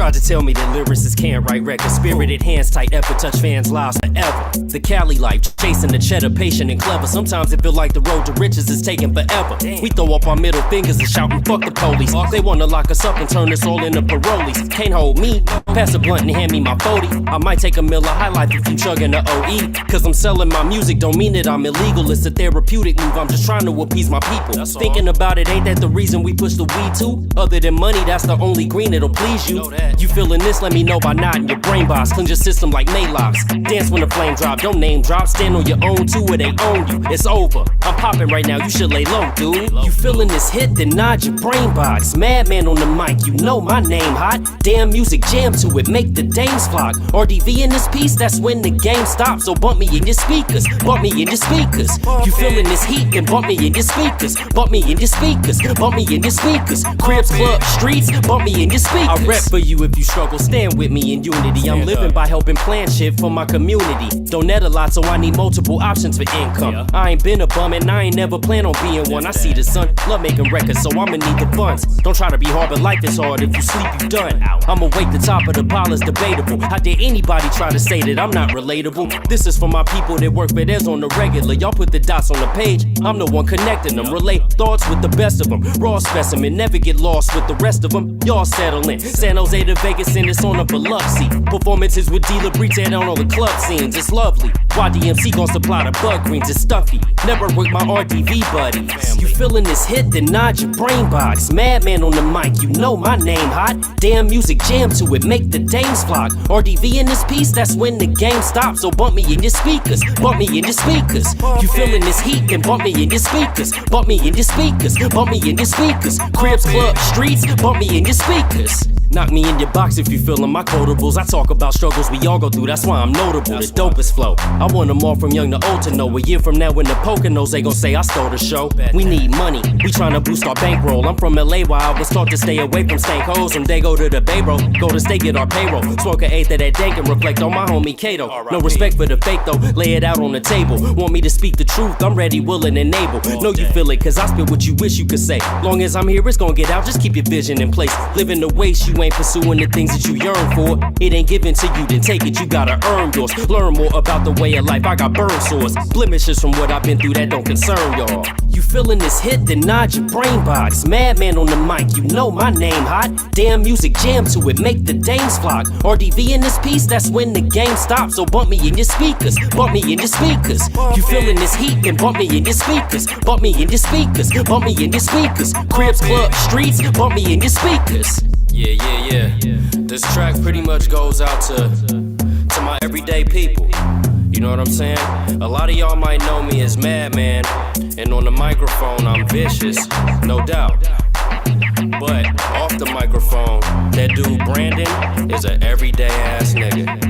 tried to tell me that lyricists can't write records. Spirited hands tight, effort touch fans' lives forever. The Cali life, chasing the cheddar, patient and clever. Sometimes it feel like the road to riches is taking forever. We throw up our middle fingers and shouting fuck the police. They wanna lock us up and turn us all into parolees. Can't hold me, pass a blunt and hand me my 40. I might take a Miller High Life if you chugging the OE. Cause I'm selling my music, don't mean that I'm illegal. It's a therapeutic move, I'm just trying to appease my people. Thinking about it, ain't that the reason we push the weed too? Other than money, that's the only green that'll please you. You feeling this, let me know by nodding your brain box. Cleanse your system like Maylocks. Dance when the flame drop, don't name drop. Stand on your own too, or they own you. It's over, I'm popping right now, you should lay low, dude. You feeling this hit, then nod your brain box. Madman on the mic, you know my name hot. Damn music, jam to it, make the dames flock. RDV in this piece, that's when the game stops. So bump me in your speakers, bump me in your speakers. You feeling this heat, then bump me in your speakers. Bump me in your speakers, bump me in your speakers. Cribs, club, streets, bump me in your speakers. I rep for you if you struggle, stand with me in unity. I'm living by helping plan shit for my community. Don't net a lot, so I need multiple options for income. I ain't been a bum and I ain't never plan on being one. I see the sun, love making records, so I'ma need the funds. Don't try to be hard, but life is hard. If you sleep, you done. I'ma wake the top of the pile is debatable. How dare anybody try to say that I'm not relatable? This is for my people that work for theirs on the regular. Y'all put the dots on the page, I'm the one connecting them. Relate thoughts with the best of them. Raw specimen, never get lost with the rest of them. Y'all settle in. San Jose to Vegas and it's on a Biloxi. Performances with Dealer Breach and on all the club scenes. It's lovely. YDMC gon' supply the bug greens. It's stuffy. Never with my RDV buddies. You feeling this hit, then nod your brain box. Madman on the mic, you know my name hot. Damn music, jam to it, make the dames flock. RDV in this piece, that's when the game stops. So bump me in your speakers, bump me in your speakers. You feeling this heat, then bump me in your speakers. Bump me in your speakers, bump me in your speakers. Cribs, club, streets, bump me in your speakers. Knock me in your box if you feelin' my quotables. I talk about struggles we all go through, that's why I'm notable. The dopest flow, I want them all from young to old to know. A year from now when the Poconos, they gon' say I stole the show. We need money, we tryna boost our bankroll. I'm from LA where I was taught to stay away from stank hoes. From they go to the Bay Bro, go to state get our payroll. Smoke an eighth of that dank and reflect on my homie Kato. No respect for the fake though, lay it out on the table. Want me to speak the truth, I'm ready, willing, and able. Know you feel it, cause I spit what you wish you could say. Long as I'm here, it's gon' get out, just keep your vision in place. Living the waste, you ain't pursuing the things that you yearn for. It ain't given to you, then take it, you gotta earn yours. Learn more about the way of life, I got burn sores. Blemishes from what I've been through that don't concern y'all. You feeling this hit, then nod your brain box. Madman on the mic, you know my name hot. Damn music, jam to it, make the dames flock. RDV in this piece, that's when the game stops. So bump me in your speakers, bump me in your speakers. You feeling this heat, then bump me in your speakers. Bump me in your speakers, bump me in your speakers. Cribs, club, streets, bump me in your speakers. Yeah. This track pretty much goes out to my everyday people. You know what I'm saying? A lot of y'all might know me as Madman, and on the microphone I'm vicious, no doubt. But off the microphone, that dude Brandon is an everyday ass nigga.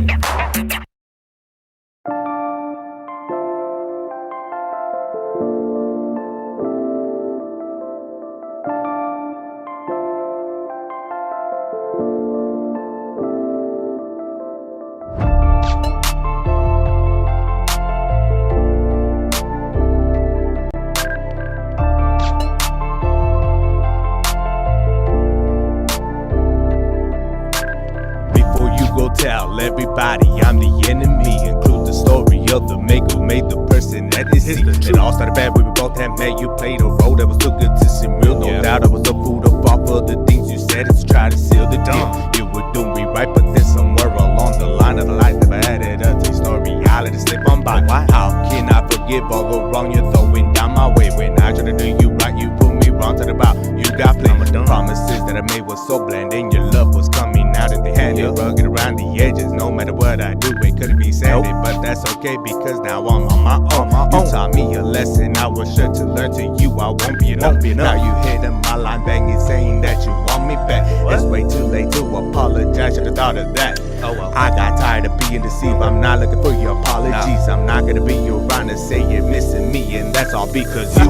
Tell everybody I'm the enemy. Include the story of the maker who made the person that is he. It all started bad when we both had met. You played a role that was too good to seem real. No doubt I was a fool up off of the things you said to try to seal the deal. You were doing me right, but then somewhere along the line of the life never added up to your reality slip on by. How can I forgive all the wrong you're throwing down my way? When I try to do you right, you put me wrong to the bout. You got plenty promises that I made was so bland, and your love was coming out and they had it rugged around the edges. No matter what I do, it couldn't be said, but that's okay because now I'm on my own. You taught me a lesson, I was sure to learn. To you, I won't be enough. Now you hitting my line banging, saying that you want me back. It's way too late to apologize. Should've thought of that. I got tired of being deceived. I'm not looking for your apologies. I'm not gonna be around to say you're missing me, and that's all because you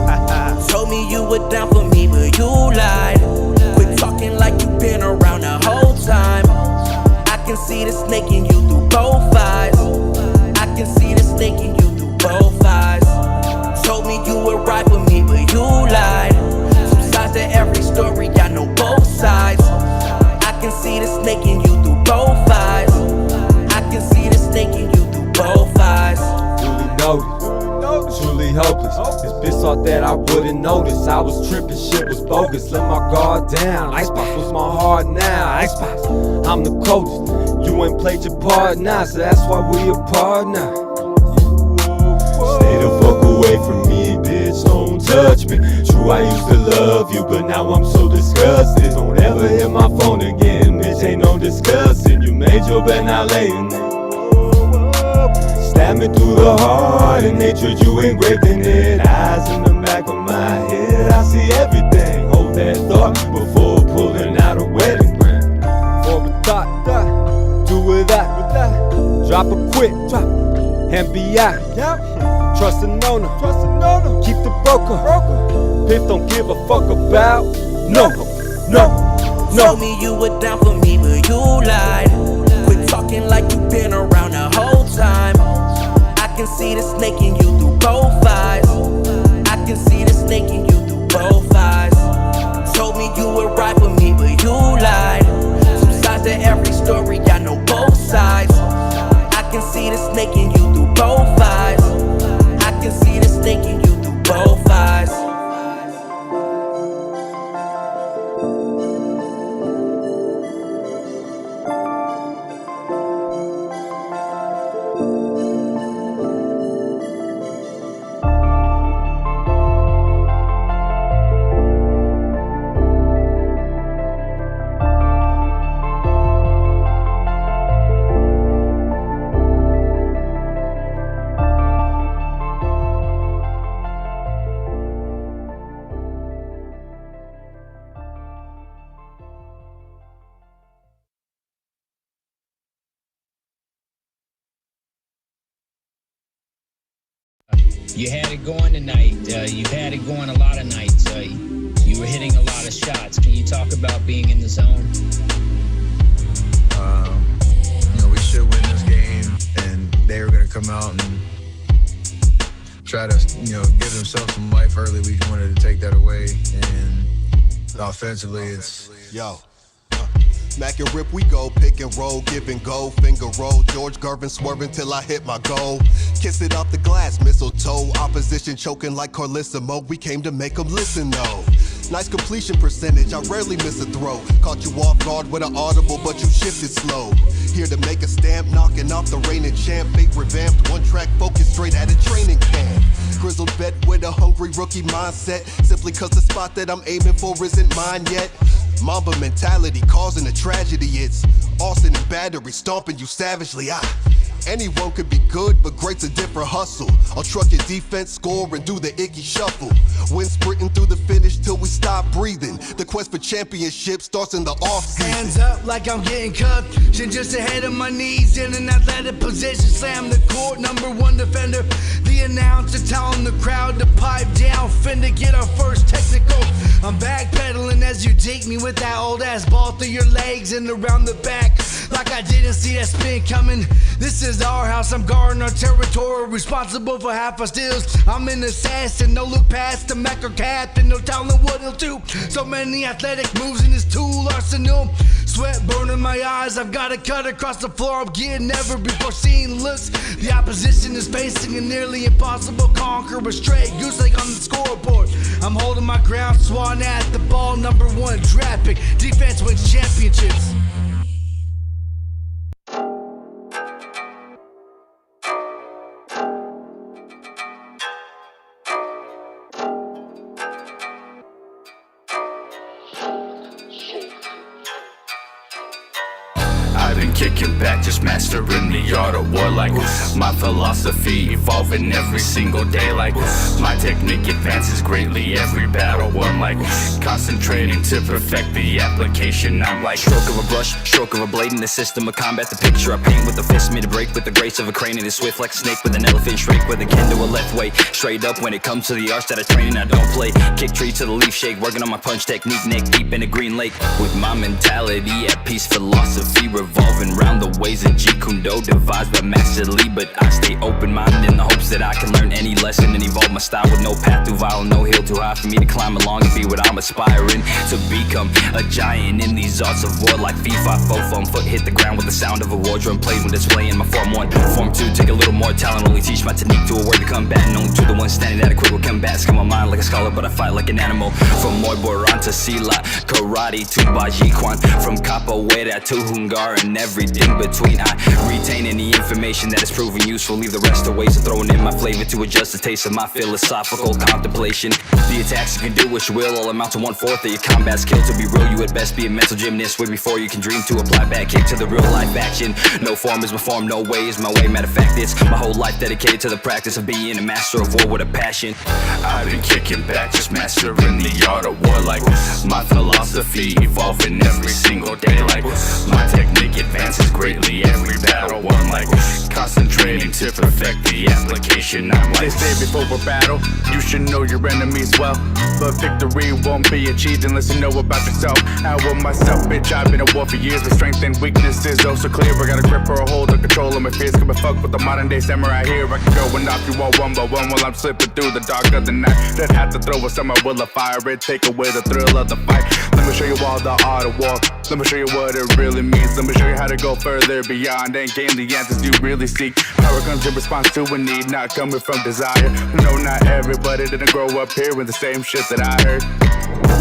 told me you were down for me, but you lied. Quit talking like you've been around the whole time. I can see the snake in you through both eyes. I can see the snake in you through both eyes. Told me you were right with me, but you lied. Some sides to every story, I know both sides. I can see the snake in you noticed, truly hopeless. This bitch thought that I wouldn't notice. I was tripping, shit was bogus. Let my guard down. Icebox was my heart now. Icebox, I'm the coldest. You ain't played your part now, so that's why we apart now. Stay the fuck away from me, bitch, don't touch me. True, I used to love you, but now I'm so disgusted. Don't ever hit my phone again, bitch, ain't no discussing. You made your bed, now laying there. Stab me through the heart, and hatred you engraved in it. Eyes in the back of my head, I see everything. Hold that thought before pulling out a wedding ring. Form a thought, do with that. Drop a quit, and be out. Trust an owner, keep the broker. Piff don't give a fuck about. No. Told me you were down for me, but you lied. Quit talking like you been around the whole time. I can see the snake in you through both eyes. I can see the snake in you through both eyes. Told me you would ride for me, but you lied. Some sides to every story, I know both sides. I can see the snake in you through both eyes. I can see the snake in you through both eyes. You had it going tonight. You've had it going a lot of nights. You were hitting a lot of shots. Can you talk about being in the zone? We should win this game, and they were going to come out and try to, give themselves some life early. We wanted to take that away, and offensively, it's... Yo. Mac and Rip, we go, pick and roll, give and go, finger roll, George Gervin swerving till I hit my goal. Kiss it off the glass, mistletoe, opposition choking like Carlissimo, we came to make them listen though. Nice completion percentage, I rarely miss a throw. Caught you off guard with an audible, but you shifted slow. Here to make a stamp, knocking off the reigning champ. Fate revamped, one track focus straight at a training camp. Grizzled vet with a hungry rookie mindset, simply cause the spot that I'm aiming for isn't mine yet. Mamba mentality causing a tragedy, it's Austin and Battery stomping you savagely. Anyone could be good, but great's a different hustle. I'll truck your defense, score, and do the icky shuffle. Win sprinting through the finish till we stop breathing. The quest for championship starts in the off-season. Hands up like I'm getting cuffed. Shin just ahead of my knees in an athletic position. Slam the court, number one defender. The announcer telling the crowd to pipe down. Finna get our first technical. I'm backpedaling as you take me with that old ass ball through your legs and around the back. Like I didn't see that spin coming. This is our house, I'm guarding our territory. Responsible for half our steals. I'm an assassin, no look past the Mac or captain. No telling what he'll do. So many athletic moves in his tool arsenal. Sweat burning my eyes, I've got to cut across the floor. I'm getting never before seen looks. The opposition is facing a nearly impossible conquer. A straight goose egg on the scoreboard. I'm holding my ground, swan at the ball. Number one draft pick, defense wins championships. Kicking back, just mastering the art of war. Like my philosophy evolving every single day. Like my technique advances greatly every battle won. Like concentrating to perfect the application. I'm like Stroke of a brush, stroke of a blade in the system of combat. The picture I paint with the fist made to break with the grace of a crane. And it's swift like a snake with an elephant shrake with a kin to a left way. Straight up when it comes to the arts that I train and I don't play. Kick tree to the leaf shake, working on my punch technique, neck deep in a green lake. With my mentality at peace, philosophy revolving round the ways of Jeet Kune Do, devised by Master Lee. But I stay open-minded in the hopes that I can learn any lesson and evolve my style with no path too violent, no hill too high for me to climb along and be what I'm aspiring to become. A giant in these arts of war, like FIFA, fofo, foot hit the ground with the sound of a war drum played when displaying my Form 1. Form 2, take a little more talent, only teach my technique to a word to combat, known to the one standing at a quick with combats. Got my mind like a scholar, but I fight like an animal. From Muay Boran to Silat, karate to Baji Kwan, from capoeira to Hungar and everything between. I retain any information that is proven useful, leave the rest to waste, and throwing in my flavor to adjust the taste of my philosophical contemplation. The attacks you can do what you will all amount to 1/4 of your combat skill. To be real, you at best be a mental gymnast way before you can dream to apply back kick to the real life action. No form is my form, no way is my way. Matter of fact, it's my whole life dedicated to the practice of being a master of war with a passion. I've been kicking back, just mastering the art of war. Like my philosophy evolving every single day. Like my technique advances greatly every battle won. Like concentrating to perfect the application. I'm like, they say before a battle, you should know your enemies well. But victory won't be achieved unless you know about yourself. I will myself, bitch, I've been at war for years. With strength and weaknesses oh so clear. I got a grip or a hold of control of my fears. Come and fuck with the modern day samurai here. I can go and knock you all one by one while I'm slipping through the dark of the night. That had to throw a summer will of fire it, take away the thrill of the fight. Let me show you all the art of war. Let me show you what it really means. Let me show you how to go further beyond and gain the answers you really seek. Power comes in response to a need, not coming from desire. No, not everybody didn't grow up here with the same shit that I heard.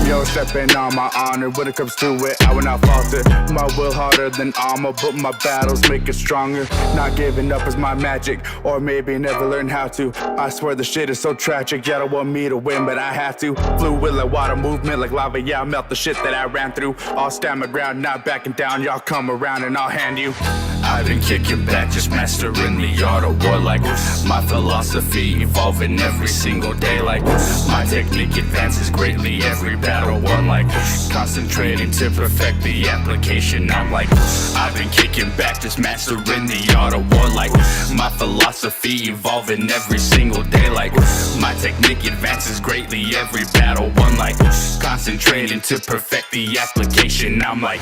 Yo, stepping on my honor. When it comes to it, I will not falter. My will harder than armor, but my battles make it stronger. Not giving up is my magic, or maybe never learn how to. I swear the shit is so tragic. Y'all don't want me to win, but I have to. Fluid like water, movement like lava. Yeah, I melt the shit that I ran through. I'll stand my ground, not backing down. Y'all come around and I'll hand you. I've been kicking back, just mastering the art of war. Like my philosophy evolving every single day. Like my technique advances greatly every battle won. Like concentrating to perfect the application. I'm like, I've been kicking back, just mastering the art of war. Like my philosophy evolving every single day. Like my technique advances greatly every battle won. Like concentrating to perfect the application. I'm like,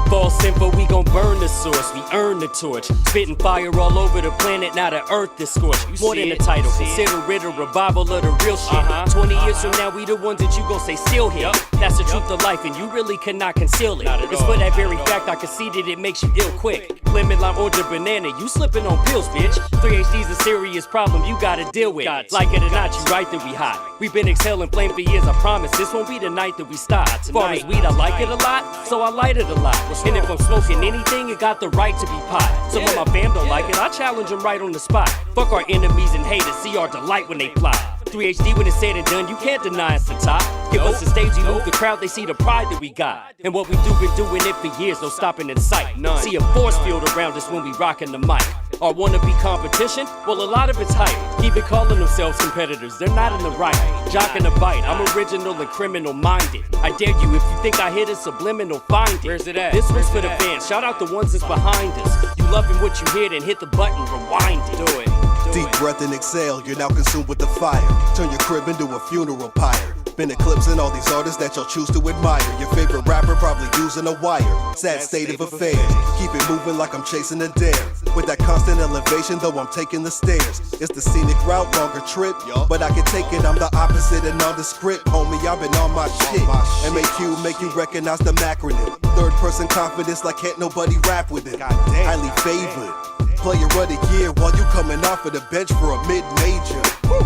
False info, we gon' burn the source, we earn the torch. Spitting fire all over the planet, now the earth is scorched. More than a title, consider it a revival of the real shit. 20 years from now, we the ones that you gon' say still here. That's the truth of life, and you really cannot conceal it. It's for that very fact I conceded it makes you ill quick. Lemon, lime, orange, or banana, you slipping on pills, bitch. 3HD's a serious problem you gotta deal with. Like it or not, you right that we hot. We've been exhaling flame for years, I promise. This won't be the night that we stop. As far as weed, I like it a lot, so I light it a lot. And if I'm smoking anything, it got the right to be pot. Some of my fam don't like it, I challenge them right on the spot. Fuck our enemies and haters, see our delight when they plot. 3HD when it's said and done, you can't deny it's the top. Give us the stage, we move the crowd, they see the pride that we got. And what we do, been doing it for years, no stopping in sight. See a force field around us when we rockin' the mic. Our wannabe competition? Well, a lot of it's hype. Even calling themselves competitors, they're not in the right. Jockin' a bite, I'm original and criminal minded. I dare you, if you think I hit a subliminal, find it. Where's it at? This one's for the fans, shout out the ones that's behind us. You loving what you hear, then hit the button, rewind it. Do it. Deep breath and exhale, you're now consumed with the fire. Turn your crib into a funeral pyre. Been eclipsing all these artists that y'all choose to admire. Your favorite rapper probably using a wire. Sad state of affairs. Keep it moving like I'm chasing a dare. With that constant elevation, though I'm taking the stairs. It's the scenic route, longer trip, but I can take it, I'm the opposite and nondescript. Homie, I've been on my shit. MAQ make you recognize the macronym. Third person confidence like can't nobody rap with it. Highly favored. Player of the year while you coming off of the bench for a mid-major.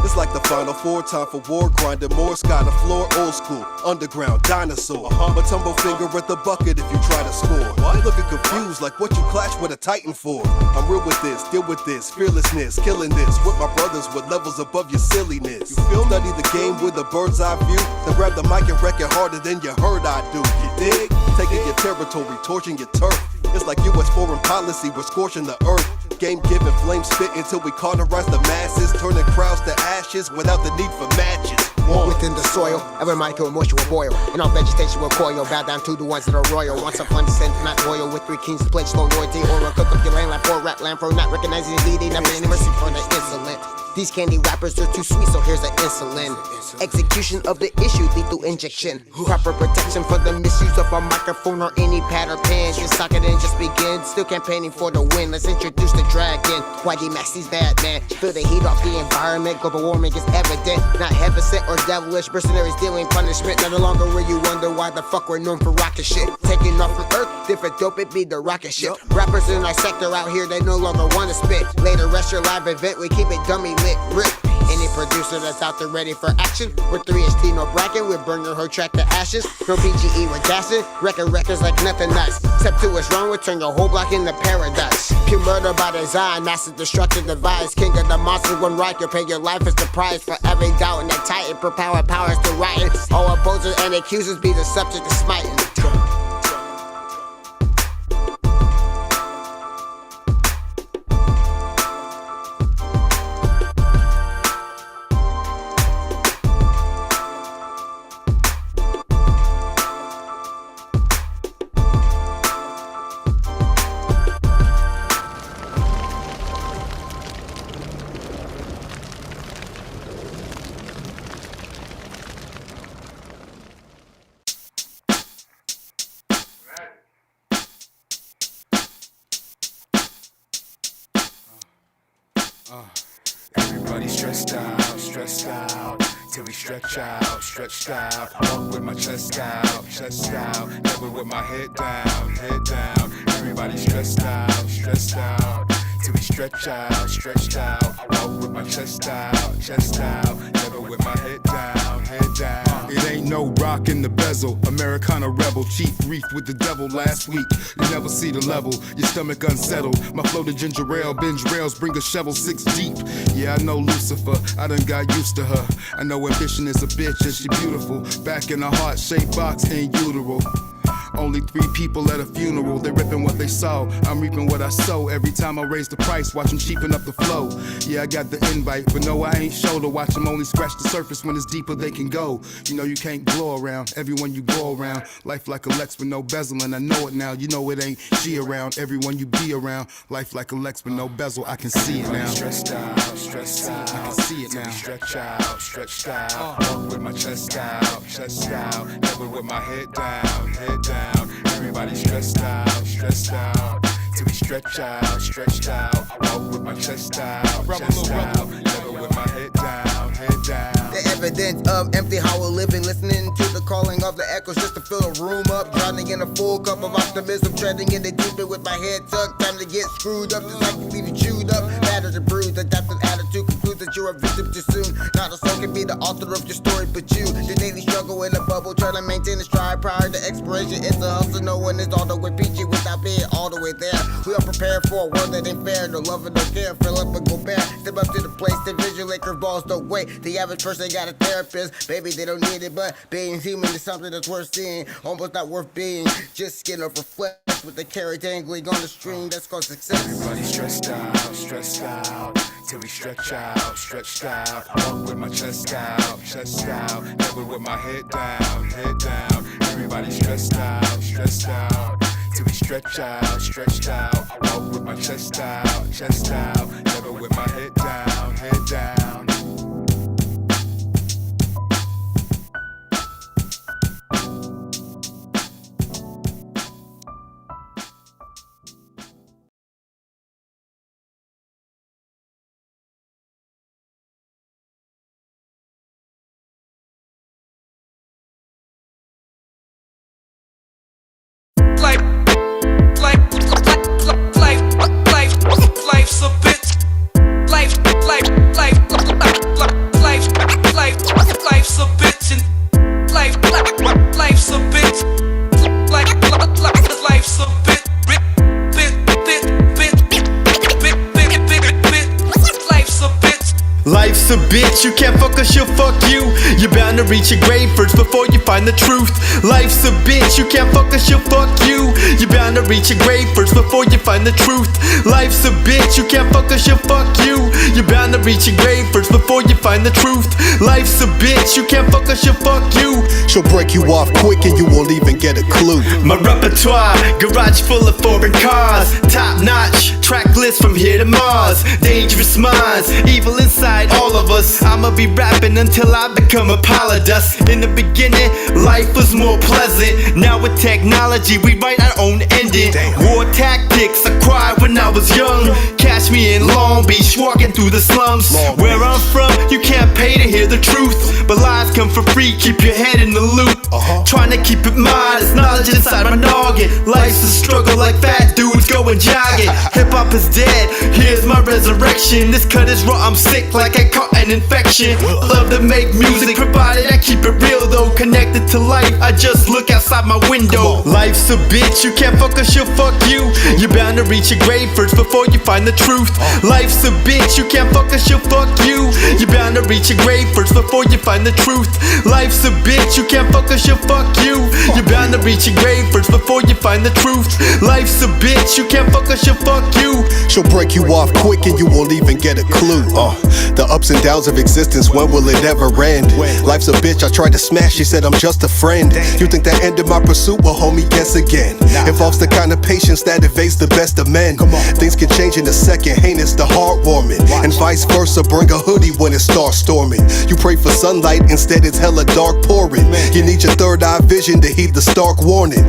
It's like the Final Four, time for war, grinding more, sky the floor, old school, underground, dinosaur. But tumble finger at the bucket if you try to score. Looking confused like what you clash with a titan for. I'm real with this, deal with this, fearlessness, killing this with my brothers with levels above your silliness. You feel study the game with a bird's eye view, then grab the mic and wreck it harder than you heard I do. You dig? Taking your territory, torching your turf. It's like US foreign policy, we're scorching the earth. Game giving, flames spit until we cauterize the masses, turning crowds to ashes without the need for matches. Within the soil, every molecule of moisture will boil, and all vegetation will coil. Bow down to the ones that are royal. Once upon descent, not loyal. With 3 kings to pledge slow loyalty, or a cook up your land like 4 rap land pro, not recognizing leading. Never any mercy for the insolent. These candy rappers are too sweet, so here's the insulin. Execution of the issue, lethal injection. Proper protection for the misuse of a microphone or any pad or pen. Just sock it and just begin. Still campaigning for the win. Let's introduce the dragon. YD Max, he's bad, man. Feel the heat off the environment. Global warming is evident. Not heaven sent or devilish. Mercenaries dealing punishment. No longer will you wonder why the fuck we're known for rocket shit. Taking off from Earth, different dope, it be the rocket ship. Rappers in our sector out here, they no longer wanna spit. Later, rest your live event, we keep it dummy lit, rip. Any producer that's out there ready for action, with 3HD, no bracket, we burn your whole track to ashes. No PGE with gassing, wrecking records like nothing nice. Step 2 is wrong, we turn your whole block into paradise. Pure murder by design, massive destructive device. King of the monsters, one right, you'll pay your life as the price. For every doubt in that titan, propower powers to writing. All opposers and accusers be the subject of smiting. Everybody stressed out, till we stretch out. Walk with my chest out, never with my head down. Everybody stressed out, till we stretch out. Walk with my chest out, never with my head down. It ain't no rock in the bezel, Americana rebel, chief reef with the devil last week. You never see the level, your stomach unsettled. My flow to ginger ale, binge rails, bring a shovel 6 deep. Yeah, I know Lucifer, I done got used to her. I know ambition is a bitch and she beautiful. Back in a heart-shaped box in utero. Only 3 people at a funeral, they ripping what they saw. I'm reaping what I sow. Every time I raise the price, watch them cheapen up the flow. Yeah, I got the invite, but no, I ain't sure to watch them only scratch the surface when it's deeper they can go. You know you can't blow around everyone you go around. Life like a Lex with no bezel, and I know it now. You know it ain't she around everyone you be around. Life like a Lex with no bezel, I can see it now. Stressed out, I can see it now. Stretched out, walk with my chest out, never with my head down. Everybody stressed out, till we stretch out. Walk with my chest out, never with my head down. The evidence of empty hollow living, listening to the calling of the echoes just to fill the room up. Drowning in a full cup of optimism, treading in the deep end with my head tucked. Time to get screwed up, just like you leave it chewed up. Battered and bruised, adaptive attitude concludes that you're a victim too soon. Not a soul can be the author of your story but you. The daily struggle in a bubble, trying to maintain a stride prior to expiration. It's a hustle, no one is all the way peachy without being all the way there. We are prepared for a world that ain't fair, no love and no care. Fill up and go bare, step up to the place, the visual curveballs don't wait. The average person got a therapist, baby they don't need it, but being human is something that's worth seeing, almost not worth being. Just skin over flesh with the carrot dangling on the string, that's called success. Everybody stressed out, till we stretch out. Walk with my chest out, never with my head down. Everybody stressed out, till we stretch out. Walk with my chest out, never with my head down. Life's a bitch. Life's a bitch and life's a bitch. Life's a bitch. Life's a bitch, you can't fuck us, she'll fuck you. You're bound to reach your grave first before you find the truth. Life's a bitch, you can't fuck us, she'll fuck you. You're bound to reach your grave first before you find the truth. Life's a bitch, you can't fuck us, she'll fuck you. You're bound to reach your grave first before you find the truth. Life's a bitch, you can't fuck us, she'll fuck you. She'll break you off quick and you won't even get a clue. My repertoire, garage full of foreign cars, top notch, track list from here to Mars. Dangerous minds, evil inside all of us. I'ma be rapping until I become a pile of dust. In the beginning, life was more pleasant. Now with technology, we write our own ending. War tactics acquired when I was young. Catch me in Long Beach, walking through the slums. Where I'm from, you can't pay to hear the truth, but lies come for free, keep your head in the loop. Trying to keep it modest, knowledge inside my noggin. Life's a struggle like fat dudes going jogging. Hip-hop is dead, here's my resurrection. This cut is raw, I'm sick like I caught an infection. Love to make music, provided I keep it real though. Connected to life, I just look outside my window. Life's a bitch, you can't fuck us, she'll fuck you. You're bound to reach your grave first before you find the truth. Life's a bitch, you can't fuck us, she'll fuck you. You're bound to reach your grave first before you find the truth. Life's a bitch, you can't fuck us, she'll fuck you. You're bound to reach your grave first before you find the truth. Life's a bitch, you can't fuck us, she'll fuck you. She'll break you off quick and you won't even get a clue. The ups and downs of existence, when will it ever end? Life's a bitch, I tried to smash, she said I'm just a friend. You think that ended my pursuit? Well homie, guess again. Involves the kind of patience that evades the best of men. Things can change in a second, heinous to heartwarming, and vice versa, bring a hoodie when it starts storming. You pray for sunlight, instead it's hella dark pouring. You need your third eye vision to heed the stark warning.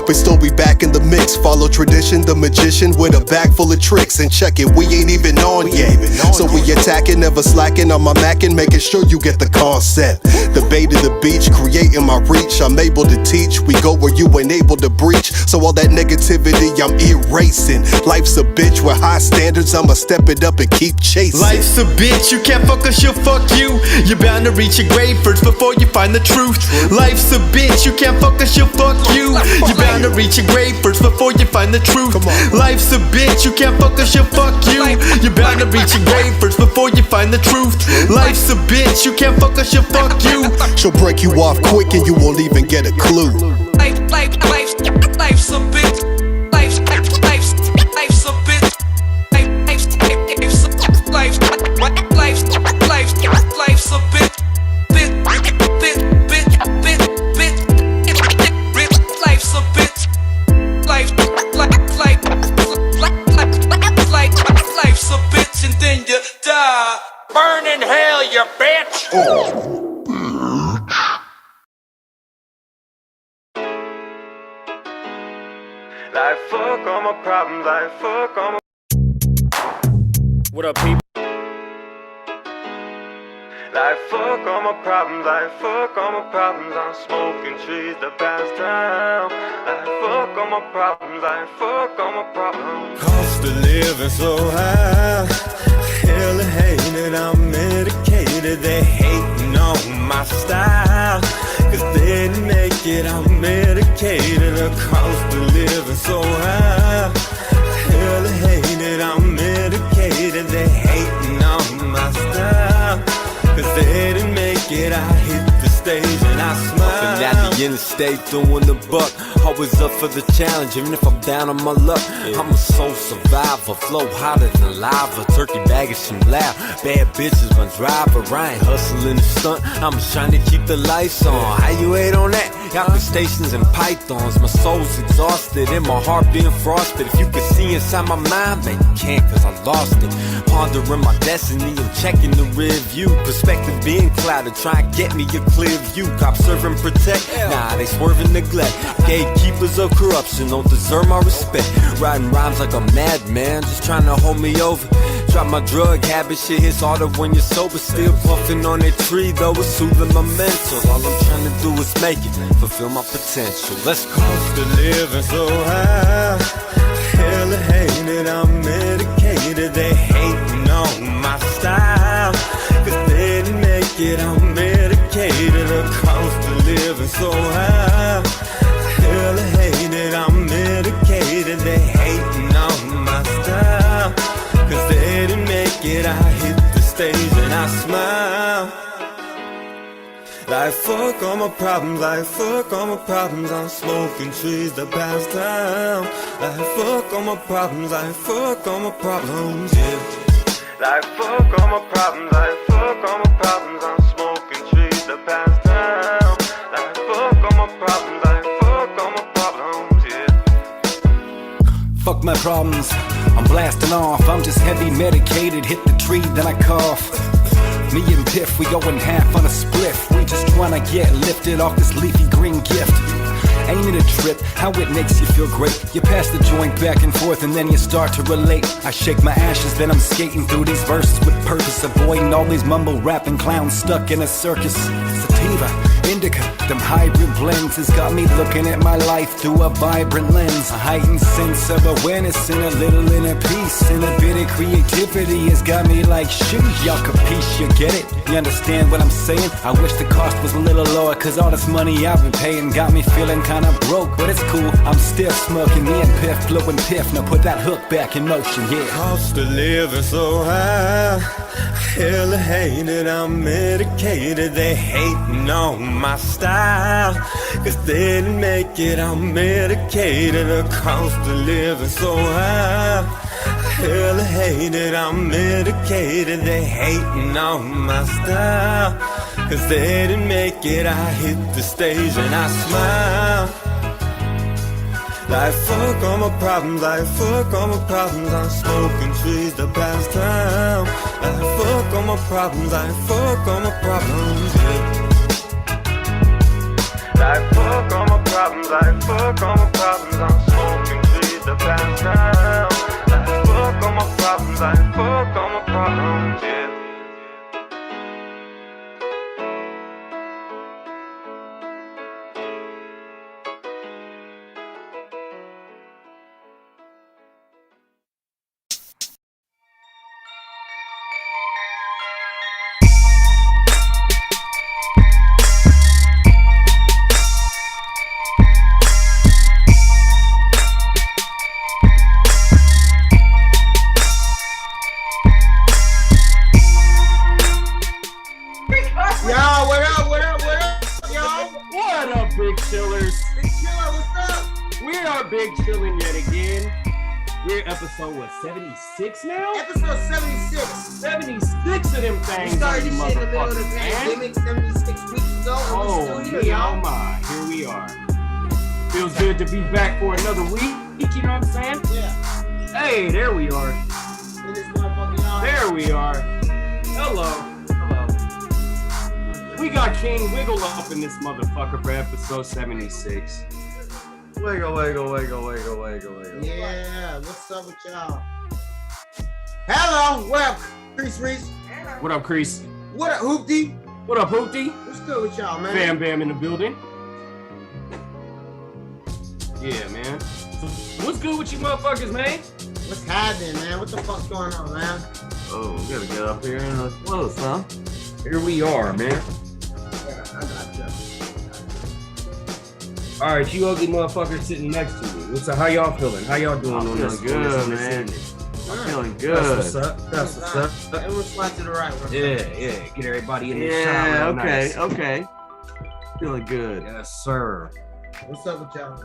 But still we back in the mix, follow tradition, the magician with a bag full of tricks. And check it, we ain't even on yet, so we attacking, never slacking on my mackin', making sure you get the concept. The bay to the beach, creating my reach, I'm able to teach. We go where you ain't able to breach, so all that negativity I'm erasing. Life's a bitch with high standards, I'ma step it up and keep chasing. Life's a bitch, you can't fuck us, she'll fuck you. You're bound to reach your grave first before you find the truth. Life's a bitch, you can't fuck us, she'll fuck you. You're bound to reach your grave first before you find the truth. Life's a bitch, you can't fuck us, she'll fuck you. You're bound to reach your grave first before you find the truth. Life's a bitch, you can't fuck us, she'll fuck you. She'll break you off quick and you won't even get a clue. Life's a bitch. Life's a bitch. Life's a bitch. Life's a bitch. Life's a bitch and then you die. Burn in hell, you bitch. Like fuck all my problems, like fuck all my. What up, people? Like fuck all my problems, like fuck all my problems. I'm smoking trees to pass time. Like fuck all my problems, like fuck all my problems. Cost of living so high, hell of hating, I'm medicated. They hating on my style, cause they didn't make it, I'm medicated. The cost of living so high, hell of hating, I'm medicated. They hating on my style, cause they didn't make it. I hit the stage and I smile. Up and down the interstate doing the buck, always up for the challenge, even if I'm down on my luck. I'm a soul survivor, flow hotter than lava. Turkey baggage seem loud, bad bitches my driver. I ain't hustling the stunt, I'm just trying to keep the lights on. How you hate on that? Got the stations and pythons, my soul's exhausted and my heart being frosted. If you could see inside my mind, man, you can't cause I lost it. Pondering my destiny and checking the rear view. Perspective being clouded, try and get me a clear view. Cops serve and protect, nah, they swerve and neglect. Gatekeepers of corruption don't deserve my respect. Writing rhymes like a madman, just trying to hold me over. Drop my drug habit, shit hits harder when you're sober. Still puffing on that tree though, it's soothing my mental. All I'm trying to do is make it, fulfill my potential. Let's go. Cost of living so high, hell of hating, I'm medicated. They hating on my style, cause they didn't make it, I'm medicated. The cost of living so high, hell of hating, I'm medicated. They hating on my style, cause they didn't make it. I hit the stage and I smile. Like fuck all my problems, like fuck all my problems. I'm smoking trees that pass down. Like fuck all my problems, like fuck all my problems, yeah. Like fuck all my problems, like fuck all my problems. I'm smoking trees that pass down. Like fuck all my problems, like fuck all my problems, yeah. Fuck my problems, I'm blasting off. I'm just heavy medicated, hit the tree, then I cough. Me and Piff, we going half on a spliff. We just tryna get lifted off this leafy green gift. Ain't it a trip, how it makes you feel great? You pass the joint back and forth and then you start to relate. I shake my ashes, then I'm skating through these verses with purpose, avoiding all these mumble rapping clowns stuck in a circus. Sativa, indica, them hybrid blends has got me looking at my life through a vibrant lens. A heightened sense of awareness and a little inner peace and a bit of creativity has got me like, shoot, y'all capiche, you get it? You understand what I'm saying? I wish the cost was a little lower, cause all this money I've been paying got me feeling kinda broke, but it's cool, I'm still smoking. Me and Piff blowing Piff, now put that hook back in motion, yeah. Cost of living so high, hella hate it, I'm medicated. They hating on my style, cause they didn't make it, I'm medicated. The cost of living so high, hella hate it, I'm medicated. They hating on my style, cause they didn't make it. I hit the stage and I smile. Like fuck all my problems, like fuck all my problems. I'm smoking trees that pass down. Like fuck all my problems, like fuck all my problems, yeah. Like fuck all my problems, like fuck all my problems. I'm smoking trees that pass down. Like fuck all my problems, like fuck all my problems, yeah. Episode what, 76 now? Episode 76. 76 of them things. We started this shit in the middle of the pandemic 76 weeks ago. Oh, my. Here we are. Feels good to be back for another week. You know what I'm saying? Yeah. Hey, there we are. There we are. Hello. We got King Wiggle up in this motherfucker for episode 76. Wiggle. Yeah, what's up with y'all? Hello, what up, Crease Reese? What up, Crease? What up, Hoopty? What up, Hoopty? What's good with y'all, man? Bam Bam in the building. Yeah, man. What's good with you motherfuckers, man? What's happening, man? What the fuck's going on, man? Oh, we gotta get up here and let's close, huh? Here we are, man. Yeah, I got you. All right, you ugly motherfuckers sitting next to me. What's up? How y'all feeling? How y'all doing on this? Good, man. I'm feeling good. That's what's up. Everyone's flat to the right. Yeah. Get everybody in the shot. Yeah, nice. okay. Feeling good. Yes, sir. What's up with y'all?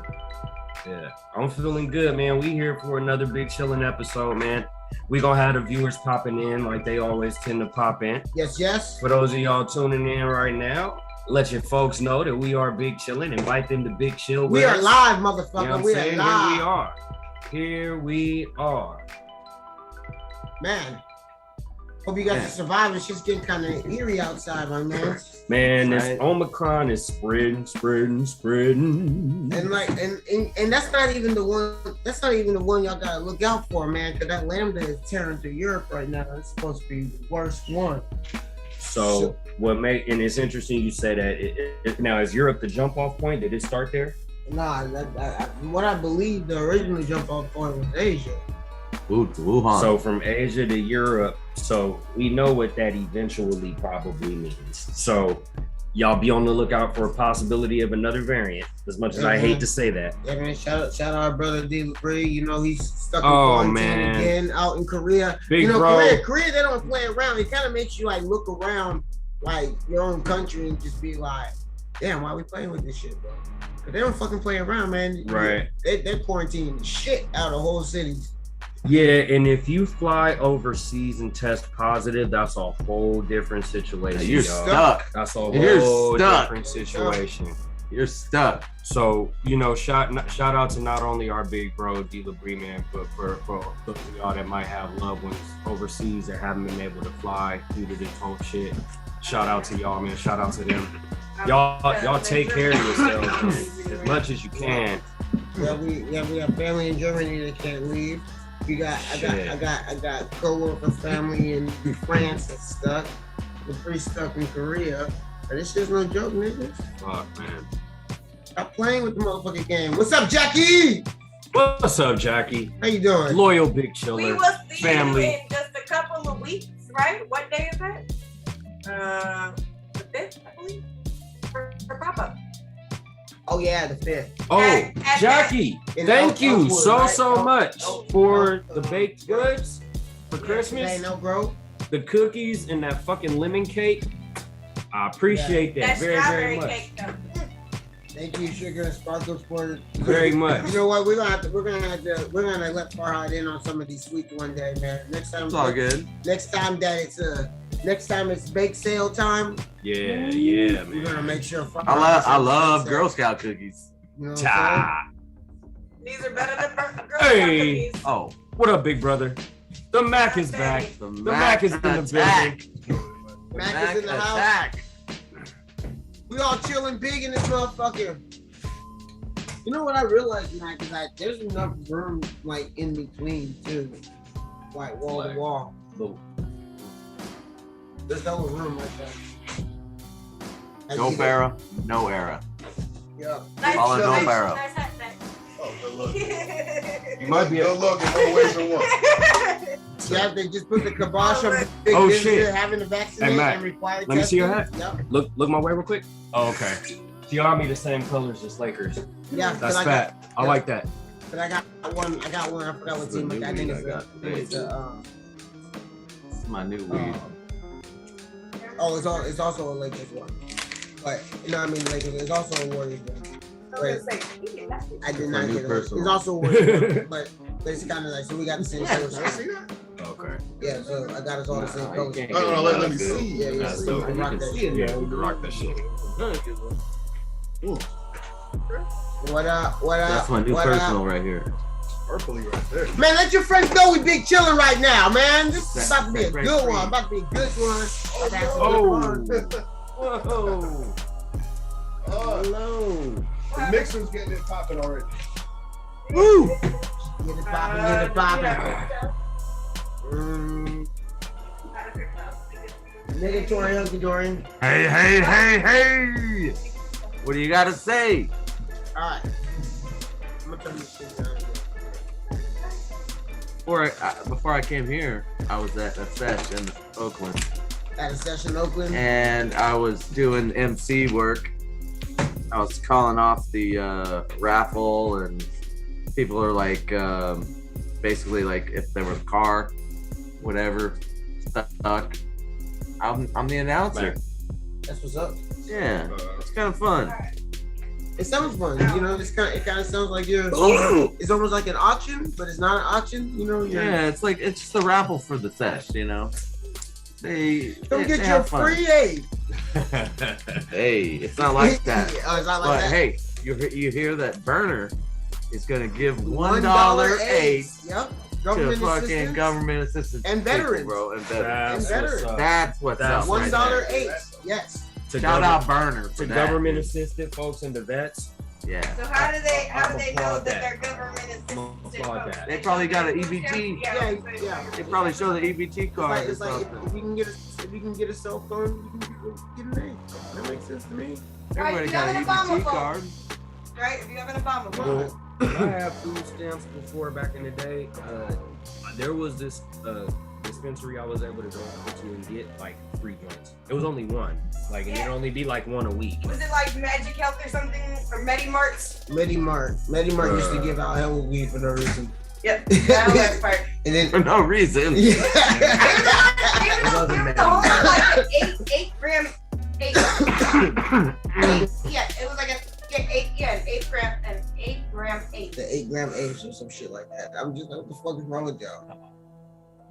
Yeah, I'm feeling good, man. We here for another big chillin' episode, man. We gonna have the viewers popping in like they always tend to pop in. Yes. For those of y'all tuning in right now, let your folks know that we are Big Chillin'. Invite them to Big Chill. We are live, motherfucker. You know we are live. Here we are. Man, hope you guys are surviving. It's just getting kind of eerie outside, my man. Man, this Omicron is spreading. And like, and that's not even the one. That's not even the one y'all gotta look out for, man. Because that lambda is tearing through Europe right now. It's supposed to be the worst one. So and it's interesting you say that. Now, is Europe the jump off point? Did it start there? Nah, what I believe the original jump off point was Asia. Wuhan. So from Asia to Europe, so we know what that eventually probably means. So y'all be on the lookout for a possibility of another variant, as much as I hate to say that. Yeah, man, shout out our brother D. LeBrie. You know, he's stuck in quarantine again out in Korea. Big you know, bro. Korea, they don't play around. It kind of makes you like look around like your own country and just be like, damn, why we playing with this shit, bro? Cause they don't fucking play around, man. Right. They're quarantining the shit out of whole cities. Yeah, and if you fly overseas and test positive, that's a whole different situation. You're stuck. That's a You're whole stuck. different situation. You're stuck. So, you know, shout out to not only our big bro, D. LeBrie, man, but for those of y'all that might have loved ones overseas that haven't been able to fly due to this whole shit. Shout out to y'all, man. Shout out to them. Y'all take care of yourselves, man, as much as you can. Yeah, we have family in Germany that can't leave. I got co-worker family in France that's stuck. We're pretty stuck in Korea. But it's just no joke, niggas. Fuck, man. Stop playing with the motherfucking game. What's up, Jackie? What's up, Jackie? How you doing? Loyal big chiller. We will see family. you in just a couple of weeks, right? What day is that? The 5th, I believe, for pop-up. Oh yeah, the 5th. Oh, Jackie, thank you so much for the the baked goods for Christmas. Hey, no, bro. The cookies and that fucking lemon cake. I appreciate that very much. Cake, though. Thank you, Sugar and Sparkles, for Very much. You know what? We're gonna let Farhad in on some of these sweets one day, man. Next time. It's all good. Next time it's bake sale time. Yeah, man. We're gonna make sure. I love Girl Scout cookies. You know what I'm These are better than Girl Scout Hey. cookies. Oh, what up, big brother? The Mac is back. The Mac is in the building. Mac is in the house. We all chilling big in this motherfucker. You know what I realized, Mac, is that there's enough room like in between too, like wall to wall. There's no room like that. No era, no era. Yeah. Follow no era. Nice hat, Oh, good luck. You might be Good luck in more ways than one. Yeah, they just put the kibosh on big Oh, business shit. having to vaccinate Hey, Mac, and require let me see your testing. hat. Yep. Look my way real quick. Oh, okay. So y'all me the same colors as Lakers. Yeah, That's but fat. I like that. But I got one. I forgot what team. I think it's It's my new weed. it's also a Lakers one. But you know what I mean, Lakers. It's also a Warriors one. But I did not get it. It's also a Warriors one, but it's kind of like, so we got the same colors. Okay. Yeah, so I got us all the same colors. No, let me see. Yeah, so you can rock that shit. Yeah, we can rock that shit. What up? That's my new personal right here. Purpley right there. Man, let your friends know we big chilling right now, man. This is about to be a good one. About to be a good one. Whoa. Hello. The mixer's getting it popping already. Woo! Get it popping. Negatory, hunky dory. Hey! What do you gotta say? Alright. I'm gonna turn this shit down. Before I came here, I was at a sesh in Oakland. At a session in Oakland? And I was doing MC work. I was calling off the raffle, and people are like, basically like if there was a car, whatever, stuck. I'm the announcer. That's what's up. Yeah, it's kind of fun. It sounds fun, you know. It kind of sounds like you're. It's almost like an auction, but it's not an auction, you know. Yeah, it's just a raffle for the sesh, you know. They get your free aid. Hey, it's not like that. Oh, it's not like but that. hey, you hear that Burner is gonna give $1 aid. Yep. To fucking government assistance and veterans, people, bro, and veterans. That's what's up. $1 aid. Yes. Shout out Burner to government assisted folks and the vets. Yeah. So how do they know that they're government assisted? They probably got an EBT. Yeah. They probably show the EBT card. It's like if we can get a cell phone, we can get an aid. That makes sense to me. Everybody got an EBT card. Right? If you have an Obama phone. I have food stamps before back in the day. There was this dispensary I was able to go to and get like free joints. It was only one, like, and it'd only be like one a week. Was it like Magic Health or something, or Medimarts? Medimart used to give out hella weed for no reason. Yep, that was part. And then for no reason. Yeah. Even though other It was man. like an 8 gram, 8. Yeah, it was like an 8 gram 8. The 8 gram apes or some shit like that. I'm just like, what the fuck is wrong with y'all?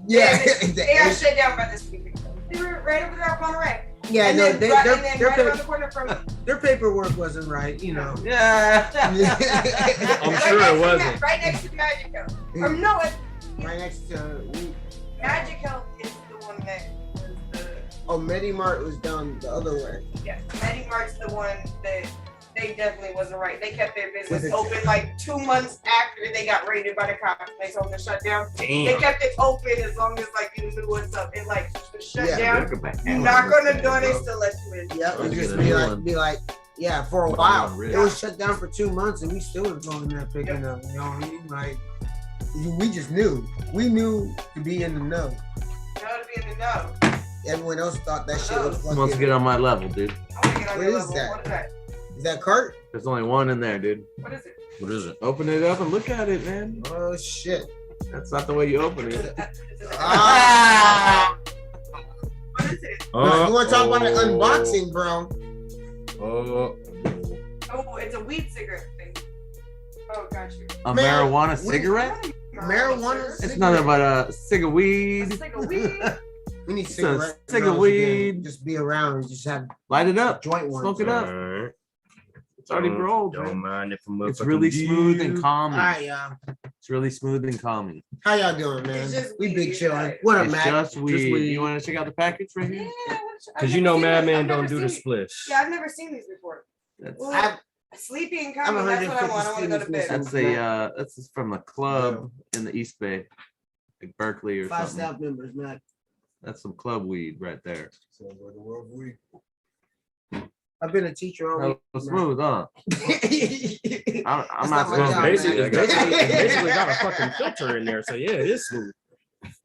Yeah, Yeah, they got shut down by this week. They were right over there up on the right. Yeah, and no, then, right around the corner from their paperwork wasn't right, you know. Yeah. I'm sure it wasn't. Right next to Magic Hill. Or no, it's right next to Magic Hill is the one that was the. Oh, Medimart was down the other way. Yeah, Medimart's the one that they definitely wasn't right. They kept their business Was it- open like 2 months after they got raided by the cops. They told them to shut down. Damn. They kept it open as long as like you knew what's up. And like to shut Yeah. down, you knock on the door, they still let you in. Yeah, Let's it just get a new be like, yeah, for a Put while. it on red. It was shut down for 2 months and we still was going there picking up. You know what I mean? Like, we just knew. We knew to be in the know. You know to be in the know. Everyone else thought that shit was Who wants to fucking. get on my level, dude? I want to get on What your is level. that? What is that? Is that cart? There's only one in there, dude. What is it? What is it? Open it up and look at it, man. Oh shit. That's not the way you open it. Ah! What is it? You want to talk about an unboxing, bro? Oh, it's a weed cigarette thing. Oh, got you. A Man, marijuana cigarette? Marijuana? It's nothing but a cig of weed. It's like a weed. We need It's a cigarettes. cig of weed. Just be around and just have Light it up. joint ones. Smoke it up. Alright. It's already rolled. Don't man. mind if I'm It's really smooth and calming. Alright, y'all. It's really smooth and calming. How y'all doing, man? It's just We big weed, chillin'. right? What up, It's Mac? just weed. weed. You want to check out the package right here? Because you know Madman don't do the splish. Yeah, I've never seen these before. That's I've- Sleepy and I'm calming, that's what I 150 want. I want to go to students bed. missing. that's from a club in the East Bay, like Berkeley or 5 something. staff members, Mac. That's some club weed right there. I've been a teacher all week. Hella smooth, huh? I'm not not my supposed job, to. Basically, man. it's basically got a fucking filter in there. So yeah, it is smooth.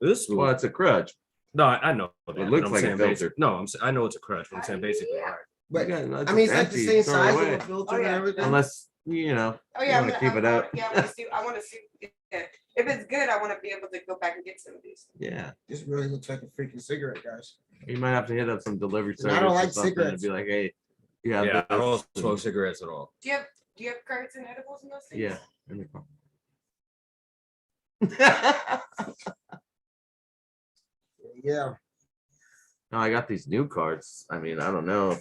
It is smooth. Well, it's a crutch. No, I know. That, It looks but I'm like a saying filter. basic- No, I know it's a crutch, but I'm saying basically, all right. But You got- I mean, it's like the empty, same throw it size away. of a filter Oh, yeah. and everything. Unless you know Oh you yeah, want to keep it up. Yeah, I want to see. I want to see. Yeah. If it's good, I want to be able to go back and get some of these. Yeah, This really looks like a freaking cigarette, guys. you might have to hit up some delivery And service I don't or like something and cigarettes. be like, hey, you Yeah, have I don't this. smoke cigarettes at all. Do you have carrots and edibles and those things? Yeah. in the car. Yeah. No, I got these new cards. I mean, I don't know.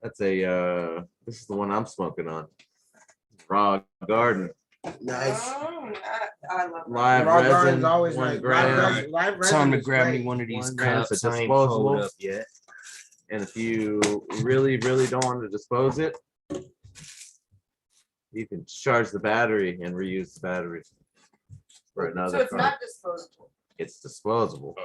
That's a this is the one I'm smoking on. Raw Garden. Nice. Oh, I love that. Live Raw resin, Garden's always 1 like gram. live resin Time to is grab me great. one of these 1 gram. cups. It's I ain't disposable. pulled up yet. And if you really, really don't want to dispose it, you can charge the battery and reuse the battery for another So it's card. not disposable. It's disposable.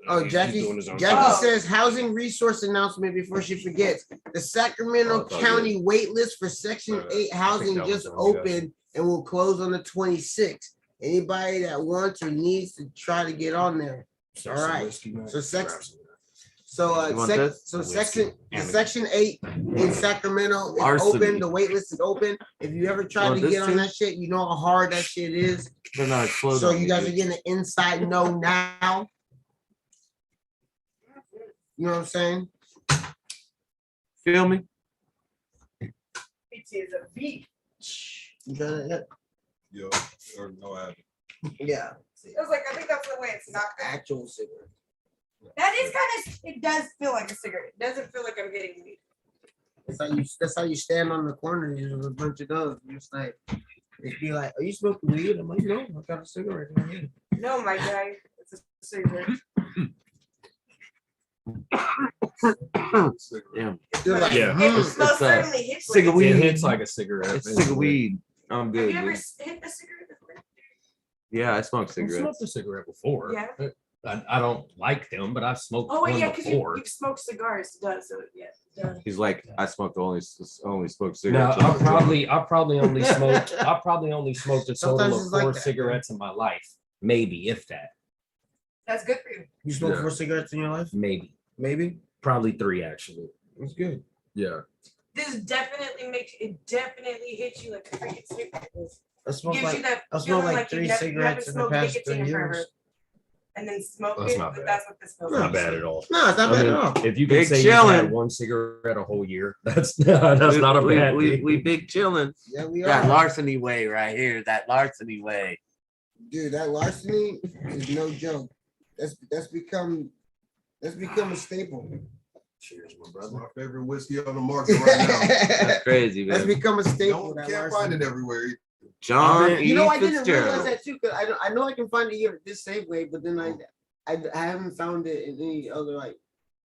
Oh, He's Jackie doing his own Jackie thing. says housing resource announcement before she forgets. The Sacramento Oh, it's all County wait list for Section 8 housing that was just the wrong guy. opened and will close on the 26th. Anybody that wants or needs to try to get on there. All right. So You want this? section 8 in Sacramento is Varsity. open. The wait list is open. If you ever tried want to this get on too? that shit, you know how hard that shit is. They're not exploding. So on you me, guys are dude. getting an inside know now. You know what I'm saying? Feel me? It is a beat. You got it? Yo, or no ad. Yeah. It was like I think that's the way it's not. Actual cigarette. That is kind of. It does feel like a cigarette. It doesn't feel like I'm hitting weed. That's how you stand on the corner with a bunch of those. You're just like, it'd be like, are you smoking weed? I'm like, no, I got a cigarette in my hand. No, my guy, it's a cigarette. Yeah. They're like, Yeah. It It's most a certainly hits. cig of like It weed. hits like a cigarette. It's cig of weed. I'm Have good. you ever dude. hit the cigarette before? Yeah, I smoke I've cigarettes. smoked a cigarette before. Yeah. I don't like them, but I've smoked Oh, one yeah, because before. you've smoked cigars, does so yeah. Duh. He's like, I smoked only smoked No, cigarettes. I probably only smoked a total Sometimes of it's like 4 that, cigarettes in my life. Maybe if that. That's good for you. You smoke Yeah. 4 cigarettes in your life? Maybe. Maybe. Probably 3 actually. That's good. Yeah. This definitely hits you like a freaking cigarette. I smoked Gives you like that I smoked feeling like like you 3 never cigarettes in the smoked past nicotine 3 forever. years. and then smoke That's it. not But bad. that's what this smells Not like. bad at all. No, it's not bad at all. If you can Big say you've had chillin'. one cigarette a whole year, that's not a bad thing. We big chillin'. Yeah, we That are. larceny way right here. That larceny way. Dude, that larceny is no joke. That's become a staple. Cheers, my brother. My favorite whiskey on the market right now. That's crazy, man. That's become a staple. Can't that find larceny. it everywhere. John You know, I didn't Fitzgerald. realize that too. Cause I know I can find it here this same way, but then I haven't found it in any other like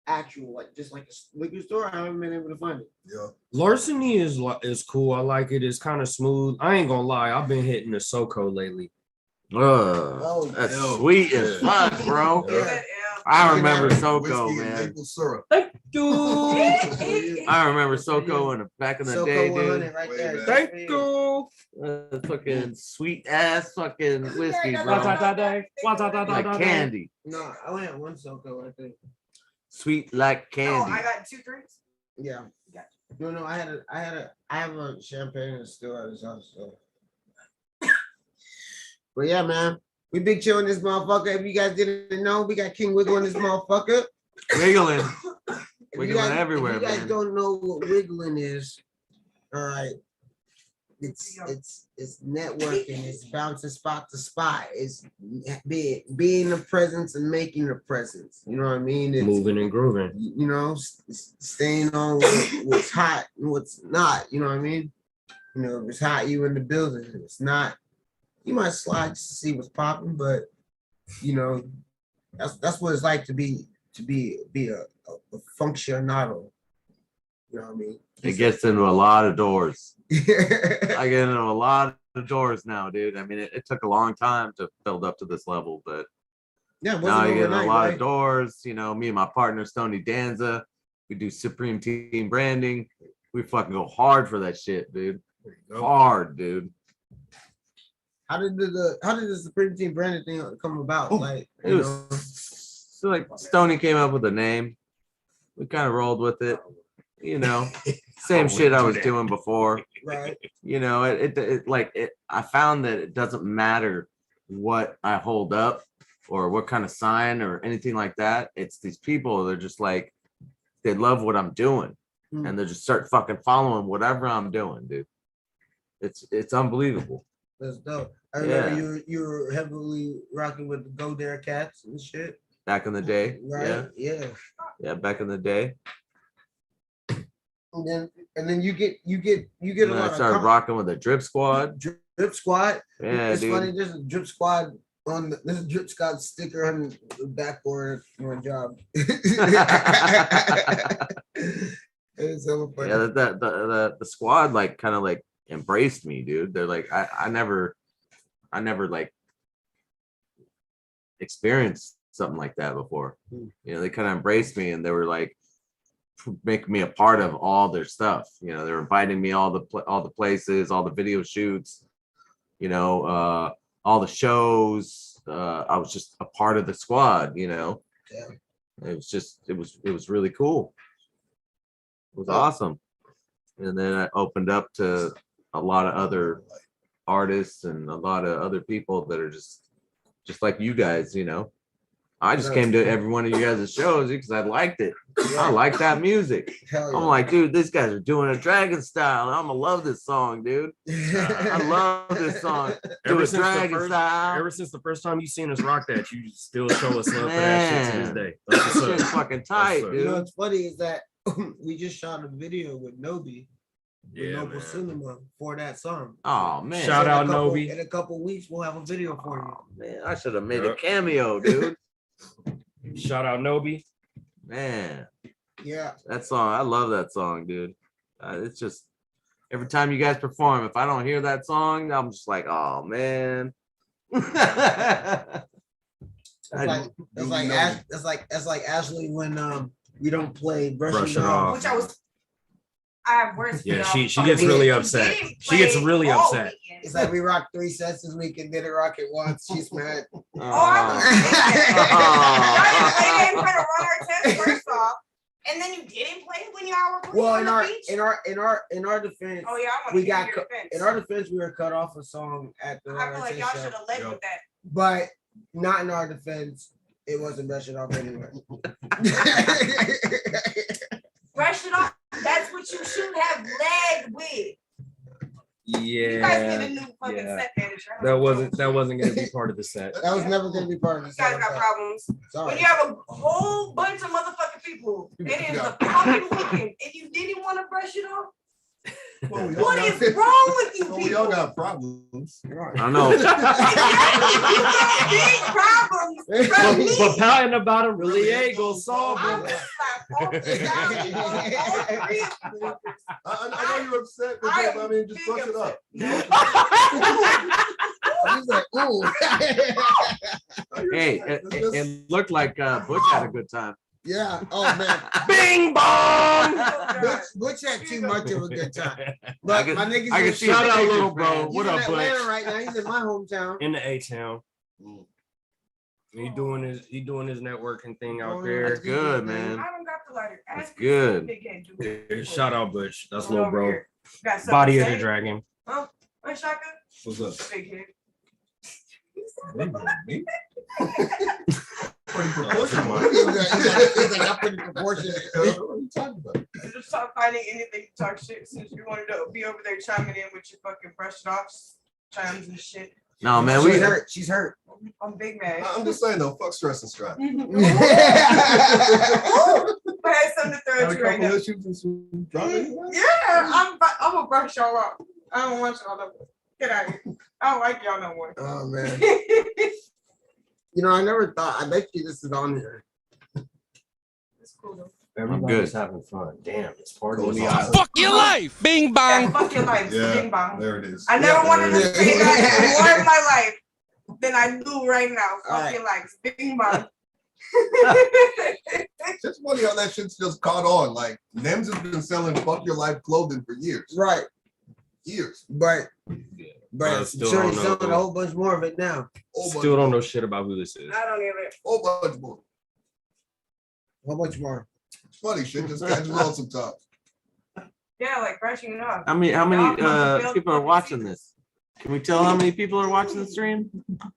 actual like just like a liquor store. I haven't been able to find it. Yeah. Larceny is cool. I like it. It's kind of smooth. I ain't gonna lie. I've been hitting the SoCo lately. That's sweet as fuck, bro. Yeah. I remember SoCo, Whiskey and man. maple syrup. Thank you. I remember SoCo in the back in the SoCo day, 100 dude. right there. Thank you. Fucking sweet ass fucking whiskey, bro. Like Like candy. No, I only had one SoCo, I think. Sweet like Oh, candy. I got 2 drinks. Yeah. No, I have a champagne still at his house. So. But yeah, man, we big chill in this motherfucker. If you guys didn't know, we got King Wiggle in this motherfucker. Wiggling. If you Wiggling guys- everywhere, If you guys man. don't know what wiggling is, all right. It's networking. It's bouncing spot to spot. It's being the presence and making the presence. You know what I mean? It's Moving and grooving. you know, staying on what's hot and what's not. You know what I mean? You know, if it's hot, you in the building. If it's not, you might slide just to see what's popping. But you know, that's what it's like to be a functionado. You know what I mean? It gets into a lot of doors. I get into a lot of doors now, dude. I mean, it took a long time to build up to this level, but Yeah, it now wasn't I get in a overnight, lot right? of doors. You know, me and my partner Stoney Danza, we do Supreme Team branding. We fucking go hard for that shit, dude. Hard, dude. How did the Supreme Team branding thing come about? Like, It you was know, so like Stoney came up with a name. We kind of rolled with it. You know, same shit I was doing before. right? You know, I found that it doesn't matter what I hold up or what kind of sign or anything like that. It's these people, they're just like, they love what I'm doing. And they just start fucking following whatever I'm doing, dude. It's unbelievable. That's dope. I remember you were heavily rocking with the Go Dare Cats and shit. Back in the day. Right? Yeah. Yeah. Yeah, back in the day. And then you get And a then lot I started of rocking with a drip squad. Drip Squad. Yeah, It's dude. funny. There's a Drip Squad there's a Drip Squad sticker on the backboard for a job. It's so funny. Yeah, the squad like kind of like embraced me, dude. They're like, I never like experienced something like that before. You know, they kind of embraced me and they were like making me a part of all their stuff. You know, they're inviting me all the places, all the video shoots, you know, all the shows. I was just a part of the squad, you know. Yeah. It was really cool. It was awesome. And then I opened up to a lot of other artists and a lot of other people that are just like you guys, you know. I just came to every one of you guys' shows because I liked it. I like that music. Hell yeah. I'm like, dude, these guys are doing a dragon style. I'm gonna love this song, dude. I love this song. Do a dragon style. Ever since the first time you seen us rock that, you still show us love for that shit to this day. That's what's up. Shit's fucking tight, That's what's up. You know dude. what's funny is that we just shot a video with Nobi. Yeah, Noble man. Cinema for that song. Oh man. Shout out in a couple- Nobi. In a couple weeks, we'll have a video for you. Oh, man, I should have made a cameo, dude. Shout out Nobi. Man, Yeah. that song, I love that song, dude. It's just every time you guys perform, if I don't hear that song, I'm just like, oh man. That's like Ashley when we don't play Brush It Off. Which I have words for Yeah, y'all. she gets really upset. She gets really all upset. weekend. It's like we rocked 3 sets this week and didn't rock it once. She's mad. Oh, I was Y'all didn't play that in front of Run Our Test first off, and then you didn't play it when y'all were playing Well, on in the our beach. in our defense, Oh yeah, I want we to hear got your defense. in our defense we were cut off a song at the I feel like y'all show. should have led with that. But not in our defense. It wasn't brushing off anyway. Brush it off. That's what you should have led with. You guys Yeah. need a new fucking set manager. That wasn't gonna be part of the set. That was never gonna be part of the You guys set. got problems. Sorry. When you have a whole bunch of motherfucking people, it is the fucking weekend, and you didn't want to brush it off. What is wrong with you people? We all got problems. I know. Big problems. From me. But pouting about it really ain't gonna solve I'm it. gonna slap all three of you. I know you're upset, but I mean, just brush it up. He's like, ooh. Hey, it looked like Butch had a good time. Yeah. Oh man. Bing bong. Butch had too much of a good time. I But can- my niggas I can in see Shout the out, Lakers, little bro. man. He's What in up, Atlanta Butch? right now. He's in my hometown. In the A-town. He doing his networking thing out there. That's good, man. I don't got the lighter. That's Ask good. Big head dude. Yeah, shout out Butch. That's Come little over bro. here. Got something Body to of the say? dragon. Huh? What, Shaka? What's up? Big head. Me? He's like, I put in proportion. What are you talking about? Just stop finding anything to talk shit since you wanted to be over there chiming in with your fucking brushed off chimes and shit. No, man, She's hurt. She's hurt. I'm big mad. I'm just saying though, fuck stress and strife. I had something to throw at you right now. Yeah, I'm gonna brush y'all off. I don't want y'all no more. Get out of here. I don't like y'all no more. Oh man. You know, I never thought. I bet you this is on here. It's cool though. Everybody's having fun. Damn, it's party. Fuck your life. Bing bong. Yeah, fuck your life. Yeah, Bing bong. there it is. I never wanted to Yeah. say that more in my life than I do right now. Fuck Alright. your life. Bing bong. It's funny how that shit's just caught on. Like Nems has been selling "fuck your life" clothing for years. Right. Years. But I I'm still sure don't he's know. selling a whole bunch more of it now. Still don't know shit about who this is. I don't even. Whole bunch more. How much more? It's funny shit. Just catches on sometimes. Yeah, like brushing it off. How many people are watching this? Can we tell how many people are watching the stream?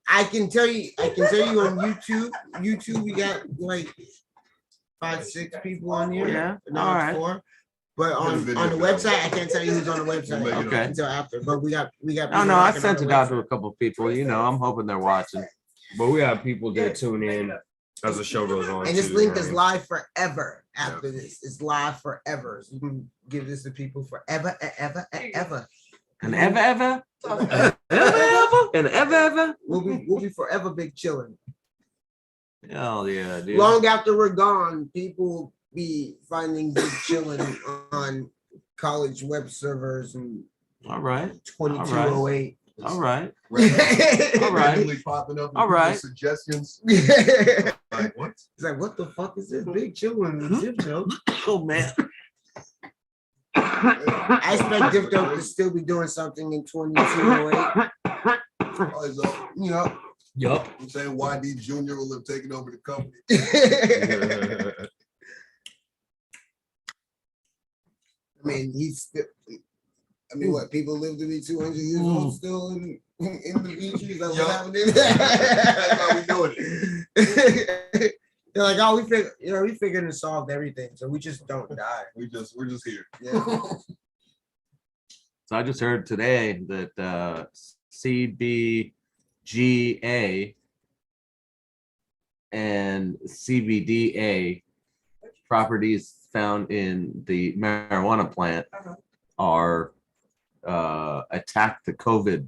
I can tell you on YouTube. YouTube, we got like 5-6 people on here. Yeah. No, All right. 4. But on the website, I can't tell you who's on the website Okay. until after. But we got. No, people no, I working on sent the it out website. to a couple people. You know, I'm hoping they're watching. But we have people that tune in as the show goes on. And this too, link right? is live forever after this. It's live forever. So you can give this to people forever, ever. And ever? And ever? We'll be forever big chillin'. Hell yeah, dude. Long after we're gone, people will be finding big chillin' on college web servers and All right. 2208. All right. Randomly popping up. All right. Suggestions. Like what? It's like, what the fuck is this big chillin' Diff Dope? Oh man. I expect Diff Dope to still be doing something in 2208. Always up. You know. Yup. I'm saying YD Jr. will have taken over the company. I mean, he's still. I mean, what people live to be 200 years old still in the beaches? That's what's happening. That's how we doing it. They're like, oh, we figured to solve everything, so we just don't die. We're just here. Yeah. So I just heard today that CBGA and CBDA properties found in the marijuana plant are attack the COVID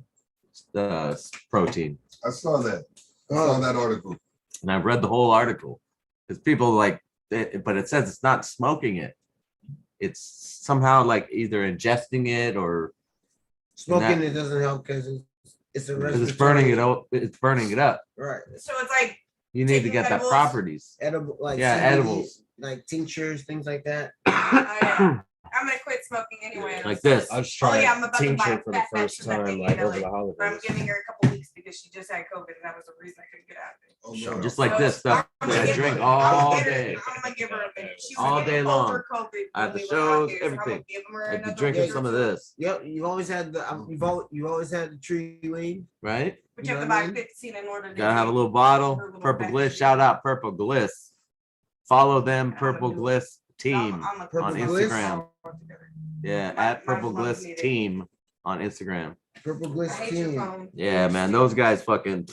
protein. I saw that. I saw that article. And I've read the whole article because people like it, but it says it's not smoking it. It's somehow like either ingesting it or Smoking it doesn't help because it's a because it's burning it out. It's burning it up. Right. So it's like You need to get that edibles? properties. Edible, like Yeah, CBD, edibles. like tinctures, things like that. I'm gonna quit smoking anyway. Like this. I was trying I'm about to buy tincture for the fat first batches at the time, end like of over the I'm holidays. giving her a couple weeks because she just had COVID, and that was the reason I couldn't get out of it. Just like this stuff. I'm gonna I give drink her- all I'm day. gonna give her a minute. She's All gonna day get long. over COVID At the when we were out shows, here, so I'm gonna everything. give her I'd be another drinking week or some of two. this, Yep, you always had the tree lean, right? But you have to buy 15 in order to Gotta have a little bottle. Purple Bliss. Shout out Purple Bliss. Follow them, Purple Bliss Team on Instagram. Yeah, at Purple Bliss Team on Instagram. Purple Bliss Team. Yeah, man, those guys fucking.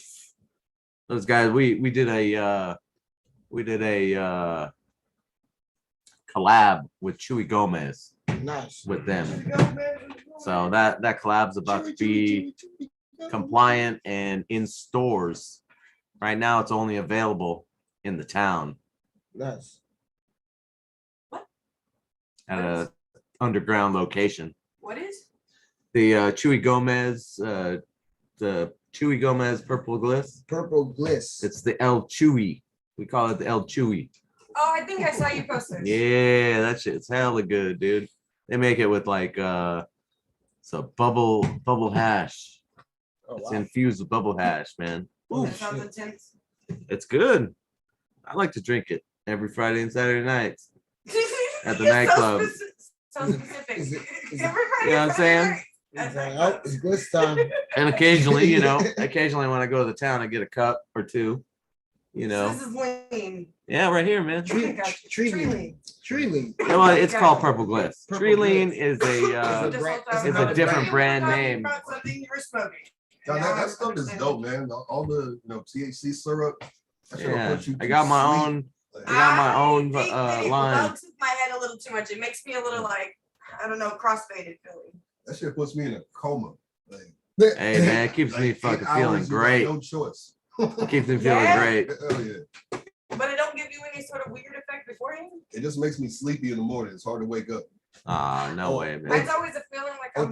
Those guys, we did a collab with Chewy Gomez. Nice. With them. So that collab's about to be compliant and in stores. Right now, it's only available in the town. Nice. At a underground location. What is? The Chewy Gomez, the Chewy Gomez Purple Bliss. Purple Bliss. It's the El Chewy. We call it the El Chewy. Oh, I think I saw you post this. Yeah, that shit's hella good, dude. They make it with like so bubble hash. It's infused with bubble hash, man. That sounds intense. It's good. I like to drink it every Friday and Saturday nights at the You're nightclub. So specific. Every Friday, You know what I'm saying? Oh, it's good time. And occasionally, occasionally when I go to the town, I get a cup or two. You know. This is lean. Yeah, right here, man. Tree lean. No, it's called Purple Bliss. Tree lean is a different brand name. Something you were smoking. That stuff is dope, man. All the THC syrup. Yeah, I got my own. I got my own line. Bugs my head a little too much. It makes me a little like I don't know, crossfaded feeling. That shit puts me in a coma. Hey man, it keeps me fucking feeling great. No choice. Keeps me feeling great. Hell yeah. But it don't give you any sort of weird effect beforehand. It just makes me sleepy in the morning. It's hard to wake up. No way, man. It's always a feeling like I'm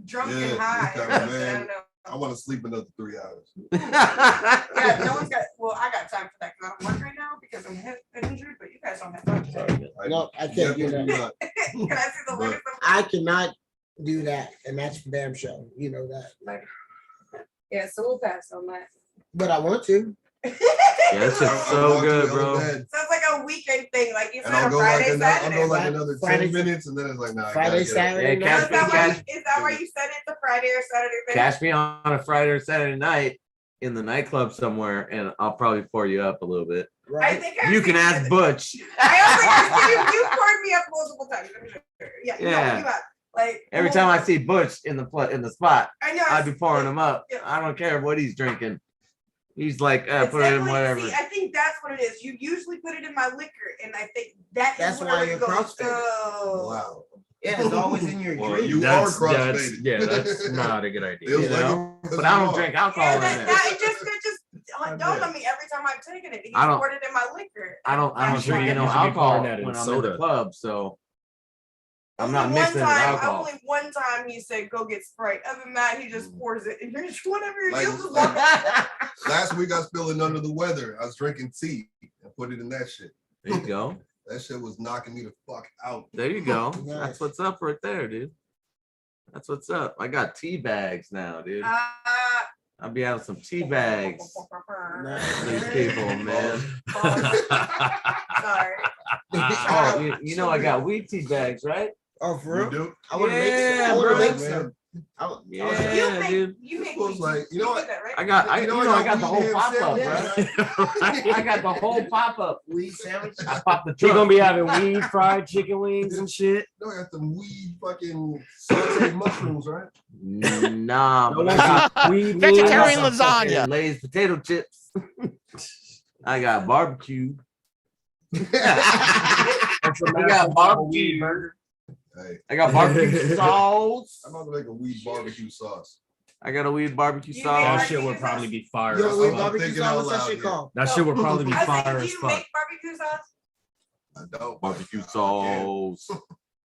drunk and high. Man, I want to sleep another 3 hours. Yeah, no one's got. Well, I got time for that because I don't work right now because I'm head injured. But you guys don't have time for that. No, I can't do that. Can I see the limit? I cannot do that, and that's for damn sure. You know that. Yeah, so we'll pass on that. But I want to. Yeah, this shit's so good, bro. So it's like a weekend thing, like you said, I'll on go Friday, I'll go like Saturday. another 10 minutes, and then it's like, nah. Friday, Saturday. Yeah, Is that why you said it's a Friday or Saturday thing? Catch me on a Friday or Saturday night in the nightclub somewhere, and I'll probably pour you up a little bit. I think You can ask Butch. you poured me up multiple times. I'm sure. Yeah. Yeah. You have. Like Every time I see Butch in the spot, I know. I'd be pouring him up. I don't care what he's drinking. He's like, put it in whatever. See, I think that's what it is. You usually put it in my liquor, and I think that's why where you're it goes. crossfaded. Oh. Wow. Yeah, it's always in your drink. You are crossfaded. Yeah, that's not a good idea. You know? But I don't drink alcohol in it. It just dawned on me every time I've taken it. He's I don't- poured it in my liquor. I don't drink no alcohol when I'm in the club, so I'm not mixing it with alcohol. Only one time he said go get Sprite. Other than that, he just pours it and you're just whatever you're Like- using. Last week I was feeling under the weather. I was drinking tea and put it in that shit. There you go. That shit was knocking me the fuck out. There you go. That's what's up right there, dude. That's what's up. I got tea bags now, dude. I'll be having some tea bags. These people, man. Sorry. Oh, you know I got weed tea bags, right? Oh, for real? do? I want to Yeah, make bro. some. Yeah, dude. You make was like, you know what? I got the whole weed pop up, ham bro. I got the whole pop up. Weed sandwich. I popped the You're truck. gonna be having weed fried chicken wings and shit. No, I got some weed fucking sauteed mushrooms, right? Nah, but I got Weed Vegetarian wings. lasagna. Lay's potato chips. I got barbecue. I got barbecue burger. Hey, I got barbecue sauce. I'm about to make a weed barbecue sauce. I got a weed barbecue You sauce. That shit would probably be fire. Yo, as wait, fuck. barbecue thinking sauce, out what's that loud shit here. called? That shit would probably be I fire said, do as you fuck. make barbecue sauce? I don't. Barbecue sauce.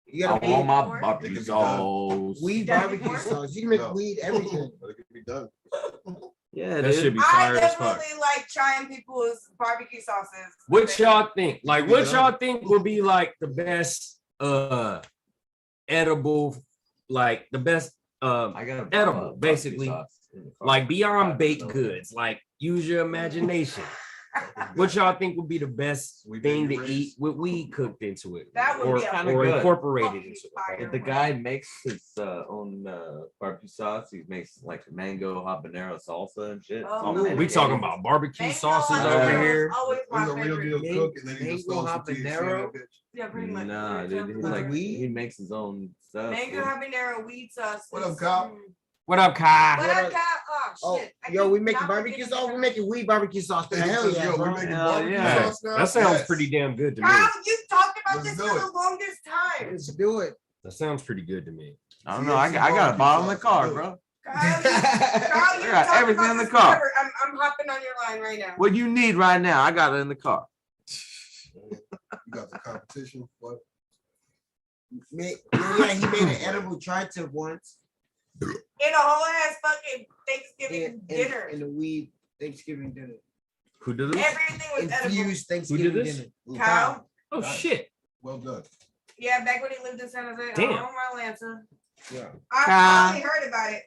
You I gotta want weed, my barbecue sauce. weed barbecue sauce. You can make weed everything. But it can be done. Yeah, That dude. should be I fire as fuck. definitely like trying people's barbecue sauces. What y'all think? Like, what y'all think would be like the best edible, like the best I got a edible, barbecue basically, sauce in the car. like beyond baked goods? Like, use your imagination. What y'all think would be the best thing to eat with weed cooked into it? That would or, be a or good. incorporated into it. If the guy makes his own barbecue sauce, he makes like mango habanero salsa and shit. Oh, We talking about barbecue sauces over here. Always my He's a real favorite. deal cook, and then he just Mango throws some THC in habanero? that bitch. Yeah, pretty much. Nah, dude, he's like he makes his own stuff. Mango dude. habanero weed sauce. What up, Kyle? What up, Kai? What up, Kyle? Oh, shit. I Yo, keep we making not barbecue forgetting sauce. We're making weed barbecue sauce. Hey, Hell yeah, yo, bro. we making Hell barbecue yeah. sauce now? That sounds Yes. pretty damn good to me. Kyle, you talked about Let's this do for it. the longest time. Let's do it. That sounds pretty good to me. I don't know. I got a bottle in the car, bro. Kyle, you I got talked everything about in the this car. forever. I'm hopping on your line right now. What you need right now, I got it in the car. You got the competition. What? Yeah, he made an edible tri-tip once. In a whole ass fucking Thanksgiving dinner. In a weed Thanksgiving dinner. Who did this? Everything was edible. Infused Thanksgiving this? dinner. Kyle? Oh shit. Well done. Yeah, back when he lived in San Jose. Damn. On my Atlanta. Yeah. I only heard about it.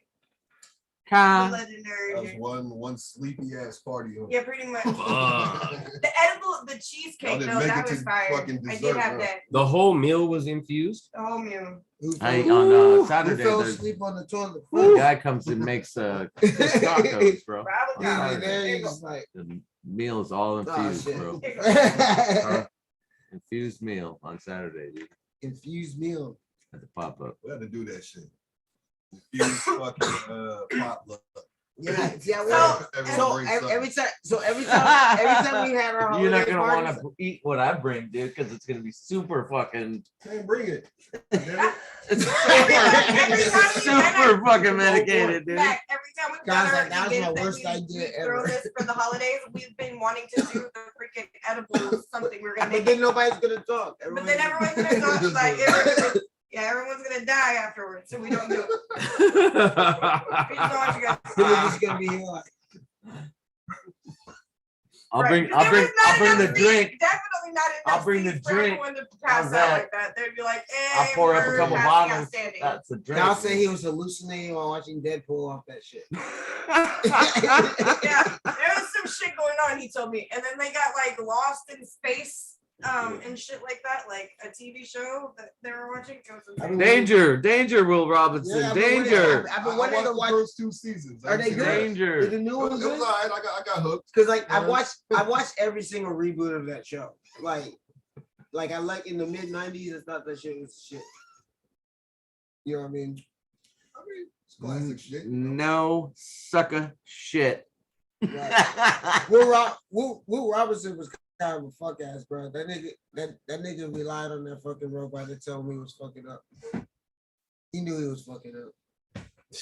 The Kyle. legendary. That was shit. one sleepy ass party. Huh? Yeah, pretty much. Uh, The edible, the cheesecake, Y'all didn't no, make that it was to fire. fucking I did dessert, have huh? that. the whole meal was infused. The whole meal. Hey, Who on Saturday, fell there's asleep on the toilet? the guy comes and makes tacos, bro. Bravo, On Yeah, Saturday. there you just like, The meal is all infused, shit. bro. Infused meal on Saturday, dude. infused meal. At the pop up. We had to do that shit. Infused fucking potluck. Yeah, yeah. Everyone So brings every something. time, every time we had our holiday You're not gonna parties, want to eat what I bring, dude, because it's gonna be super fucking. Can't bring it. It's Every time we super fucking medicated, dude. Back, every time we've Guys, done our that was my events worst that idea throw ever. this for the holidays, we've been wanting to do the freaking edible something we're gonna but make. then nobody's gonna talk. But then everyone's gonna talk like everyone's gonna die afterwards, so we don't do it. We just don't want you guys to Then we're just gonna be here like, I'll Right, bring 'cause there was not the enough seats, drink. Definitely not enough I'll bring the seats for drink. everyone to pass How's out that? like that. They'd be like, I'll pour up a we're couple passing out bottles. standing. That's a drink. Kyle said he was hallucinating while watching Deadpool off that shit. Yeah, there was some shit going on, he told me. And then they got like lost in space and shit like that, like a TV show that they were watching. It was insane. Danger, Will Robinson, Yeah, I've been danger. I've been I wanting watched to the watch. first 2 seasons. Are they good? Danger. Is the new It one was good? alright. I got hooked. Because like I Yeah. watched every single reboot of that show. Like I like in the mid '90s. I thought that shit was shit. You know what I mean? I mean, it's classic shit. No sucker shit. Right. Will Robinson was kind of a fuck ass, bro. That nigga relied on that fucking robot to tell him he was fucking up. He knew he was fucking up.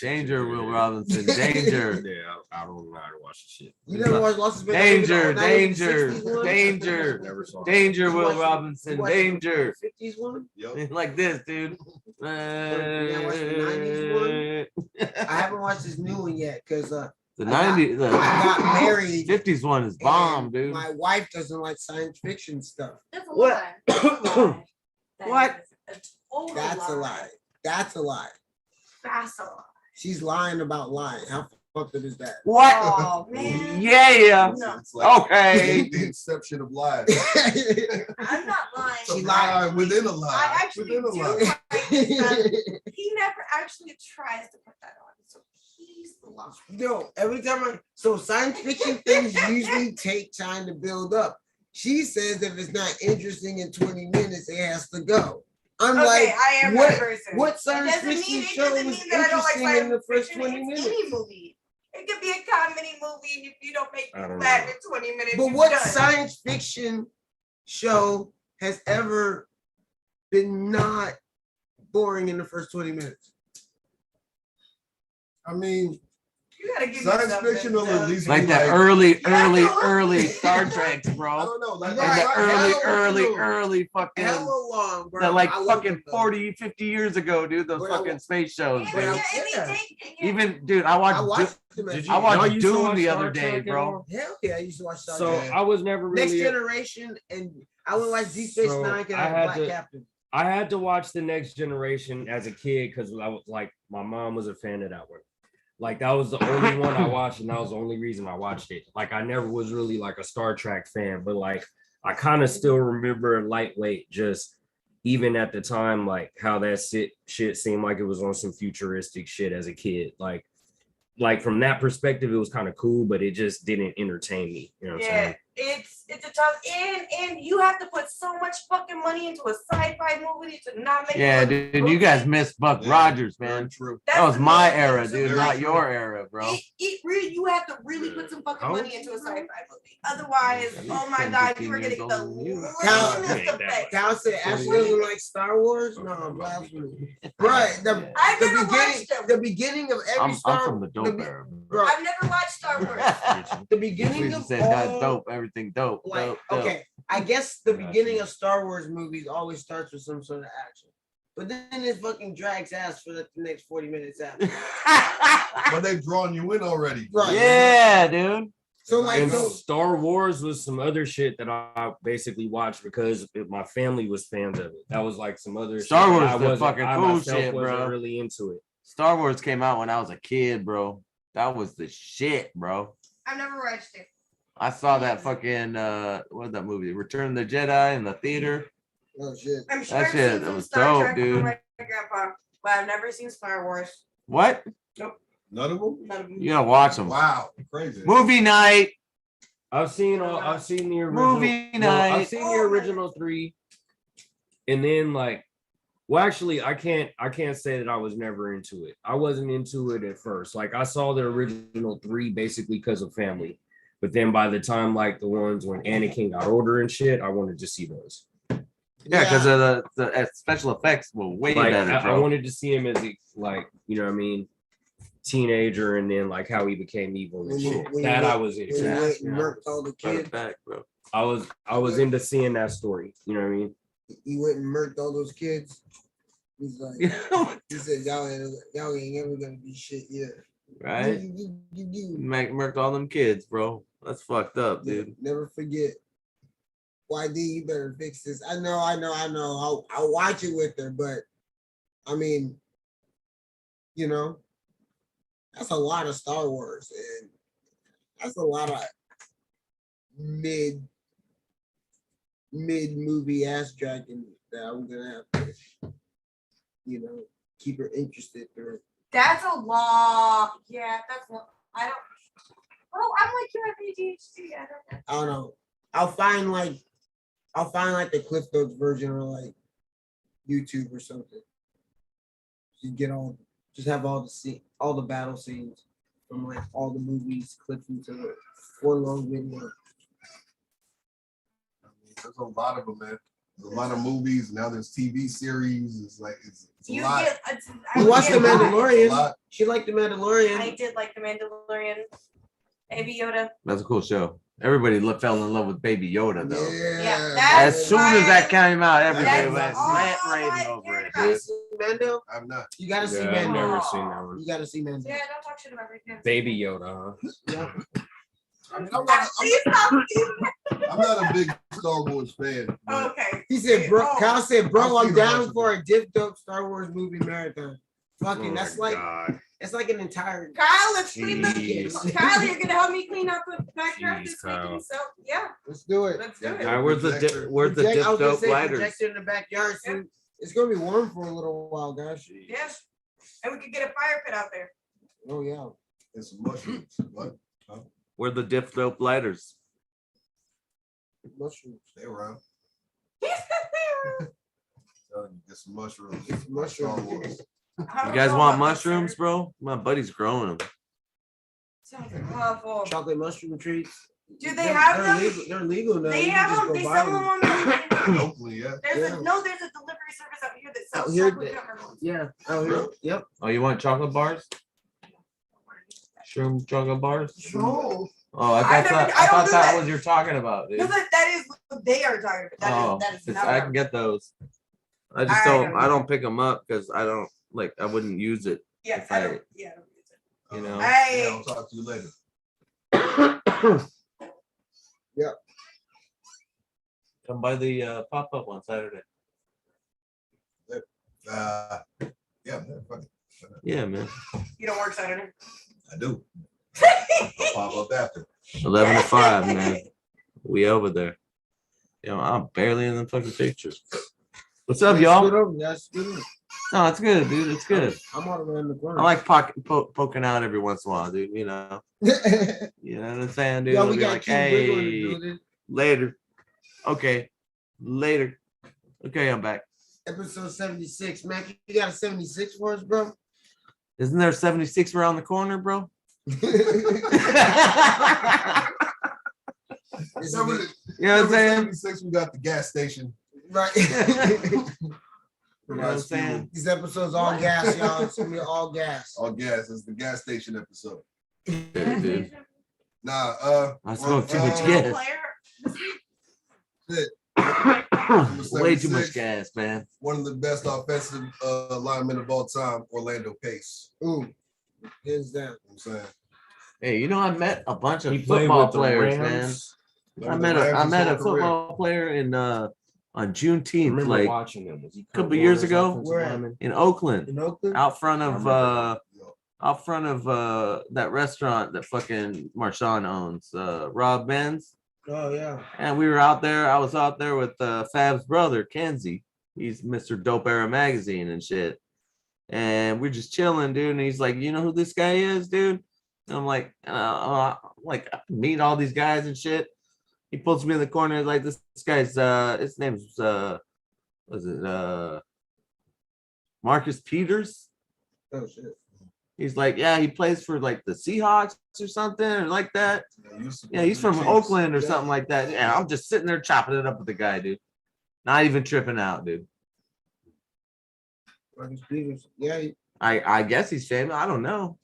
Danger, Will Robinson, danger. Yeah, I don't know how to watch the shit. You never watched Lost in Space? Danger, 60s one? danger, Never saw it. danger, You Will watched the- Robinson, you watched the danger. 50s one? Yep. Like this, dude. You watched the 90s I haven't watched this new one yet because The I got- 90s, I got married. 50s one is bomb, and dude. My wife doesn't like science fiction stuff. That's a What? lie. That's a lie. That What? is a total That's a lie. That's a lie. That's a lie. She's lying about lying. How fucked up is that? What? Oh, man. Yeah. No. It's like Okay. the inception of lies. I'm not lying. It's a She lie lied. within a lie. I actually within a do lie. like this stuff. He never actually tries to put that on, so he's the lie. No, every time so science fiction things usually take time to build up. She says if it's not interesting in 20 minutes, it has to go. Unlike Okay, I am that person. what It science doesn't mean- fiction it show doesn't was mean that I don't like interesting in the science first fiction. 20 It's minutes? Any movie. It could be a comedy movie, and if you don't make I don't people laugh know. in 20 minutes, But you're what done. science fiction show has ever been not boring in the first 20 minutes? I mean, You gotta give science yourself fiction that, will at least Like be the like, early Star Treks, I bro. don't know. Like, And the Hella early fucking. Hella long, bro. That like I love fucking them, though. 40, 50 years ago, dude. Those But I- fucking space shows, but I- dude. yeah. Even, dude, I I watched. watched them. Did I y'all watched used to Dune watch the Star other day, Trek bro. anymore? Hell yeah, I used to watch Star So Trek. I was never Next really. Generation, and I would watch Deep Space So Nine because I I had had Black to- Captain. I had to watch the Next Generation as a kid because I was like, my mom was a fan of that one. Like that was the only one I watched, and that was the only reason I watched it. Like I never was really like a Star Trek fan, but like I kind of still remember Lightweight, just even at the time, like how that shit seemed like it was on some futuristic shit as a kid. Like from that perspective, it was kind of cool, but it just didn't entertain me. You know what I'm saying? It's a tough and you have to put so much fucking money into a sci-fi movie to not make Yeah, it look dude, you guys missed Buck Rogers, man. True. That was my That's era, the dude, thing. not your era, bro. It really, you have to really put some fucking How money into a sci-fi movie. Otherwise, oh my 10, god, 15 you are getting years the older than you. lamest effects. Cal said Ashley doesn't like Star Wars. No, blasphemy. Right. The beginning of every Star I'm from the dope era. Bro, I've never watched Star Wars. the beginning We of said all, that dope, everything dope. like, dope, dope. okay, I guess the beginning of Star Wars movies always starts with some sort of action, but then it fucking drags ass for the next 40 minutes after. But they've drawn you in already. Right. Yeah, dude. So like, And Star Wars was some other shit that I basically watched because my family was fans of it. That was like some other Star shit Wars I the wasn't- fucking I cool myself shit, wasn't bro. really into it. Star Wars came out when I was a kid, bro. That was the shit, bro. I've never watched it. I saw that fucking what was that movie? Return of the Jedi in the theater. oh shit. I'm sure That I've shit seen some was Star dope, Trek dude. from my grandpa, but I've never seen Star Wars. What? Nope. None of them? None of them. You gotta watch them. Wow, crazy. Movie night. I've seen the original Movie I've night. seen the original 3, and then like, well, actually, I can't say that I was never into it. I wasn't into it at first. Like I saw the original 3 basically because of family, but then by the time like the ones when Anakin got older and shit, I wanted to see those. Yeah, because of the special effects were way Like better. I Bro. wanted to see him as a, like, you know what I mean, teenager, and then like how he became evil and shit. That I was into. When you murked all the Run kids. it back, bro. I was into seeing that story. You know what I mean? He went and murked all those kids. He's like, he said, y'all ain't ever gonna be shit yet. Right? Murked all them kids, bro. That's fucked up, dude. Never forget. YD, you better fix this. I know. I'll watch it with her, but I mean, you know, that's a lot of Star Wars, and that's a lot of mid movie ass dragging that I'm gonna have to, you know, keep her interested through. That's a lot. Yeah, that's a, I don't. Oh, I'm like you have ADHD. I don't know. I'll find like the Cliff Notes version or like YouTube or something. Just have all the battle scenes from like all the movies clipped into the 4-long video. I mean, there's a lot of them, man. There's a lot of movies. Now there's TV series. It's like it's a lot. You watched The A Mandalorian. lot. She liked The Mandalorian. I did like The Mandalorian. Baby Yoda. That's a cool show. Everybody fell in love with Baby Yoda, though. Yeah, As soon as that came out, everybody went that's all rant I raving over it. You see Mando? I'm not. You gotta see Yeah, I've Mando. never seen that one. You gotta see Mando. Yeah, don't talk shit about me. Baby Yoda, huh? Yeah. I'm not a big Star Wars fan. but Okay. He said, "Bro." Oh. Kyle said, "Bro, I've I'm seen a bunch down of for a Diff Dope Star Wars movie marathon." Fucking, Oh that's my like God. it's like an entire. Kyle, let's clean the. Jeez. Kyle, you're gonna help me clean up the backyard Jeez, this Kyle. weekend. So yeah, Let's do it. let's do All it. right, where's the I Diff was gonna Dope say lighters? projector in the backyard. Soon. It's gonna be warm for a little while, guys. Yeah, and we could get a fire pit out there. Oh yeah. and some mushrooms. What? Huh? Where the Diff Dope lighters? Mushrooms. Stay around. Yes, they are. Telling you, get some mushrooms. It's Star mushrooms. Wars. I You don't guys know want about this, mushrooms, sir. bro? My buddy's growing them. Sounds awful. Chocolate mushroom treats. Do they have them? They're legal now. They You have can just them. go They buy sell them on the. Hopefully, yeah. There's Yeah. a delivery service out here that sells Out here, chocolate covered. Yeah. Oh yeah. Yep. Oh, you want chocollet bars? Shroom chocolate bars? No. Oh, I I never- thought I don't that do that. was you're talking about, dude. No, that is what they are talking about. Oh, That is it's- not I what can get those. I just I don't. don't I don't pick them up because I don't like. I wouldn't use it. Yes, if I don't. Yeah, I don't use it. You know. Yeah, I'll talk to you later. Yep. Come by the pop up on Saturday. Yeah, man. Fuck it. Yeah, man. You don't work Saturday. I do. I'll pop up after. 11 to 5, man. We over there. Yo, I'm barely in the fucking pictures. What's up, y'all? That's good. No, it's good, dude. It's good. I'm all the way in the corner. I like poking out every once in a while, dude. You know. You know what I'm saying, dude? Yo, I'll we be got like, Q Big on the hey, building. later. Okay. Later. Okay, I'm back. Episode 76. Man, you got a 76 for us, bro? Isn't there 76 around the corner, bro? You know what I'm saying? 76, we got the gas station. Right. You know what I'm saying? These episodes all gas, y'all. It's gonna be all gas. All gas. It's the gas station episode. Yeah, dude. Nah, I smoke too much gas. Shit. Way too much gas, man. One of the best offensive linemen of all time, Orlando Pace. Ooh, hands down. You know what I'm saying? Hey, you know, I met a bunch of He played football with the players, man. Rams. I met a football player in on Juneteenth, like watching him. Was he a couple years ago Where? in Oakland, In Oakland? out front of that restaurant that fucking Marshawn owns, Rob Ben's. Oh yeah. And we were out there. I was out there with Fab's brother, Kenzie. He's Mr. Dope Era magazine and shit. And we're just chilling, dude. And he's like, you know who this guy is, dude? And I'm like, I meet all these guys and shit. He pulls me in the corner like this guy's his name's was it Marcus Peters? Oh shit. He's like, yeah, he plays for like the Seahawks or something or like that. Yeah, he's from Oakland or something like that. Yeah, I'm just sitting there chopping it up with the guy, dude. Not even tripping out, dude. Marcus Peters. Yeah. I guess he's famous. I don't know.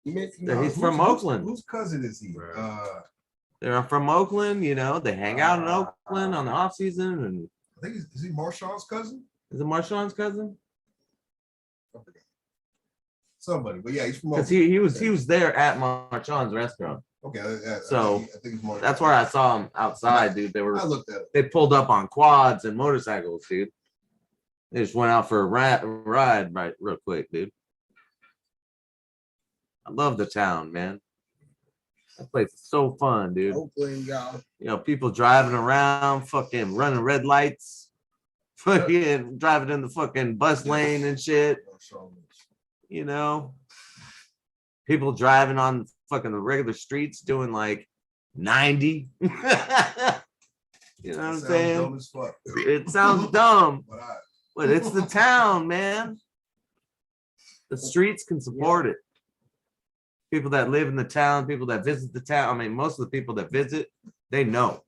He's from Oakland. Whose cousin is he? They're from Oakland, you know. They hang out in Oakland on the off season, and I think is he Marshawn's cousin? Is it Marshawn's cousin? Somebody, but yeah, he's from Because Oakland. he was there at Marshawn's restaurant. Okay, So I think he's Marshawn. that's where I saw him outside, dude. I looked at it. They pulled up on quads and motorcycles, dude. They just went out for a ride right real quick, dude. I love the town, man. That place is so fun, dude. Oakland, y'all. You know, people driving around, fucking running red lights, fucking driving in the fucking bus lane and shit. You know, people driving on fucking the regular streets doing like 90. You know what I'm saying? Dumb as fuck. It sounds dumb, but it's the town, man. The streets can support it. People that live in the town, people that visit the town. I mean, most of the people that visit, they know.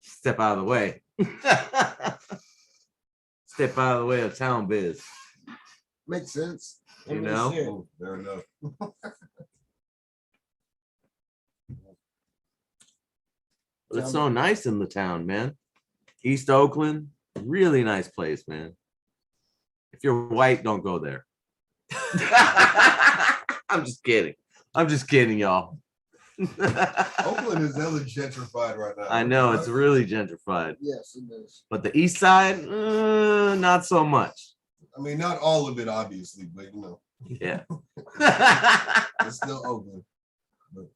Step out of the way. Step out of the way of town biz. Makes sense. You know? Fair enough. It's so nice in the town, man. East Oakland, really nice place, man. If you're white, don't go there. I'm just kidding. I'm just kidding, y'all. Oakland is hella gentrified right now. I know, it's really gentrified. Yes, it is. But the east side, not so much. I mean, not all of it, obviously, but you know. Yeah. It's still Oakland. But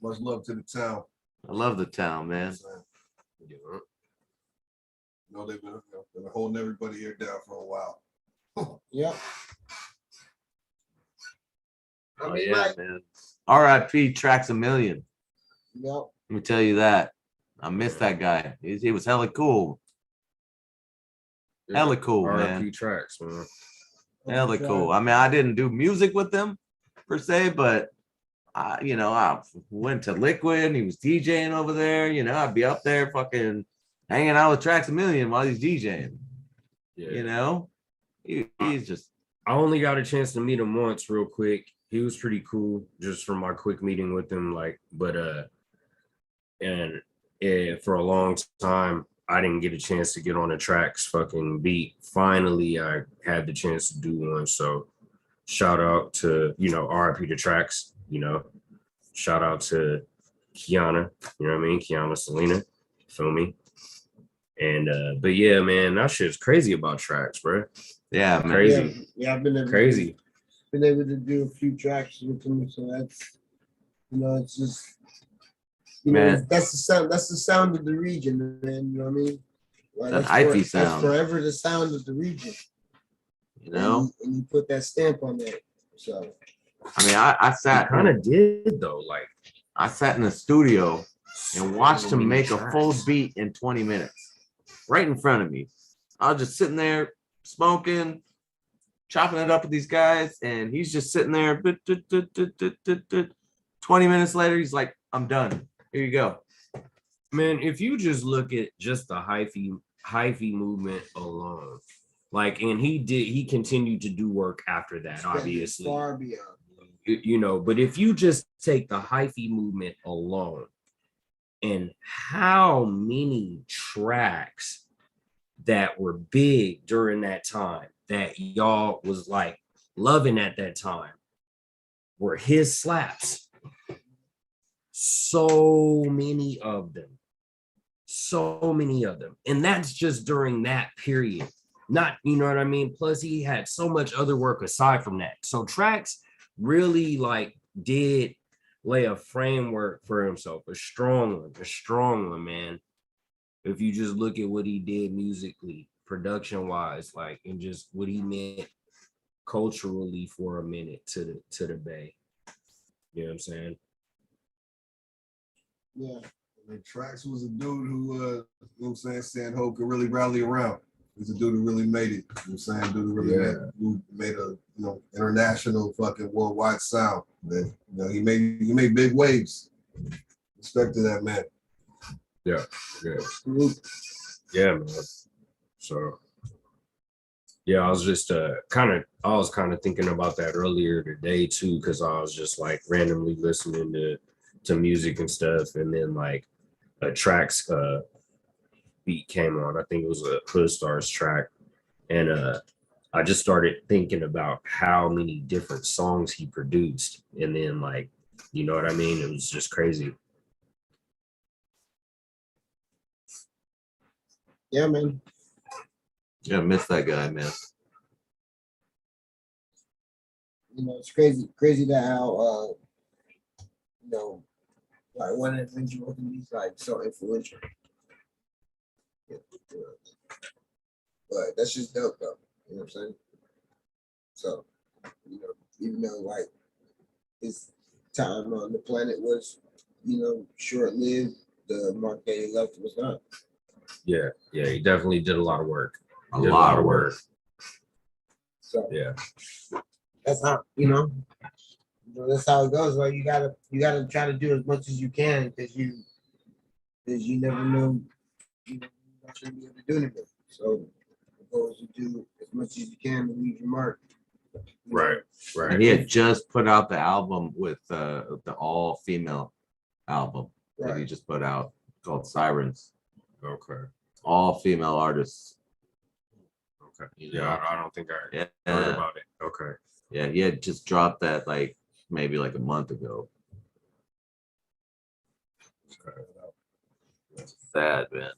much love to the town. I love the town, man. You know, they've been holding everybody here down for a while. Yep. Oh, yeah, man. R.I.P. Tracks a Million. Yep. Let me tell you that. I miss that guy. He was hella cool. Hella cool, man. R.I.P. Tracks, man. Hella cool. I mean, I didn't do music with him per se, but I went to Liquid and he was DJing over there. You know, I'd be up there fucking hanging out with Tracks a Million while he's DJing. Yeah. You know, he's just. I only got a chance to meet him once, real quick. He was pretty cool, just from my quick meeting with him. For a long time, I didn't get a chance to get on the Tracks fucking beat. Finally, I had the chance to do one. So, shout out to R.I.P. to Tracks. Shout out to Kiana. You know what I mean? Kiana Selena. Feel me? And but yeah, man, that shit's crazy about Tracks, bro. Yeah, man. Crazy. Yeah, I've been there. Crazy. been able to do a few tracks with him, so that's, you know, it's just, you know, Man. that's the sound. That's the sound of the region, man. You know what I mean? Like, That that's hyphy That's sound. forever the sound of the region. You know, and you put that stamp on that. So, I mean, I sat kind of did though. Like, I sat in the studio and watched him make a full tracks. beat in 20 minutes, right in front of me. I was just sitting there smoking, chopping it up with these guys, and he's just sitting there. 20 minutes later, he's like, "I'm done. Here you go." Man, if you just look at just the hyphy movement alone, like, and he continued to do work after that, obviously. far beyond. You know, but if you just take the hyphy movement alone and how many tracks that were big during that time that y'all was like loving at that time were his slaps. So many of them. And that's just during that period. Not, you know what I mean? Plus he had so much other work aside from that. So tracks really like did lay a framework for himself, a strong one, man. If you just look at what he did musically, production wise, like, and just what he meant culturally for a minute to the Bay. You know what I'm saying? Yeah. And Trax was a dude who, you know what I'm saying, San-Ho could really rally around. He's a dude who really made it. You know what I'm saying? Dude who really made a, you know, international fucking worldwide sound. That, you know, he made big waves. Respect to that man. Yeah. Yeah, man. So yeah, I was just kind of thinking about that earlier today too, because I was just like randomly listening to music and stuff, and then like a Trax beat came on. I think it was a Hood Stars track, and I just started thinking about how many different songs he produced, and then like, you know what I mean? It was just crazy. Yeah, man. Yeah, miss that guy, man. You know, it's crazy that how you know, like one individual can be like so influential. Yeah, you know. But that's just dope though. You know what I'm saying? So, you know, even though like his time on the planet was, you know, short-lived, the mark that he left was not. Yeah, he definitely did a lot of work. A lot of work. So yeah, that's how, you know, that's how it goes. Like you gotta try to do as much as you can because you never know, you know, you're not gonna be able to do anything. So the goal is to do as much as you can to leave your mark. Right. And he had just put out the album with the all-female album that he just put out called Sirens. Okay. All female artists. Okay. Yeah, I don't think I heard about it. Okay. Yeah, he had just dropped that like maybe like a month ago. That's sad, man.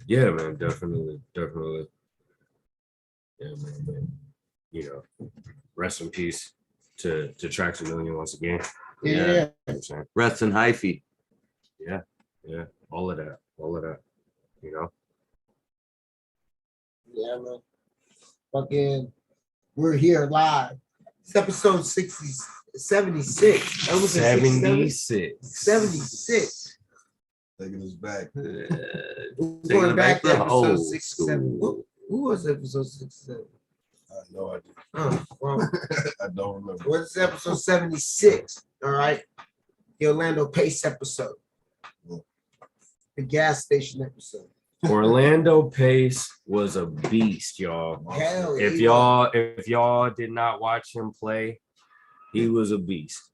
Yeah, man, definitely. Yeah, man. You know, rest in peace to Trax a Million once again. Yeah. You know what I'm saying? Rest in hyphy. Yeah. All of that. You know. Yeah, man. Fucking, we're here live. It's episode 76. That was 76. 76. Taking us back. Going back to episode 67. Who was episode 67? I have no idea. Oh, well, I don't remember. What's episode 76? All right. The Orlando Pace episode. The gas station episode. Orlando Pace was a beast, y'all. Hell if y'all did not watch him play, he was a beast.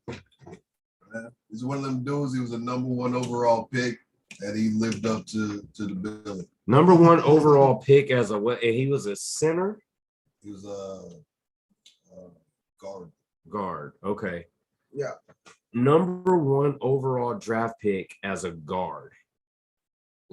He's one of them dudes. He was a #1 overall pick, and he lived up to the billing. #1 overall pick as he was a center. He was a guard. Guard. Okay. Yeah. #1 overall draft pick as a guard.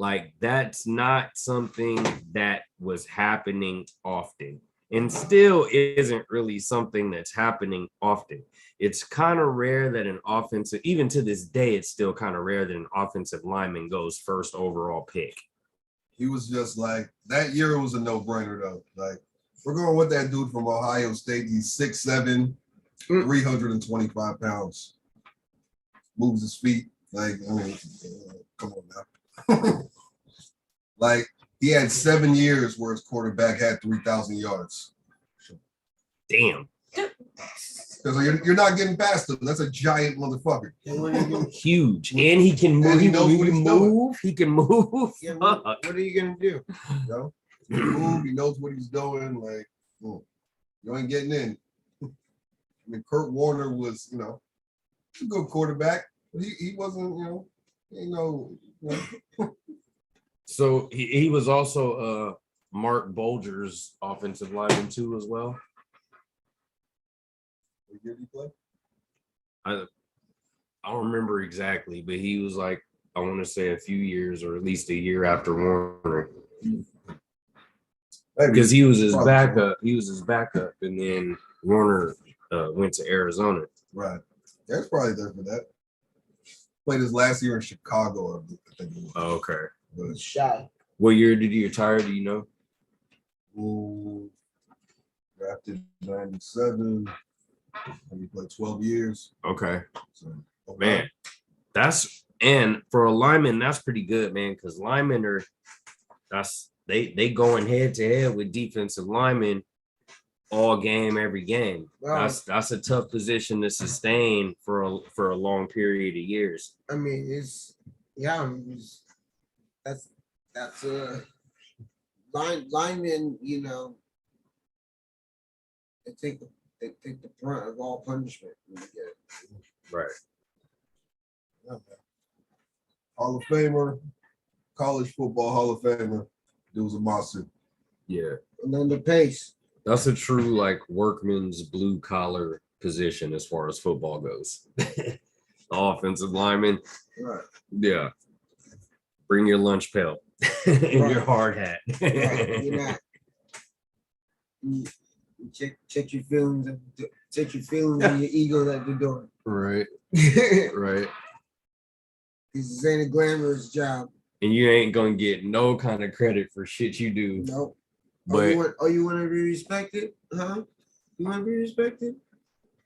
Like, that's not something that was happening often. and still isn't really something that's happening often. It's kind of rare that an offensive, even to this day, it's still kind of rare that an offensive lineman goes first overall pick. He was just like, that year it was a no-brainer though. Like, we're going with that dude from Ohio State. He's 6'7", 325 pounds. Moves his feet. Like, I mean, come on now. Like, he had 7 years where his quarterback had 3,000 yards. Damn. Because you're not getting past him. That's a giant motherfucker. Huge. And he can move. He knows what he's doing. He can move. Yeah, what are you gonna do? You know? He can move. He knows what he's doing. Like, you ain't getting in. I mean, Kurt Warner was, a good quarterback, but he wasn't, he ain't no. So he was also Mark Bolger's offensive lineman too, as well. What year did he play? I don't remember exactly, but he was like, I want to say a few years or at least a year after Warner. Because he was his backup. He was his backup, and then Warner went to Arizona. Right. That's probably there for that. Played his last year in Chicago, I think it was. Oh, okay. But Shot. What year did he retire? Do you know? Drafted 97. And he played 12 years. Okay. So, Man, and for a lineman, that's pretty good, man, because linemen are they going head to head with defensive linemen all game, every game. Wow. That's a tough position to sustain for a long period of years. I mean, that's a linemen, they take the brunt of all punishment when you get it. Right. Yeah, man. Hall of Famer, college football Hall of Famer. Dude was a monster. Yeah. And then the pace. That's a true like workman's blue collar position as far as football goes. Offensive lineman. Right. Yeah. Bring your lunch pail and your hard hat. Right. You're not. Check your feelings. Check your feelings and your ego at the door. Right. Right. This ain't a glamorous job. And you ain't gonna get no kind of credit for shit you do. Nope. But you want to be respected? Huh? You want to be respected?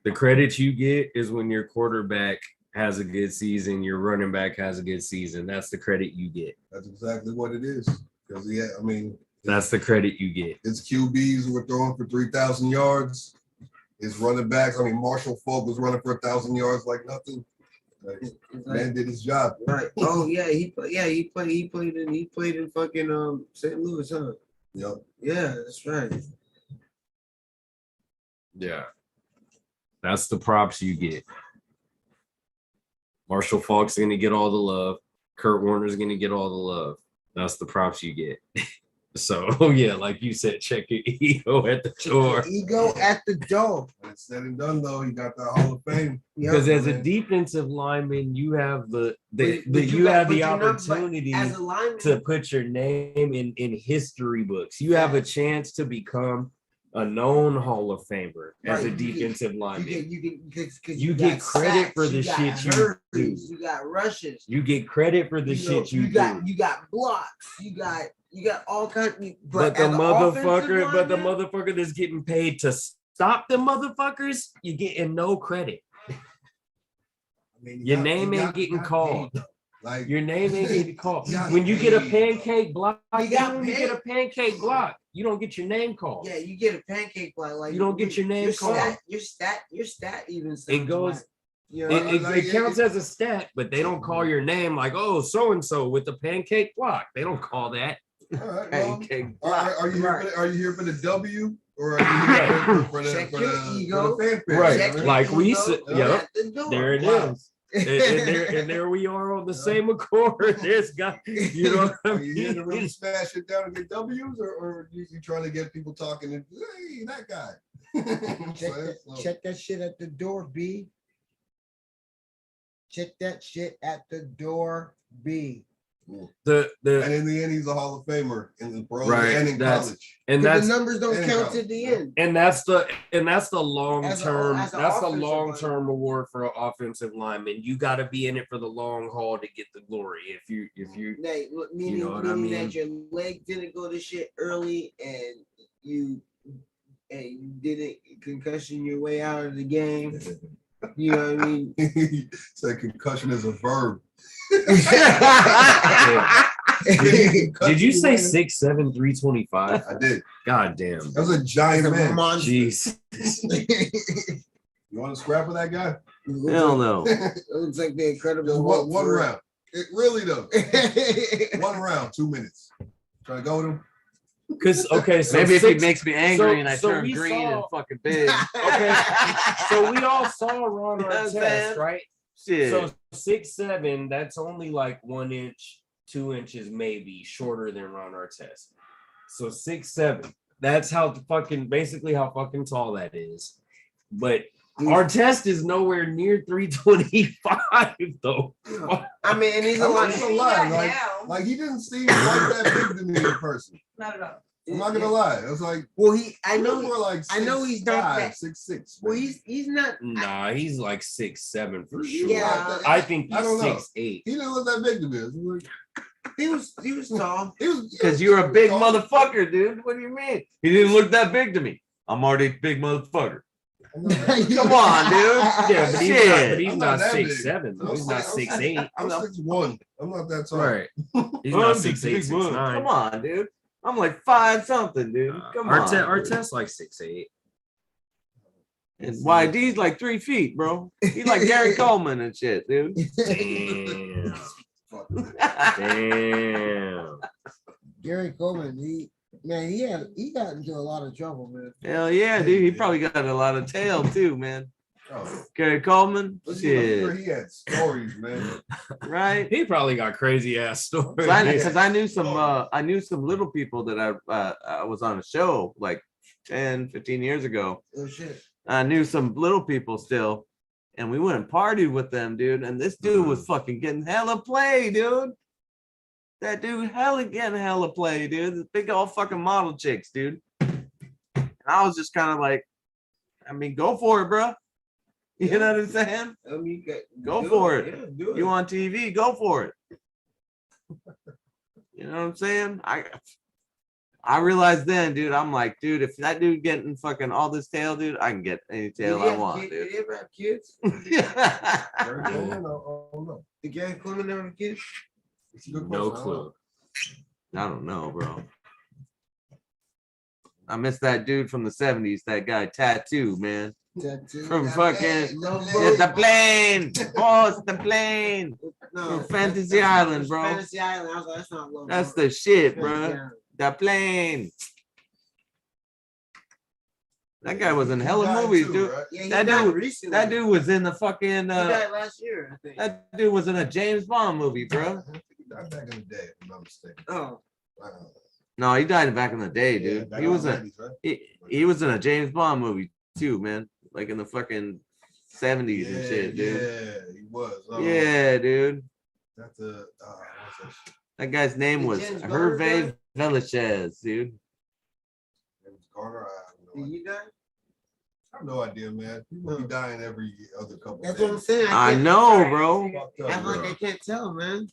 the credit you get is when your quarterback has a good season, your running back has a good season. That's the credit you get. That's exactly what it is. Because that's the credit you get. His QBs were throwing for 3,000 yards. His running backs, Marshall Falk was running for 1,000 yards like nothing. Man did his job. Right. Oh yeah, he played in fucking St. Louis, huh? Yep. Yeah, that's right. Yeah. That's the props you get. Marshall Falk's gonna get all the love. Kurt Warner's gonna get all the love. That's the props you get. So yeah, like you said, check your ego at the door. Ego at the door. When it's said and done, though, he got the Hall of Fame. Because as a defensive lineman, you have the opportunity to put your name in history books. You have a chance to become a known Hall of Famer as a defensive lineman. You get credit for the shit you do. You got rushes. You get credit for the shit you do. You got blocks. You got all kinds. But the motherfucker that's getting paid to stop the motherfuckers, you're getting no credit. Your name ain't getting called. Like your name ain't getting called. When you get a pancake block, you get a pancake block. You don't get your name called. Yeah, you get a pancake block. Like you don't get your name called. Your stat even. It goes. It counts as a stat, but they don't call your name like, oh, so and so with the pancake block. They don't call that. All right, pancake block. Are you here for the W? Or are you here for the fanfare? Right, like we said. Yep, there it is. And there we are on the same accord. This guy, you know what I mean? Are you here to really smash it down and get W's, or are you trying to get people talking and hey, that guy? Check that shit at the door, B. Check that shit at the door, B. The and in the end, he's a Hall of Famer in the pros right, and in college. And that's the numbers don't count at the end. And that's the long term. as an That's the offensive long term reward for an offensive lineman. You got to be in it for the long haul to get the glory. If you Meaning, you know what I mean? that your leg didn't go to shit early and you didn't concussion your way out of the game. You know what I mean? So concussion is a verb. Did you say 6'7", 325? I did. God damn. That was a giant man. Jeez. You want to scrap with that guy? Hell no. It looks like the Incredible Just one round. It really does. 1 round, 2 minutes. Try to go with him. Because so maybe if he makes me angry and I turn green and fucking big. Okay, so we all saw Ron Artest, right? Shit. So 6'7", that's only like 1 inch, 2 inches maybe shorter than Ron Artest. So 6'7", that's how basically how fucking tall that is. But Artest is nowhere near 325 though. I mean, and he's a lot. Like he didn't seem like that big to me in person. Not at all. I'm not gonna lie. It was like, well, I know he's not 5', 6'6". Well, he's not. Nah, he's like 6'7" for sure. Yeah, I think he's I don't know. 6'8". He didn't look that big to me. He was tall. Because you're a big motherfucker, dude. What do you mean? He didn't look that big to me. I'm already a big motherfucker. Come on, dude. Yeah, but he's not 6'7". though. He's not 6'8". I'm 6'1". I'm not that tall. Right. He's not 6'8", 6'9". Come on, dude. I'm like 5 something, dude. Come on. Artest like 6'8". And YD's like 3 feet, bro. He's like Gary Coleman and shit, dude. Damn. Damn. Gary Coleman, he got into a lot of trouble, man. Hell yeah, dude. He probably got a lot of tail too, man. Gary Coleman, shit. He had stories, man. Right? He probably got crazy ass stories. Because I knew some little people that I was on a show like 10, 15 years ago. Oh shit. I knew some little people still, and we went and partied with them, dude. And this dude was fucking getting hella play, dude. That dude getting hella play, dude. The big old fucking model chicks, dude. And I was just kind of like, I mean, go for it, bro. You know what I'm saying? I mean, go for it. Yeah, do it. You on TV? Go for it. You know what I'm saying? I realized then, dude. I'm like, dude, if that dude getting fucking all this tail, dude, I can get any tail I want, dude. Did he ever have kids? Gary Coleman? No. Did Gary Coleman ever have kids? No clue. I don't know, bro. I miss that dude from the 70s, that guy Tattoo, man. From fucking it's the plane. Oh, it's the plane. No, from Fantasy Island, bro. Fantasy Island. I was like, that's not low. That's the shit, bro. The plane. That guy was in hella movies, dude. Right? Yeah, that dude was in the fucking he died last year, I think. That dude was in a James Bond movie, bro. He died back in the day, if I'm not mistaken. Oh. No, he died back in the day, dude. Yeah, he was in the 90s, right? he was in a James Bond movie too, man. Like in the fucking 70s and shit, dude. Yeah, he was. Yeah, dude. That's what's that shit? That guy's name was Hervé Villachez, dude. It was Garner. Did he die? I have no idea, man. People be dying every other couple. That's days. what I'm saying. I know, bro. I'm like, I can't tell, man.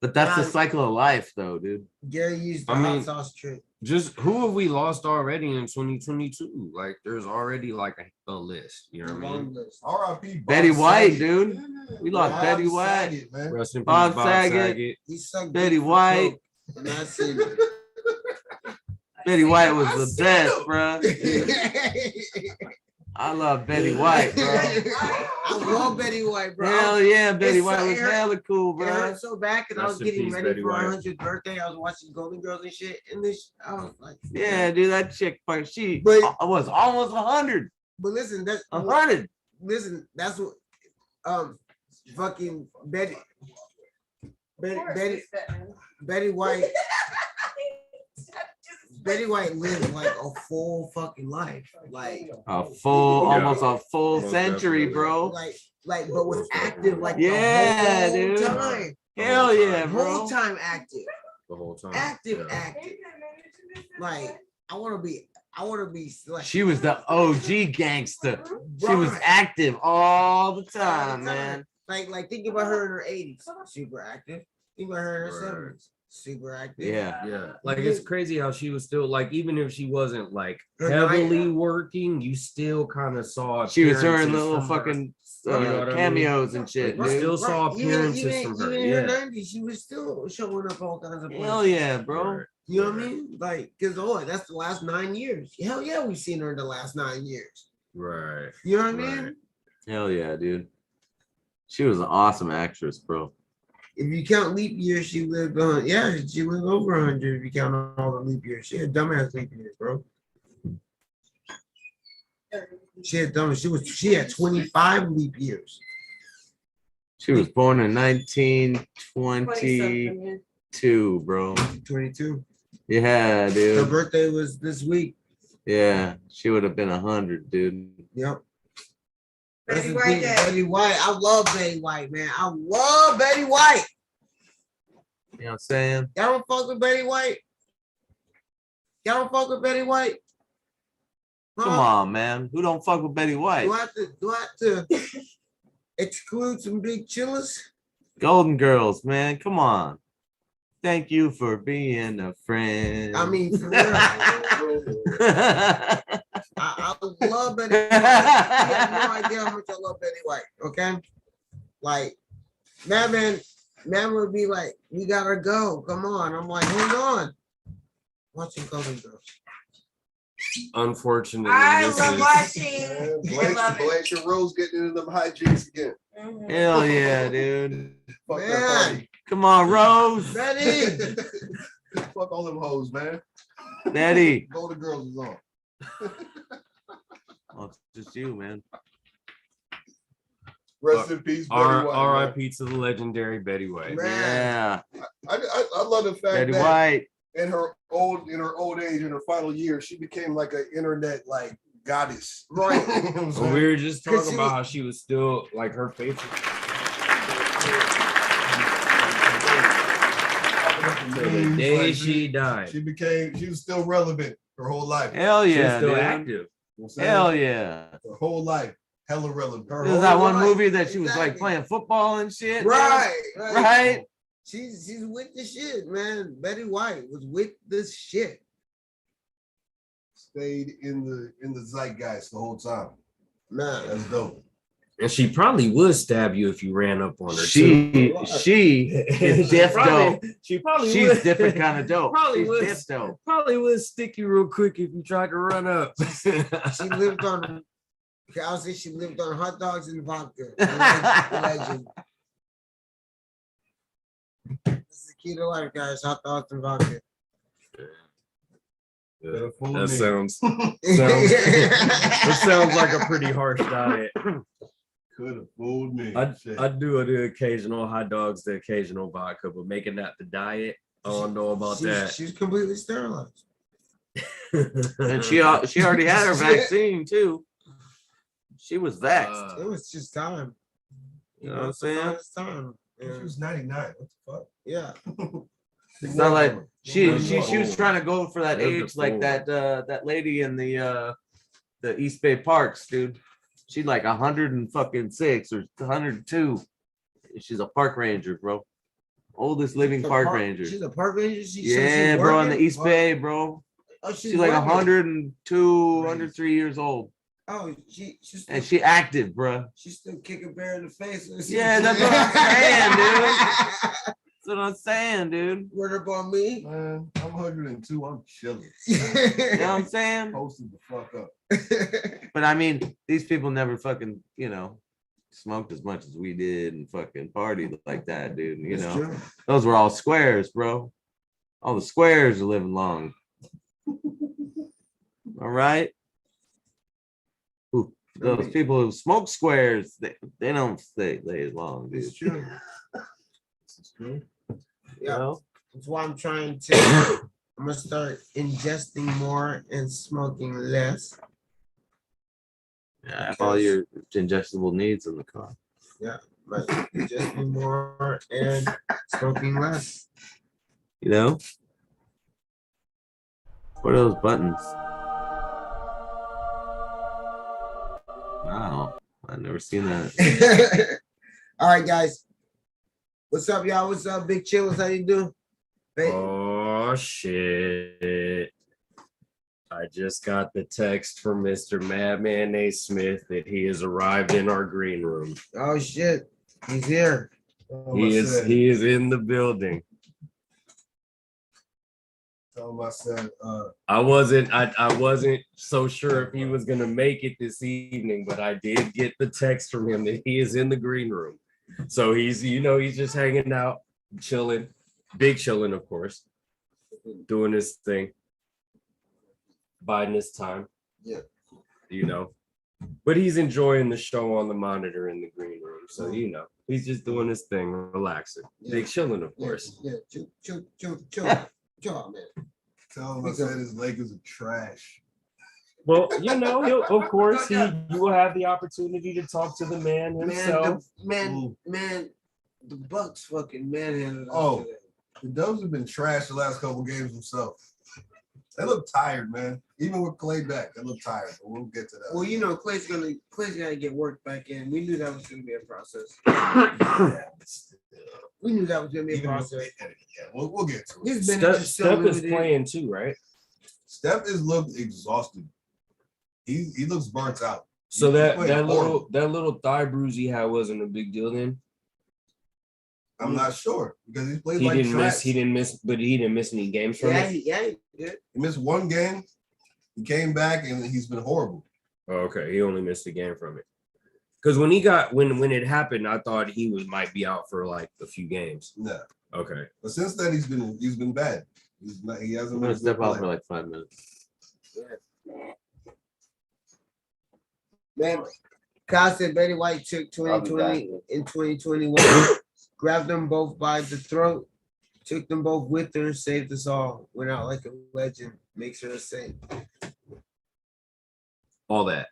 But that's the cycle of life, though, dude. Gary used the hot sauce trick. Just who have we lost already in 2022? Like, there's already like a list. You know what I mean? R.I.P. Betty White, dude. We lost Betty White. Rest in peace, Bob Saget. He sucked Betty White. And I said, Betty White was the best, bro. I love Betty White, bro. I love Betty White, bro. Hell yeah, Betty White was hella cool, bro. It hurt so bad because I was getting ready Betty for our White. 100th birthday. I was watching Golden Girls and shit. And this, I was like, Yeah, dude, that chick, she But- was almost 100. But listen, that's 100. Listen, that's what fucking Betty White. Betty White lived like a full fucking life, like Almost a full century, bro. like, but was active like Yeah, the whole dude. time. Hell yeah, The bro. whole time active. The whole time. Active. Like I want to be like. She was the OG gangster. She was active all the time, man. Like think about her in her 80s, super active. Think about her in her 70s, super active. Yeah. Like it's crazy how she was still like, even if she wasn't like Her heavily working, you still kind of saw. She was doing appearances little from her. fucking You know what I cameos mean? and shit. You Dude. still saw appearances from her. Even in Yeah. her 90s, she was still showing up all kinds of places. Hell yeah, bro. You know what I mean? Like, cause that's the last 9 years. Hell yeah, we've seen her in the last 9 years. Right. You know what I mean? Hell yeah, dude. She was an awesome actress, bro. If you count leap years, she lived on. Yeah, she lived over 100. If you count all the leap years, she had dumbass leap years, bro. She had 25 leap years. She was born in 1922, bro. 22. Yeah, Her dude. birthday was this week. Yeah, she would have been 100, dude. Yep. Betty White. Betty White. I love Betty White, man. I love Betty White. You know what I'm saying? Y'all don't fuck with Betty White? Y'all don't fuck with Betty White? Come on, man. Who don't fuck with Betty White? Do I have to exclude some big chillers? Golden Girls, man. Come on. Thank you for being a friend. I mean, for real. I love Betty White. You have no idea how much I love Betty White, okay? Like, man would be like, we gotta go. Come on. I'm like, hold on. Watching Golden Girls. Unfortunately, I this love is- watching. Blanche and Rose getting into them hijinks again. Hell yeah, dude. Fuck that Man. party. Come on, Rose. Betty. Fuck all them hoes, man. Betty. Golden Girls is on. Oh, it's just you, man. Rest in peace, Betty White. R.I.P. to the legendary Betty White. Yeah. I love the fact Betty that White. in her old age, in her final years, she became like an internet like goddess. Right. You know what I'm Well, saying? we were just talking about how she was still like her faith. The day she died. She was still relevant her whole life. Hell She was yeah, still dude. active. You know what I'm saying? Hell yeah. Her whole life, hella relevant. Her There's whole that one life. movie that she was like playing football and shit. Right. Right. She's with the shit, man. Betty White was with the shit. Stayed in the zeitgeist the whole time. Man, that's dope. And she probably would stab you if you ran up on her. She is Diff Dope. She probably She's would. different kind of dope. Probably She's would. Diff Dope. Probably would stick you real quick if you tried to run up. She lived on. I'll say she lived on hot dogs and vodka. Legend. That's the key to life, guys. Hot dogs and vodka. That sounds like a pretty harsh diet. Could have fooled me. I do the occasional hot dogs, the occasional vodka, but making that the diet, I don't know about that. She's completely sterilized. And she already had her vaccine too. She was vaxxed. It was just time. You know what I'm saying? It's time. She was 99. What the fuck? Yeah. It's not like she was trying to go for that age like that lady in the East Bay Parks, dude. She's like 106 or 102. She's a park ranger, bro. Oldest living park ranger. She's a park ranger. Yeah, bro, in the East Bay, bro. Oh, she's like 102, 103 years old. Oh, she's And she active, bro. She's still kicking bear in the face. Yeah, that's what I'm saying, dude. That's what I'm saying, dude. Word up on me. Man, I'm 102. I'm chilling. You know what I'm saying? Posted the fuck up. But I mean, these people never fucking, smoked as much as we did and fucking partied like that, dude. You That's know, true. those were all squares, bro. All the squares are living long. All right. Those people who smoke squares, they don't stay as long, dude. It's true. It's true. Yeah. That's why I'm trying to. I'm gonna start ingesting more and smoking less. Yeah, I have all your ingestible needs in the car. Yeah. but just be more and smoking less. You know? What are those buttons? Wow. I've never seen that. All right, guys. What's up, y'all? What's up, Big Chillers? How you doing? Oh shit. I just got the text from Mr. Madman A. Smith that he has arrived in our green room. Oh shit. He's here. He is in the building. Tell him I said I wasn't so sure if he was gonna make it this evening, but I did get the text from him that he is in the green room. So he's just hanging out, chilling, big chilling, of course, doing his thing, biding his time. Yeah. But he's enjoying the show on the monitor in the green room. So he's just doing his thing, relaxing. Big chilling, of course. Yeah, chill, man. Tell him I said his Lakers are trash. Well, he'll, of course, you will have the opportunity to talk to the man himself. Man, the Bucks fucking manhandled. Oh, the Dubs have been trash the last couple games themselves. They look tired, man. Even with Clay back, they look tired. But we'll get to that. Well, Clay's gotta get worked back in. We knew that was gonna be a process. We knew that was gonna be a process. Yeah, we'll get to it. Steph is playing too, right? Steph is looked exhausted. He looks burnt out. So that little thigh bruise he had wasn't a big deal then. I'm not sure because he played He like didn't trash. he didn't miss any games from it. Yeah, he did. He missed one game. He came back and he's been horrible. Oh, okay, he only missed a game from it. Because when it happened, I thought he might be out for like a few games. No. Okay. But since then he's been bad. He hasn't. I'm gonna step out for like 5 minutes. Yeah. Man, Kyle said Betty White took 2020 in 2021, grabbed them both by the throat, took them both with her, saved us all, went out like a legend, makes her a saint. All that.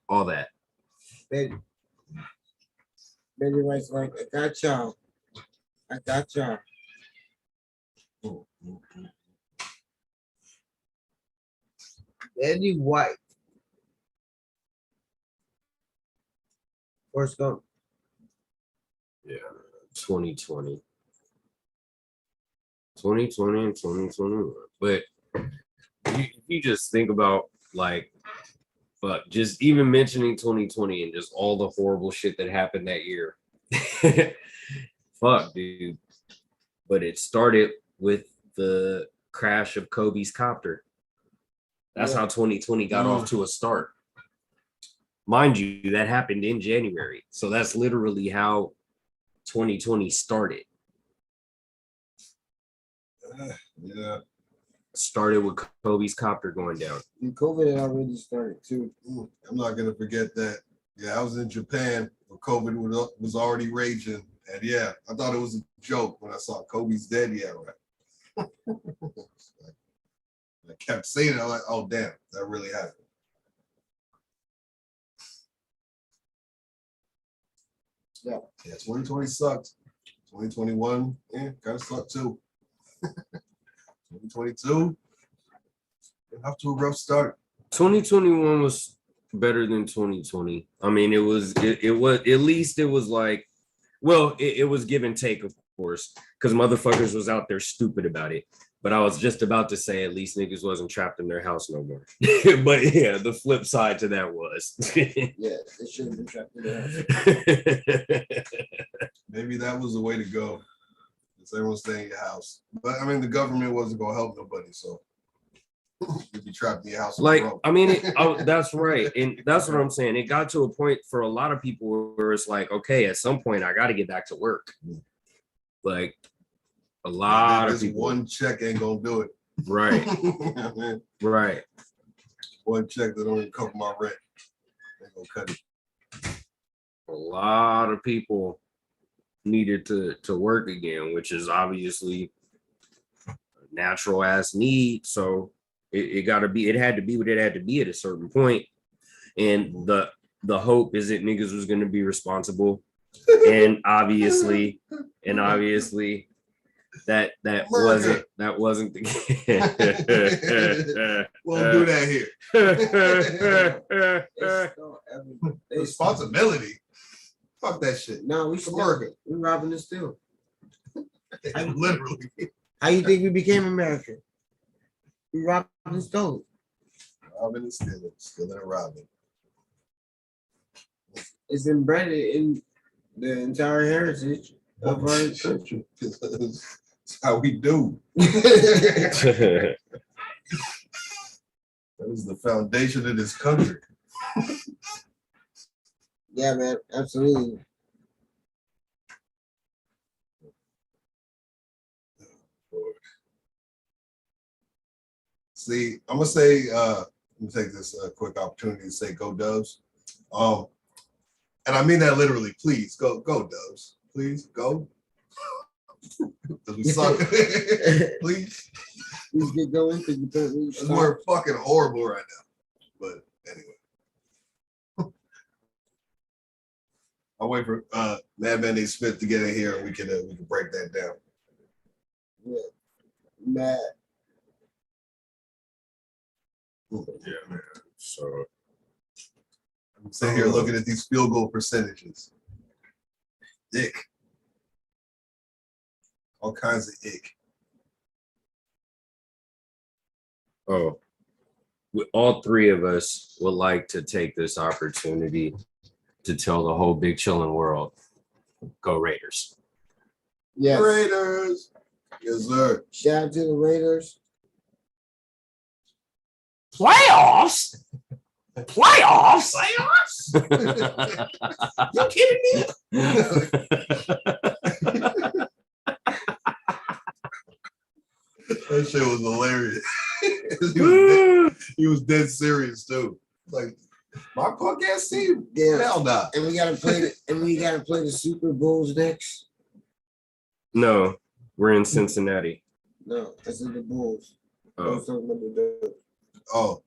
Betty White's like, I got y'all. Betty White. Forrest Gump. Yeah, 2020 and 2021. But if you just think about but just even mentioning 2020 and just all the horrible shit that happened that year. Fuck, dude. But it started with the crash of Kobe's copter. That's how 2020 got off to a start. Mind you, that happened in January. So that's literally how 2020 started. Yeah. Started with Kobe's copter going down. And COVID had already started too. I'm not gonna forget that. Yeah, I was in Japan where COVID was already raging. And yeah, I thought it was a joke when I saw Kobe's dead. Yeah, right. I kept saying it. I'm like, oh damn, that really happened. Yeah, 2020 sucked. 2021, kind of sucked too. 2022, off to a rough start. 2021 was better than 2020. I mean, it was at least it was like, well, it was give and take, of course, because motherfuckers was out there stupid about it. But I was just about to say at least niggas wasn't trapped in their house no more. But yeah, the flip side to that was. Yeah, they shouldn't have been trapped in their house. Maybe that was the way to go. Because everyone stay in your house. But I mean, the government wasn't going to help nobody, so you'd be trapped in your house. I mean, that's right. And that's what I'm saying. It got to a point for a lot of people where it's like, okay, at some point I got to get back to work. Like, a lot of people. One check ain't gonna do it. Right. Right. One check that don't even cover my rent. Ain't gonna cut it. A lot of people needed to work again, which is obviously a natural ass need. So it had to be what it had to be at a certain point. And the hope is that niggas was gonna be responsible and obviously that wasn't the case. Won't do that here. Responsibility. Fuck that shit. No, we still America. We robbing the still. Literally. How you think we became American? We robbed and stole. Robbing and stealing and robbing. It's embedded in the entire heritage of our country. That's how we do. That is the foundation of this country. Yeah, man, absolutely. See, I'm gonna say, let me take this quick opportunity to say, go Dubs. And I mean that literally. Please go Dubs. Please go. Because we suck. Please. Please get going because we're fucking horrible right now. But anyway. I'll wait for Madman A. Smith to get in here and we can break that down. Yeah. Mad. Yeah, man. So I'm sitting here looking at these field goal percentages. Ick. All kinds of ick. Oh, all three of us would like to take this opportunity to tell the whole Big Chillin' world, go Raiders. Yes. Raiders. Yes, sir. Shout out to the Raiders. Playoffs? Playoffs? You kidding me? That shit was hilarious. he was dead serious too. Like my podcast team, yeah. Hell no. And we gotta play the Super Bowls next. No, we're in Cincinnati. No, that's in the Bulls. Oh.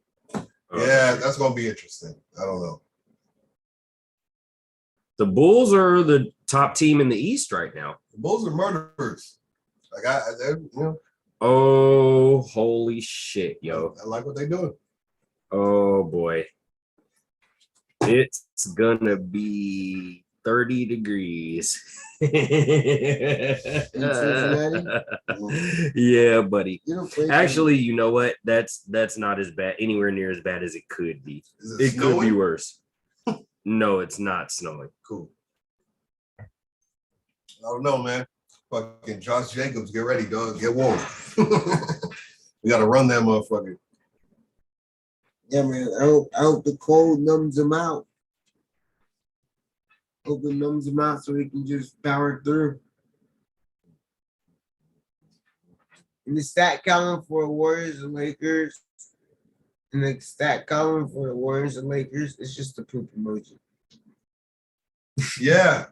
Yeah, that's gonna be interesting. I don't know. The Bulls are the top team in the East right now. The Bulls are murderers. Like you know. Oh, holy shit, yo. I like what they're doing. Oh boy. It's gonna be 30 degrees. Yeah, buddy. Actually, you know what? That's not as bad, anywhere near as bad as it could be. It could be worse. No, it's not snowing. Cool. I don't know, man. Fucking Josh Jacobs, get ready, dog. Get warm. We gotta run that motherfucker. Yeah, man. I hope the cold numbs him out. Hope it numbs him out so he can just power through. And the stat column for Warriors and Lakers, and the stat column for the Warriors and Lakers, it's just a poop emoji. Yeah,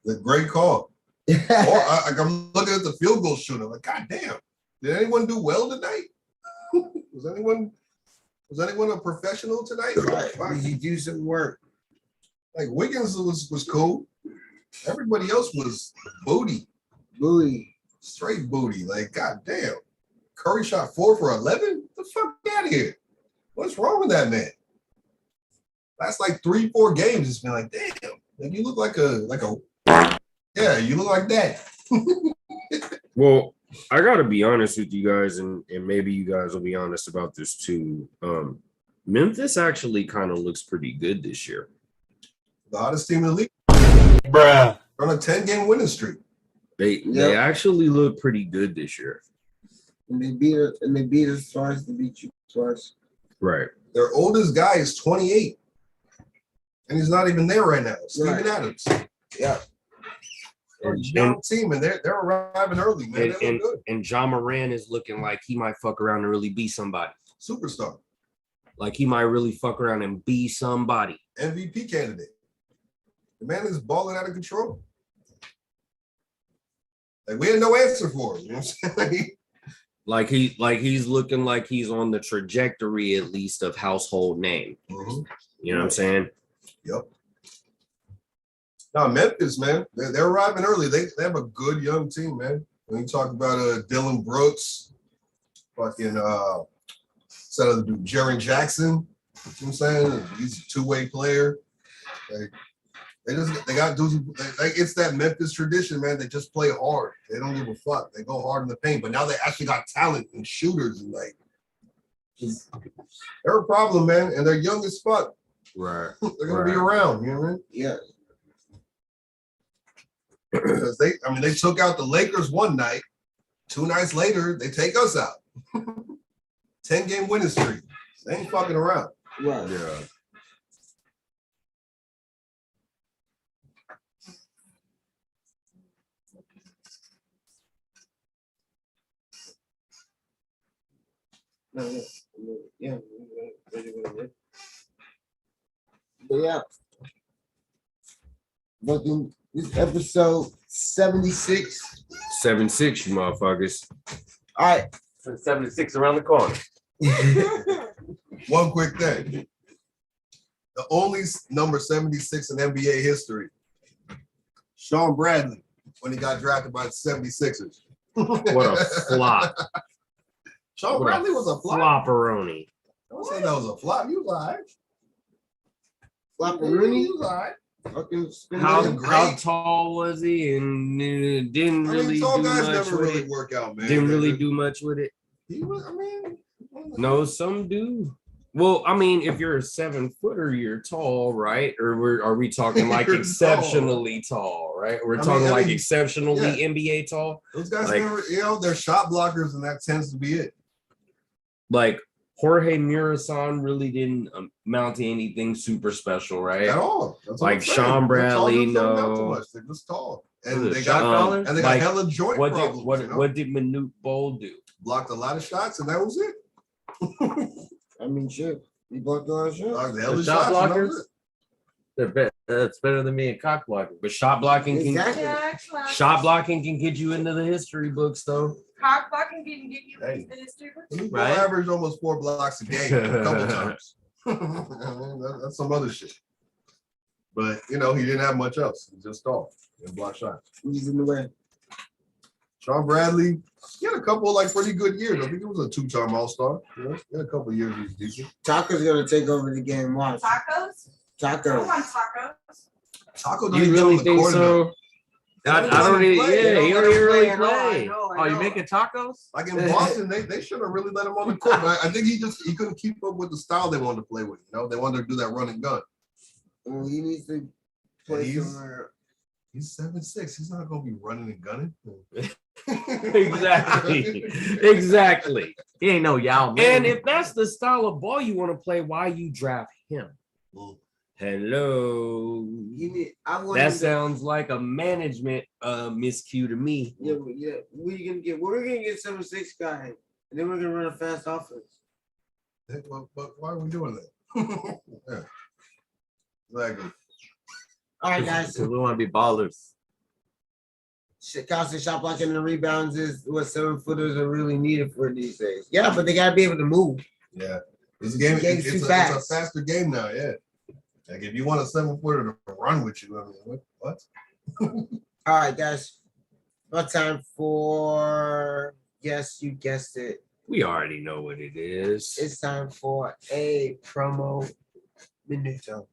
the great call. Or I'm looking at the field goal shooter. Like, God damn, did anyone do well tonight? Was anyone a professional tonight? Did you do some work? Like Wiggins was cool. Everybody else was booty. Straight booty. Like, God damn. Curry shot 4 for 11? Get the fuck out of here. What's wrong with that man? Last like 3-4 games, it's been like, damn. Like you look like a yeah, you look like that. Well, I gotta be honest with you guys, and maybe you guys will be honest about this too. Memphis actually kind of looks pretty good this year. The hottest team in the league. Bruh. On a 10-game winning streak. They actually look pretty good this year. And they beat us twice to beat you twice. Right. Their oldest guy is 28. And he's not even there right now. Steven Adams. Yeah. They're a young team, and they're arriving early, man. They look good. And Ja Moran is looking like he might fuck around and really be somebody. Superstar. Like he might really fuck around and be somebody. MVP candidate. The man is balling out of control. Like we had no answer for him. You know what I'm saying? Like he's looking like he's on the trajectory at least of household name. Mm-hmm. You know what I'm saying? Yep. No, Memphis, man. They're arriving early. They have a good young team, man. When you talk about Dylan Brooks, fucking set of the dude, Jaren Jackson. You know what I'm saying? He's a two-way player. They got dudes. Like it's that Memphis tradition, man. They just play hard. They don't give a fuck. They go hard in the paint. But now they actually got talent and shooters and like they're a problem, man. And they're young as fuck. Right. They're gonna be around. You know what I mean? Yeah. Because they took out the Lakers one night. 2 nights later, they take us out. 10-game winning streak. They ain't fucking around. Right. Yeah. No, yeah. But yeah. Fucking this episode 76. 7-6, you motherfuckers. All right. 76 around the corner. One quick thing. The only number 76 in NBA history, Sean Bradley, when he got drafted by the 76ers. What a flop. Sean Bradley was a flop. Flopperoni. Don't say that was a flop. You was all right. Flopperoni? He was all right. How tall was he? And didn't really tall do guys much never with really it. work out, man. Didn't really do much with it. He was, No, some do. Well, I mean, if you're a 7-footer, you're tall, right? Or are we talking like You're exceptionally tall, right? We're talking like exceptionally NBA tall. Those guys like, never, they're shot blockers, and that tends to be it. Like Jorge Murasan really didn't amount to anything super special, right? At all. That's what like I'm saying. Sean Bradley, They're tall, no. too much. They're just tall. And Was they it got shot and they got like, hella joint problems. What did Manute Bol do? Blocked a lot of shots, and that was it. I mean, shit. He blocked a lot of shots. The shot blockers? That's better than me in cock blocking. But shot blocking shot blocking can get you into the history books, though. Cock blocking can get you into the history books. Right. Average almost 4 blocks a game a couple times. That's some other shit. But he didn't have much else. He's just tall and block shots. He's in the way. Sean Bradley, he had a couple pretty good years. I think it was a 2-time All-Star. He had a couple of years he was decent. Taco's gonna take over the game. Watch. Tacos? I Tacos. want tacos. Taco don't You even really on the think court so? enough. I don't really, yeah, he don't even really play. Oh, you making tacos? Like in Boston, they should have really let him on the court. I think he couldn't keep up with the style they wanted to play with. They wanted to do that run and gun. Well, he needs to play somewhere. He's 7'6". He's not gonna be running and gunning. Exactly. He ain't no Yao Ming. And if that's the style of ball you want to play, why you draft him? Hello. That sounds like a management miscue to me. Yeah. What are you gonna get? We're gonna get 7'6" guy, and then we're gonna run a fast offense. But why are we doing that? Yeah. Exactly. All right, guys. Because we want to be ballers. Constant shot blocking and rebounds is what 7-footers are really needed for these days. Yeah, but they gotta be able to move. Yeah, this game It's it's a faster game now. Yeah, like if you want a 7-footer to run with you, I mean, what? All right, guys. What time for? Yes, you guessed it. We already know what it is. It's time for a promo minuto.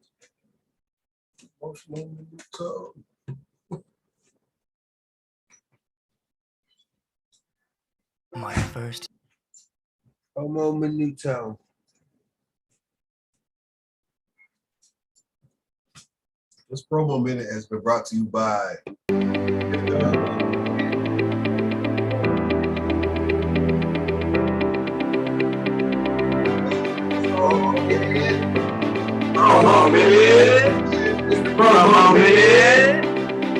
My first promo minuto. This promo minute has been brought to you by Promo minute. Promo minute. Promo minute.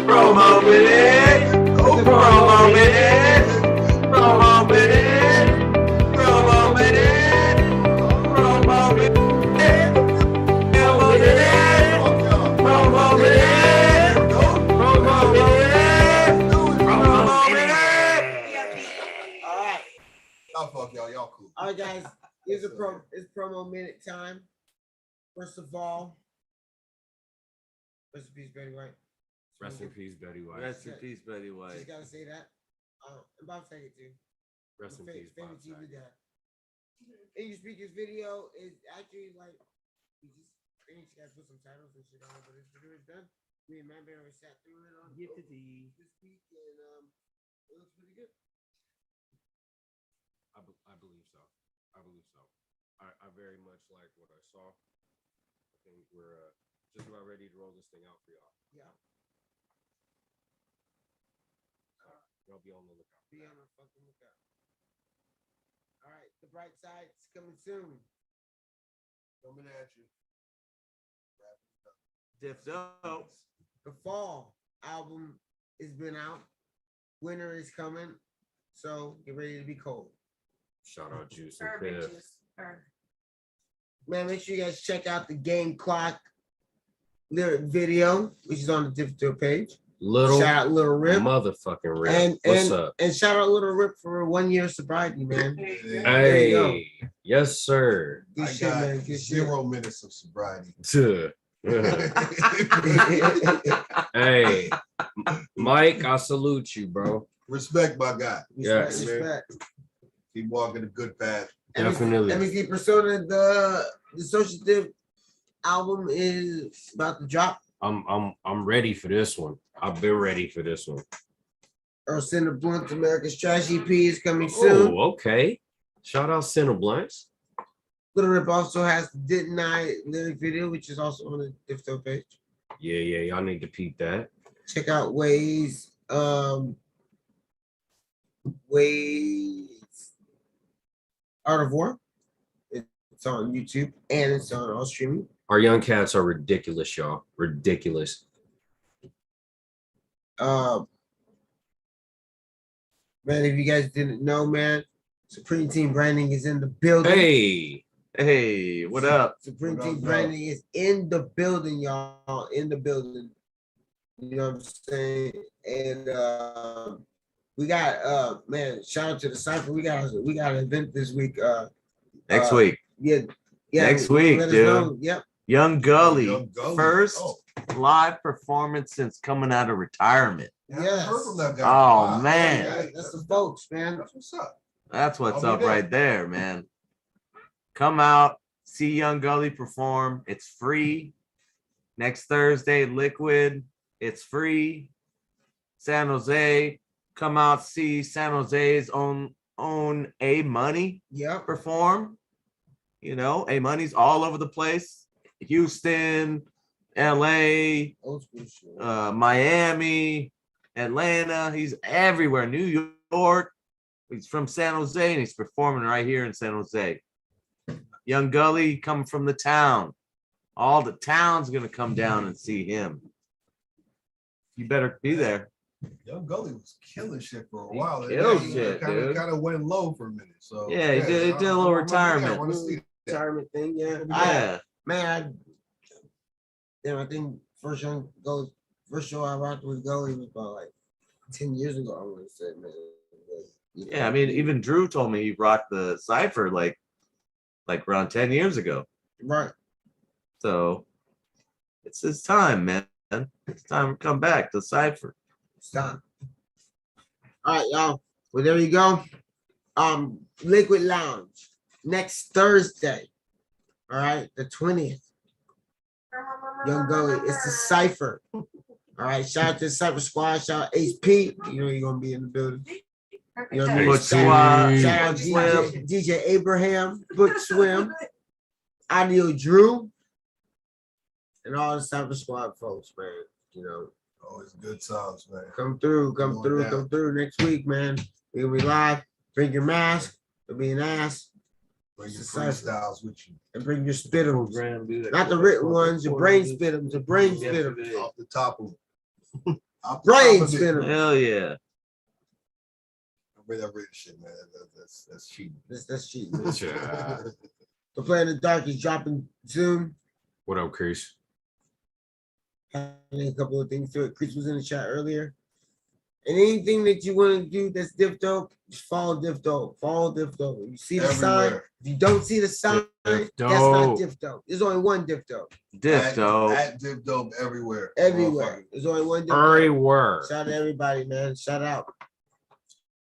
Promo minute. Promo minute. Promo minute. Promo minute. Promo minute. Promo minute. Promo minute. Promo minute. All right. Oh, fuck y'all cool. All right, guys. It's promo minute time. First of all, rest in peace, Betty White. Rest in peace, Betty White. Rest in peace, Betty White. Just gotta say that. And Bob sang it too. Rest in peace, Bob Favorite TV Saget. guy. And your speakers video is actually like we just finished. Guys put some titles and shit on it, but it's video is done. Me and Matt Barry sat through it on this week, and it looks pretty good. I believe so. I believe so. I very much like what I saw. I think we're just about ready to roll this thing out for y'all. Yeah. Y'all be on the lookout. Be on the fucking lookout. All right, the bright side's coming soon. Coming at you. Diff Dope. The fall album has been out. Winter is coming, so get ready to be cold. Shout out Juice and Piff. Man, make sure you guys check out the Game Clock lyric video, which is on the Diff Dope page. Shout out Little Rip. Motherfucking Rip. What's up? And shout out Little Rip for 1 year sobriety, man. Hey, yes, sir. Good I shit, got man. Good 0 minutes of sobriety. Hey, Mike, I salute you, bro. Respect, my guy. Yes. Respect. Keep walking a good path. Definitely. MEC Persona, the Associative album is about to drop. I'm ready for this one. I've been ready for this one. Earl Cinder Blunt, America's Trash EP is coming soon. Oh, okay. Shout out Cineblunts. Little Rip also has the Didn't I lyric video, which is also on the Diff Dope page. Yeah, y'all need to peep that. Check out Ways Art of War. It's on YouTube and it's on all streaming. Our young cats are ridiculous, y'all. Ridiculous. Man, if you guys didn't know, man, Supreme Team Branding is in the building. Hey, what up? Supreme Team Branding is in the building, y'all. In the building. You know what I'm saying? And we got man, shout out to the Cypher. We got an event this week. Next week. Yeah. Next week, dude. Yep. Young Gully. Gully. First Oh. live performance since coming out of retirement. Yes. Heard from that guy. Oh, Wow. man. Yeah, That's the folks, man. That's what's up. That's what's I'll up be there. right there, man. Come out, see Young Gully perform. It's free. Next Thursday, Liquid. It's free. San Jose. Come out, see San Jose's own A Money perform. You know, A Money's all over the place. Houston, LA, Miami, Atlanta. He's everywhere. New York. He's from San Jose and he's performing right here in San Jose. Young Gully coming from the town. All the town's gonna come down and see him. You better be there. Young Gully was killing shit for a He while. killed shit, dude. Kind of went low for a minute. So Yeah, he did a little retirement. I want to see that. Retirement thing, yeah. Yeah. I think first show I rocked with Gully was about like 10 years ago, I want to say, man. Yeah, I mean, even Drew told me he rocked the Cypher like around 10 years ago. Right. So it's his time, man. It's time to come back to Cypher. It's time. All right, y'all. Well, there you go. Liquid Lounge next Thursday. All right, the 20th. Young Gully. It's the Cypher. All right, shout out to the Cypher Squad. Shout out Ace P. You know you're gonna be in the building. You know what I mean? Butch Swim. Shout out DJ Abraham, Butch Swim, Audio Drew, and all the Cypher Squad folks, man. You know, always good songs, man. Come through next week, man. We'll be live. Bring your mask. There'll be an ass. Bring your freestyles with you. And bring your spitums. Not the written ones, your brain spitums, the brain spitums. Off the top of it. Brain spitums. Hell yeah. That written shit, man. That's cheating. That's cheating. Yeah. The Play in the Dark is dropping soon. What up, Chris? Adding a couple of things to it. Chris was in the chat earlier. And anything that you want to do that's Diff Dope, just follow Diff Dope. Follow Diff Dope. You see the sign. Everywhere. If you don't see the sign, that's not Diff Dope. There's only one Diff Dope. Diff Dope. At Diff Dope everywhere. Everywhere. There's only one Diff Dope. Everywhere. Shout out to everybody, man. Shout out.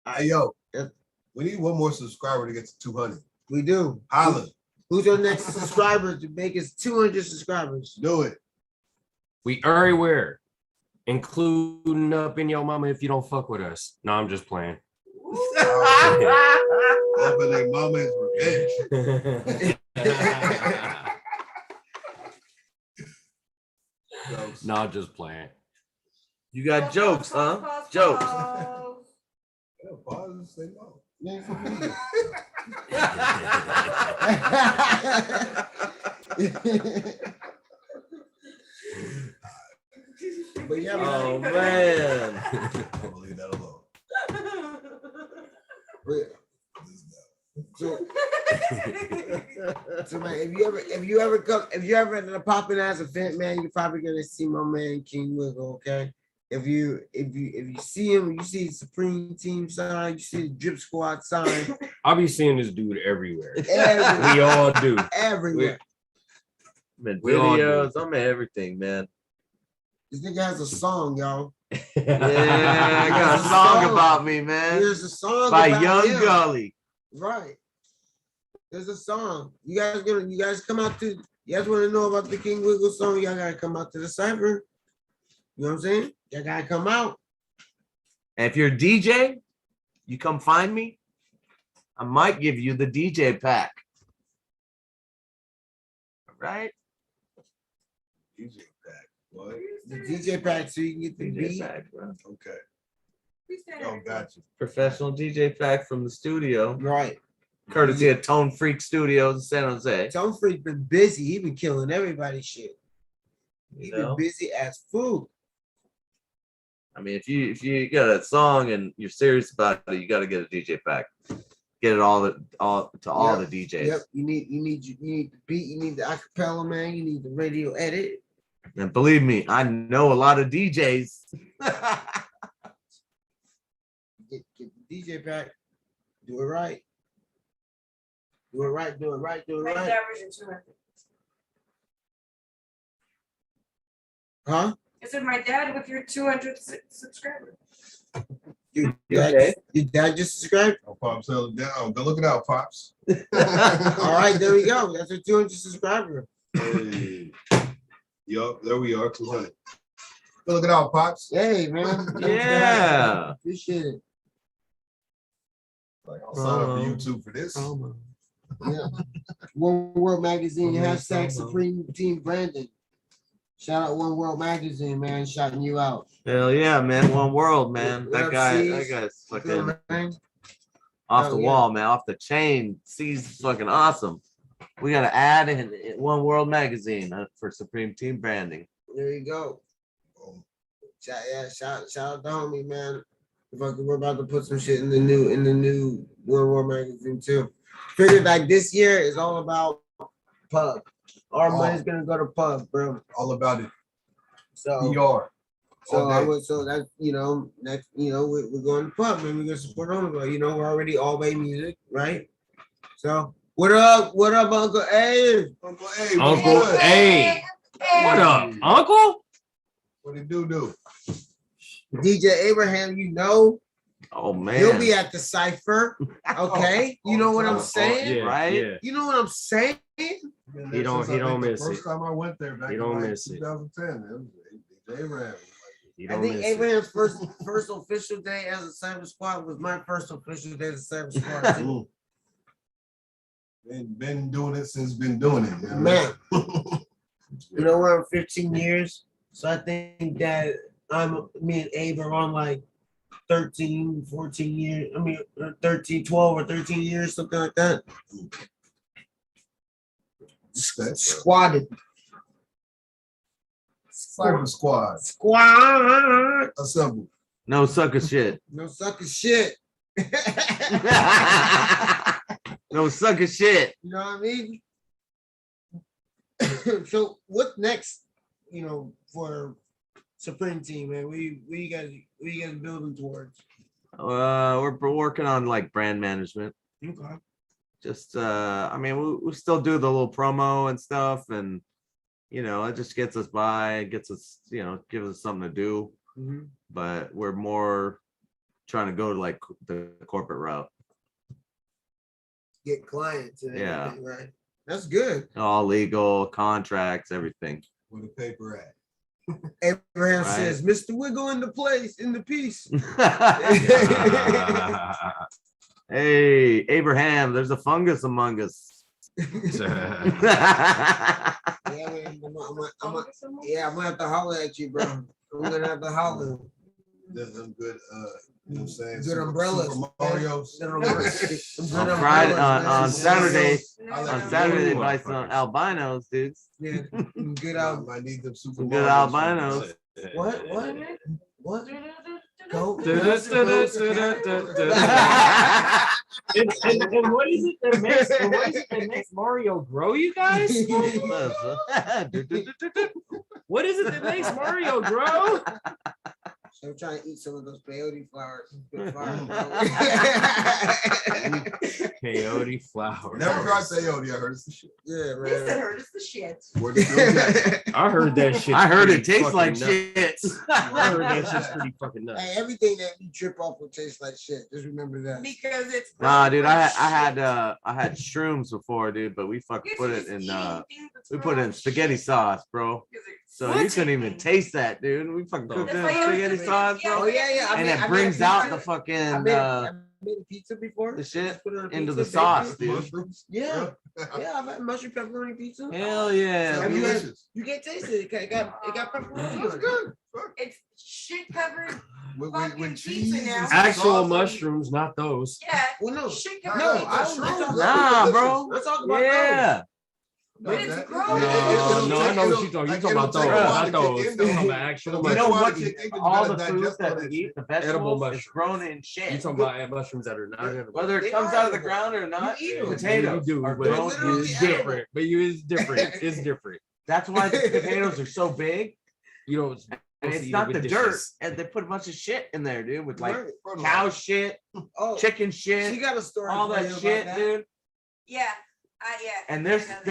Hey, yo. We need one more subscriber to get to 200. We do. Holla. Who's our next subscriber to make us 200 subscribers? Do it. We everywhere, including up in your mama if you don't fuck with us. No, I'm just playing. Up in their mama is revenge. No, just playing. You got jokes, huh? Jokes. Yeah, pause, say no. But yeah, oh man. I'll leave that alone. So man, if you ever at a popping ass event, man, you're probably gonna see my man King Wiggle, okay? If you see him, you see Supreme Team sign, you see the Drip Squad sign. I'll be seeing this dude everywhere. Everywhere. We all do. Everywhere. Man, We all do. videos, I'm at everything, man. This nigga has a song, y'all. Yeah, I got a song about me, man. There's a song by about Young him. Gully. Right. There's a song. You guys come out to. You guys want to know about the King Wiggle song? Y'all gotta come out to the cipher. You know what I'm saying? Y'all gotta come out. And if you're a DJ, you come find me. I might give you the DJ pack. All right? DJ pack. What? The DJ pack so you can get the DJ beat. pack, bro. Okay. Oh, got you. Professional DJ pack from the studio. Right. Courtesy of Tone Freak Studios in San Jose. Tone Freak been busy. He been killing everybody's shit. He You know? been busy as food. I mean, if you got a song and you're serious about it, you got to get a DJ pack. Get it all the DJs. Yep. You need the beat. You need the acapella, man. You need the radio edit. And believe me, I know a lot of DJs. Get the DJ pack. Do it right. Do it right. Do it right. Do it My right. dad was in 200. Huh? I said my dad with your 200 subscribers. Your dad just subscribed? Oh, Pops, held it down. Go look it out, Pops. All right, there we go. That's a 200 subscriber. Hey. Yup, there we are, 200. Go look it out, Pops. Hey, man. Yeah. Appreciate it. Like, I'll sign up for YouTube for this. Yeah. One World Magazine, hashtag Supreme Team Brandon. Shout out One World Magazine, man, shouting you out. Hell yeah, man. One World, man. What up, C's? That guy's You fucking feel me? off Hell the yeah. wall, man. Off the chain. C's fucking awesome. We got to add in One World Magazine for Supreme Team branding. There you go. Shout out to homie, man. We're about to put some shit in the new One World Magazine too. Figured like this year is all about pub. Our money's gonna go to pub, bro. All about it. So ER. so that's we're going to pub, man. We're gonna support Omega. You know, we're already all way music, right? So what up, Uncle A? Uncle A. Uncle A. What up, Uncle? What it do? DJ Abraham, you know. Oh man. He'll be at the cipher. Okay. You know what I'm saying? Yeah, right? yeah. You know what I'm saying? He don't miss it. First time I went there back He in don't like miss it. 2010, it was Abraham. He I don't think miss it. Abraham's first official day as a Cyber Squad was my first official day as a Cyber Squad too. Been doing it since been doing it. You know? Man, you know we're on 15 years, so I think that me and Abe are on like 13, 14 years. I mean, 13, 12 or 13 years, something like that. Squatted. Cyber Squad. Squad. Assemble. No sucker shit. No sucker shit. No sucker shit. You know what I mean? So what next, for Supreme Team, man? What you guys building towards? We're working on like brand management. Okay. Just I mean, we still do the little promo and stuff, and it just gets us by, gets us, gives us something to do. Mhm. But we're more trying to go to like the corporate route. Get clients and Yeah. everything, right? That's good. All legal contracts, everything. Where the paper at? Abraham Right. says, Mr. Wiggle in the place, in the piece. Hey, Abraham, there's a fungus among us. Yeah, man, I'm gonna have to holler at you, bro. I'm gonna have to holler. There's some good, you know what I'm saying? Good umbrellas. Super Marios. On Friday, on Saturday, they buy some albinos, dudes. Yeah, good I need them super Some good Marios. albinos. What? What? Go. And what is it that makes Mario grow, you guys? What is it that makes Mario grow? So I'm trying to eat some of those peyote flowers. Good flowers, Peyote flower. Never tried peyote. I heard it's the shit. Yeah, They said heard it's the shit. Where the dude at? I heard that shit. I heard it pretty tastes like fucking nuts. shit. I heard that shit's pretty fucking nuts. Hey, everything that we trip off will taste like shit. Just remember that. Because it's Nah, dude, I had shrooms before, dude, but we fucking put it in we put it in spaghetti sauce, bro. So you couldn't even taste that, dude. We fucking cooked it in spaghetti sauce, bro. Oh yeah. And it brings out the fucking I made a pizza before. the shit Put it on a into pizza, the sauce, bake it. dude. Mushrooms? Yeah, I've had mushroom pepperoni pizza. Hell yeah. Have dude. you can't taste it. It got pepperoni. It's good. It's shit covered With fucking cheese pizza now. and Actual sauce. mushrooms, not those. Yeah. Well, no, Shit no, covered pizza. I don't Nah, bro. Let's talk about Yeah. But it's that- gross. No, I know what you're talking. You're talking about those, not those. You're talking about actual You know mushrooms. what? Chicken, All you the gotta foods digest that all we that eat, shit. the Edible vegetables, is mushrooms. grown in You're shit. talking about mushrooms that are not edible. Whether They it comes are out of the edible. ground or not, You eat 'em. potatoes You do, are but grown literally in it's shit. different. But it's different. It's different. That's why the potatoes are so big. You know, And it's not the dirt, and they put a bunch of shit in there, dude, with like cow shit, Oh, chicken she shit, got a story. all for you that about shit, that. dude. Yeah. Yeah. And I know that.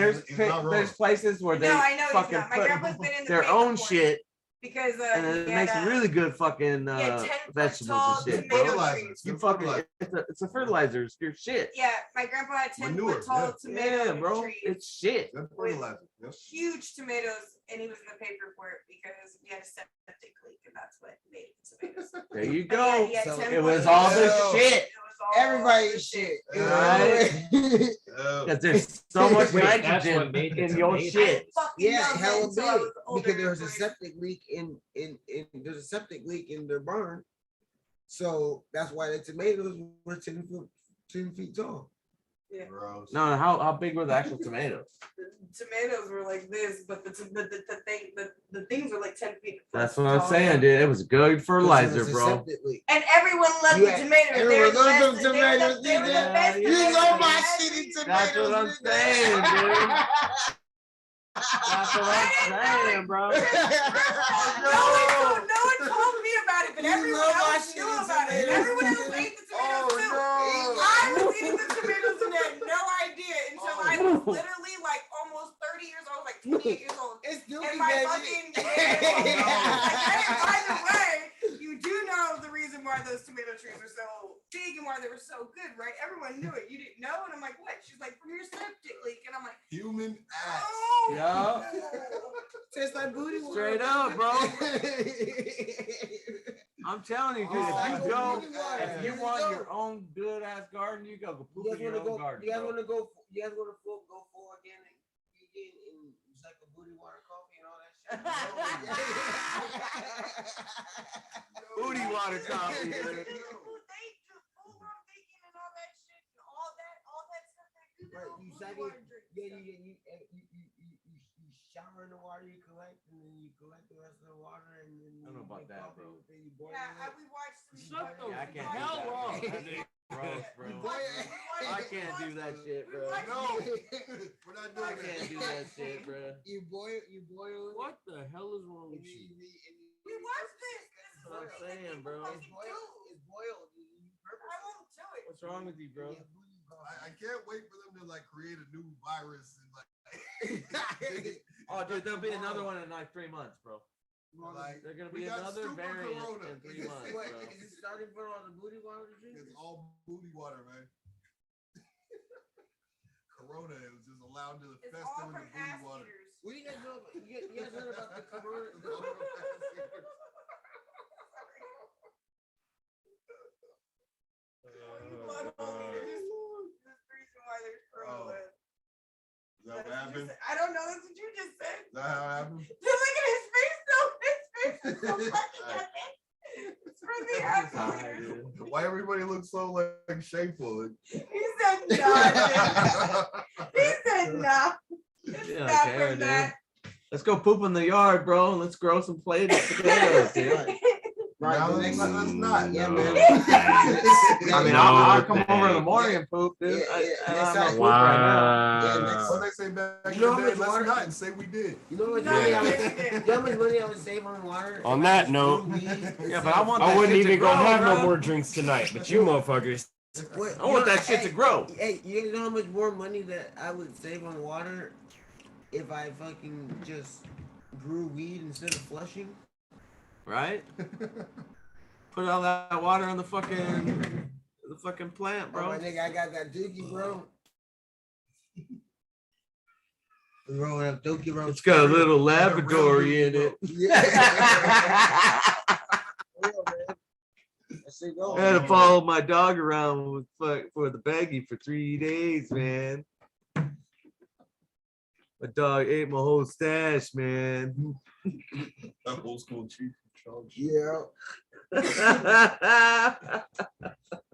there's places where they No, I know he's fucking not. My put grandpa's been in the their paper own for it shit, because and then it he makes had, really good fucking 10 vegetables tall and shit, tomato bro. trees. You fucking it's a fertilizer. It's your shit. Yeah, my grandpa had 10 Manure, foot tall tomato Yeah, bro. trees. It's shit. That's fertilizer. Yes. Huge tomatoes, and he was in the paper for it because he had a septic leak, and that's what made the tomatoes. There you But go. he had 10 It was foot all the tomatoes. shit. It was all Everybody's the shit. Right? Because there's so much Wait, that's what nitrogen made the in your tomato. shit. Yeah, Love hella it until I was big. older Because there was a and septic leak in there's a septic leak in the barn. So that's why the tomatoes were 10 feet tall. Yeah. No, how big were the actual tomatoes? The tomatoes were like this, but the things were like 10 feet. That's what I'm tall. saying, dude. It was good fertilizer, bro. And everyone loved Yeah, the tomatoes. They were everyone the loved best. them They were tomatoes, the nigga. best. Yeah, You yeah. know my shitty tomatoes. That's what I'm nigga. saying, dude. That's what I'm saying, bro. No one told me about it, but everyone else knew about it. Everyone else ate the tomatoes too. I was eating the tomatoes and had no idea until I was literally like almost 30 years old, like 28 years old. It's And Dookie, my baby. fucking by the way, you do know the reason why those tomato trees are so big and why they were so good, right? Everyone knew it. You didn't know? And I'm like, what? She's like, from your septic leak. And I'm like, Human ass. oh. Yeah. Tastes like booty. Straight up, bro. I'm telling you, dude, if you want your own good ass garden, you go poop in your own garden. You guys bro. want to go? You guys want to go full organic vegan and it's like a booty water coffee and all that shit? Booty water coffee, dude. They do full on bacon and all that shit and all that stuff they do. Right, you Booty suck water it. drinks. Yeah, you shower in the water you collect, and then you collect the rest of the water, and then I don't know about make that, coffee bro. with it, you boil Yeah, it. we watched some. Shut the Yeah, I can't hell do that. up. That is gross, bro. I can't do that shit, bro. No, we're not I doing can't do that. that shit, bro. You boil it. What the hell is wrong with And you? then you We I'm saying, bro. It's boiled. I won't do it. What's wrong with you, bro? I can't wait for them to like create a new virus and like. Oh, dude, there'll be another one in like 3 months, bro. Like, There's gonna we be got another stupid variant corona. in 3 months, bro. Is it starting for all the booty water drink? It's all booty water, man. Corona is just allowed to It's fester all in from the booty ass water. eaters. What do you guys know? You guys heard about the corona? Is that what happened? I don't know. That's what you just said. Is that how it happened? Just look at his face, though. His face is so fucking epic. It's for the asshole eaters. Why everybody looks so like shameful? He said no, dude. He said no. It's Yeah, not okay, from dude. that. Let's go poop in the yard, bro. Let's grow some potatoes, dude. Right, Now, let's not. Yeah, man. I mean, I'll come over in the morning and poop, dude. I'm not poop right now. What they say back You know how in the day, much let's water- not and say we did. You know what? No, Money I yeah. would, you know how much money I would save on water? On if I that just note, grew weed Yeah, but I want I that wouldn't shit to even go grow, have no bro. more drinks tonight, but you motherfuckers. What- I want you know, that shit to hey, grow. Hey, you guys know how much more money that I would save on water if I fucking just grew weed instead of flushing? Right? Put all that water on the fucking plant, Bro, my bro. nigga, I got that dookie, bro. Rolling up dookie, bro. It's got a little laboratory in it. Yeah. I had to follow my dog around for the baggie for 3 days, man. My dog ate my whole stash, man. That old school chief. Yeah.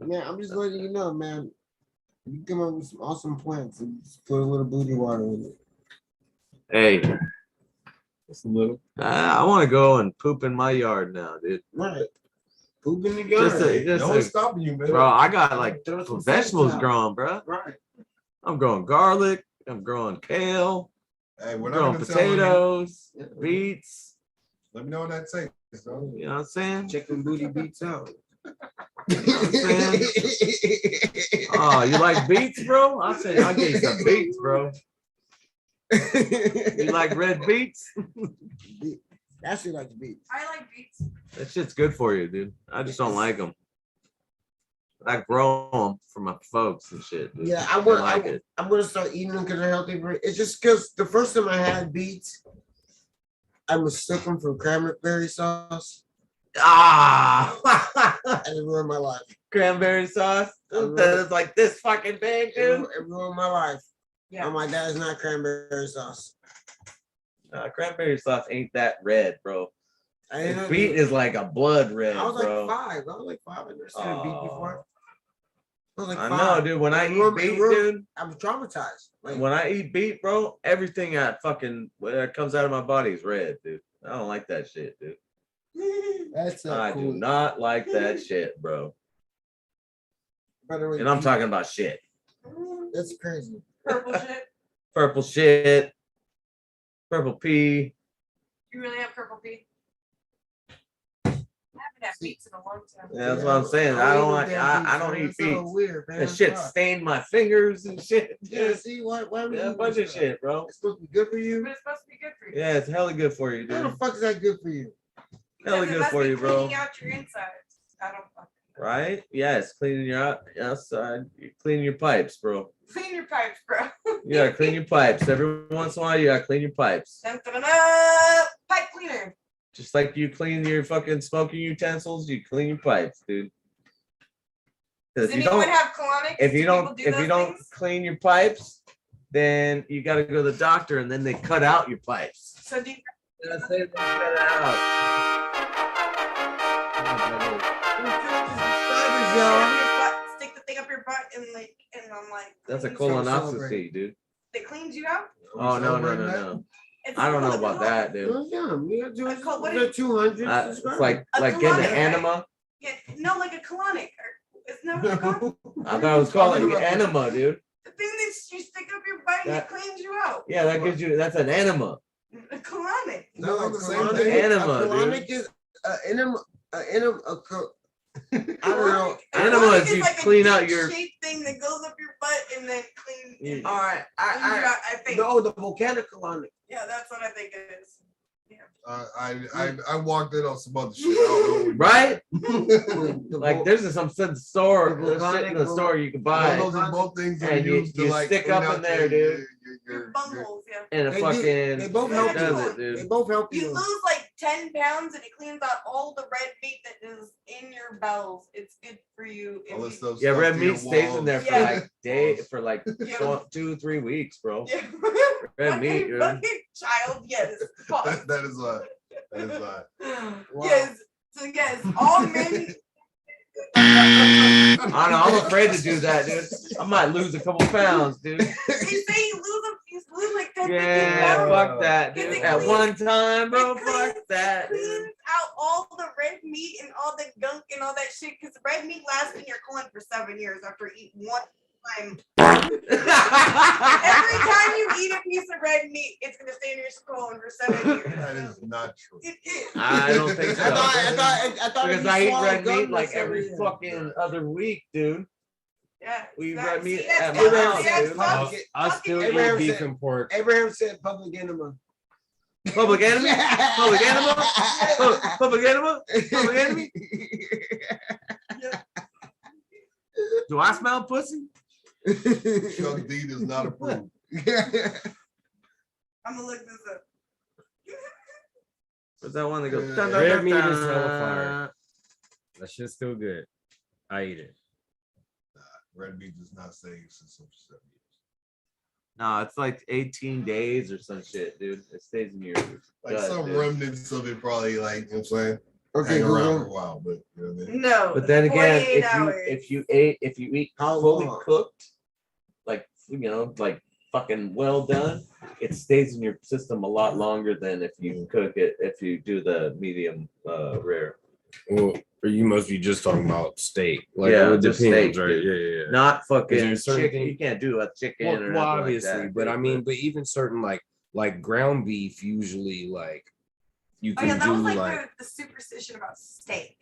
Man, I'm just letting you know, man. You come up with some awesome plants and just put a little booty water in it. Hey, Just a little. I want to go and poop in my yard now, dude. Right. Poop in the yard. No one's stopping you, man. Bro, I got like Throw some vegetables fruits out. growing, bro. Right. I'm growing garlic. I'm growing kale. Hey, I'm we're not growing gonna tell you. potatoes, beets. Let me know what that takes, bro. You know what I'm saying? Chicken booty beats out. You know what I'm saying? Oh, you like beets, bro? I'll say I'll get you some beets, bro. You like red beets? Ashley likes beets. I like beets. That shit's good for you, dude. I just don't like them. I grow them for my folks and shit. Dude. Yeah, I like it. I'm gonna start eating them because they're healthy. It's just because the first time I had beets, I mistook them for cranberry sauce, Ah, and it ruined my life. cranberry sauce. That is like this fucking big, dude. It ruined my life. Yeah. I'm like, that is not cranberry sauce. Cranberry sauce ain't that red, bro. I didn't know. Beet is like a blood red, I was like bro. 5. I was like 5. I never seen a beet before. I was like I 5. know, dude. When I It eat ruined- beet, it ruined- dude. I'm traumatized. Like, When I eat beet, bro, everything that comes out of my body is red, dude. I don't like that shit, dude. that's I cool. do not like that shit, bro. Brother, And I'm talking about shit. That's crazy. Purple shit. Purple shit. Purple pea. You really have purple pea? I haven't had beets in a long time. Yeah, that's what I'm saying. I don't eat beets. Weird, man. That shit stained my fingers and shit. Yeah, see, why would Yeah, a you bunch do of that? shit, bro. It's supposed to be good for you. But it's supposed to be good for you. Yeah, it's hella good for you, How the dude. fuck is that good for you? Hella Because it good must for be you, bro. cleaning out your insides. I don't fucking know. Right? Yes, cleaning your outside. You clean your pipes, bro. Clean your pipes, bro. You gotta clean your pipes. Every once in a while, you gotta clean your pipes. Dun, dun, dun, dun. Pipe cleaner. Just like you clean your fucking smoking utensils, you clean your pipes, dude. Does If you anyone don't, have colonics? if you Do don't, people do if you those don't things? clean your pipes, then you gotta go to the doctor, and then they cut out your pipes. So do you I say they cut it out. stick the thing up your butt and like, and I'm like. That's a cleans you- colonoscopy, dude. It cleans you out. Oh no. It's I don't know called- about that, dude. It's called- what They're is- 200 It's subscribers. like A getting an colonic. enema. Yeah, no, like a colonic. It's not what it's called. I thought it was called like an enema, dude. The thing that you stick up your butt and That- it cleans you out. Yeah, that gives you. That's an enema. A colonic. No, the same colonic- thing. Enema, a colonic dude. is enema. enema. I don't know. Enema is you like clean a out your. shape thing that goes up your butt and then clean. All right, I think. No, the volcanic colonic. Yeah, that's what I think it is. I walked in on some other shit. I don't know. Right? Like there's some store, shit in the store you can buy. Those are both things that and you use to you like stick clean up out in there, dude. Your bungholes, yeah. And a fucking. They both help does you. it, dude. They both help You you. lose like 10 pounds and it cleans out all the red meat that is in your bowels. It's good for you. All this stuff Yeah, stuck red to your meat stays in there walls. for like 2-3 weeks, bro. Yeah. Red meat, dude. Child, yes. Pause. That is why. That is why. Yes. So yes, all men. I don't know. I'm afraid to do that, dude. I might lose a couple pounds, dude. They say you lose like 10, 15 Yeah, pounds. fuck that, dude. At one time, bro, fuck that. It cleans out all the red meat and all the gunk and all that shit because red meat lasts in your colon for 7 years after eating one time. Every time you eat a piece of red meat, it's gonna stay in your colon for 7 years. That is not true. It is. I don't think so. I thought because I eat red meat like every fucking other week, dude. Yeah. We eat red meat that's at my Abraham house, said dude. public- I still Abraham eat beef said- and pork. Abraham said public enema. Public enemy? Public enema? Public enema? Public enemy? Do I smell pussy? Chuck D does not approve. I'm gonna look this up. What's that one that goes? Red meat is hella fire. That shit's still good. I eat it. Red meat does not save you since 7 years. No, it's like 18 days or some shit, dude. It stays in your Like gut, some dude. remnants of it probably like, you know what I'm saying? Okay, Hang around Google. for a while, but you know what I mean? No. But then again, 48 hours. if you eat How fully long? cooked, like like fucking well done, it stays in your system a lot longer than if you cook it. If you do the medium rare. Well, or you must be just talking about steak. Like Yeah, it just depends, steak, right? dude. Yeah. Not Is fucking there certain chicken. thing- You can't do a chicken Well, or well, nothing obviously, like that, but dude, I mean, but even certain like ground beef, usually like you Oh can yeah, that was do like, like the superstition about steak.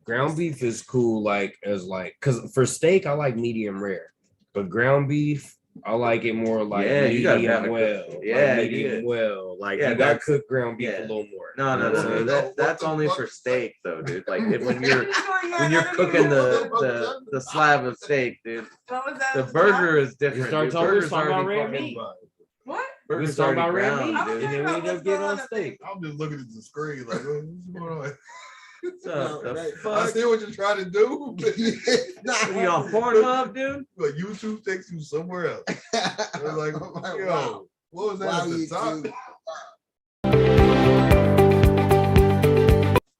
ground beef is cool, like as like because for steak I like medium rare, but ground beef I like it more like Yeah, you gotta have medium it well. cooked. Like Yeah, medium dude. well. Like Yeah, you gotta that's- cook ground beef yeah. a little more. No, You know what I'm saying? that's only for steak though, dude. Like when you're cooking the slab of steak, dude. What was that? The burger is different. You start dude. talking Burger's about already red fucking- meat. What? We Burger's was talking already about red ground, meat, dude. and then we ended up getting on steak. I'm just looking at the screen like, what's going on? So, the I fuck? see what you're trying to do. But You on Pornhub, dude? But YouTube takes you somewhere else. I was like, yo, what was that Wow, at the YouTube. top?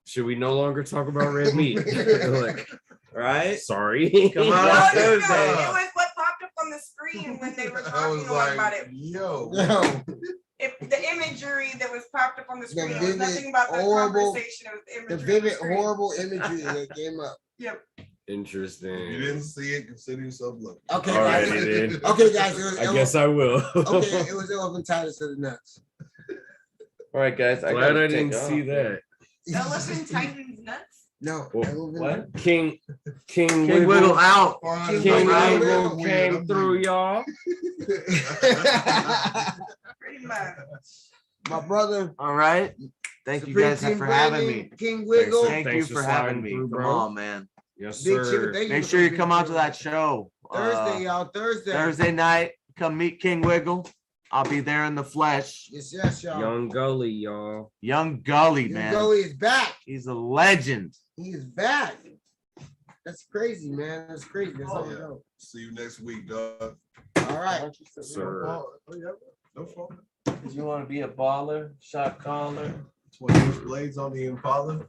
Should we no longer talk about red meat? Like, right? Sorry. Come on, No, Thursday. it was what popped up on the screen when they were I talking was about like, it. yo. If the imagery that was popped up on the screen, it was vivid, nothing about the horrible- conversation. It was the imagery. The on vivid, screen. horrible imagery that came up. Yep. Interesting. If you didn't see it, consider yourself lucky. Okay, All right, guys. then. Okay, guys. I guess I will. Okay, it was elephantitis of the nuts. All right, guys. Glad gotta I take didn't off, see dude. that. Elephant Titan's nuts. No. What? King King Wiggle out. King Wiggle Wiggle came through, y'all. Pretty much. My brother. All right. Thank you guys Supreme for Team having Brandon, me. King Wiggle. Thank you Thanks for for having sliding me. through, Come bro. on, man. Yes, Big sir. chicken, thank Make for sure you being come here. out to that show. Thursday, y'all. Thursday. Thursday night. Come meet King Wiggle. I'll be there in the flesh. Yes, y'all. Young Gully, y'all. Young Gully, Young man. Gully is back. He's a legend. He is back. That's crazy, man. That's crazy. That's all I Yeah. know. See you next week, dog. All right. Sir. Oh, yeah. No fault. Did you want to be a baller, shot caller, 20-inch blades on the Impala.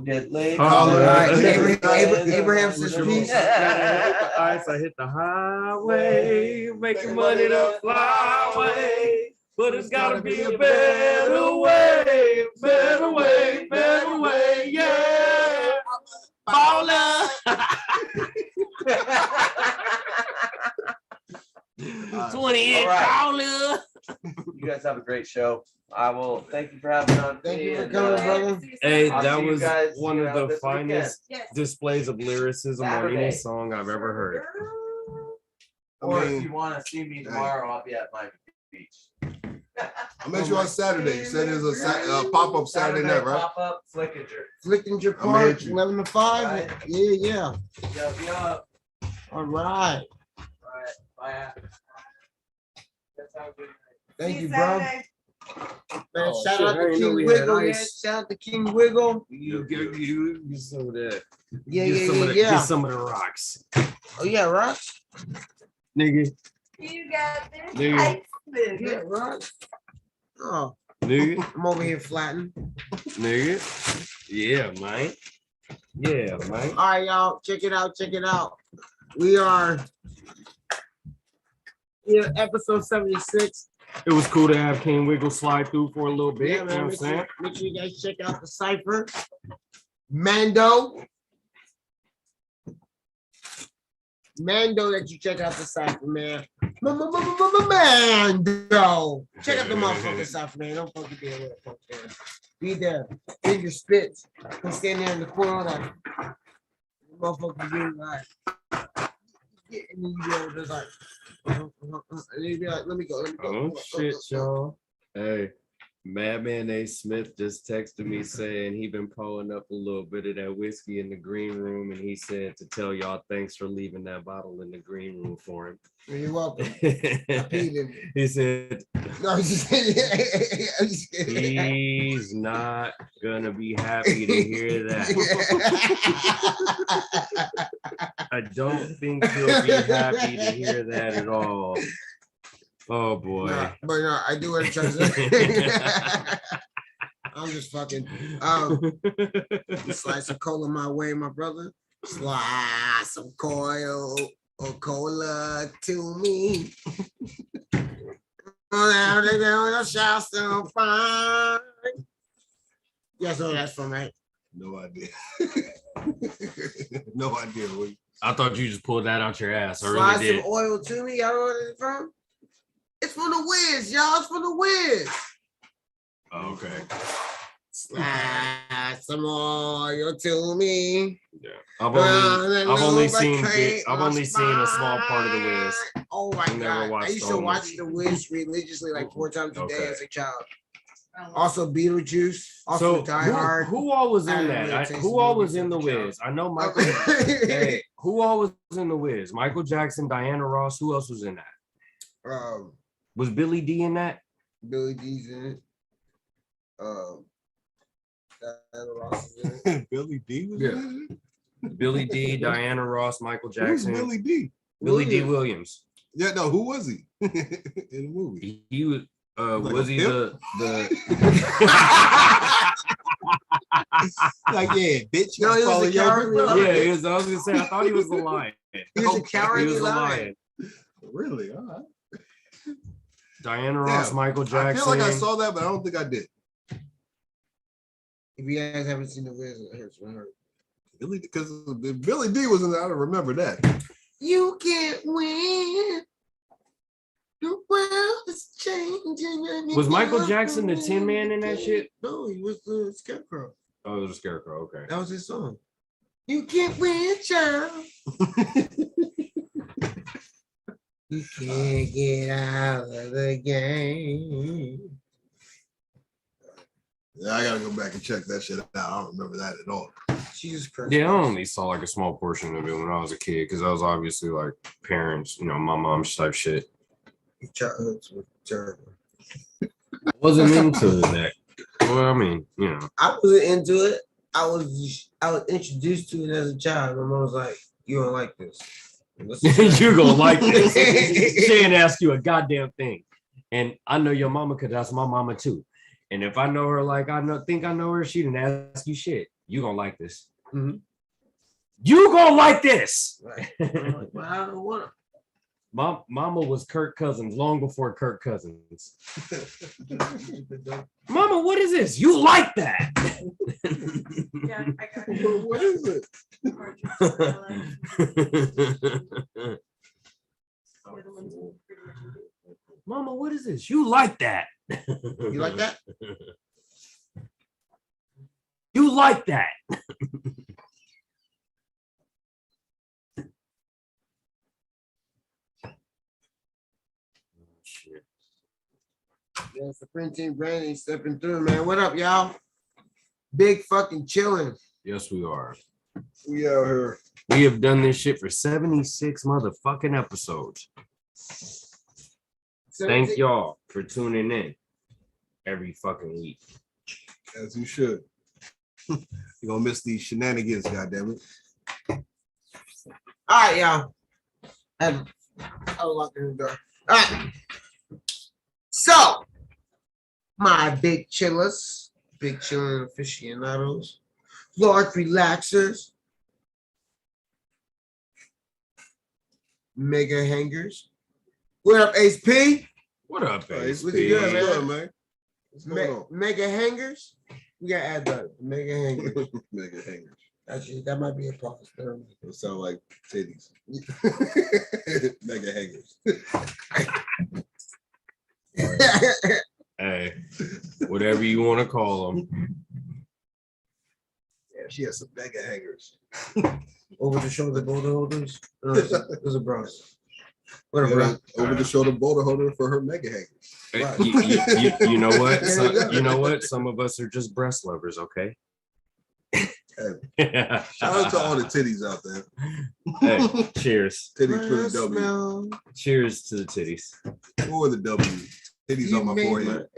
get laid? All right. Abraham Abraham says peace. I hit the highway, making money to fly away. But it's gotta be a better way, better way, better way, yeah. Baller. 20-inch All right. baller. You guys have a great show. I will thank you for having me on. Thank you for coming, brother. Hey, I'll that see you was guys, one you of know, the this weekend. finest displays of lyricism on any Saturday. song I've ever heard. Or if you want to see me tomorrow, I'll be at Miami Beach. I met you on Saturday. You said there's a pop-up Saturday night, right? Pop-up Flickinger. Flickinger I'm Park, at you. 11 to 5. Right. Yeah. Yup. All right. Bye. Thank you, bro. Man, Oh, shout shit, out I to didn't know King we had Wiggle. Yeah, ice. shout out to King Wiggle. You some of that. Yeah, Get some of the rocks. Oh yeah, rocks. Nigga. You got this. Nigga. Yeah, rocks. Oh, Nigga. I'm over here flattening. Nigga. Yeah, man. Yeah, man. All right, y'all, check it out. We are here, episode 76. It was cool to have King Wiggle slide through for a little bit. Yeah, You know man, what I'm saying? make sure you guys check out the cipher. Mando, that you check out the cipher, man. Mando, check out the motherfucking cipher, man. Don't fucking be aware, folks, man. Be there. Finger spits. Don't stand there in the corner like motherfucker be like, yeah, and then you be able to just like, and then you be like, let me go. Oh shit, y'all. Hey, Madman A. Smith just texted me saying he been pulling up a little bit of that whiskey in the green room, and he said to tell y'all thanks for leaving that bottle in the green room for him. You're welcome. I peed in it. He said No, I'm just kidding. he's not gonna be happy to hear that. I don't think he'll be happy to hear that at all. Oh boy. But no, I do want to try to. I'm just fucking. Slice of cola my way, my brother. Slide some coil or cola to me. Oh, they don't shout so fine. Yes, no, that's from right. No idea. No idea. I thought you just pulled that out your ass. I Slide really did. some oil to me. Y'all know where it's from? It's from the Wiz, y'all. It's from the Wiz. Oh, okay. Slide some oil to me. Yeah. I've only seen a small part of the Wiz. Oh my God. I used to all watch of the Wiz religiously like 4 times a day Okay. as a child. Also Beetlejuice. Also So Die Hard. who all was I in didn't that? really taste Who all movies was in as the a child. Wiz? I know Michael. Hey, who all was in the Wiz? Michael Jackson, Diana Ross. Who else was in that? Was Billy D in that? Billy D's in it. Diana Ross is in it. Billy D was in it? Billy D, Diana Ross, Michael Who's Jackson. Billy D? Billy D. Williams. Yeah, no, who was he in the movie? He was Like was a he pimp? the Like, yeah, bitch. No, he was a cowardly lion. yeah, he was, I was gonna say I thought he was the lion. He was a cowardly He was the lion. Really? All right. Diana Ross, Yeah, Michael Jackson. I feel like I saw that, but I don't think I did. If you guys haven't seen the Wiz, it hurts my heart. Billy, because Billy D was in there, I don't remember that. You can't win. The world is changing. and Was you Michael can't Jackson the Tin Man in that win. shit? No, he was the Scarecrow. Oh, it was a scarecrow. Okay. That was his song. You can't win, child. You can't get out of the game. Yeah, I gotta go back and check that shit out. I don't remember that at all. Jesus Christ. Yeah, I only saw like a small portion of it when I was a kid because I was obviously like parents, my mom's type shit. Childhoods were terrible. I wasn't into that. Well, I mean, I wasn't into it. I was introduced to it as a child. My mom was like, "You don't like this. You're gonna like this." She didn't ask you a goddamn thing, and I know your mama because that's my mama too. And if I know her like think I know her, she didn't ask you shit. You gonna like this? Mm-hmm. You gonna like this? Right. Well, I don't want to. Mama was Kirk Cousins long before Kirk Cousins. Mama, what is this? You like that? Yeah, I got it. What is it? Mama, what is this? You like that? You like that? You like that? Shit. Yeah, Supreme Team Branding stepping through, man. What up, y'all? Big fucking chillin'. Yes, we are. We out here. We have done this shit for 76 motherfucking episodes. Thank y'all for tuning in every fucking week. As you should. You're gonna miss these shenanigans, goddammit. All right, y'all. I'll lock the door. All right. So, my big chillers, big chillin' aficionados, large relaxers, mega hangers. What up, Ace P? What up, Ace What's P? good, man? What's going on? Mega hangers? We gotta add that. Mega hangers. Mega hangers. Actually, that might be a profit. It sound like titties. Mega hangers. Hey, whatever you want to call them. Yeah, she has some mega hangers. Over the shoulder boulder holders. Those are bros. What a bro. Over the shoulder boulder holder for her mega hangers. You know what? You know what? Some of us are just breast lovers, okay? Hey, shout out to all the titties out there. Hey, cheers. Titties for the W. Cheers to the titties. For the W. Titties on my forehead.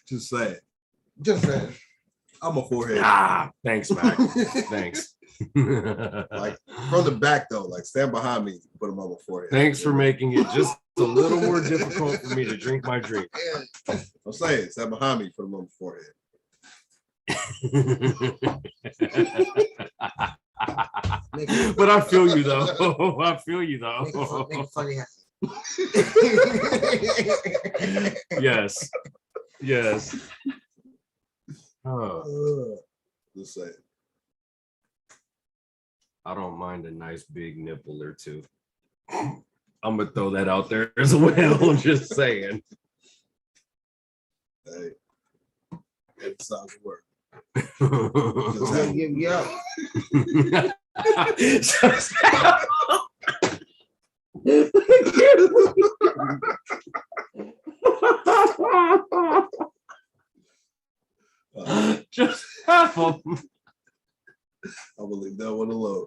Just saying. Just saying. I'm a forehead. Ah, thanks, Mac. Thanks. Like from the back though, like stand behind me, put them on my forehead. Thanks for making it just a little more difficult for me to drink my drink. I'm saying, stand behind me, put them on my forehead. But I feel you though. I feel you though. Make it funny. Yes. Yes. Oh. Just say. I don't mind a nice big nipple or two. I'm gonna throw that out there as well. Just saying. Hey, it's not gonna work. Just gonna give you up. Just half of them. I will leave that one alone.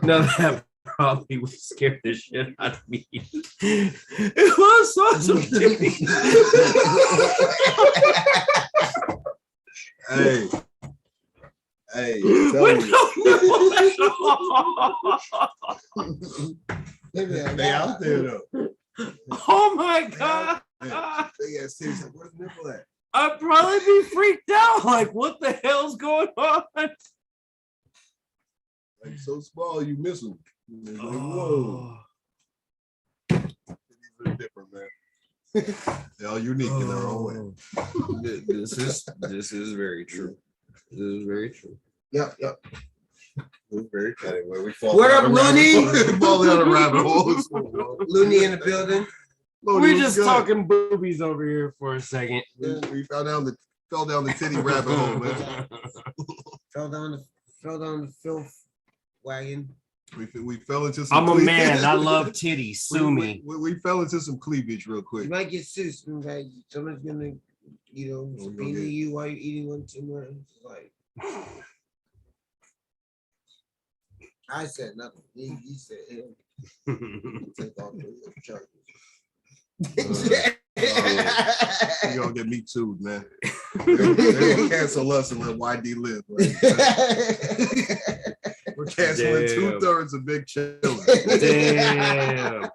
Now that probably would scare the shit out of me. It was awesome to me. Hey, tell me. They out there though. Oh my god. They got serious. Like, where's the nipple at? I'd probably be freaked out. Like, what the hell's going on? Like so small, you miss them. Like, whoa. These are different, man. They're all unique in their own way. This is very true. This is very true. Yep. Very true. Anyway, we fall What down up, a rabbit Looney? hole. Fall down a rabbit hole. Looney in the building. Looney, We what's just good? talking boobies over here for a second. We fell down the titty rabbit hole, man. Fell down the filth wagon. We fell into some. I'm a man. I love titties. Sue me. We fell into some cleavage real quick. You might get sued. Someone's gonna, subpoena you while you're eating one too much. It's like, I said nothing. He said him. Take off the charges. You're gonna get me too, man. They're gonna cancel us and let YD live. Right? We're canceling 2/3 of Big Chillin. Damn.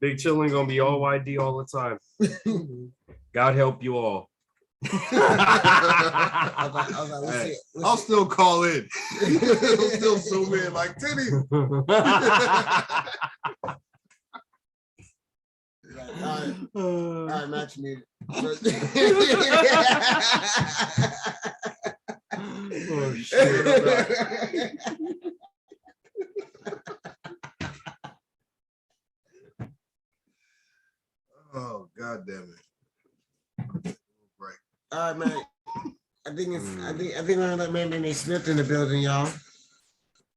Big Chillin gonna be all YD all the time. God help you all. I'll still call in. I'll still zoom in like Titty. All All right, match me. Oh shit. Oh, god damn it. Right. All right, man. I think I'm gonna let man Nene Smith in the building, y'all.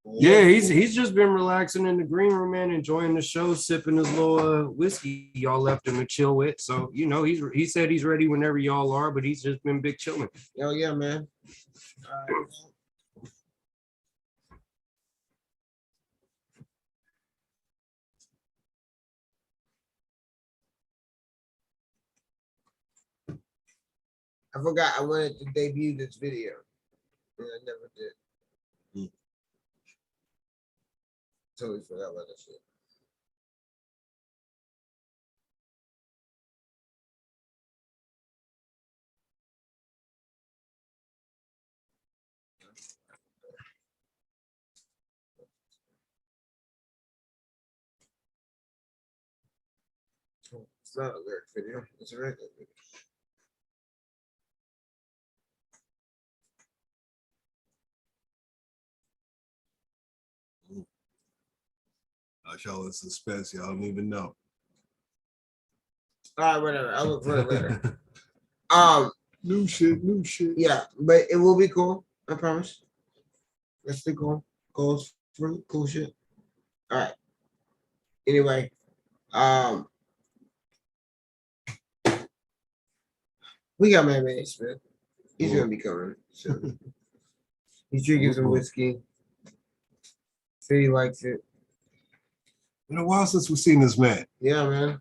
Yeah, he's just been relaxing in the green room, man, enjoying the show, sipping his little whiskey y'all left him to chill with. So you know, he said he's ready whenever y'all are, but he's just been big chilling. Oh yeah, man. I forgot I wanted to debut this video, and I never did. Totally forgot about that shit. It's not a lyric video. It's a regular video. Y'all in suspense. Y'all don't even know. All right, whatever. I'll look for it later. New shit. Yeah, but it will be cool. I promise. Let's be cool. Goals for cool shit. All right. Anyway, we got my man Smith. He's gonna be coming. So. He's drinking some whiskey. Say he likes it. Been a while since we've seen this man. Yeah, man.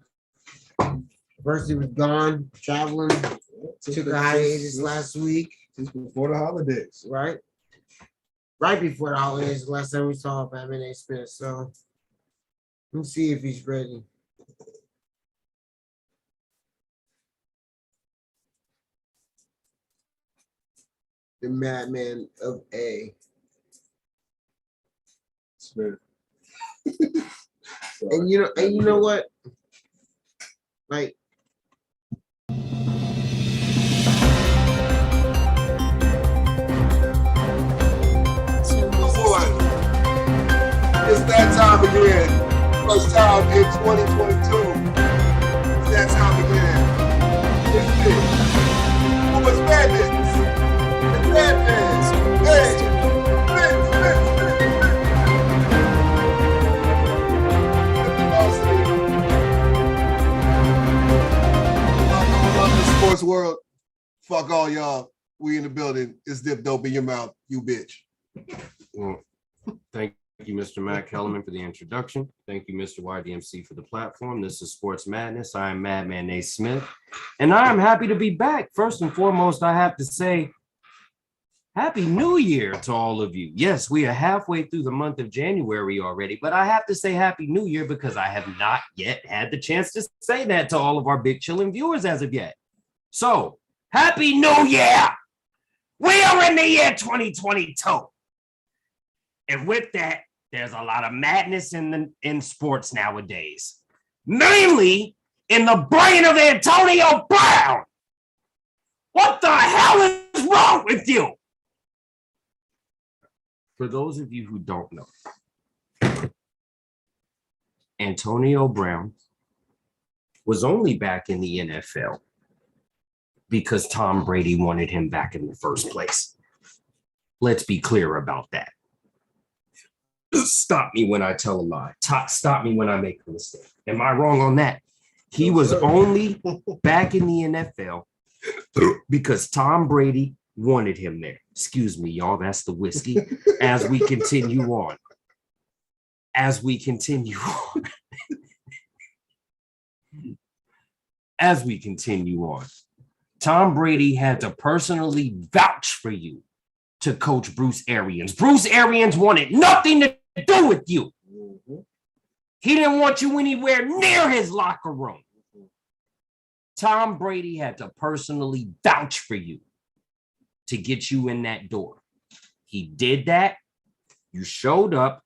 First he was gone, traveling, took a hiatus last week. Just before the holidays. Right? Right before the holidays, the last time we saw him, M&A Smith. So let's see if he's ready. The madman of A. Smith. And you know what? Like, it's that time again. First time in 2022. It's that time again. It's it. Who was madness? It's madness. Hey. Sports world, fuck all y'all. We in the building. It's Diff Dope in your mouth, you bitch. Well, thank you, Mr. Matt Kellerman, for the introduction. Thank you, Mr. YDMC, for the platform. This is Sports Madness. I am Madman A. Smith, and I am happy to be back. First and foremost, I have to say Happy New Year to all of you. Yes, we are halfway through the month of January already, but I have to say Happy New Year because I have not yet had the chance to say that to all of our big chillin' viewers as of yet. So, Happy New Year! We are in the year 2022. And with that, there's a lot of madness in sports nowadays. Mainly in the brain of Antonio Brown. What the hell is wrong with you? For those of you who don't know, Antonio Brown was only back in the NFL because Tom Brady wanted him back in the first place. Let's be clear about that. Stop me when I tell a lie. Stop me when I make a mistake. Am I wrong on that? He was only back in the NFL because Tom Brady wanted him there. Excuse me, y'all. That's the whiskey. As we continue on. As we continue on. As we continue on. Tom Brady had to personally vouch for you to coach Bruce Arians. Bruce Arians wanted nothing to do with you. He didn't want you anywhere near his locker room. Tom Brady had to personally vouch for you to get you in that door. He did that. You showed up.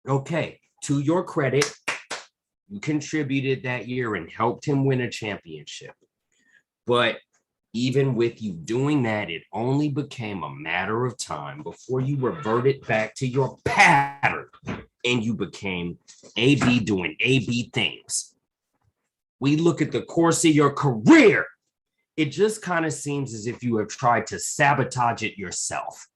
Okay, to your credit, You contributed that year and helped him win a championship. But even with you doing that, it only became a matter of time before you reverted back to your pattern and you became AB doing AB things. We look at the course of your career. It just kind of seems as if you have tried to sabotage it yourself.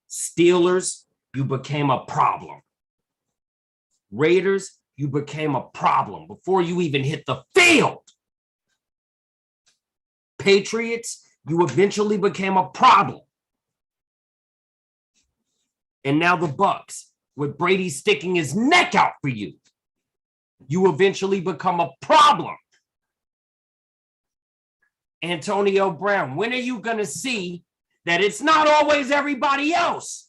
Steelers, you became a problem. Raiders, you became a problem before you even hit the field. Patriots, you eventually became a problem. And now the Bucks, with Brady sticking his neck out for you, you eventually become a problem. Antonio Brown, when are you going to see that it's not always everybody else?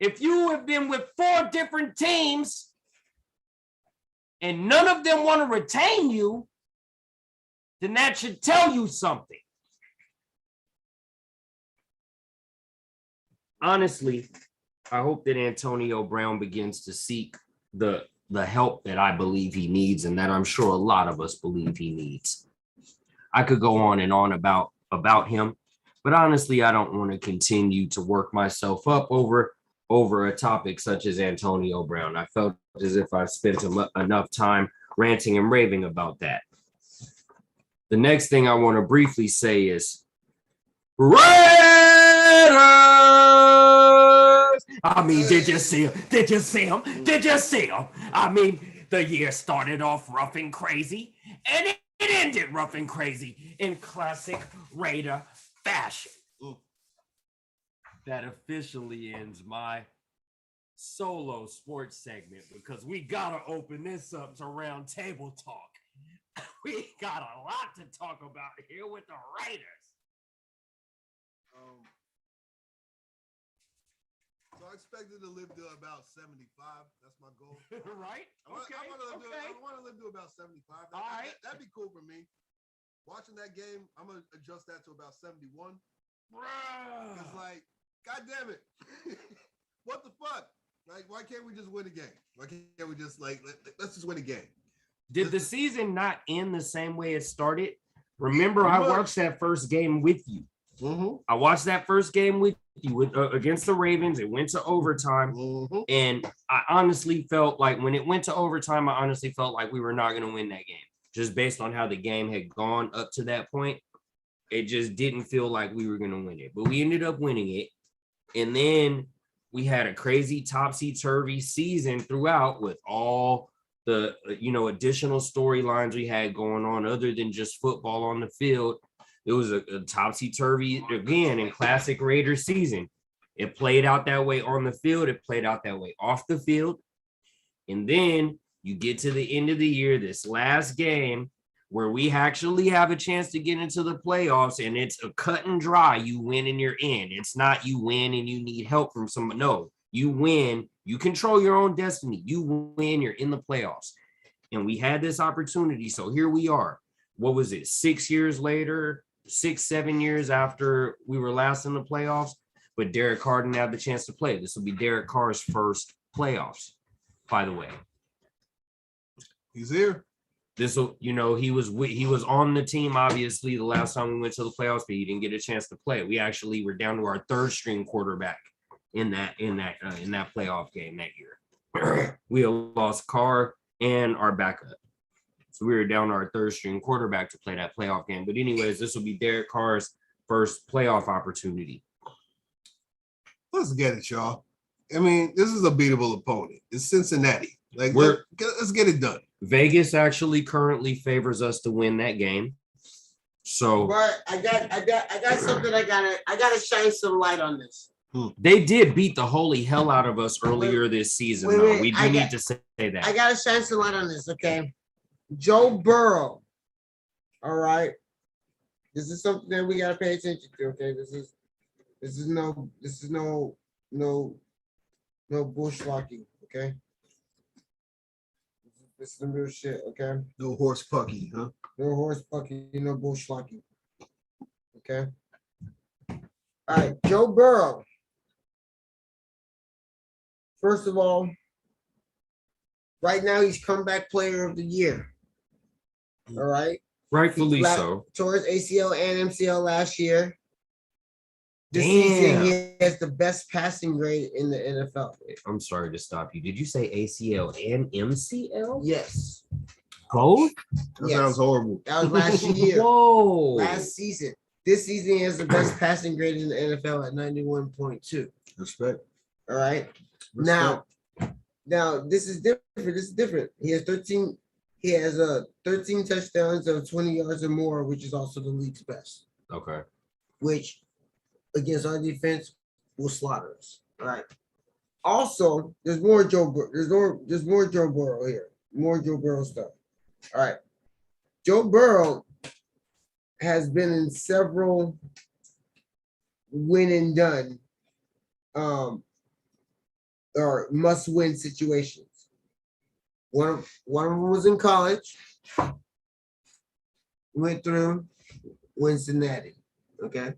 If you have been with 4 different teams and none of them want to retain you, then that should tell you something. Honestly, I hope that Antonio Brown begins to seek the help that I believe he needs and that I'm sure a lot of us believe he needs. I could go on and on about him, but honestly, I don't want to continue to work myself up over a topic such as Antonio Brown. I felt as if I spent enough time ranting and raving about that. The next thing I want to briefly say is Raiders! I mean, did you see him? Did you see him? Did you see him? I mean, the year started off rough and crazy, and it ended rough and crazy in classic Raider fashion. That officially ends my solo sports segment because we gotta open this up to round table talk. We got a lot to talk about here with the Raiders. So I expected to live to about 75. That's my goal. Right? I want to live to about 75. That'd be cool for me. Watching that game, I'm gonna adjust that to about 71. It's like, God damn it. What the fuck? Like, why can't we just win a game? Why can't we just let's just win a game? Did the season not end the same way it started? Remember, I watched that first game with you. Mm-hmm. I watched that first game with you against the Ravens. It went to overtime. Mm-hmm. And I honestly felt like when it went to overtime, I honestly felt like we were not going to win that game. Just based on how the game had gone up to that point, it just didn't feel like we were going to win it. But we ended up winning it. And then we had a crazy topsy-turvy season throughout with all the additional storylines we had going on other than just football on the field. It was a topsy-turvy, again, in classic Raiders season. It played out that way on the field. It played out that way off the field. And then you get to the end of the year, this last game, where we actually have a chance to get into the playoffs, and it's a cut and dry. You win and you're in. It's not you win and you need help from someone. No, you win. You control your own destiny. You win. You're in the playoffs. And we had this opportunity. So here we are. What was it? 6 years later, 7 years after we were last in the playoffs, but Derek Carr didn't have the chance to play. This will be Derek Carr's first playoffs, by the way. He's here. This will, he was on the team, obviously, the last time we went to the playoffs, but he didn't get a chance to play. We actually were down to our 3rd string quarterback in that playoff game that year. We lost Carr and our backup. So we were down to our 3rd string quarterback to play that playoff game. But anyways, this will be Derek Carr's first playoff opportunity. Let's get it, y'all. I mean, this is a beatable opponent. It's Cincinnati. Let's get it done. Vegas actually currently favors us to win that game. So, but I got something I gotta shine some light on this. They did beat the holy hell out of us earlier this season, though. We do need to say that. I gotta shine some light on this, okay? Joe Burrow. All right. This is something that we gotta pay attention to, okay? This is no bushwalking, okay? This is the real shit, okay? No horse pucky, huh? No horse pucky, no bushwalking. Okay. All right, Joe Burrow. first of all, right now he's comeback player of the year. All right. Rightfully so. Towards ACL and MCL last year. This season, he has the best passing grade in the NFL. I'm sorry to stop you. Did you say ACL and MCL? Yes. Both? That sounds horrible. That was last year. Whoa. Last season. This season, he has the best passing grade in the NFL at 91.2. Respect. All right. Now this is different. This is different. He has 13 touchdowns of 20 yards or more, which is also the league's best. Okay. Which against our defense will slaughter us. All right. Also, there's more Joe Burrow here. More Joe Burrow stuff. All right. Joe Burrow has been in several win and done or must-win situations. One of them was in college. Went through Cincinnati. Okay.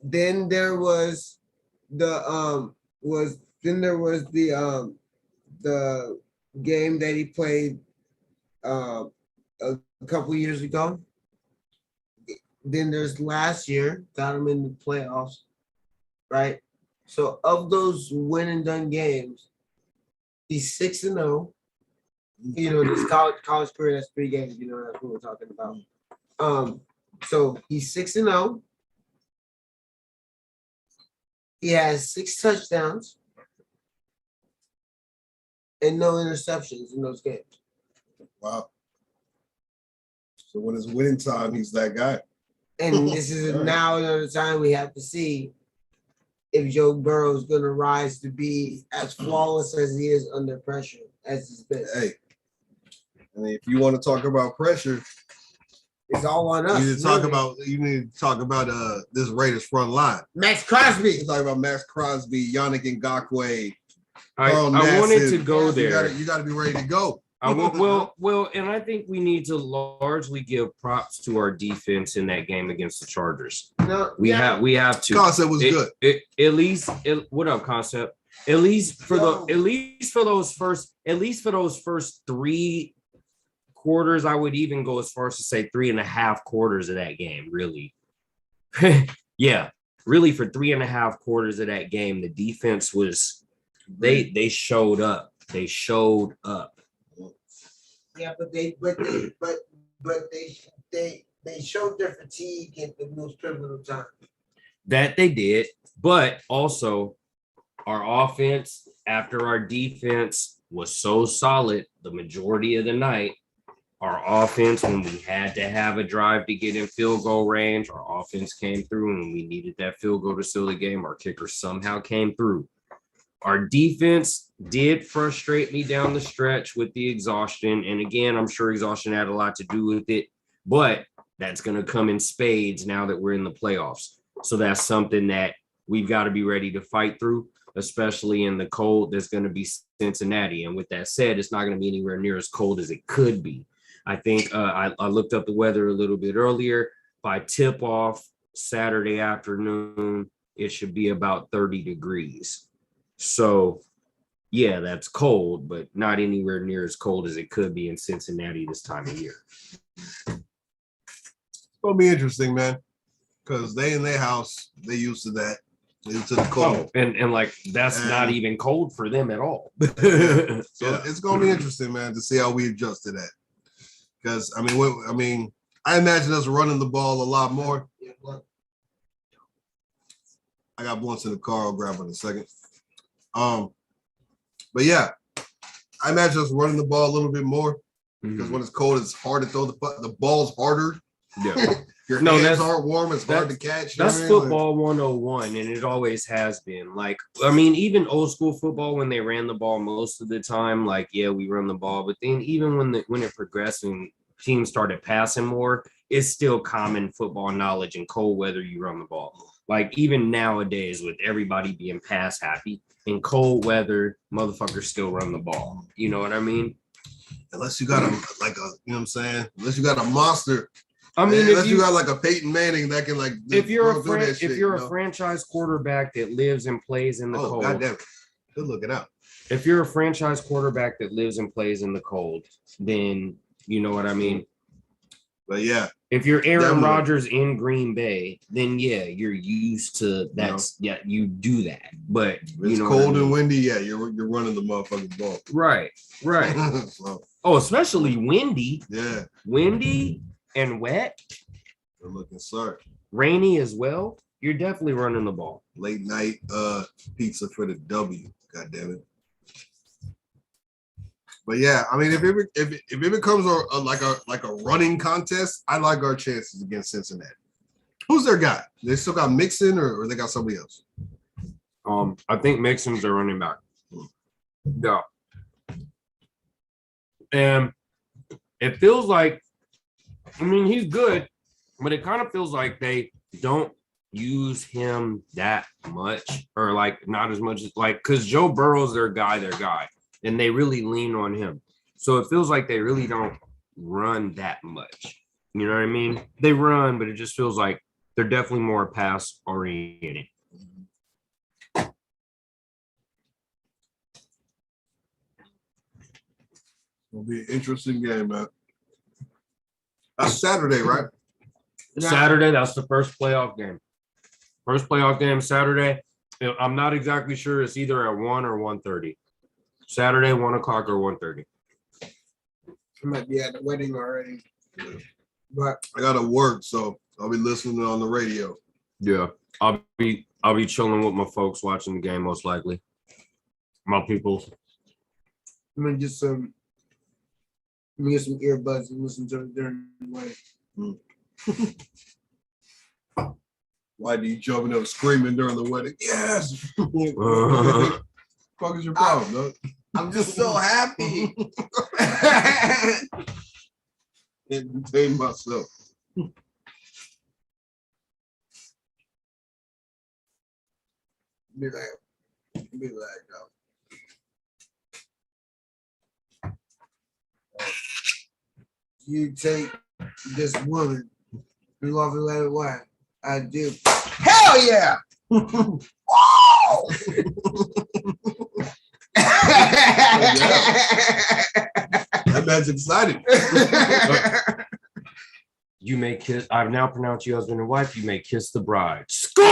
Then there was the game that he played a couple years ago. Then there's last year, got him in the playoffs, right? So of those win and done games, he's 6-0. You know, this college career, that's 3 games, you know, that's what we're talking about. So he's 6-0. He has 6 touchdowns and no interceptions in those games. Wow. So when it's winning time, he's that guy. And this is now another time we have to see if Joe Burrow is going to rise to be as flawless as he is under pressure as he's been. Hey, I mean, if you want to talk about pressure, it's all on us. You need to talk about this Raiders front line. Max Crosby. You talk about Max Crosby, Yannick Ngakoue. I wanted to go there. You got to be ready to go. Well, and I think we need to largely give props to our defense in that game against the Chargers. We have to. Concept was good. What up, Concept? At least for those first 3 quarters, I would even go as far as to say 3.5 quarters of that game. Really, yeah, really for 3.5 quarters of that game, the defense was they showed up. They showed up. Yeah, but they showed their fatigue at the most pivotal time. That they did, but also our offense after our defense was so solid the majority of the night. Our offense, when we had to have a drive to get in field goal range, our offense came through, and when we needed that field goal to seal the game, our kicker somehow came through. Our defense did frustrate me down the stretch with the exhaustion. And again, I'm sure exhaustion had a lot to do with it, but that's going to come in spades now that we're in the playoffs. So that's something that we've got to be ready to fight through, especially in the cold that's going to be Cincinnati. And with that said, it's not going to be anywhere near as cold as it could be. I think I looked up the weather a little bit earlier. By tip-off Saturday afternoon, it should be about 30 degrees. So, yeah, that's cold, but not anywhere near as cold as it could be in Cincinnati this time of year. It's going to be interesting, man, because they in their house, they used to that. Used to the cold. And like, that's not even cold for them at all. So it's going to be interesting, man, to see how we adjust to that. Because, I imagine us running the ball a lot more. I got blunts in the car. I'll grab it in a second. But yeah, I imagine us running the ball a little bit more because when it's cold, it's hard to throw the ball's harder. Yeah. Your hands aren't warm. It's hard to catch. That's football 101, and it always has been. Like, even old school football, when they ran the ball most of the time, like, yeah, we run the ball. But then even when it progressed and teams started passing more, it's still common football knowledge in cold weather you run the ball. Like, even nowadays with everybody being pass happy, in cold weather, motherfuckers still run the ball. You know what I mean? Unless you got you know what I'm saying? Unless you got a monster I mean, unless you got like a Peyton Manning that can like. If you're a a franchise quarterback that lives and plays in the cold, goddamn, good looking out. If you're a franchise quarterback that lives and plays in the cold, then you know what I mean. But yeah, if you're Aaron Rodgers in Green Bay, then yeah, you're used to that. Yeah, you do that. But it's cold and windy. Yeah, you're running the motherfucking ball. Right. So, especially windy. Yeah, windy and wet. They're looking sorry. Rainy as well. You're definitely running the ball. Late night pizza for the W. God damn it. But yeah, I mean, if it becomes like a running contest, I like our chances against Cincinnati. Who's their guy? They still got Mixon, or they got somebody else? I think Mixon's their running back. Yeah, and it feels like, I mean, he's good, but it kind of feels like they don't use him that much, or like not as much as like, because Joe Burrow's their guy. And they really lean on him. So it feels like they really don't run that much. You know what I mean? They run, but it just feels like they're definitely more pass oriented. It'll be an interesting game, man. That's Saturday, right? Saturday, that's the first playoff game. First playoff game Saturday. I'm not exactly sure. It's either at 1 or 1:30. Saturday, 1 o'clock or 1:30. I might be at the wedding already. But I gotta work, so I'll be listening on the radio. Yeah. I'll be chilling with my folks watching the game, most likely. My people. I'm gonna get some earbuds and listen to it during the wedding. Why do you jumping up screaming during the wedding? Yes. Fuck is your problem, dog? I'm just so happy. Can't contain myself. Be like, you take this woman, you love her, let it why? I do. Hell yeah! Whoa! That man's excited. You may kiss. I've now pronounced you husband and wife. You may kiss the bride. Score!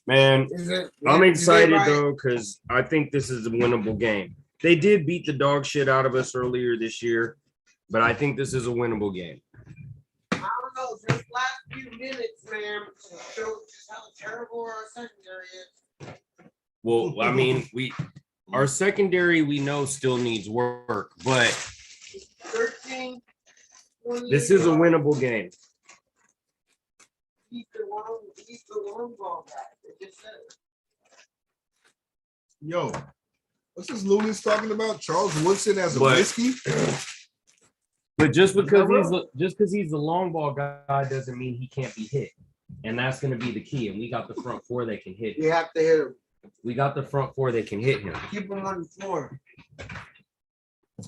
Man, I'm excited though because I think this is a winnable game. They did beat the dog shit out of us earlier this year, but I think this is a winnable game. I don't know. This last few minutes, man, shows just how terrible our secondary is. Well, I mean, our secondary we know still needs work, but 13, this is a winnable game. He's the one ball back. They just said it. Yo, what's this Looney's talking about? Charles Woodson as a whiskey? But just because he's the long ball guy doesn't mean he can't be hit. And that's going to be the key. And we got the front four that can hit him. You have to hit him. We got the front four that can hit him. Keep him on the floor.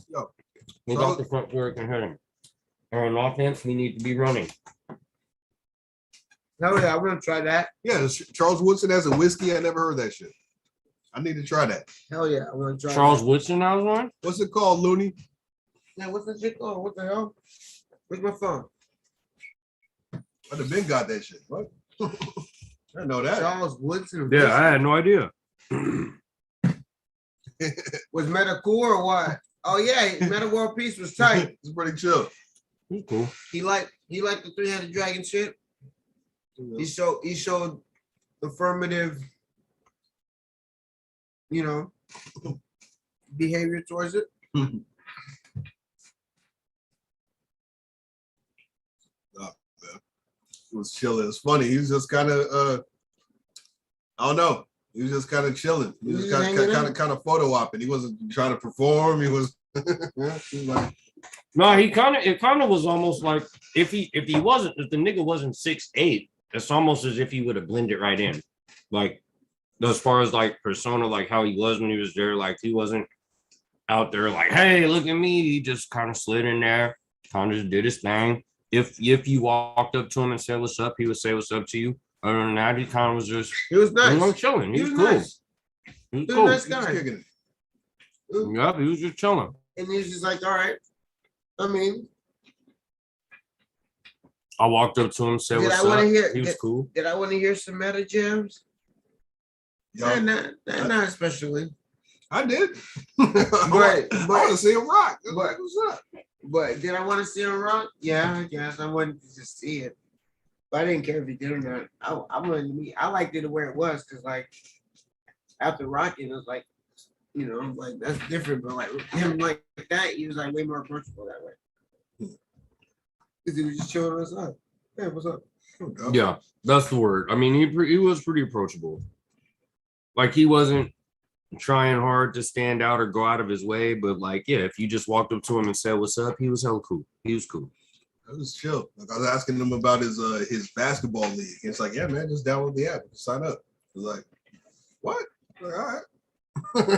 Yo, we got the front four that can hit him. And on offense, we need to be running. No, yeah, I'm going to try that. Yeah, Charles Woodson as a whiskey. I never heard that shit. I need to try that. Hell yeah, I want to try Charles that. Woodson, I was on? What's it called, Looney? Yeah, what's the shit called? What the hell? Where's my phone? I'd have been got that shit. What? I didn't know that. Charles Woodson. Yeah, I had no idea. Was Meta cool or what? Oh yeah, Meta World Peace was tight. It's pretty chill. He's cool. He liked the 300 Dragon shit. He showed affirmative, behavior towards it. It was chilling. It's funny. He was just kind of, I don't know. He was just kind of chilling. He was kind of photo opping. He wasn't trying to perform. He was. No, it kind of was almost like if the nigga wasn't 6'8", it's almost as if he would have blended right in. Like as far as like persona, like how he was when he was there, like he wasn't out there like, hey, look at me. He just kind of slid in there, kind of just did his thing. If you walked up to him and said what's up, he would say what's up to you. Other than that, he kind of was just he was nice, chilling. He was cool. Nice. He was He cool. was a nice guy. Yep, he was just chilling. And he was just like, all right. I mean, I walked up to him, said did what's I want up. to hear? He was cool. Did I want to hear some meta jams? Yo, not especially. I did. I want to see him rock. Like, what's up? But did I want to see him rock? Yeah, I guess I wanted to just see it. But I didn't care if he did or not. I wanted to meet. I liked it the way it was because, like, after rocking, it was like, you know, like that's different. But like him like that, he was like way more approachable that way. Because he was just chilling on the side. Hey, what's up? Yeah, that's the word. I mean, he was pretty approachable. Like he wasn't trying hard to stand out or go out of his way, but like, yeah, if you just walked up to him and said what's up, he was hella cool. He was cool. I was chill. Like I was asking him about his basketball league. It's like, yeah, man, just download the app, sign up. I was like, what? Like, all right,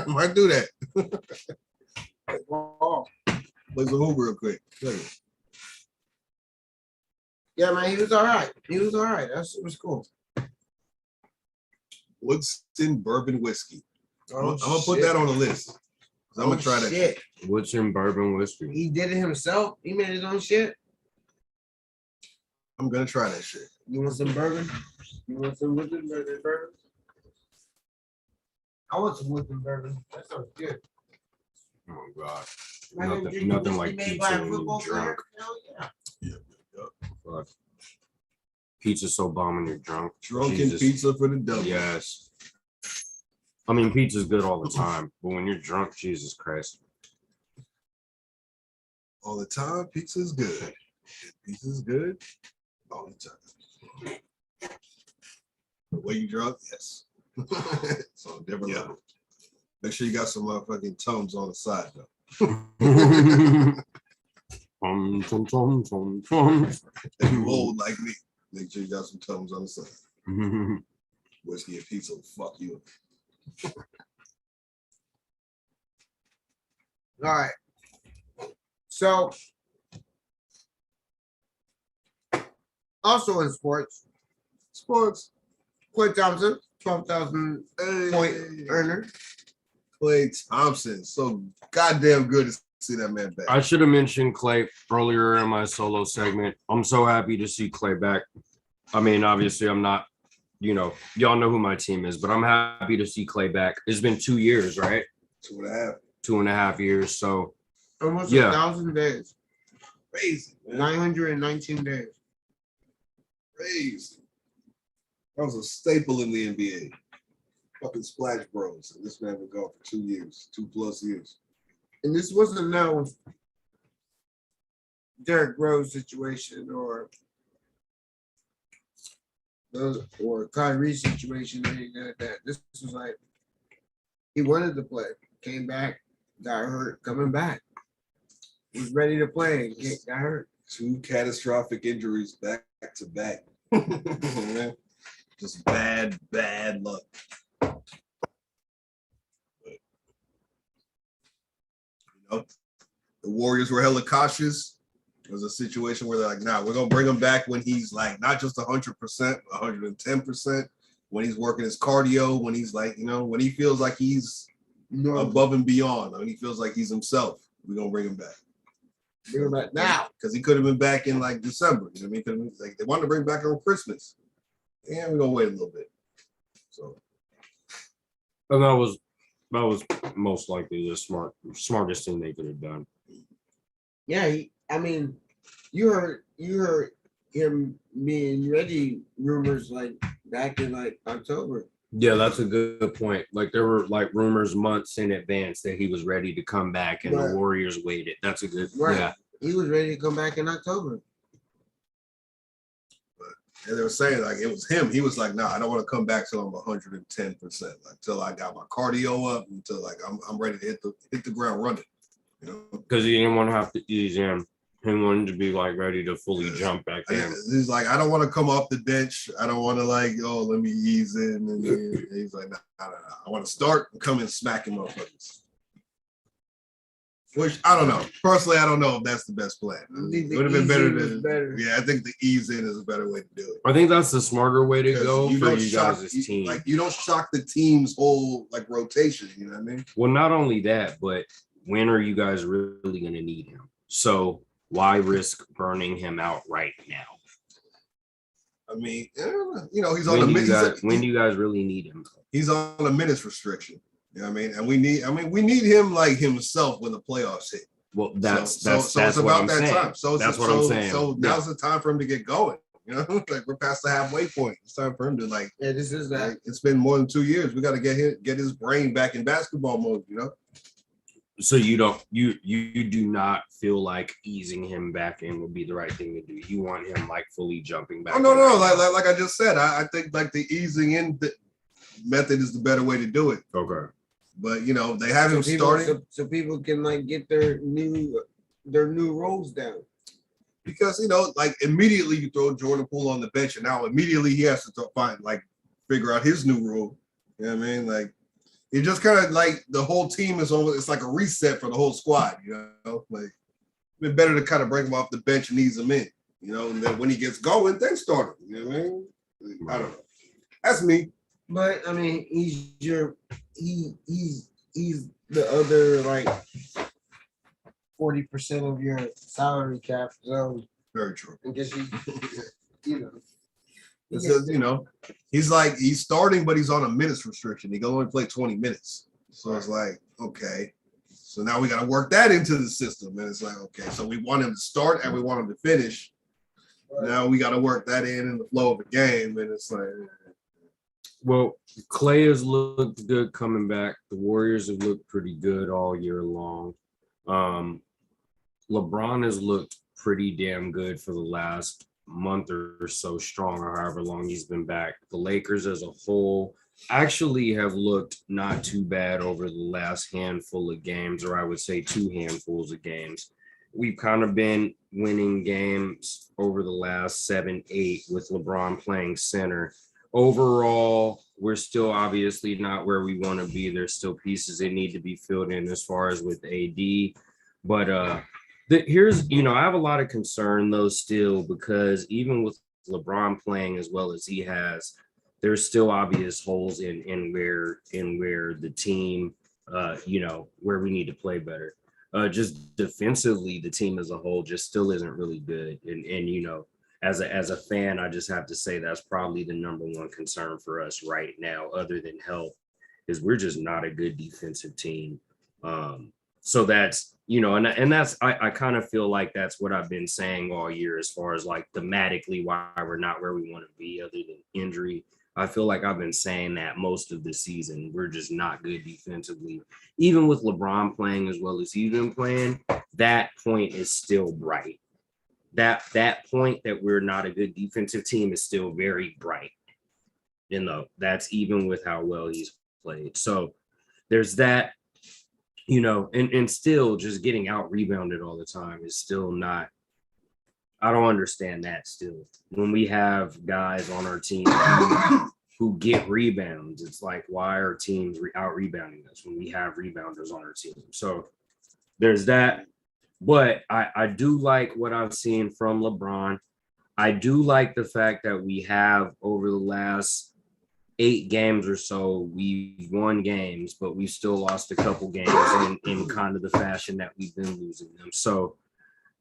might do that. Play some Uber real quick. Yeah, man, he was all right. He was all right. That shit was cool. Woodson bourbon whiskey. Oh, I'm gonna put that on the list. I'm gonna try that shit. Woodson bourbon whiskey. He did it himself. He made his own shit. I'm gonna try that shit. You want some bourbon? You want some Woodson bourbon? I want some Woodson bourbon. That sounds good. Oh God. Man, Nothing like made pizza by a when you're football drunk. player? Hell yeah. Fuck. Pizza's so bomb when you're drunk. Drunken Jesus. pizza for the devil. Yes. I mean, pizza's good all the time, but when you're drunk, Jesus Christ. All the time, pizza is good. Pizza is good all the time. The way you drunk, yes. It's on a different level. Make sure you got some motherfucking Tums on the side though. If you old like me, make sure you got some Tums on the side. Whiskey and pizza will fuck you up. All right. So, also in sports, Clay Thompson, 12,000 point earner. Clay Thompson, so goddamn good to see that man back. I should have mentioned Clay earlier in my solo segment. I'm so happy to see Clay back. I mean, obviously, I'm not, y'all know who my team is, but I'm happy to see Clay back. It's been 2 years, right? 2.5. 2.5 years. So, Almost yeah. 1,000 days. Crazy. 919 days. Crazy. That was a staple in the NBA. Fucking Splash Bros. And this man would go for 2 years, 2+ years. And this wasn't no Derrick Rose situation or Kyrie situation or anything like that. This was like he wanted to play, came back, got hurt, coming back. Was ready to play and got hurt. 2 catastrophic injuries back to back. Just bad luck. But, the Warriors were hella cautious. It was a situation where they're like, nah, we're going to bring him back when he's like, not just 100%, 110%, when he's working his cardio, when he's like, when he feels like he's above and beyond, when he feels like he's himself, we're going to bring him back. Bring him back now. Because he could have been back in like December. You know what I mean? Like, they wanted to bring him back on Christmas. And we're going to wait a little bit. So. And that was most likely the smartest thing they could have done. Yeah, you heard him being ready rumors like back in like October. Yeah, that's a good point. Like there were like rumors months in advance that he was ready to come back and the Warriors waited. That's a good yeah. He was ready to come back in October. And they were saying like it was him. He was like, nah, I don't want to come back till I'm 110%. Like till I got my cardio up, until like I'm ready to hit the ground running. Because he didn't want to have to ease in. He wanted to be like ready to fully jump back in. He's like, I don't want to come off the bench. I don't want to like, oh, let me ease in. And he's like, nah. I want to start and come and smack him motherfuckers. Which I don't know. Personally, I don't know if that's the best plan. It would have been better. Yeah, I think the ease in is a better way to do it. I think that's the smarter way to go for you guys' team. Like you don't shock the team's whole like rotation. You know what I mean? Well, not only that, but when are you guys really going to need him? So why risk burning him out right now? I mean, you know, he's when on the when do you guys really need him? He's on a minutes restriction. You know what I mean? And we need him like himself when the playoffs hit. Well, that's it's what about I'm that saying. time. So that's what I'm saying. So now's the time for him to get going. You know, like we're past the halfway point. It's time for him to like. Yeah, this is that. Like, it's been more than 2 years. We got to get his brain back in basketball mode. You know. So you do not feel like easing him back in would be the right thing to do. You want him like fully jumping back. Oh no. Like I just said, I think like the easing in method is the better way to do it. Okay. But you know they have him starting so people can like get their new roles down. Because you know, like immediately you throw Jordan Poole on the bench, and now immediately he has to figure out his new role. You know what I mean? Like it just kind of like the whole team is over. It's like a reset for the whole squad. You know, like it's been better to kind of break him off the bench and ease him in. You know, and then when he gets going, then start him. You know what I mean? I don't know. That's me. But I mean, he's the other like 40% of your salary cap. So very true. I guess you know. It's just, you know, he's starting, but he's on a minutes restriction. He can only play 20 minutes. So it's like, okay. So now we got to work that into the system. And it's like, okay, so we want him to start and we want him to finish. Right. Now we got to work that in the flow of the game. And it's like, well, Clay has looked good coming back. The Warriors have looked pretty good all year long. LeBron has looked pretty damn good for the last month or so strong, or however long he's been back. The Lakers as a whole actually have looked not too bad over the last handful of games, or I would say 2 handfuls of games. We've kind of been winning games over the last 7-8 with LeBron playing center. Overall, we're still obviously not where we want to be. There's still pieces that need to be filled in as far as with AD. But here's, you know, I have a lot of concern though still, because even with LeBron playing as well as he has, there's still obvious holes in where the team, you know, where we need to play better. Just defensively, the team as a whole just still isn't really good. And you know, as a fan, I just have to say that's probably the number one concern for us right now, other than health, is we're just not a good defensive team. So that's, you know, and that's, I kind of feel like that's what I've been saying all year as far as like thematically why we're not where we want to be other than injury. I feel like I've been saying that most of the season. We're just not good defensively. Even with LeBron playing as well as he's been playing, that point is still bright. That point that we're not a good defensive team is still very bright. You know, that's even with how well he's played. So there's that, you know, and still just getting out rebounded all the time is still not, I don't understand that still. When we have guys on our team who get rebounds, it's like, why are teams out rebounding us when we have rebounders on our team? So there's that. But I do like what I've seen from LeBron. I do like the fact that we have over the last 8 games or so, we've won games, but we've still lost a couple games in kind of the fashion that we've been losing them. So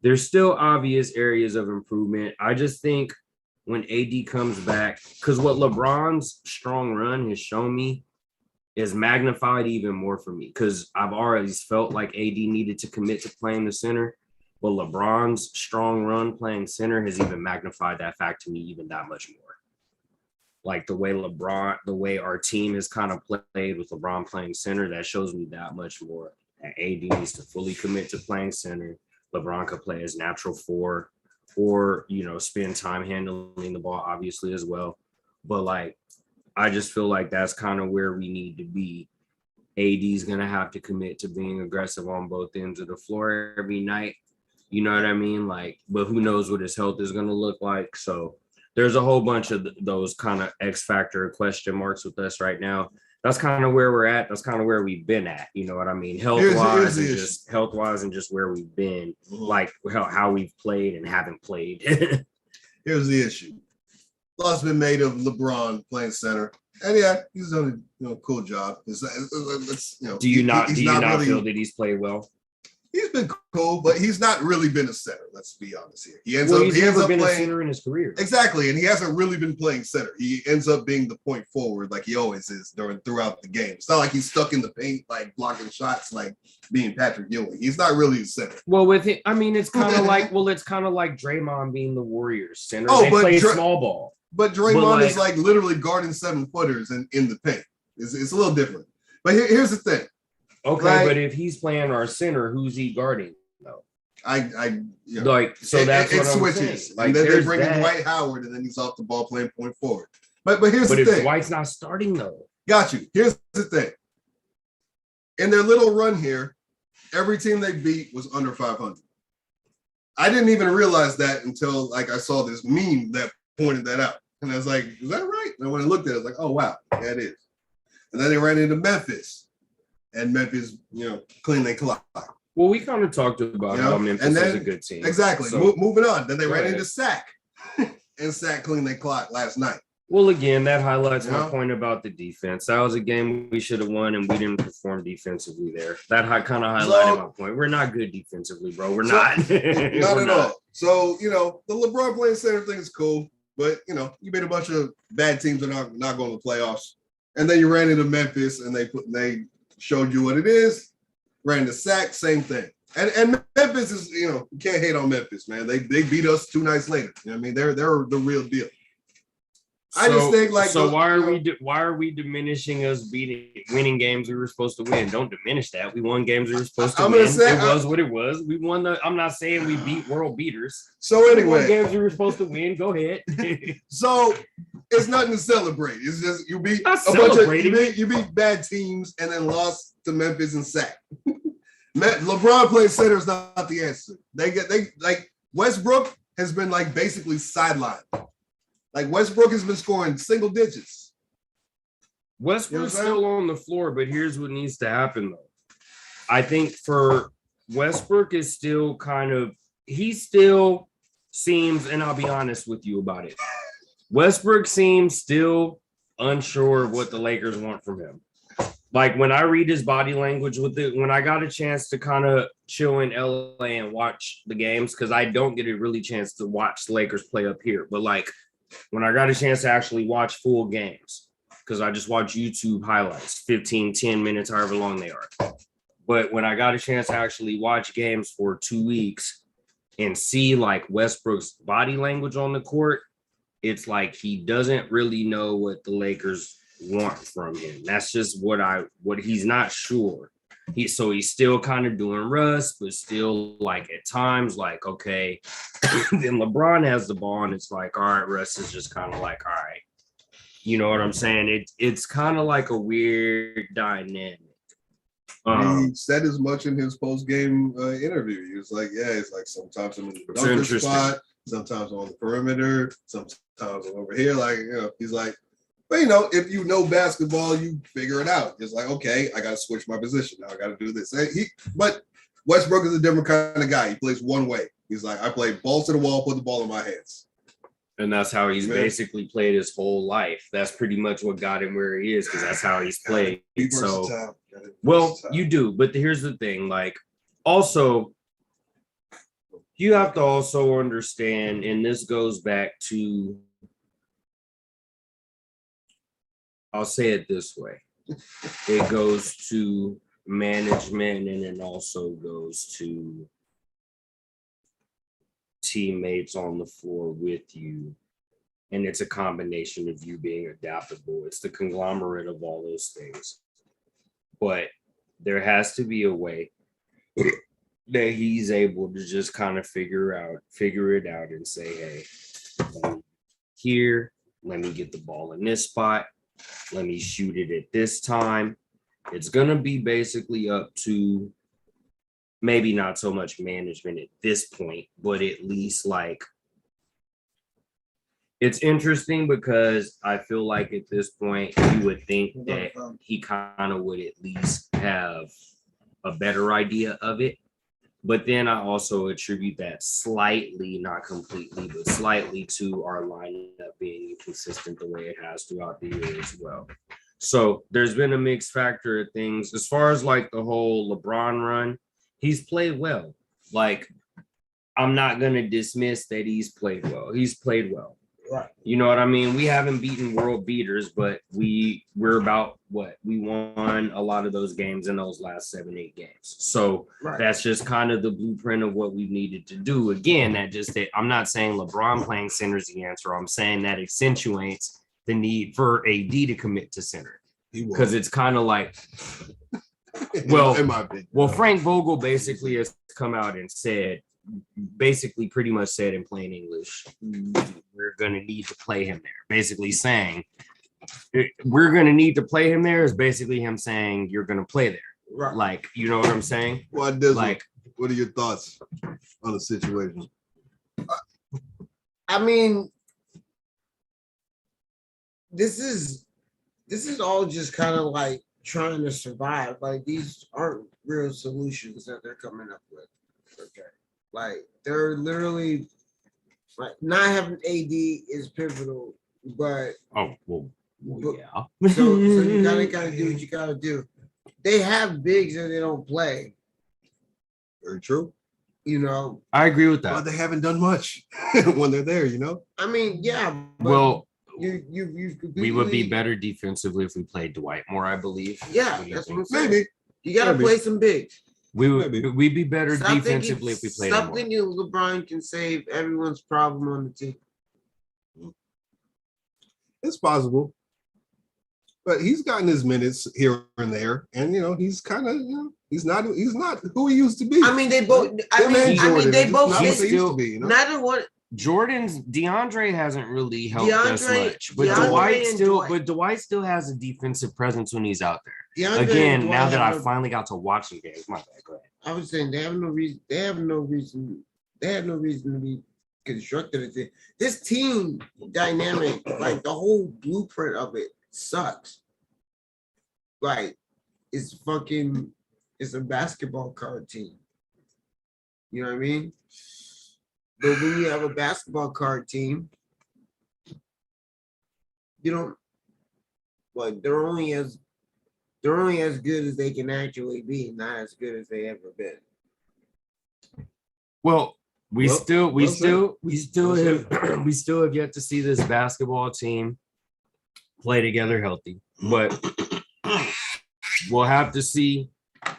there's still obvious areas of improvement. I just think when AD comes back, because what LeBron's strong run has shown me is magnified even more for me, because I've always felt like AD needed to commit to playing the center, but LeBron's strong run playing center has even magnified that fact to me even that much more. Like the way our team has kind of played with LeBron playing center, that shows me that much more. That AD needs to fully commit to playing center. LeBron could play as natural 4, or, you know, spend time handling the ball, obviously, as well. But like, I just feel like that's kind of where we need to be. AD's going to have to commit to being aggressive on both ends of the floor every night. You know what I mean? Like, but who knows what his health is going to look like? So there's a whole bunch of those kind of X factor question marks with us right now. That's kind of where we're at. That's kind of where we've been at. You know what I mean? Health wise and just where we've been, like how we've played and haven't played. Here's the issue. Lot's been made of LeBron playing center. And yeah, he's done a cool job. Do you not really feel that he's played well? He's been cool, but he's not really been a center. Let's be honest here. He ends up playing a center in his career. Exactly, and he hasn't really been playing center. He ends up being the point forward, like he always is throughout the game. It's not like he's stuck in the paint, like blocking shots, like being Patrick Ewing. He's not really a center. Well, with it, I mean, it's kind of like Draymond being the Warriors center. They play small ball. But Draymond is like literally guarding 7-footers in the paint. It's a little different. But here's the thing. Okay, but if he's playing our center, who's he guarding though? That's what I'm switches. Saying. Like, and then they bring in Dwight Howard, and then he's off the ball playing point forward. But here's the thing. But if Dwight's not starting though, got you. Here's the thing. In their little run here, every team they beat was under 500. I didn't even realize that until like I saw this meme that pointed that out, and I was like, "Is that right?" And when I looked at it, I was like, "Oh wow, yeah, it is." And then they ran into Memphis. And Memphis, clean their clock. Well, we kind of talked about how Memphis is a good team. Exactly. So, moving on. Then they ran into Sac. And Sac cleaned their clock last night. Well, again, that highlights my point about the defense. That was a game we should have won, and we didn't perform defensively there. That kind of highlighted my point. We're not good defensively, bro. We're not. Not at all. So, the LeBron playing center thing is cool. But, you beat a bunch of bad teams that are not going to the playoffs. And then you ran into Memphis, and they showed you what it is, ran the Sac, same thing. And Memphis is, you can't hate on Memphis, man. They beat us 2 nights later. You know what I mean? They're the real deal. I just think why are we diminishing us winning games we were supposed to win? Don't diminish that. We won games we were supposed to win. It was what it was. We won I'm not saying we beat world beaters. So anyway, we won games we were supposed to win. Go ahead. So it's nothing to celebrate. It's just you beat you beat bad teams and then lost to Memphis and Sac. LeBron playing center is not the answer. They Westbrook has been like basically sidelined. Like Westbrook has been scoring single digits. Westbrook's still on the floor, but here's what needs to happen though. I think for Westbrook is still he still seems, and I'll be honest with you about it. Westbrook seems still unsure of what the Lakers want from him. Like when I read his body language when I got a chance to kind of chill in LA and watch the games, because I don't get a really chance to watch the Lakers play up here, but like when I got a chance to actually watch full games, because I just watch YouTube highlights, 15, 10 minutes, however long they are. But when I got a chance to actually watch games for 2 weeks and see like Westbrook's body language on the court, it's like he doesn't really know what the Lakers want from him. That's just what he's not sure. He's still kind of doing Russ, but still like at times like, okay, then LeBron has the ball and it's like, all right, Russ is just kind of like, all right, you know what I'm saying? It's kind of like a weird dynamic. He said as much in his post-game interview. He was like, it's like sometimes I'm in the dunker spot, sometimes I'm on the perimeter, sometimes I'm over here. Like, he's like, but if you know basketball, you figure it out. It's like, okay, I got to switch my position. Now I got to do this. But Westbrook is a different kind of guy. He plays one way. He's like, I play balls to the wall, put the ball in my hands. And that's how he's basically played his whole life. That's pretty much what got him where he is, because that's how he's played. So, well, you do. But here's the thing. Like, also, you have to also understand, and this goes back to, I'll say it this way. It goes to management, and it also goes to teammates on the floor with you. And it's a combination of you being adaptable. It's the conglomerate of all those things. But there has to be a way that he's able to just kind of figure it out and say, hey, here, let me get the ball in this spot. Let me shoot it at this time. It's going to be basically up to maybe not so much management at this point, but at least like it's interesting because I feel like at this point you would think that he kind of would at least have a better idea of it. But then I also attribute that slightly, not completely, but slightly to our lineup being consistent the way it has throughout the year as well. So there's been a mixed factor of things. As far as like the whole LeBron run, he's played well. Like, I'm not going to dismiss that he's played well. He's played well. Right. You know what I mean? We haven't beaten world beaters, but we're about what? We won a lot of those games in those last 7-8 games. So that's just kind of the blueprint of what we needed to do. Again, I'm not saying LeBron playing center is the answer. I'm saying that accentuates the need for AD to commit to center. Because it's kind of like, well, Frank Vogel basically has come out and said, basically pretty much said in plain English, we're going to need to play him there. Basically saying, we're going to need to play him there is basically him saying, you're going to play there. Right. Like, you know what I'm saying? Well, like, what are your thoughts on the situation? I mean, this is all just kind of like trying to survive. Like, these aren't real solutions that they're coming up with. Okay. Like, they're literally like not having AD is pivotal, but yeah. So you gotta do what you gotta do. They have bigs and they don't play. Very true. You know, I agree with that. But they haven't done much when they're there. You know. I mean, yeah. Well, we would be better defensively if we played Dwight more, I believe. Yeah, that's what I'm saying. Maybe you gotta play some bigs. We'd be better defensively if we played Stop thinking LeBron can save everyone's problem on the team. It's possible, but he's gotten his minutes here and there, and you know he's kind of he's not who he used to be. I mean, they both. They both used to be. You know? Neither one. DeAndre hasn't really helped us much, but Dwight still has a defensive presence when he's out there. Again, now that I finally got to watch the games, my bad. Go ahead. I was saying they have no reason. They have no reason to be constructed. This team dynamic, like the whole blueprint of it, sucks. Like it's a basketball card team. You know what I mean? But when you have a basketball card team, you don't like they're only as good as they can actually be, not as good as they ever been. Well, we still have yet to see this basketball team play together healthy, but we'll have to see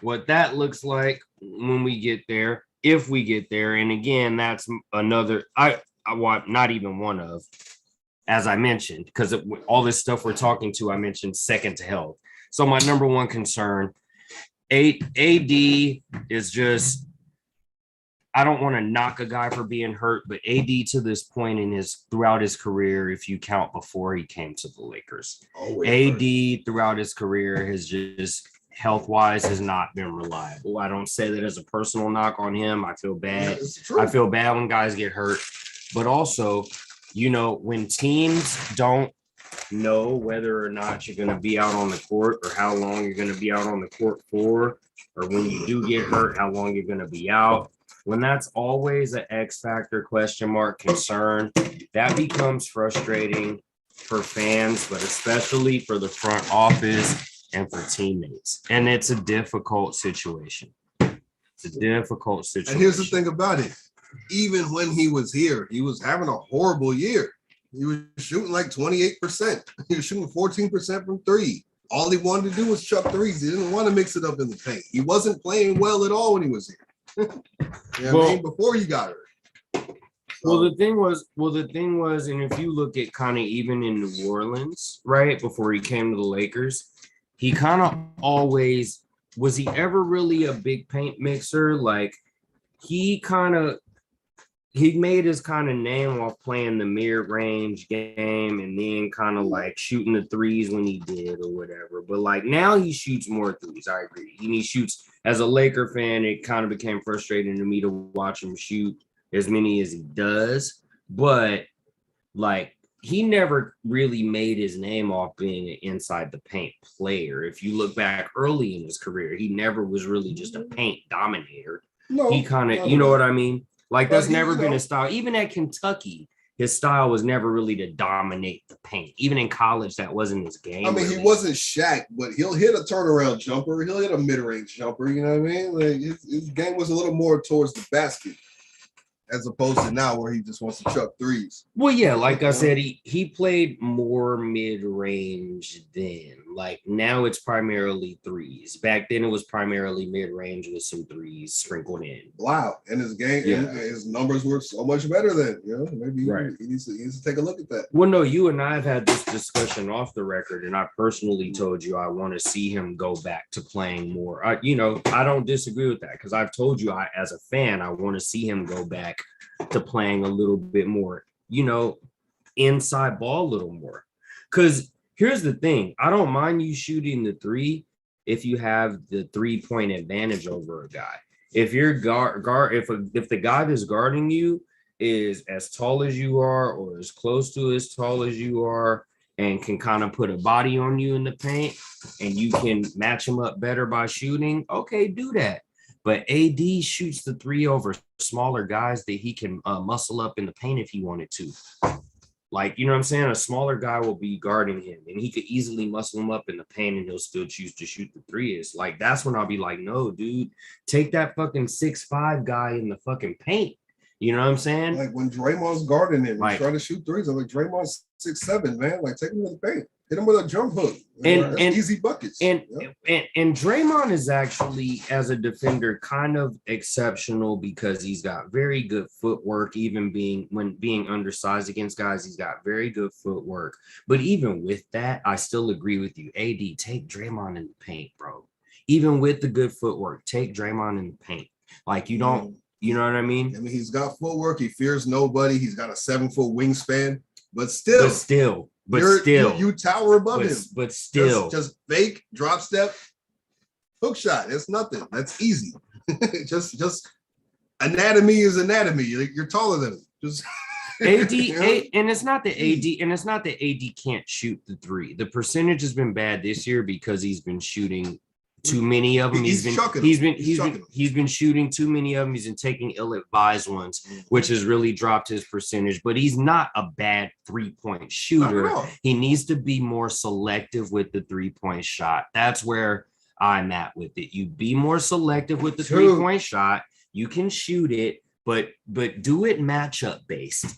what that looks like when we get there, if we get there. And again, that's another I want not even one of, as I mentioned, because all this stuff we're talking to, I mentioned second to health. So my number one concern, AD is just, I don't want to knock a guy for being hurt, but AD to this point throughout his career, if you count before he came to the Lakers, AD throughout his career has just health-wise has not been reliable. I don't say that as a personal knock on him. I feel bad. I feel bad when guys get hurt, but also, you know, when teams don't know whether or not you're going to be out on the court or how long you're going to be out on the court for, or when you do get hurt, how long you're going to be out. When that's always an X factor, question mark, concern, that becomes frustrating for fans, but especially for the front office and for teammates. And it's a difficult situation. It's a difficult situation. And here's the thing about it. Even when he was here, he was having a horrible year. He was shooting like 28%. He was shooting 14% from three. All he wanted to do was chuck threes. He didn't want to mix it up in the paint. He wasn't playing well at all when he was here. You know what I mean? Before he got hurt. Well, the thing was, and if you look at kind of even in New Orleans, right, before he came to the Lakers, he kind of always, was he ever really a big paint mixer? Like, he kind of, he made his kind of name off playing the mid-range game and then kind of like shooting the threes when he did or whatever. But like now he shoots more threes. I agree. He shoots, as a Laker fan, it kind of became frustrating to me to watch him shoot as many as he does. But like he never really made his name off being an inside the paint player. If you look back early in his career, he never was really just a paint dominator. No, He kind of, you know what I mean? Like that's never been his style. Even at Kentucky, his style was never really to dominate the paint. Even in college, that wasn't his game. I mean, really. he wasn't Shaq, but he'll hit a turnaround jumper. He'll hit a mid-range jumper. You know what I mean? Like his game was a little more towards the basket, as opposed to now where he just wants to chuck threes. Well, yeah, like I said, he played more mid-range then. Like now it's primarily threes. Back then it was primarily mid-range with some threes sprinkled in. Wow. And his game, his numbers were so much better then. You know, maybe he needs to take a look at that. Well, no, you and I have had this discussion off the record, and I personally told you I want to see him go back to playing more. I don't disagree with that because I've told you as a fan, I want to see him go back to playing a little bit more, inside ball a little more. Because here's the thing. I don't mind you shooting the three if you have the 3-point advantage over a guy. If you're if the guy that's guarding you is as tall as you are or as close to as tall as you are and can kind of put a body on you in the paint and you can match him up better by shooting, okay, do that. But AD shoots the three over smaller guys that he can muscle up in the paint if he wanted to. Like, you know what I'm saying? A smaller guy will be guarding him and he could easily muscle him up in the paint and he'll still choose to shoot the three. It's like, that's when I'll be like, no, dude, take that fucking 6'5" guy in the fucking paint. You know what I'm saying? Like when Draymond's guarding him, like, trying to shoot threes, I'm like, Draymond's 6'7", man. Like, take him to the paint. Hit him with a jump hook. And easy buckets. And Draymond is actually, as a defender, kind of exceptional because he's got very good footwork. Even when being undersized against guys, he's got very good footwork. But even with that, I still agree with you. AD, take Draymond in the paint, bro. Even with the good footwork, take Draymond in the paint. Like you don't, you know what I mean? I mean, he's got footwork. He fears nobody. He's got a 7-foot wingspan. But still. You tower above him. But still. Just fake, drop step, hook shot. It's nothing. That's easy. just anatomy is anatomy. You're taller than him. Just AD, and it's not that AD can't shoot the three. The percentage has been bad this year because he's been shooting too many of them. He's been shooting too many of them. He's been taking ill-advised ones, which has really dropped his percentage. But he's not a bad 3-point shooter. He needs to be more selective with the 3-point shot. That's where I'm at with it. You be more selective with the 3-point shot. You can shoot it, but do it matchup based.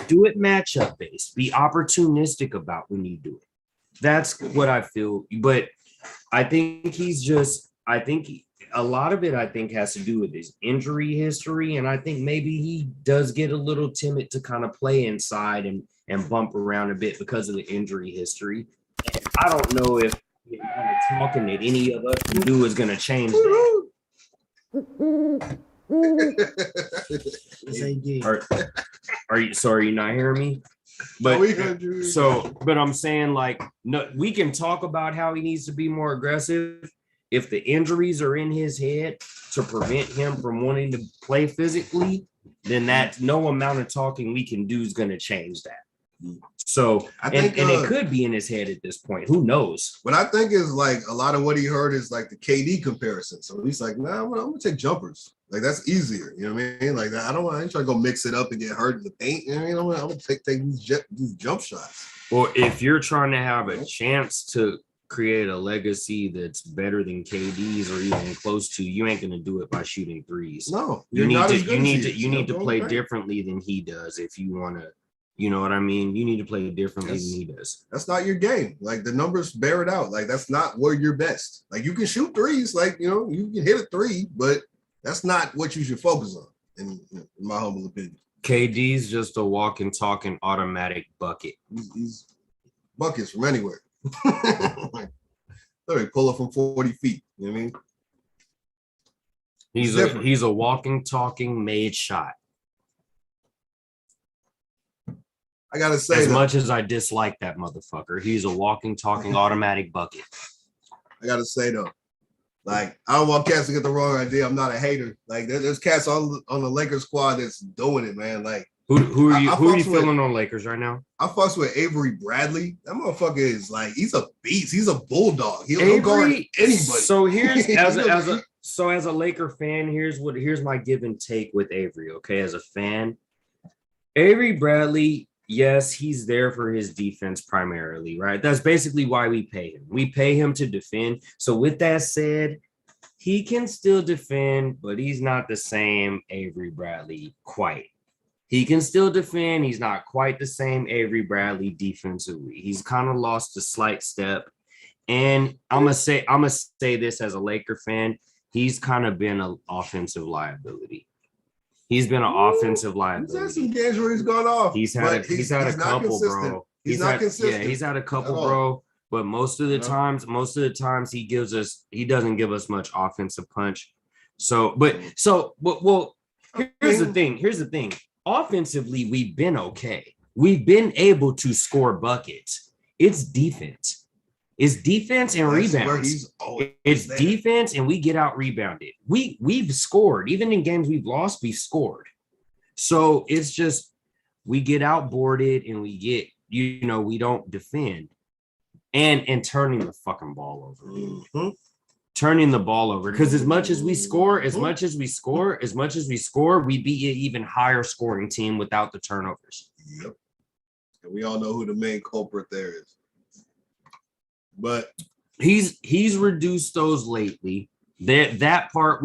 Do it matchup based. Be opportunistic about when you do it. That's what I feel. But I think a lot of it, has to do with his injury history. And I think maybe he does get a little timid to kind of play inside and bump around a bit because of the injury history. I don't know if kind of talking that any of us can do is going to change that. Are you not hearing me? But I'm saying, like, no, we can talk about how he needs to be more aggressive. If the injuries are in his head to prevent him from wanting to play physically, then that no amount of talking we can do is going to change that. So, it could be in his head at this point. Who knows? What I think is like a lot of what he heard is like the KD comparison. So he's like, nah, I'm gonna take jumpers. Like that's easier. You know what I mean? Like I ain't trying to go mix it up and get hurt in the paint. You know what I mean? I'm gonna take these jump shots. Well, if you're trying to have a chance to create a legacy that's better than KD's or even close to, you ain't gonna do it by shooting threes. No, you need to play differently than he does if you want to. You know what I mean? You need to play differently than he does. That's not your game. Like the numbers bear it out. Like that's not where you're best. Like you can shoot threes. Like you can hit a three, but that's not what you should focus on. In my humble opinion, KD's just a walking, talking automatic bucket. He's buckets from anywhere. They pull it from 40 feet. You know what I mean? He's a walking, talking made shot. I gotta say, as much as I dislike that motherfucker, he's a walking, talking automatic bucket. I gotta say though, like I don't want cats to get the wrong idea. I'm not a hater. Like there's cats on the Lakers squad that's doing it, man. Like who are you feeling on Lakers right now? I fucks with Avery Bradley. That motherfucker is like he's a beast. He's a bulldog. He'll guard anybody. So here's as a Laker fan, here's my give and take with Avery. Okay, as a fan, Avery Bradley. Yes, he's there for his defense primarily, right? That's basically why we pay him. We pay him to defend. So with that said, he can still defend, but he's not the same Avery Bradley quite. He can still defend. He's not quite the same Avery Bradley defensively. He's kind of lost a slight step. And I'm gonna say this as a Laker fan, he's kind of been an offensive liability. He's been an offensive liability. He's had some games where he's gone off. He's had a couple, bro. He's not consistent. Yeah, he's had a couple, bro. But most of the times he doesn't give us much offensive punch. Well, here's the thing. Offensively, we've been okay. We've been able to score buckets. It's defense. It's defense and rebounds. It's defense and we get out rebounded. We've scored. Even in games we've lost, we've scored. So it's just we get outboarded and we don't defend. And turning the fucking ball over. Mm-hmm. Turning the ball over. Because as much as we score, we be an even higher scoring team without the turnovers. Yep. And we all know who the main culprit there is. But he's reduced those lately. That part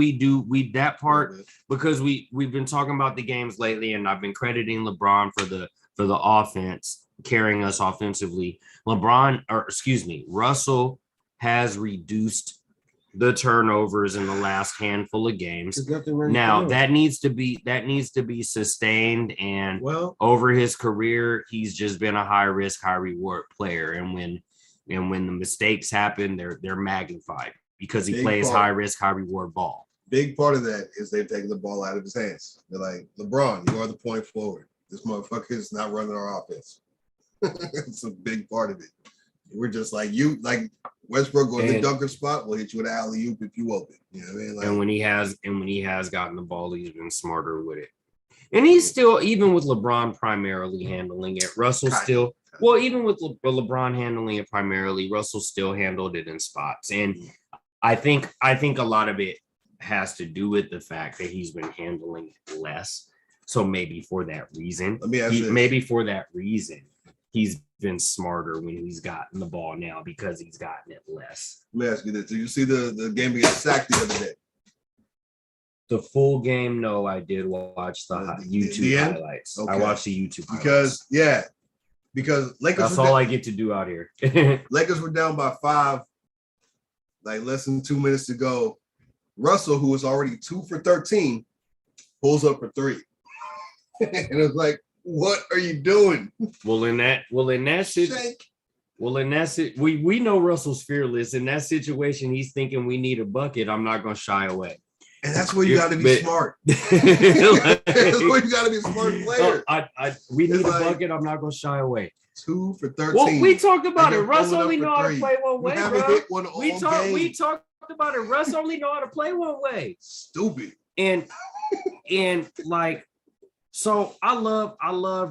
because we've been talking about the games lately, and I've been crediting LeBron for the offense carrying us offensively. Russell has reduced the turnovers in the last handful of games. Now that needs to be sustained, and over his career, he's just been a high risk, high reward player. And when the mistakes happen, they're magnified because he plays high risk, high reward ball. Big part of that is they've taken the ball out of his hands. They're like, LeBron, you are the point forward. This motherfucker is not running our offense. It's a big part of it. We're just like Westbrook going to the dunker spot will hit you with an alley-oop if you open. You know what I mean? Like, and when he has gotten the ball, he's been smarter with it. And he's still, even with LeBron primarily handling it, Russell still. Well, even with LeBron handling it primarily, Russell still handled it in spots. And I think a lot of it has to do with the fact that he's been handling it less. So maybe for that reason, he's been smarter when he's gotten the ball now because he's gotten it less. Let me ask you this. Did you see the game against Sac the other day? The full game? No, I did watch the YouTube highlights. Okay. I watched the YouTube highlights. Because Lakers. That's all I get to do out here. Lakers were down by 5, like less than 2 minutes to go. Russell, who was already 2 for 13, pulls up for 3, and it's like, what are you doing? We know Russell's fearless. In that situation, he's thinking we need a bucket. I'm not going to shy away. And that's where you got to be smart. That's where you got to be a smart player. We need a bucket. I'm not going to shy away. 2 for 13. Well, we talked about it. Russ only know how to play one way, bro. We talked about it. Russ only know how to play one way. Stupid. And like, so I love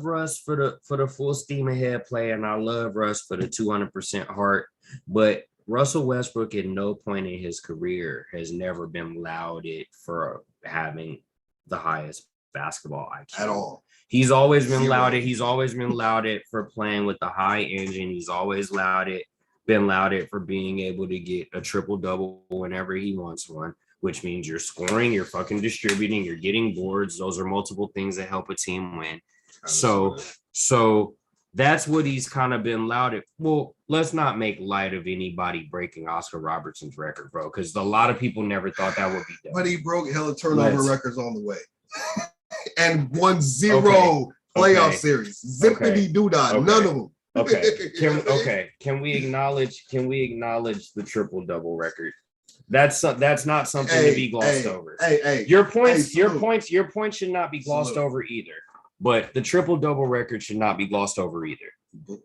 Russ for the full steam ahead play, and I love Russ for the 200% heart. But Russell Westbrook at no point in his career has never been lauded for having the highest basketball IQ at all. He's always been lauded. He's always been lauded for playing with the high engine. He's always been lauded for being able to get a triple double whenever he wants one, which means you're scoring, you're fucking distributing, you're getting boards. Those are multiple things that help a team win. So that's what he's kind of been lauded. Well, let's not make light of anybody breaking Oscar Robertson's record, bro, because a lot of people never thought that would be done. But he broke hella turnover records on the way. And won 0 playoff series. Zippity doodah. None of them. Can we acknowledge the triple double record? That's not something to be glossed over. Your points should not be glossed over either. But the triple double record should not be glossed over either.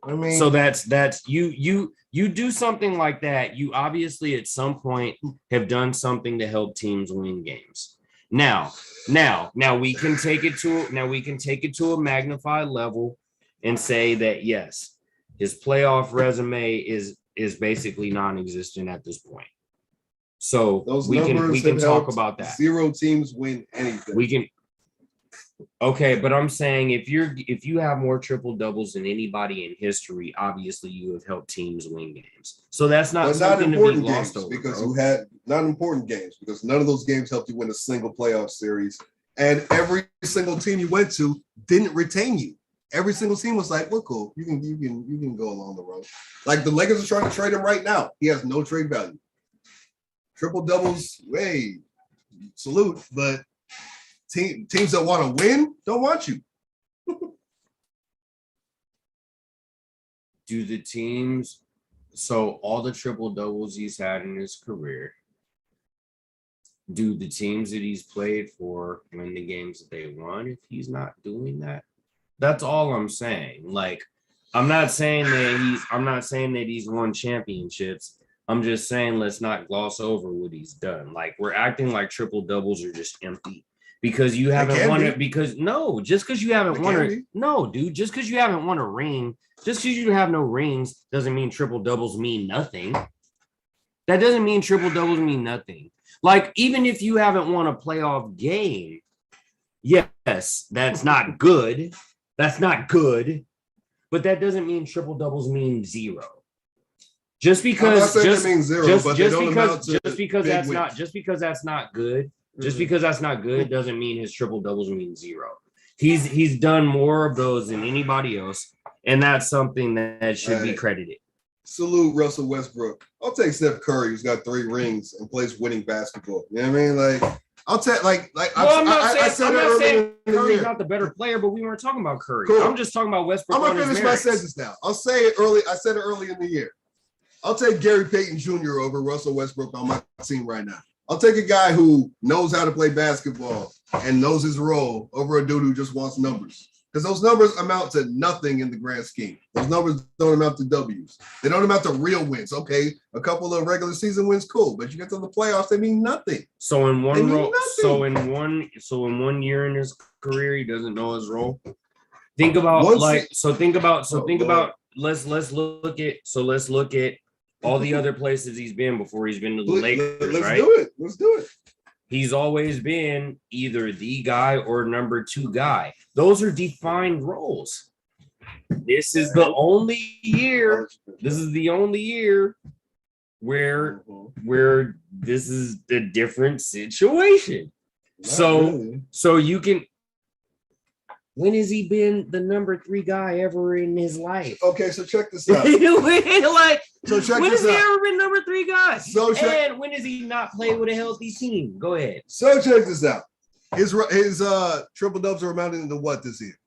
I mean, so that's you do something like that. You obviously at some point have done something to help teams win games. Now we can take it to a magnified level and say that yes, his playoff resume is basically non-existent at this point. So those we can talk about that. 0 teams win anything. We can. Okay, but I'm saying if you have more triple doubles than anybody in history, obviously you have helped teams win games. So that's not something to be lost over. Because you had not important games because none of those games helped you win a single playoff series, and every single team you went to didn't retain you. Every single team was like, "Well, cool, you can go along the road." Like the Lakers are trying to trade him right now. He has no trade value. Triple doubles, hey, salute, but. Teams that want to win don't want you. Do the teams, so all the triple doubles he's had in his career, do the teams that he's played for win the games that they won if he's not doing that? That's all I'm saying. Like, I'm not saying that he's won championships. I'm just saying let's not gloss over what he's done. Like, we're acting like triple doubles are just empty. Because you haven't won it. Because no, just because you haven't won it. No, dude, just because you haven't won a ring, just because you have no rings doesn't mean triple doubles mean nothing. That doesn't mean triple doubles mean nothing. Like, even if you haven't won a playoff game, yes, that's not good. That's not good. But that doesn't mean triple doubles mean 0. Just because it means 0, but just because that's not good. Just because that's not good doesn't mean his triple doubles mean 0. He's done more of those than anybody else, and that's something that should be credited. Salute Russell Westbrook. I'll take Steph Curry, who's got 3 rings and plays winning basketball. You know what I mean? Like, I'll take I'm not saying Curry's not the better player, but we weren't talking about Curry. Cool. I'm just talking about Westbrook. I'm gonna finish my sentence now. I'll say it early. I said it early in the year. I'll take Gary Payton Jr. over Russell Westbrook on my team right now. I'll take a guy who knows how to play basketball and knows his role over a dude who just wants numbers. Because those numbers amount to nothing in the grand scheme. Those numbers don't amount to W's. They don't amount to real wins. Okay, a couple of regular season wins, cool. But you get to the playoffs, they mean nothing. So in one year in his career, he doesn't know his role. Think about let's look at all the other places he's been before he's been to the Lakers, right? Let's do it. He's always been either the guy or number 2 guy. Those are defined roles. This is the only year where this is a different situation. So you can. When has he been the number 3 guy ever in his life? Okay, so check this out. When has he ever been number 3 guy? And when has he not played with a healthy team? Go ahead. So check this out. His triple doubles are amounting to what this year?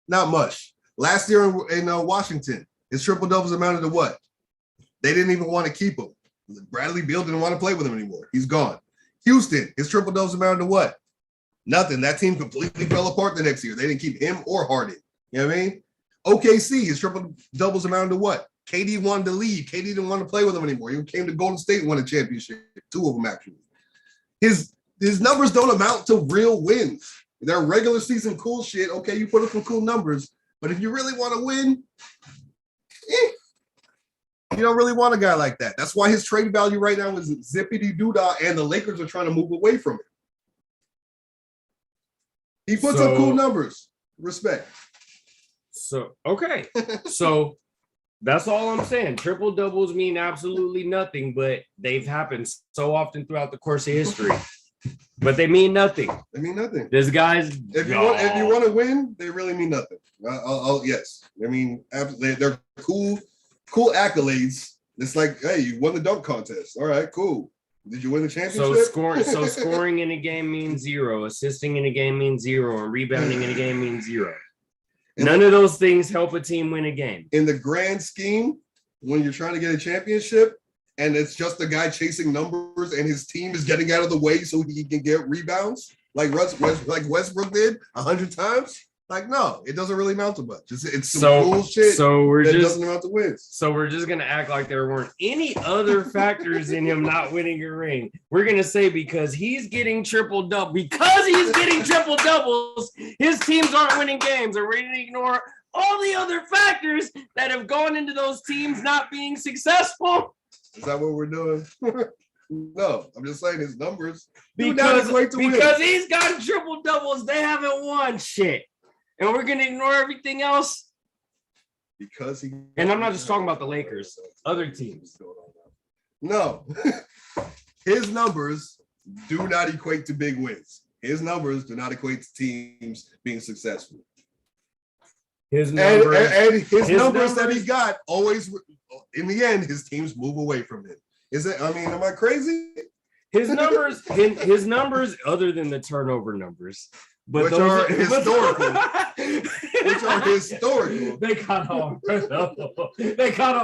Not much. Last year in Washington, his triple doubles amounted to what? They didn't even want to keep him. Bradley Beal didn't want to play with him anymore. He's gone. Houston, his triple doubles amounted to what? Nothing. That team completely fell apart the next year. They didn't keep him or Harden. You know what I mean? OKC, his triple doubles amounted to what? KD wanted to leave. KD didn't want to play with him anymore. He came to Golden State and won a championship. 2 of them, actually. His numbers don't amount to real wins. They're regular season cool shit. Okay, you put up some cool numbers. But if you really want to win, you don't really want a guy like that. That's why his trade value right now is zippity doodah, and the Lakers are trying to move away from it. He puts up cool numbers. Respect. So, okay. So that's all I'm saying. Triple doubles mean absolutely nothing, but they've happened so often throughout the course of history. But they mean nothing. They mean nothing. This guy's. If you want to win, they really mean nothing. Yes. I mean, they're cool accolades. It's like, hey, you won the dunk contest. All right, cool. Did you win the championship? Scoring in a game means 0. Assisting in a game means 0. And rebounding in a game means 0. None of those things help a team win a game. In the grand scheme, when you're trying to get a championship and it's just a guy chasing numbers and his team is getting out of the way so he can get rebounds like Westbrook did 100 times, Like, no, it doesn't really amount to much. It's some So bullshit. so we're that just doesn't amount to wins. So we're just gonna act like there weren't any other factors in him not winning a ring. We're gonna say because he's getting triple double, because he's getting triple doubles, his teams aren't winning games, and we're gonna ignore all the other factors that have gone into those teams not being successful. Is that what we're doing? No, I'm just saying his numbers do not Because equate to wins. he's got triple doubles, they haven't won shit. And we're gonna ignore everything else. Because he, and I'm not just talking about the Lakers, other teams. No, his numbers do not equate to big wins. His numbers do not equate to teams being successful. His numbers, and his numbers that he got always, in the end, his teams move away from him. Is it? I mean, am I crazy? His numbers, other than the turnover numbers, but which those are historical. Which are historical. They kind of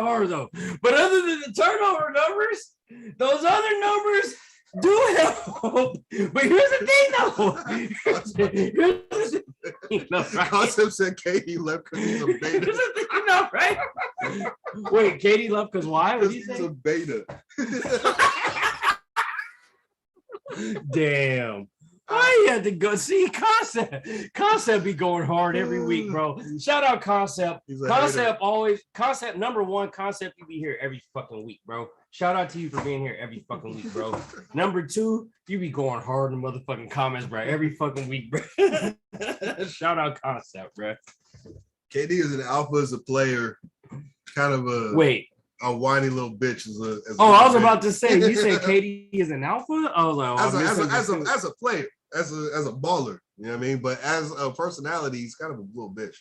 are though. But other than the turnover numbers, those other numbers do help. But here's the thing though. Concept said Katie left because he's a beta. No, right? Wait, Katie left because why? What He's a beta. Damn. I had to go see Concept be going hard every week, bro. Shout out Concept. Concept number one, Concept, you be here every fucking week, bro. Shout out to you for being here every fucking week, bro. Number two, you be going hard in motherfucking comments, bro, every fucking week, bro. Shout out Concept, bro. KD is an alpha as a player, kind of a whiny little bitch. I was about to say, you said KD is an alpha? Oh, like, as a player, as a baller, you know what I mean? But as a personality, he's kind of a little bitch.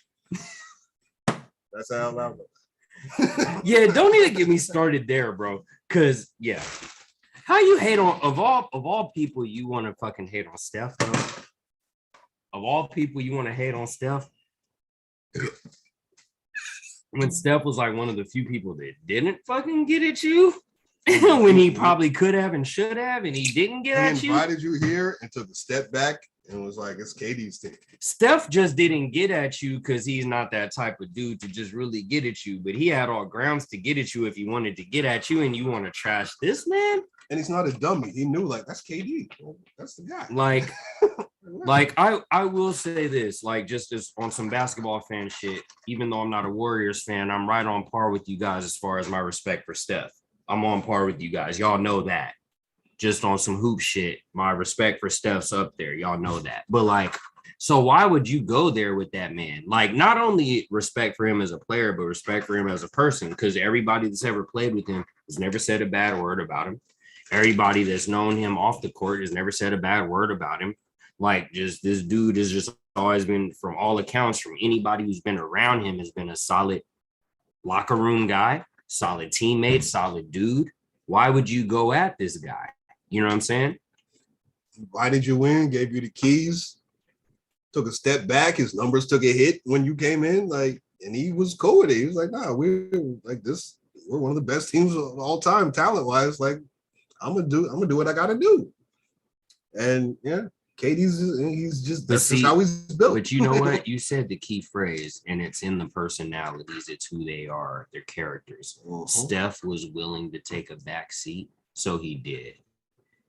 That's how I love it. Yeah, don't even get me started there, bro. Cause yeah, how you hate on of all people you want to fucking hate on Steph, bro? Of all people you want to hate on Steph. When Steph was like one of the few people that didn't fucking get at you, when he probably could have and should have, and he didn't get at you. He invited you here and took a step back and was like, it's KD's thing. Steph just didn't get at you because he's not that type of dude to just really get at you, but he had all grounds to get at you if he wanted to get at you, and you want to trash this man? And he's not a dummy. He knew, like, that's KD. That's the guy. Like I will say this, like, just as on some basketball fan shit, even though I'm not a Warriors fan, I'm right on par with you guys as far as my respect for Steph. I'm on par with you guys. Y'all know that. Just on some hoop shit, my respect for Steph's up there. Y'all know that. But like, so why would you go there with that man? Like, not only respect for him as a player, but respect for him as a person, because everybody that's ever played with him has never said a bad word about him. Everybody that's known him off the court has never said a bad word about him. Like, just this dude has just always been, from all accounts, from anybody who's been around him, has been a solid locker room guy, solid teammate, solid dude. Why would you go at this guy? You know what I'm saying? Why did you win? Gave you the keys, took a step back. His numbers took a hit when you came in, like, and he was cool with it. He was like, nah, we're like this. We're one of the best teams of all time, talent-wise. Like, I'm gonna do what I gotta do. And yeah. He's just, that's just how he's built. But you know what? You said the key phrase, and it's in the personalities. It's who they are, their characters. Steph was willing to take a back seat, so he did.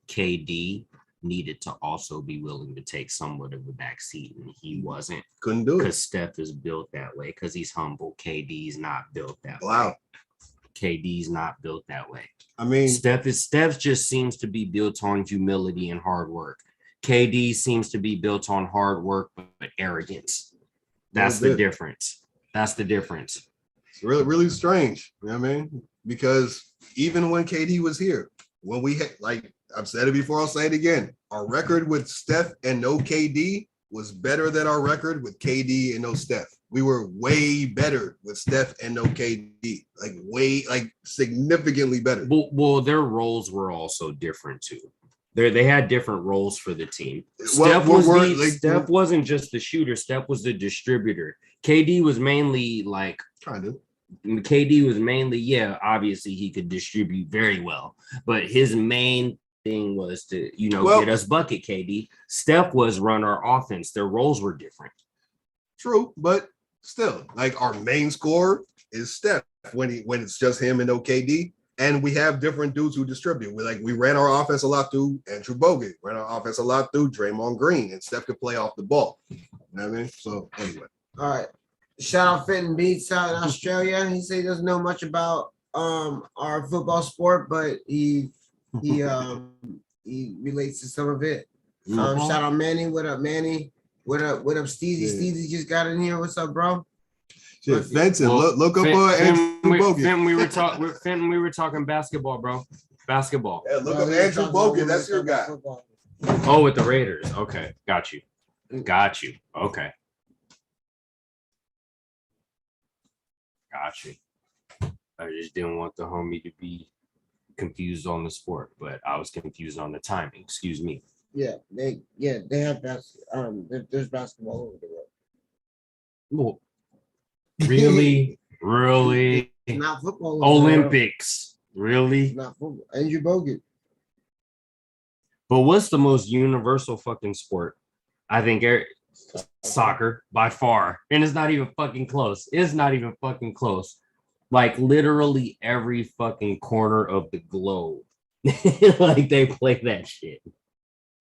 KD needed to also be willing to take somewhat of a back seat, and he wasn't. Couldn't do it. Because Steph is built that way, because he's humble. KD's not built that way. Wow. KD's not built that way. I mean, Steph just seems to be built on humility and hard work. KD seems to be built on hard work but arrogance. That's the difference. That's the difference. It's really, really strange. You know what I mean? Because even when KD was here, when we had, like, I've said it before, I'll say it again. Our record with Steph and no KD was better than our record with KD and no Steph. We were way better with Steph and no KD, like significantly better. Well, their roles were also different too. They had different roles for the team. Well, Steph wasn't just the shooter. Steph was the distributor. KD was mainly like kind of. KD was mainly, yeah, obviously he could distribute very well, but his main thing was to, get us bucket. KD. Steph was run our offense. Their roles were different. True, but still, like our main scorer is Steph when it's just him and no KD. And we have different dudes who distribute. We ran our offense a lot through Andrew Bogut, ran our offense a lot through Draymond Green, and Steph could play off the ball. You know what I mean? So anyway. All right. Shout out Fenton Beats out in Australia. He said he doesn't know much about our football sport, but he relates to some of it. Shout out Manny. What up, Manny? What up, Steezy? Yeah. Steezy just got in here. What's up, bro? Shit, Fenton, look up Andrew Bogut. Fenton, we were talking basketball, bro. Basketball. Yeah, look up Andrew Bogut. That's your guy. Oh, with the Raiders. Okay, got you. Okay. Got you. I just didn't want the homie to be confused on the sport, but I was confused on the timing. Excuse me. Yeah, they have there's basketball over the world. Well, really? Not football. Olympics. Really? Not football. Andrew Bogut. But what's the most universal fucking sport? I think soccer by far. And it's not even fucking close. Like literally every fucking corner of the globe. Like they play that shit.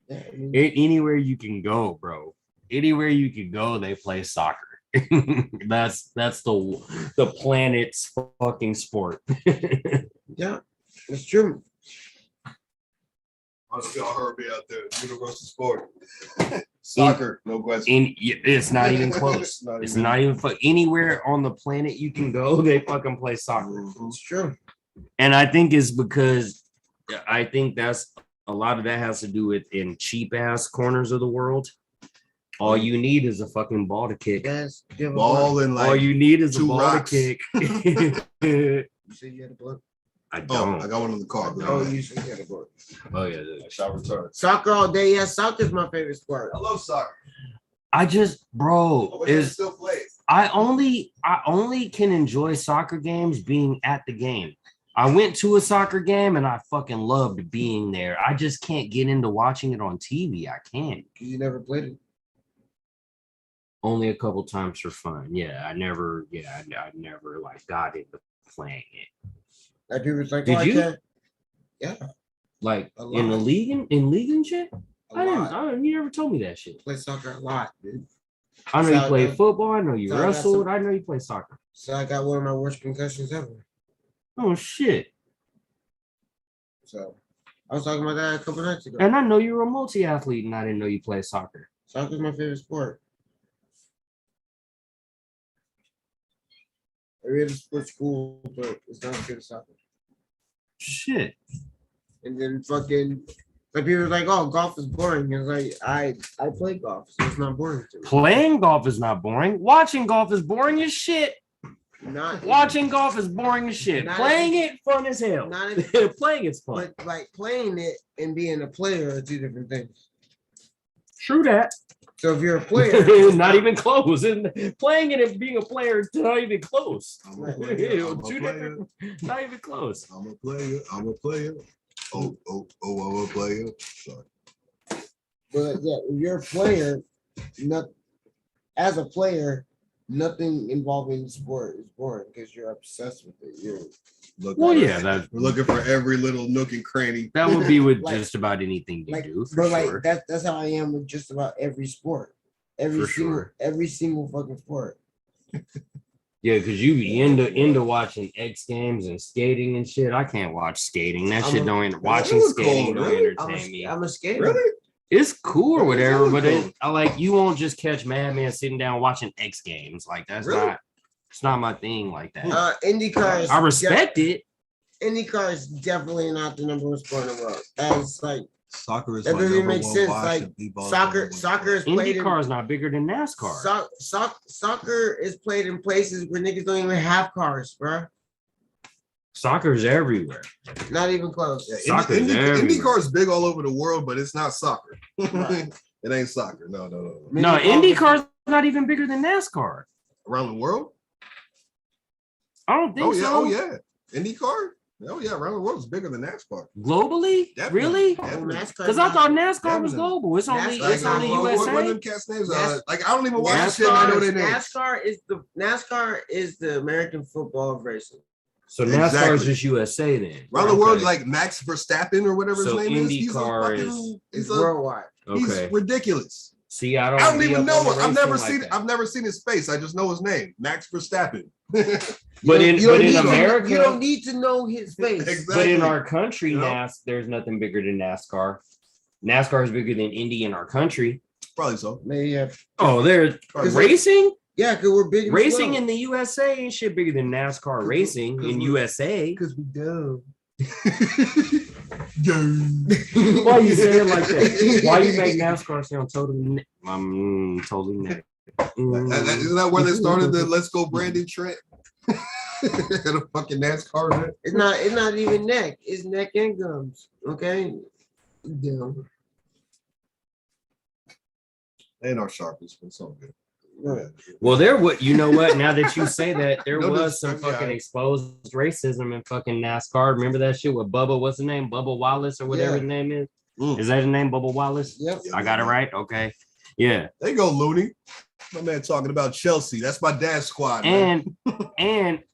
Yeah, anywhere you can go, bro. Anywhere you can go, they play soccer. that's the planet's fucking sport. Yeah, it's true. Honestly, y'all heard me out there. Universal sport. Soccer, no question. It's not even close. It's not even anywhere on the planet you can go, they fucking play soccer. It's true. And I think it's because that's a lot of that has to do with in cheap ass corners of the world. All you need is a fucking ball to kick. Ball and like all you need is a ball rocks. to kick. You said you had a ball? I don't. I got one in the car. Oh, you said you had a ball. Oh yeah. I shall return. Soccer all day. Yeah, soccer's my favorite sport. I love soccer. Still plays. I only can enjoy soccer games being at the game. I went to a soccer game and I fucking loved being there. I just can't get into watching it on TV. I can't. You never played it? Only a couple times for fun. Yeah, I never like got into playing it. Like people was like, did you? Yeah. Like in the league and shit? I didn't. You never told me that shit. Play soccer a lot, dude. I know you play football. I know you wrestled. I know you play soccer. So I got one of my worst concussions ever. Oh shit. So I was talking about that a couple nights ago. And I know you were a multi-athlete and I didn't know you play soccer. Soccer's my favorite sport. I read a sports school, but it's not as good as soccer. Shit. And then fucking like people were like, oh, golf is boring. And it's like I play golf, so it's not boring to me. Playing golf is not boring. Watching golf is boring as shit. Watching golf is boring as shit. Playing it fun as hell. Playing it's fun. But like playing it and being a player are two different things. True that. So if you're a player, not even close. And playing it and being a player is not even close. Not even close. I'm a player. Oh, I'm a player. Sorry. But yeah, if you're a player, as a player, nothing involving sport is boring because you're obsessed with it. We're looking for every little nook and cranny. That would be with just about anything you do. But sure. That's how I am with just about every sport. Every single fucking sport. Yeah, because you be into watching X Games and skating and shit. I can't watch skating. That shit don't watching skating don't entertain me. I'm a skater. Really? It's cool or whatever, but you won't just catch Madman sitting down watching X Games. Like that's it's not my thing like that. IndyCar. I respect it. IndyCar is definitely not the number one sport in the world. That's like soccer is that doesn't make sense. Like soccer is played. IndyCar is not bigger than NASCAR. Soccer is played in places where niggas don't even have cars, bro. Soccer's everywhere. Not even close. Yeah, IndyCar is big all over the world, but it's not soccer. Right. It ain't soccer. No. No, IndyCar's not even bigger than NASCAR. Around the world? I don't think so. Oh yeah. IndyCar? Oh yeah, around the world is bigger than NASCAR. Globally? Definitely, Really? definitely. Because I thought NASCAR was global. It's only What USA. them cats names? Like I don't even watch shit. I know their names. NASCAR is the American football of racing. So NASCAR is just USA then. Around the world, like Max Verstappen or whatever So his name is. IndyCar He's worldwide. He's ridiculous. See, I I don't don't even know him. I've never seen I've never seen his face. I just know his name, Max Verstappen. But in America, you don't need to know his face. Exactly. But in our country, there's nothing bigger than NASCAR. NASCAR is bigger than Indy in our country. Probably so. Maybe yeah. Oh, they're racing. Yeah, because we're big. Racing in the USA ain't shit bigger than NASCAR racing in USA. Because we do. Why you say it like that? Why you make NASCAR sound totally? Totally negative. Isn't that where they started the "Let's Go Brandon" trend? The fucking NASCAR event. It's not even neck. It's neck and gums. Okay. Yeah. Ain't our sharpest, but it's all good. Yeah. Well, you know what? Now that you say that, there No was some fucking exposed racism in fucking NASCAR. Remember that shit with Bubba? What's his name? Bubba Wallace or whatever his name is. Is that his name? Bubba Wallace? Yep. I got it right. Okay. Yeah. They go Looney. My man talking about Chelsea. That's my dad's squad. And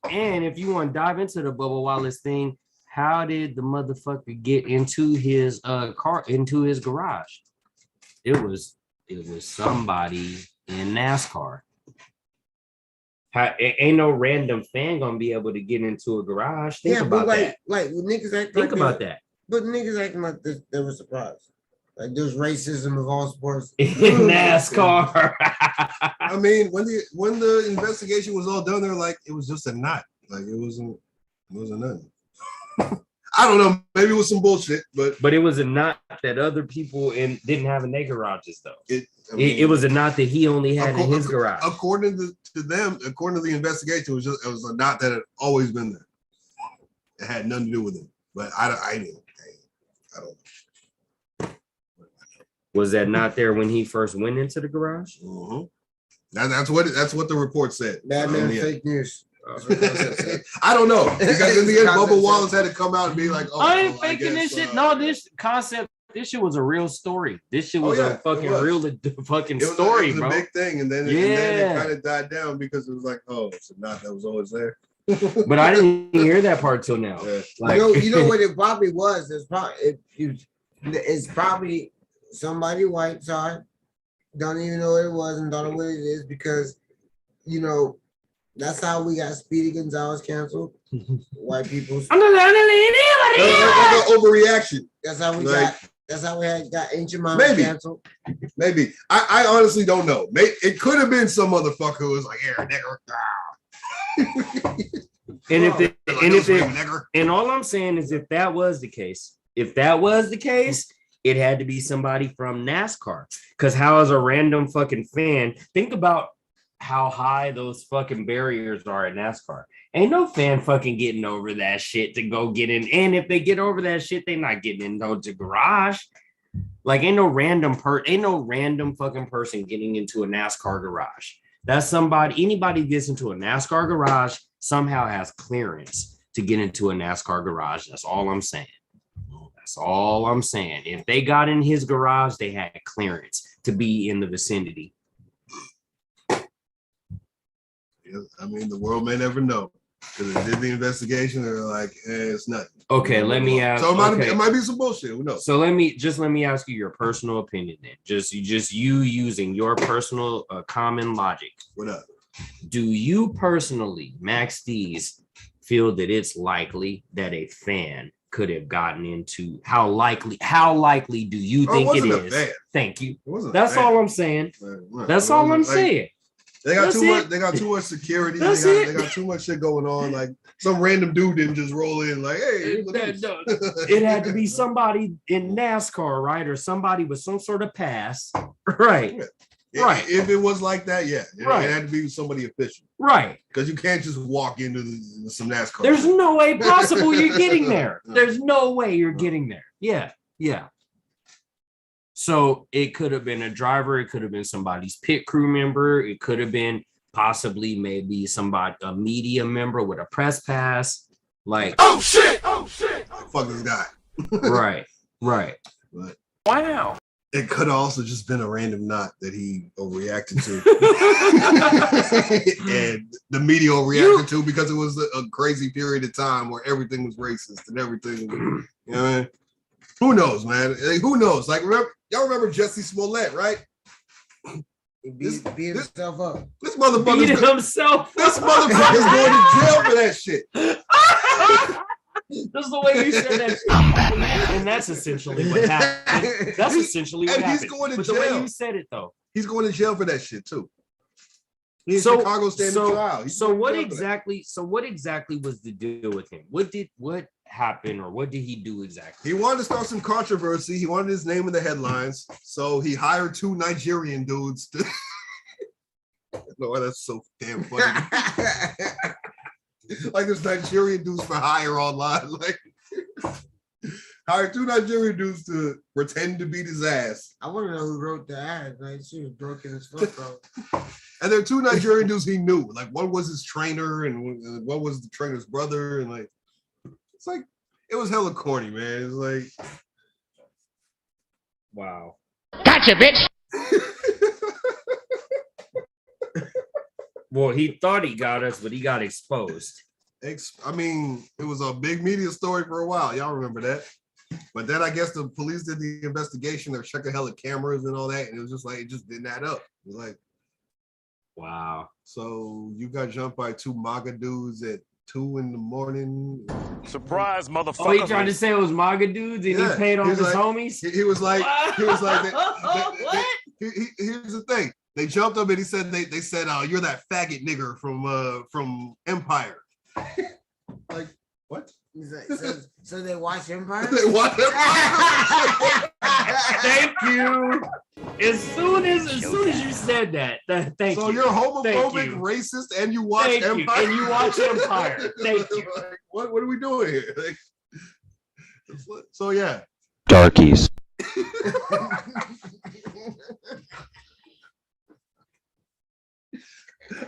if you want to dive into the Bubba Wallace thing, how did the motherfucker get into his car, into his garage? It was somebody in NASCAR. Ain't no random fan gonna be able to get into a garage. Think about that. Like niggas act Think about that. But niggas acting like they were surprised. Like there's racism of all sports in NASCAR. I mean, when the investigation was all done, they're like, it was just a knot. Like it wasn't nothing. I don't know. Maybe it was some bullshit, but it was a knot that other people didn't have in their garages though. It was a knot that he only had in his garage. According to them, according to the investigation, it was a knot that had always been there. It had nothing to do with it. But I don't know. Was that not there when he first went into the garage? Mm-hmm. That's what the report said. Batman fake news. I don't know, because in the end, Bubba Wallace had to come out and be like, "Oh, I ain't faking this shit." No, this concept, this shit was a real story. This shit was a fucking real fucking story, it was bro. a big thing, and then it kind of died down because it was like, "Oh, it's a knot that was always there." But I didn't hear that part till now. Yeah. Like, you know what it probably was? It's probably somebody white saw it, don't even know what it was and don't know what it is, because that's how we got Speedy Gonzalez canceled. White people. Overreaction. That's how we got. That's how we got Ancient Mama canceled. Maybe. I honestly don't know. It could have been some motherfucker who was like, "Here, nigga." And all I'm saying is, if that was the case, it had to be somebody from NASCAR. Because how is a random fucking fan? Think about how high those fucking barriers are at NASCAR. Ain't no fan fucking getting over that shit to go get in. And if they get over that shit, they not getting in the garage. Like ain't no random fucking person getting into a NASCAR garage. That's anybody who gets into a NASCAR garage somehow has clearance to get into a NASCAR garage. That's all I'm saying. That's all I'm saying. If they got in his garage, they had clearance to be in the vicinity. I mean, the world may never know, because they did the investigation. They're like, it's nothing. Okay, let me ask. So it might be some bullshit. Who knows? So let me ask you your personal opinion then. Just you using your personal common logic. What up? Do you personally, Max D's, feel that it's likely that a fan could have gotten into? How likely do you think it is? Thank you. That's all I'm saying. That's all I'm saying. They got too much. They got too much security. They got too much shit going on. Like some random dude didn't just roll in. Like, hey, it had to be somebody in NASCAR, right, or somebody with some sort of pass, right? Right. If it was like that, yeah, right. It had to be somebody official, right? Because you can't just walk into some NASCAR. There's no way possible you're getting there. There's no way you're getting there. Yeah. So it could have been a driver. It could have been somebody's pit crew member. It could have been possibly maybe a media member with a press pass. Like, oh shit, fuck this guy. right. But Wow. it could have also just been a random knot that he overreacted to, and the media overreacted to because it was a crazy period of time where everything was racist and everything. You know what I mean? Who knows, man? Like, who knows? Like, y'all remember Jesse Smollett, right? He beat himself up. This motherfucker's Beat himself. This motherfucker's going to jail for that shit. That's the way you said that. And that's essentially what happened. That's essentially what and happened. he's going to but jail. The way you said it, though. He's going to jail for that shit too. He's Chicago standing trial. What exactly was the deal with him? What happened, or what did he do exactly? He wanted to start some controversy. He wanted his name in the headlines, so he hired 2 Nigerian dudes to. No, that's so damn funny. Like there's Nigerian dudes for hire online. Like hired 2 Nigerian dudes to pretend to beat his ass. I want to know who wrote the ad. Like she was broken as fuck, bro. And there are 2 Nigerian dudes he knew. Like one was his trainer, and one was the trainer's brother, and like it's like it was hella corny, man. It's like, wow. Gotcha, bitch. Well, he thought he got us, but he got exposed. I mean, it was a big media story for a while. Y'all remember that? But then I guess the police did the investigation. They're checking hella cameras and all that, and it was just like it just didn't add up. It was like, wow. So you got jumped by 2 MAGA dudes at 2 a.m. Surprise, motherfucker! Oh, he tried to say it was MAGA dudes, and he paid off his homies. He was like, what? Here's the thing. They jumped up and he said they said, you're that faggot nigger from Empire. Like, what? So they watch Empire? They watch Empire. Thank you. As soon as you said that, thank you. So you're homophobic, racist, and you watch Empire? And you watch Empire. Thank you. Like, what are we doing here? Like, so yeah. Darkies.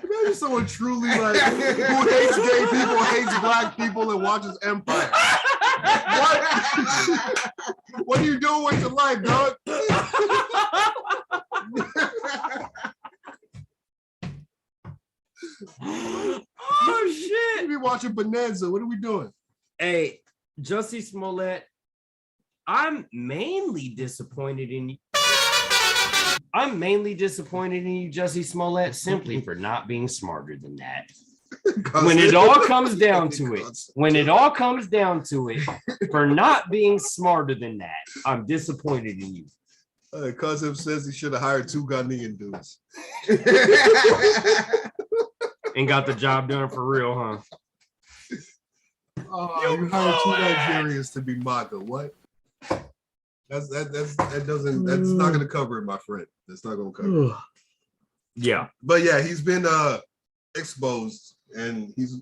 Imagine someone truly like who hates gay people, hates black people, and watches Empire. What are you doing with your life, dog? Oh shit! We be watching Bonanza. What are we doing? Hey, Jussie Smollett, I'm mainly disappointed in you. Jussie Smollett, simply for not being smarter than that. When it all comes down to it, for not being smarter than that, I'm disappointed in you. Cousin says he should have hired 2 Ghanaian dudes. And got the job done for real, huh? You hired 2 Nigerians to be MAGA. What? That's not gonna cover it, my friend. That's not gonna cover it. Yeah. But yeah, he's been exposed, and he's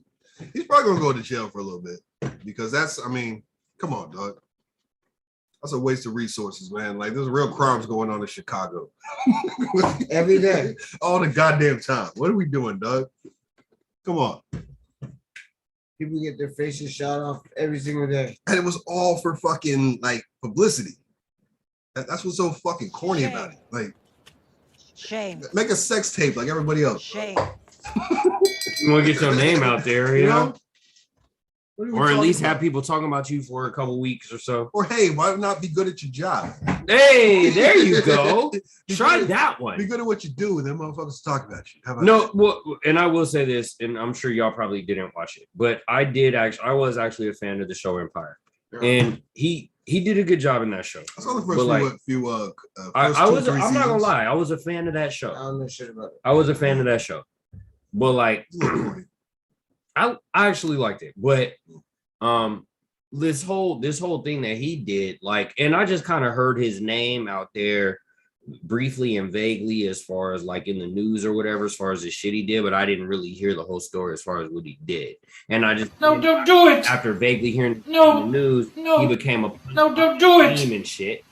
probably gonna go to jail for a little bit, because come on, dog. That's a waste of resources, man. Like there's real crimes going on in Chicago. Every day. All the goddamn time. What are we doing, dog? Come on. People get their faces shot off every single day. And it was all for fucking like publicity. That's what's so fucking corny about it. Like, shame. Make a sex tape like everybody else. Shame. You want to get your name out there, you know? Or at least have about? people talking about you for a couple weeks or so. Or hey, why not be good at your job? Hey, there you go. Try that one. Be good at what you do, and then motherfuckers talk about you. How about No, that? well, and I will say this, and I'm sure y'all probably didn't watch it, but I was actually a fan of the show Empire, and he did a good job in that show. I saw the first few I'm not gonna lie, I was a fan of that show. I don't know shit about it. I was a fan of that show, but like, I actually liked it, but this whole thing that he did, like, and I just kind of heard his name out there briefly and vaguely as far as like in the news or whatever, as far as the shit he did, but I didn't really hear the whole story as far as what he did. And I just don't do it. After vaguely hearing the news, he became a don't do it. team and shit.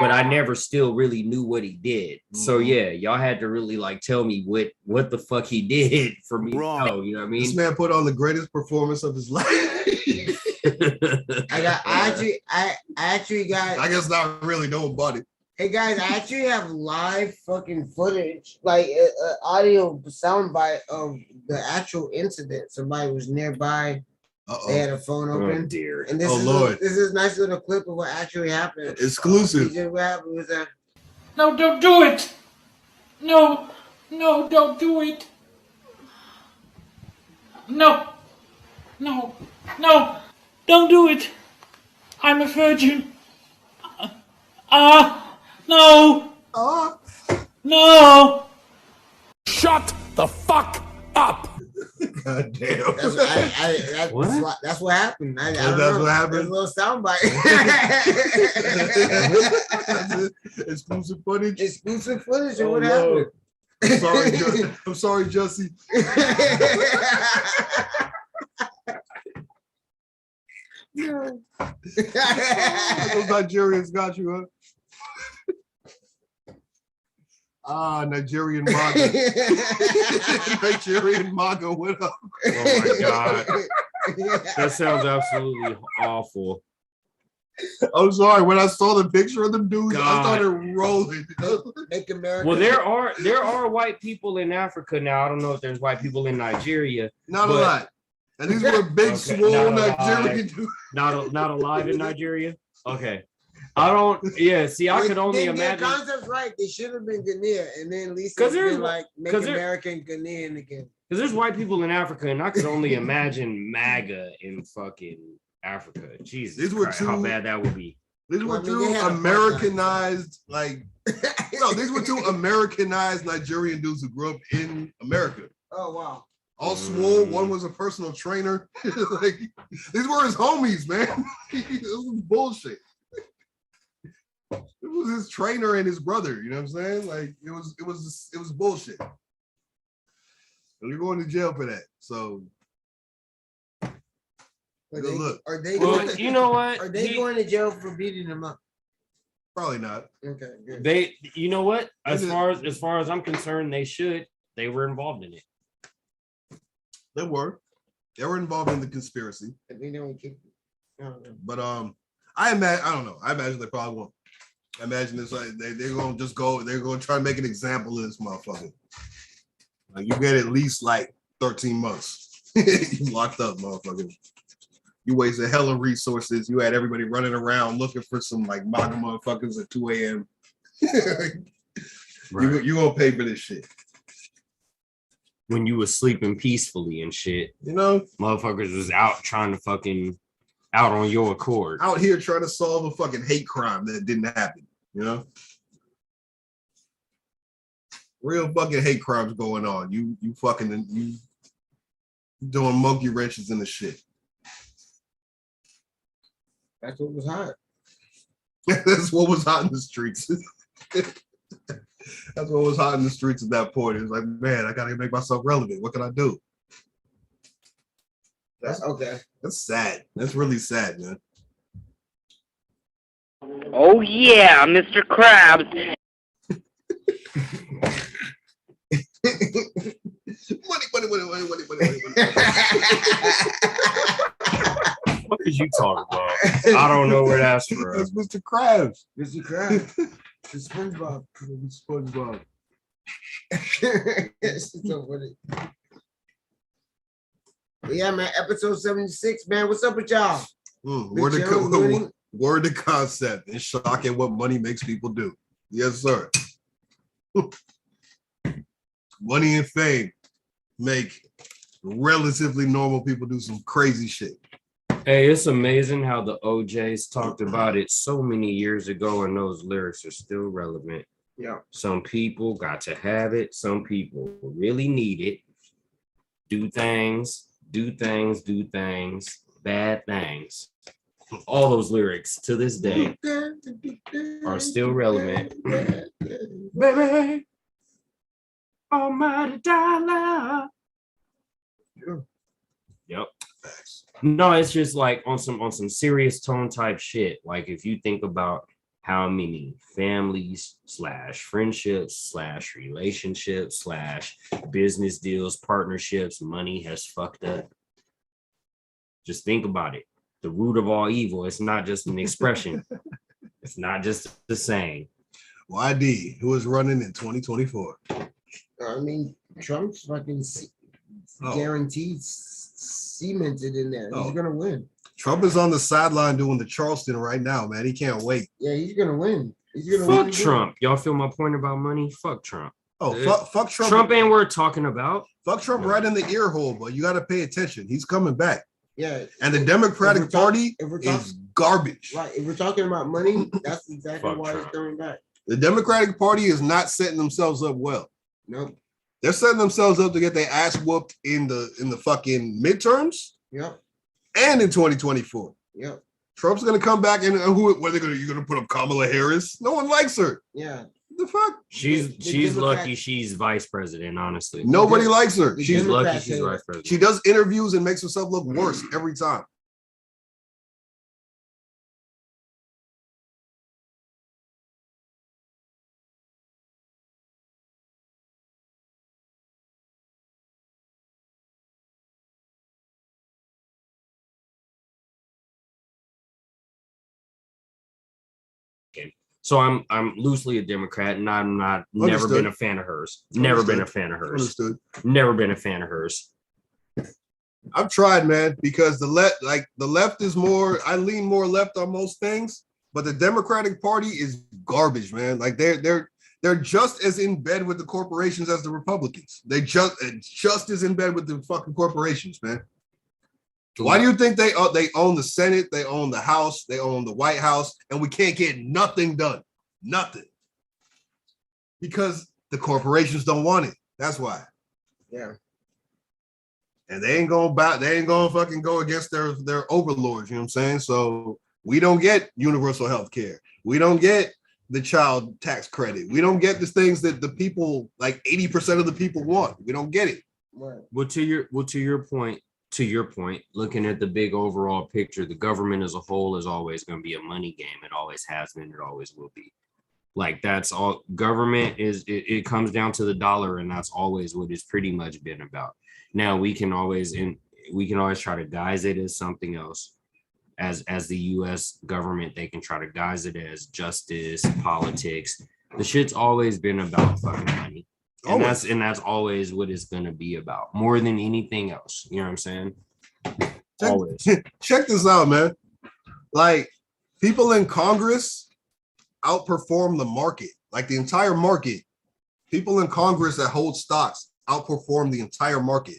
but I never still really knew what he did. So yeah, y'all had to really like tell me what the fuck he did for me. Oh, you know what I mean? This man put on the greatest performance of his life. I actually got. I guess not really know about it. Hey guys, I actually have live fucking footage, like audio soundbite of the actual incident. Somebody was nearby. They had a phone open. Oh dear. And this is a nice little clip of what actually happened. Exclusive. What happened was that. No, don't do it. No, don't do it. No, don't do it. I'm a virgin. No. No. Shut the fuck up. God damn. That's what happened. I don't That's know. what happened. There's a little soundbite. Exclusive footage. Exclusive footage of what happened. I'm sorry, Jussie. No. Those Nigerians got you, huh? Nigerian MAGA. Nigerian MAGA, what up? Oh my god. That sounds absolutely awful. I'm sorry. When I saw the picture of them dudes, I God. started rolling. Make America. Well, there are white people in Africa now. I don't know if there's white people in Nigeria. Not a lot. And these were big, swole Nigerian dudes. Not alive in Nigeria? Okay. I don't, yeah, see, I could only imagine. Their concept's right. They should have been Ghanaian, and then at least Because been like, make America Ghanaian again. Because there's white people in Africa, and I could only imagine MAGA in fucking Africa. Jesus These were Christ, two, how bad that would be. These were two Americanized, like, these were two Americanized Nigerian dudes who grew up in America. Oh, wow. All swole. One was a personal trainer. Like, these were his homies, man. This was bullshit. It was his trainer and his brother. You know what I'm saying? Like it was bullshit. And you're going to jail for that. So look. Are they? Well, you know what? Are they going to jail for beating him up? Probably not. Okay. Good. They, you know what? As far as I'm concerned, they should. They were involved in it. They were involved in the conspiracy. But I don't know. I imagine they probably won't. I imagine it's like they're gonna just go. They're gonna try to make an example of this motherfucker. Like you get at least like 13 months. You locked up, motherfucker. You wasted hella resources. You had everybody running around looking for some like MAGA motherfuckers at 2 a.m. Right. You gonna pay for this shit. When you was sleeping peacefully and shit, you know, motherfuckers was out trying to fucking out on your accord. Out here trying to solve a fucking hate crime that didn't happen, you know? Real fucking hate crimes going on. You doing monkey wrenches in the shit. That's what was hot. That's what was hot in the streets. That's what was hot in the streets at that point. It was like, man, I gotta make myself relevant. What can I do? That's okay. That's sad. That's really sad, man. Oh yeah, Mr. Krabs. money. What did you talk about? I don't know where that's from. That's Mr. Krabs. Mr. Krabs. The SpongeBob. SpongeBob. It's so funny. But yeah, man. Episode 76, man. What's up with y'all? Word to concept and shock at what money makes people do. Yes, sir. Money and fame make relatively normal people do some crazy shit. Hey, it's amazing how the OJs talked about it so many years ago, and those lyrics are still relevant. Yeah. Some people got to have it. Some people really need it. Do things, bad things. All those lyrics to this day are still relevant. Baby, almighty dollar. Yep. No, it's just like on some serious tone type shit. Like if you think about how many families / friendships / relationships / business deals, partnerships, money has fucked up. Just think about it. The root of all evil. It's not just an expression. It's not just the saying. YD, who is running in 2024? I mean, Trump's fucking guaranteed cemented in there. He's gonna win. Trump is on the sideline doing the Charleston right now, man. He can't wait. Yeah, he's gonna win. He's gonna Fuck win. Trump. Y'all feel my point about money? Fuck Trump. Oh, fuck Trump. Trump ain't worth talking about. Fuck Trump right in the ear hole, but you got to pay attention. He's coming back. Yeah. And the Democratic Party is garbage. Right. If we're talking about money, that's exactly why he's coming back. The Democratic Party is not setting themselves up well. Nope. They're setting themselves up to get their ass whooped in the fucking midterms. Yep. And in 2024. Yep. Trump's gonna come back and you're gonna put up Kamala Harris? No one likes her. Yeah. The fuck? She's lucky she's vice president, honestly. Nobody likes her. She's lucky she's vice president. She does interviews and makes herself look worse every time. So I'm loosely a Democrat, and I'm not never been a fan of hers. Never been a fan of hers. Understood. Never been a fan of hers. I've tried, man, because the left is more. I lean more left on most things, but the Democratic Party is garbage, man. Like they're just as in bed with the corporations as the Republicans. They just as in bed with the fucking corporations, man. Why do you think they own the Senate, they own the House, they own the White House, and we can't get nothing done? Nothing. Because the corporations don't want it. That's why. Yeah. And they ain't gonna fucking go against their overlords, you know what I'm saying? So we don't get universal health care. We don't get the child tax credit. We don't get the things that the people, like 80% of the people want. We don't get it. Right. Well, to your point, looking at the big overall picture, the government as a whole is always going to be a money game. It always has been. It always will be. Like that's all government is. It comes down to the dollar, and that's always what it's pretty much been about. Now we can always try to guise it as something else. As the U.S. government, they can try to guise it as justice, politics. The shit's always been about fucking money. And that's always what it's gonna be about, more than anything else. You know what I'm saying? Always. Check this out, man. Like people in Congress outperform the market, like the entire market. People in Congress that hold stocks outperform the entire market.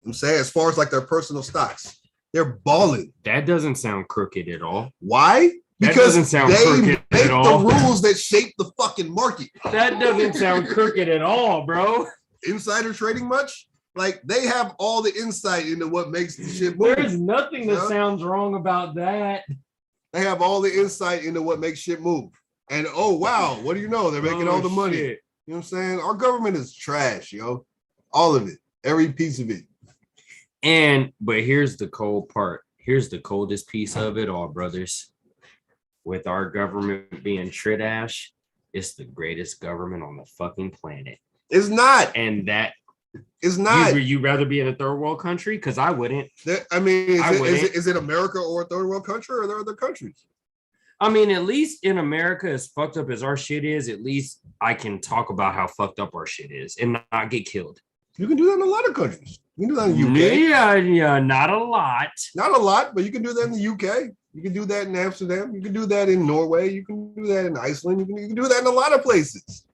I'm saying, as far as like their personal stocks, they're balling. That doesn't sound crooked at all. Why? That doesn't sound crooked at all. The rules that shape the fucking market. That doesn't sound crooked at all, bro. Insider trading much? Like they have all the insight into what makes the shit move. There's nothing that sounds wrong about that. They have all the insight into what makes shit move. And oh wow, what do you know? They're making all the money. Shit. You know what I'm saying? Our government is trash, yo. All of it. Every piece of it. But here's the cold part. Here's the coldest piece of it all, brothers. With our government being trash, it's the greatest government on the fucking planet. It's not. And that is not. You rather be in a third world country? Because I wouldn't. I mean, is it America or a third world country, or are there other countries? I mean, at least in America, as fucked up as our shit is, at least I can talk about how fucked up our shit is and not get killed. You can do that in a lot of countries. You can do that in the UK. Yeah, not a lot. Not a lot, but you can do that in the UK. You can do that in Amsterdam. You can do that in Norway. You can do that in Iceland. You can do that in a lot of places.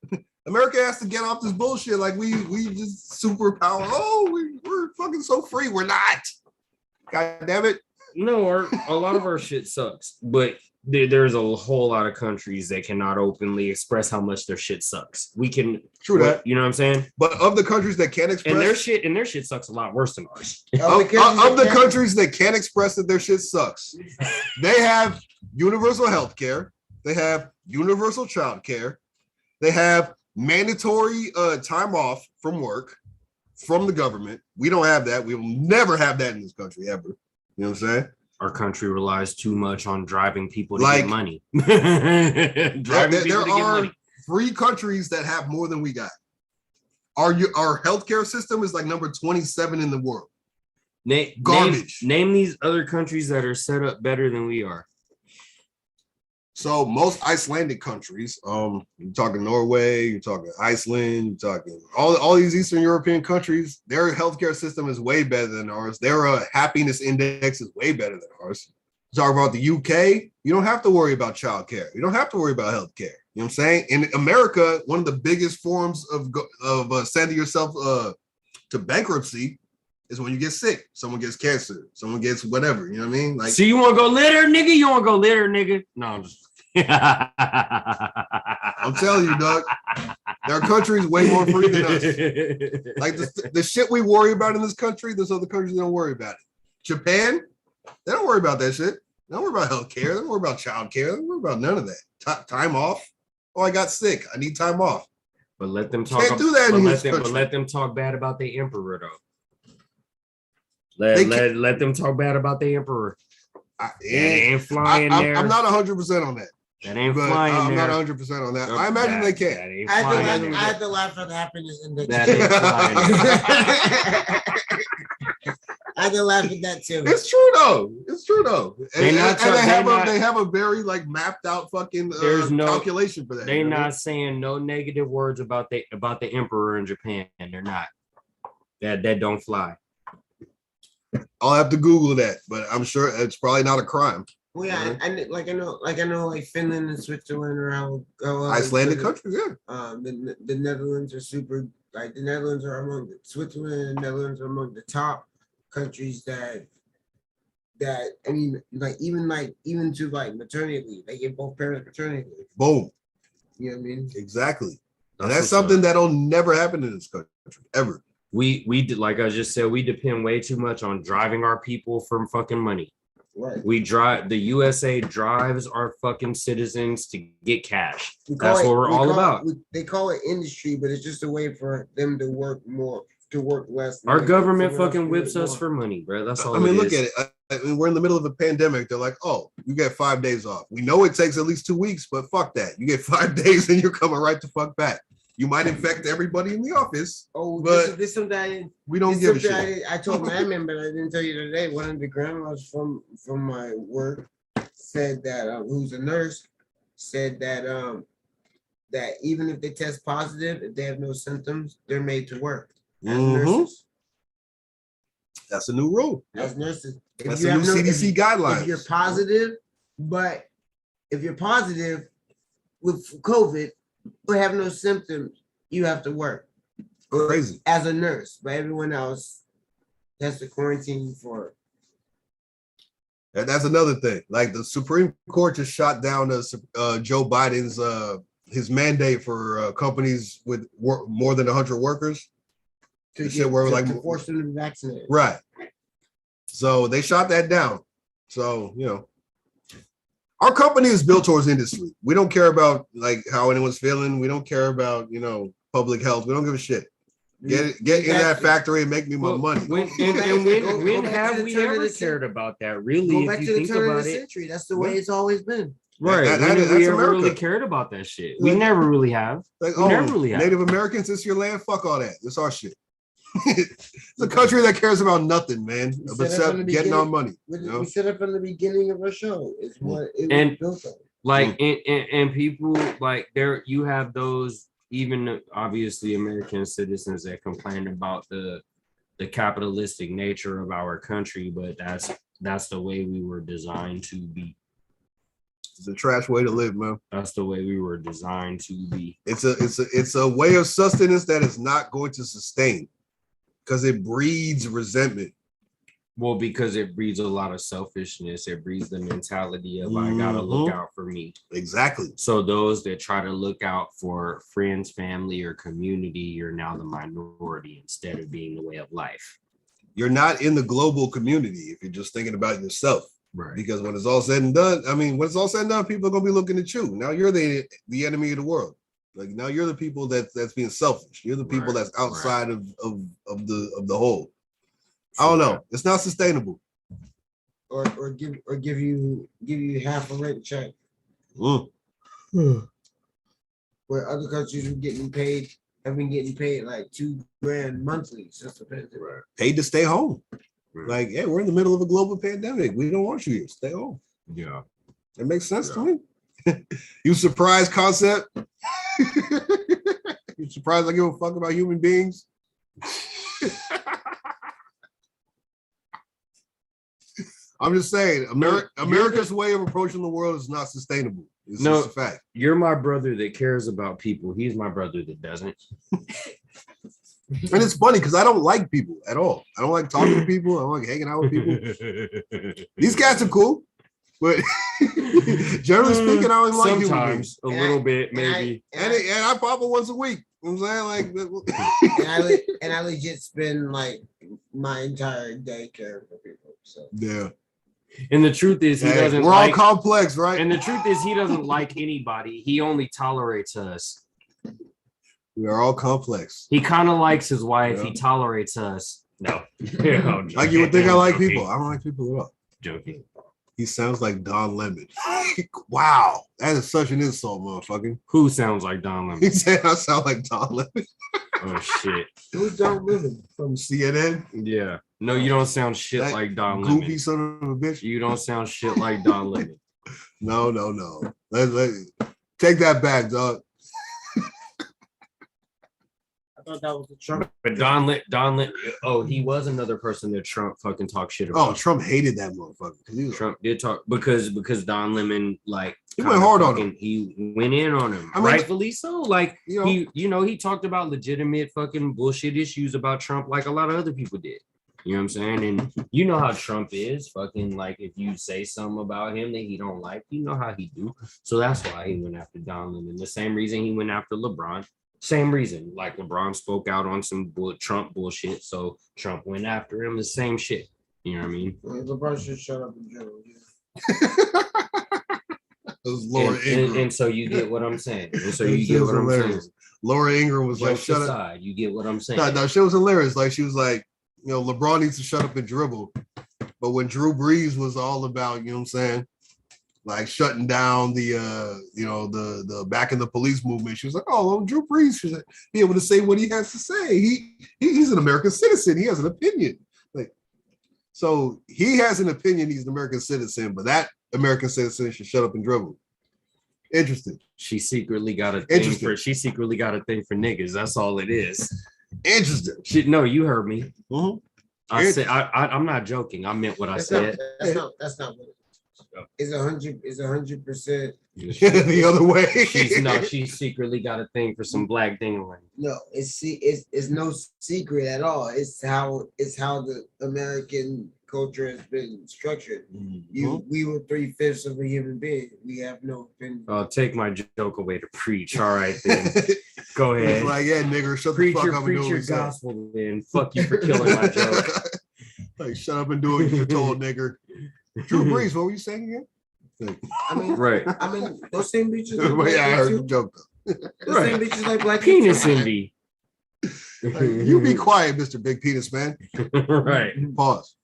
America has to get off this bullshit. Like we just superpower. Oh, we're fucking so free. We're not. God damn it. No, a lot of our shit sucks. But there's a whole lot of countries that cannot openly express how much their shit sucks. We can. True that. You know what I'm saying? But of the countries that can't express, and their shit sucks a lot worse than ours. Of the countries that can't express that their shit sucks, they have universal health care. They have universal child care. They have mandatory time off from work from the government. We don't have that. We will never have that in this country ever. You know what I'm saying? our country relies too much on driving people to Like- get money. There Driving people to get are money. 3 countries that have more than we got. Our healthcare system is like number 27 in the world. Garbage. Name these other countries that are set up better than we are. So most Icelandic countries, you're talking Norway, you're talking Iceland, you're talking all these Eastern European countries, their healthcare system is way better than ours. Their happiness index is way better than ours. Talk about the UK, you don't have to worry about childcare. You don't have to worry about healthcare. You know what I'm saying? In America, one of the biggest forms of sending yourself to bankruptcy is when you get sick. Someone gets cancer. Someone gets whatever. You know what I mean? Like, So you want to go litter, nigga? You want to go litter, nigga? No, I'm just. I'm telling you, Doug, there are countries way more free than us. Like the shit we worry about in this country, there's other countries that don't worry about it. Japan, they don't worry about that shit. They don't worry about healthcare. They don't worry about childcare. They don't worry about none of that. Time off. Oh, I got sick. I need time off. But let them talk. Can't do that in this But country. let them talk bad about the emperor, though. Let them talk bad about the emperor. That ain't flying there. I'm not 100% on that. That ain't But flying I'm there. not 100% on that. I imagine they can. I had to laugh at the happiness index. That ain't flying. I had to laugh at that too. It's true though. It's true though. They have a very like mapped out fucking There's no calculation for that. They're you know what I mean? not saying no negative words about the emperor in Japan. They're not. That don't fly. I'll have to Google that, but I'm sure it's probably not a crime. Well, yeah, I know, like Finland and Switzerland are how Icelandic countries, yeah. The Netherlands are super. Like the Netherlands are among Switzerland and the Netherlands are among the top countries that I mean, even to like maternity leave, they give both parents maternity leave. Boom. You know what I mean? Exactly. And that's something that'll never happen in this country ever. We like I just said, we depend way too much on driving our people for fucking money. Right. We drive. The USA drives our fucking citizens to get cash. That's what we're all about. They call it industry, but it's just a way for them to work more, to work less. Our government fucking whips us for money, bro. That's all. I mean, it look is. at it. I mean, we're in the middle of a pandemic. They're like, oh, you get 5 days off. We know it takes at least 2 weeks, but fuck that. You get 5 days and you're coming right the fuck back. You might infect everybody in the office. Oh, but this something we don't give a shit. I told my admin, but I didn't tell you today. One of the grandmas from my work said that who's a nurse said that that even if they test positive, if they have no symptoms, they're made to work as nurses. That's a new rule. As nurses, That's a new CDC guidelines. If you're positive, but if you're positive with COVID but have no symptoms, you have to work. Crazy. As a nurse, but everyone else has to quarantine for. And that's another thing. Like the Supreme Court just shot down Joe Biden's his mandate for companies with more than 100 workers To force them to be vaccinated. Right. So they shot that down. So, you know, our company is built towards industry. We don't care about like how anyone's feeling. We don't care about, you know, public health. We don't give a shit. Get in that factory and make me my money. When have we ever cared about that? Really, Go back if to you the think turn of about the it, century. That's the way it's always been. right? That- When that- have we that's ever America. really cared about that shit? We never really have. Like, We never really have. Native Americans, it's your land. Fuck all that. It's our shit. It's a country that cares about nothing, man, except getting our money. You know? We said it from the beginning of our show. It's what it And- was built on. Like and people like there you have those even obviously American citizens that complain about the capitalistic nature of our country, but that's the way we were designed to be. It's a trash way to live, man. That's the way we were designed to be. It's a way of sustenance that is not going to sustain because it breeds resentment. Well, because it breeds a lot of selfishness. It breeds the mentality of I gotta look out for me. Exactly. So those that try to look out for friends, family, or community, you're now the minority instead of being the way of life. You're not in the global community if you're just thinking about yourself. Right. Because when it's all said and done, I mean, when it's all said and done, people are gonna be looking at you. Now you're the enemy of the world. Like now you're the people that's being selfish. You're the people that's outside of the whole. I don't know. It's not sustainable. give you half a rent check. Where other countries have been getting paid like $2,000 monthly. So that's right. Paid to stay home. Like, yeah, we're in the middle of a global pandemic. We don't want you here. Stay home. Yeah. It makes sense to me. You surprised concept? You surprised I give a fuck about human beings? I'm just saying, America's way of approaching the world is not sustainable. It's just a fact. You're my brother that cares about people. He's my brother that doesn't. And it's funny because I don't like people at all. I don't like talking to people. I don't like hanging out with people. These cats are cool, but generally speaking, I don't like human beings. Sometimes a little bit, maybe. And I pop it once a week. You know what I'm saying? Like, and I legit spend like my entire day caring for people. So yeah. And the truth is, he doesn't. We're all complex, right? And the truth is, he doesn't like anybody. He only tolerates us. We are all complex. He kind of likes his wife. Yeah. He tolerates us. No. Like you would think I like people. I don't like people at all. Joking. He sounds like Don Lemon. Wow. That is such an insult, motherfucker. Who sounds like Don Lemon? He said I sound like Don Lemon. Oh, shit. Who's Don Lemon? From CNN? Yeah. No, you don't sound shit that like Don Lemon. Goofy son of a bitch. You don't sound shit like Don Lemon. No. Let take that back, dog. I thought that was the Trump. But Don oh, he was another person that Trump fucking talked shit about. Oh, Trump hated that motherfucker. Trump did talk because Don Lemon like he went hard on him. He went in on him, rightfully so. Like he talked about legitimate fucking bullshit issues about Trump, like a lot of other people did. You know what I'm saying? And you know how Trump is, fucking like if you say something about him that he don't like, you know how he do. So that's why he went after Don Lemon. The same reason he went after LeBron. Same reason, like LeBron spoke out on some Trump bullshit, so Trump went after him. The same shit. You know what I mean? LeBron should shut up in general. And so you get what I'm saying. And so you get what I'm saying. Laura Ingraham was like, "Shut up." You get what I'm saying? No, she was hilarious. Like she was like, you know, LeBron needs to shut up and dribble. But when Drew Brees was all about, you know what I'm saying, like shutting down the the back in the police movement, she was like, oh, well, Drew Brees should be able to say what he has to say. He's an American citizen. He has an opinion. Like, so he has an opinion. He's an American citizen, but that American citizen should shut up and dribble. Interesting. She secretly got a thing for niggas. That's all it is. Interesting. No, you heard me. Mm-hmm. I said I'm not joking. I meant what I said. That's not what it is. It's 100% the other way. She secretly got a thing for some black dingling. No, it's no secret at all. It's how the American culture has been structured. Mm-hmm. We were 3/5 of a human being. We have no opinion. I'll take my joke away to preach. All right, then. Go ahead. He's like, yeah, nigger, shut the fuck up and do what your gospel, then. Fuck you for killing my joke. Like, shut up and do what you're told, nigger. Drew Brees, what were you saying again? Right. I mean, those same bitches. Like I heard the joke though. Those same bitches like black penis envy. Like, you be quiet, Mr. Big Penis Man. Right. Pause.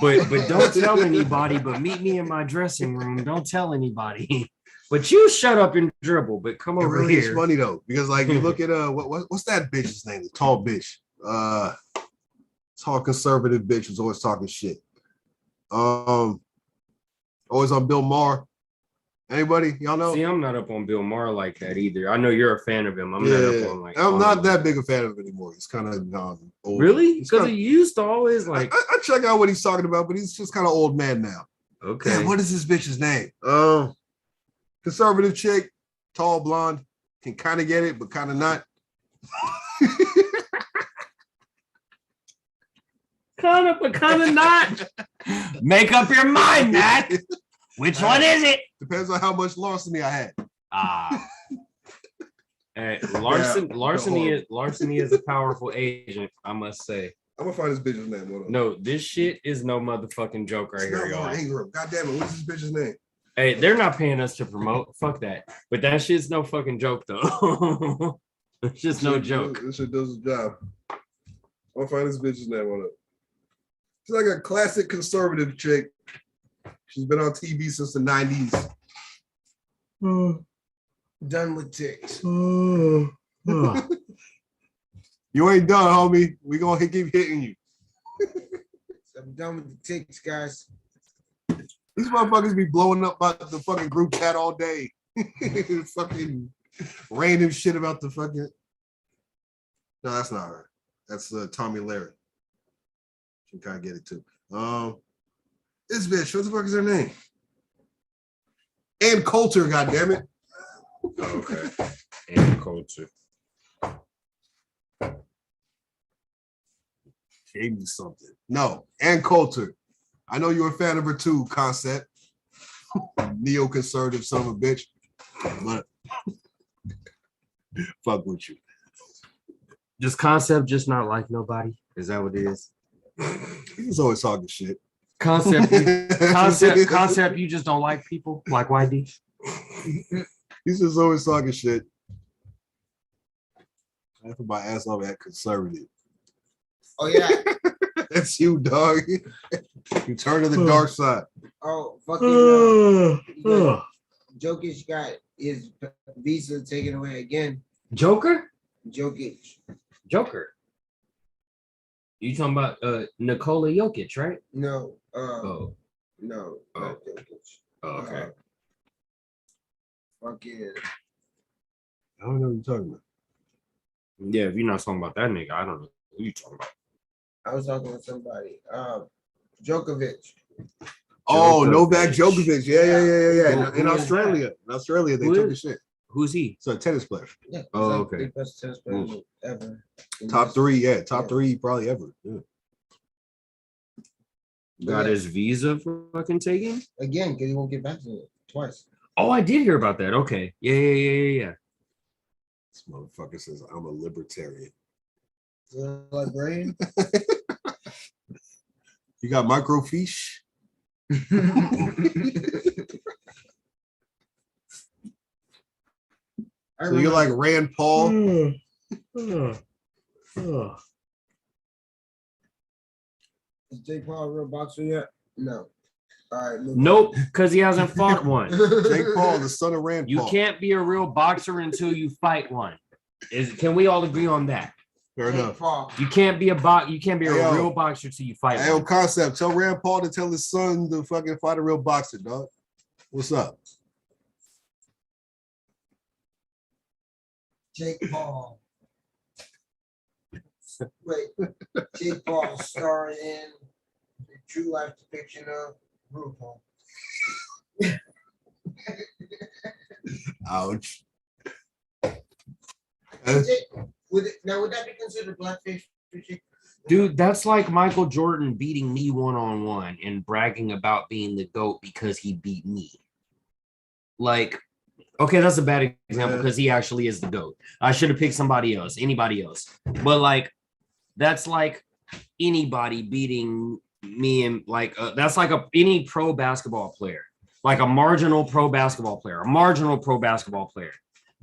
But don't tell anybody. But meet me in my dressing room. Don't tell anybody. But you shut up and dribble. But come over really here. It's funny though, because like you look at what's that bitch's name? The tall bitch. Tall conservative bitch was always talking shit. Always on Bill Maher. Anybody? Y'all know? See, I'm not up on Bill Maher like that either. I know you're a fan of him. I'm not up on like. I'm not that big a fan of him anymore. He's kind of old. Really? Because he used to always like. I check out what he's talking about, but he's just kind of old man now. Okay. Man, what is this bitch's name? Conservative chick, tall blonde, can kind of get it, but kind of not. Kind of, but kind of not. Make up your mind, Matt. Which one is it? Depends on how much larceny I had. Larceny is a powerful agent, I must say. I'm gonna find this bitch's name. Hold on. No, this shit is no motherfucking joke right here, y'all. God damn it, what's this bitch's name? Hey, they're not paying us to promote. Fuck that. But that shit's no fucking joke though. It's just no joke. This shit does the job. I'm gonna find this bitch's name. Hold up. She's like a classic conservative chick. She's been on TV since the 90s. Done with ticks. You ain't done, homie. We gonna keep hitting you. I'm done with the ticks, guys. These motherfuckers be blowing up about the fucking group chat all day. Fucking random shit about the fucking. No, that's not her. That's Tommy Larry. She kind of get it too. This bitch, what the fuck is her name? Ann Coulter, goddammit. Oh, okay. Ann Coulter. Gave me something. No, Ann Coulter. I know you're a fan of her too, Concept. Neoconservative son of a bitch. But fuck with you. Just Concept just not like nobody? Is that what it is? He's always talking shit. Concept, you just don't like people like YD? He's just always talking shit. I put my ass off at conservative. Oh yeah. That's you, dog. You turn to the dark side. Oh, fucking Jokic got his visa taken away again. Joker? Jokic. Joker. You talking about Nikola Jokic, right? No. No, not Jokic. Oh, okay. Fucking. I don't know what you're talking about. Yeah, if you're not talking about that nigga, I don't know who you talking about. I was talking with somebody. Djokovic. Oh, Novak Djokovic. Yeah. Who In is Australia. that? In Australia, they Who took is- the shit. Who's he? So a tennis player. Yeah. Oh, like okay. the best tennis player ever. Top three, yeah. Top three probably ever. Yeah. Got his visa fucking taken? Again, because he won't get vaccinated twice. Oh, I did hear about that. Okay. Yeah. This motherfucker says I'm a libertarian. Librarian? You got microfiche? So you're like Rand Paul? Is Jake Paul a real boxer yet? No. All right. Nope, because he hasn't fought one. Jake Paul, the son of Rand You Paul. can't be a real boxer until you fight one. Can we all agree on that? Fair enough. You can't be a real boxer till you fight Hey, yo, one. Concept, tell Rand Paul to tell his son to fucking fight a real boxer, dog. What's up? Jake Paul. Wait, Jake Paul starring in the true life depiction of RuPaul. Ouch. Would that be considered blackface? Dude, that's like Michael Jordan beating me one-on-one and bragging about being the GOAT because he beat me. Like, okay, that's a bad example because he actually is the GOAT. I should have picked anybody else. But like, that's like anybody beating me and like, that's like any pro basketball player, like a marginal pro basketball player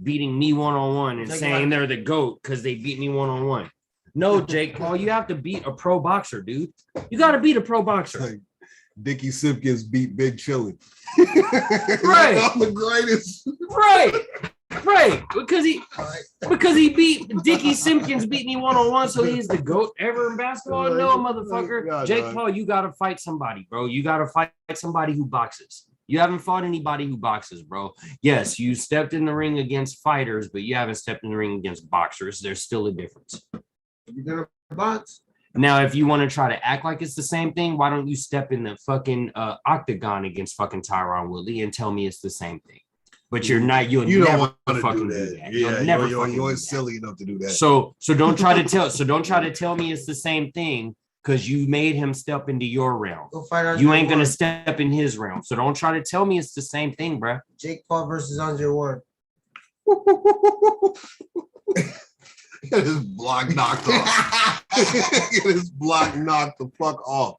beating me one-on-one and saying they're the GOAT because they beat me one-on-one. No, Jake Paul, you have to beat a pro boxer, dude. You got to beat a pro boxer. Like Dickie Simpkins beat Big Chillin. Right. I'm the greatest. Right. Because he beat Dickie Simpkins beat me one-on-one, so he's the GOAT ever in basketball. No, motherfucker. God, Jake dog. Paul, you got to fight somebody, bro. You got to fight somebody who boxes. You haven't fought anybody who boxes, bro. Yes, you stepped in the ring against fighters, but you haven't stepped in the ring against boxers. There's still a difference. You gonna box? Now, if you want to try to act like it's the same thing, why don't you step in the fucking octagon against fucking Tyron Woodley and tell me it's the same thing? But you're not. You'll You don't never want to fucking do do that. that. Yeah, You'll never you fucking do ain't that. silly enough to do that. So don't try to tell. So don't try to tell me it's the same thing because you made him step into your realm. Go fight Andre You ain't gonna Ward. step in his realm. So don't try to tell me it's the same thing, bruh. Jake Paul versus Andre Ward. Get his block knocked off. Get his block knocked the fuck off.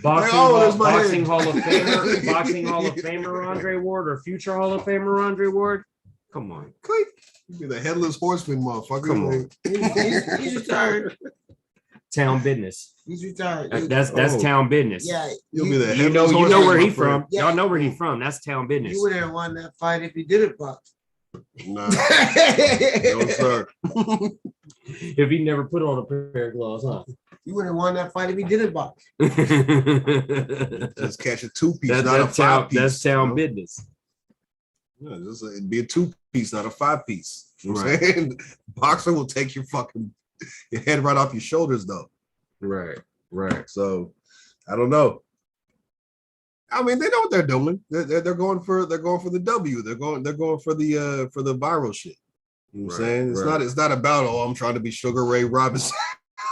Boxing, there's my boxing head. Hall of Famer, boxing Hall of Famer Andre Ward or future Hall of Famer Andre Ward. Come on. You be the headless horseman, motherfucker. Come on. He's retired. Town business. He's retired. That's town business. Yeah, You'll be the You know where he from. Yeah. Y'all know where he from. That's town business. You would have won that fight if he did it box. Nah, no sir. If he never put on a pair of gloves, huh? You would have won that fight if he did it box. Just catch a 2-piece, not a 5-piece. That's town business. Yeah, it'd be a 2-piece, not a 5-piece. You know what I'm saying? Boxer will take your head right off your shoulders, though. Right. So I don't know. I mean, they know what they're doing. They're going for the W. They're going for the viral shit. You know what I'm saying? It's not about I'm trying to be Sugar Ray Robinson.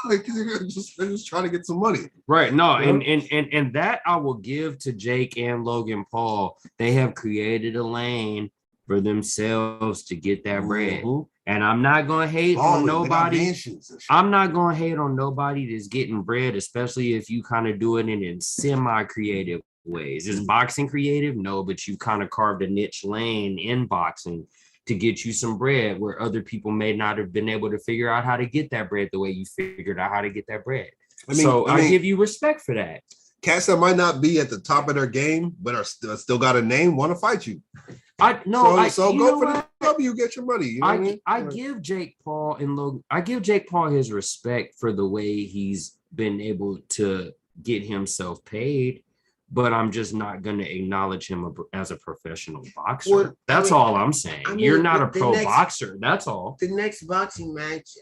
Like they're just trying to get some money. Right. No, and that I will give to Jake and Logan Paul. They have created a lane for themselves to get that bread. And I'm not gonna hate on nobody. I'm not gonna hate on nobody that's getting bread, especially if you kind of do it in semi-creative ways. Is boxing creative? No, but you kind of carved a niche lane in boxing to get you some bread where other people may not have been able to figure out how to get that bread the way you figured out how to get that bread. I give you respect for that. Cats that might not be at the top of their game, but are still got a name, want to fight you. So go for the W, get your money. You know I give Jake Paul and Logan. I give Jake Paul his respect for the way he's been able to get himself paid. But I'm just not going to acknowledge him as a professional boxer. That's all I'm saying. You're not a pro boxer. That's all. The next boxing match,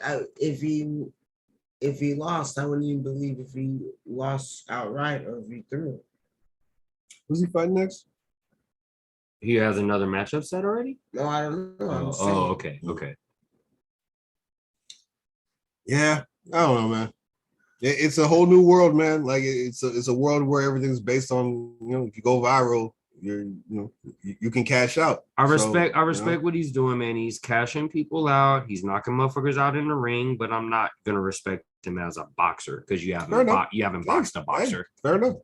if he lost, I wouldn't even believe if he lost outright or if he threw. Who's he fighting next? He has another matchup set already? No, I don't know. Okay. Yeah, I don't know, man. It's a whole new world, man. Like it's a world where everything's based on, if you go viral, you can cash out. I respect what he's doing, man. He's cashing people out. He's knocking motherfuckers out in the ring, but I'm not gonna respect him as a boxer because you haven't boxed a boxer. Fair enough.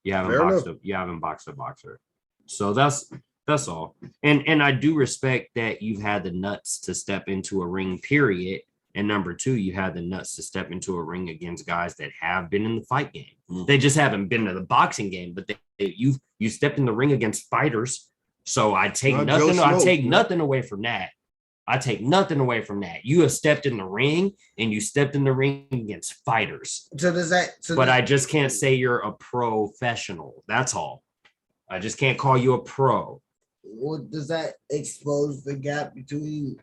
You haven't boxed a boxer. So that's all. And I do respect that you've had the nuts to step into a ring, period. And number two, you had the nuts to step into a ring against guys that have been in the fight game. They just haven't been to the boxing game, but you stepped in the ring against fighters. So I take nothing away from that. You have stepped in the ring and you stepped in the ring against fighters. But I just can't say you're a professional. That's all. I just can't call you a pro. Well, does that expose the gap between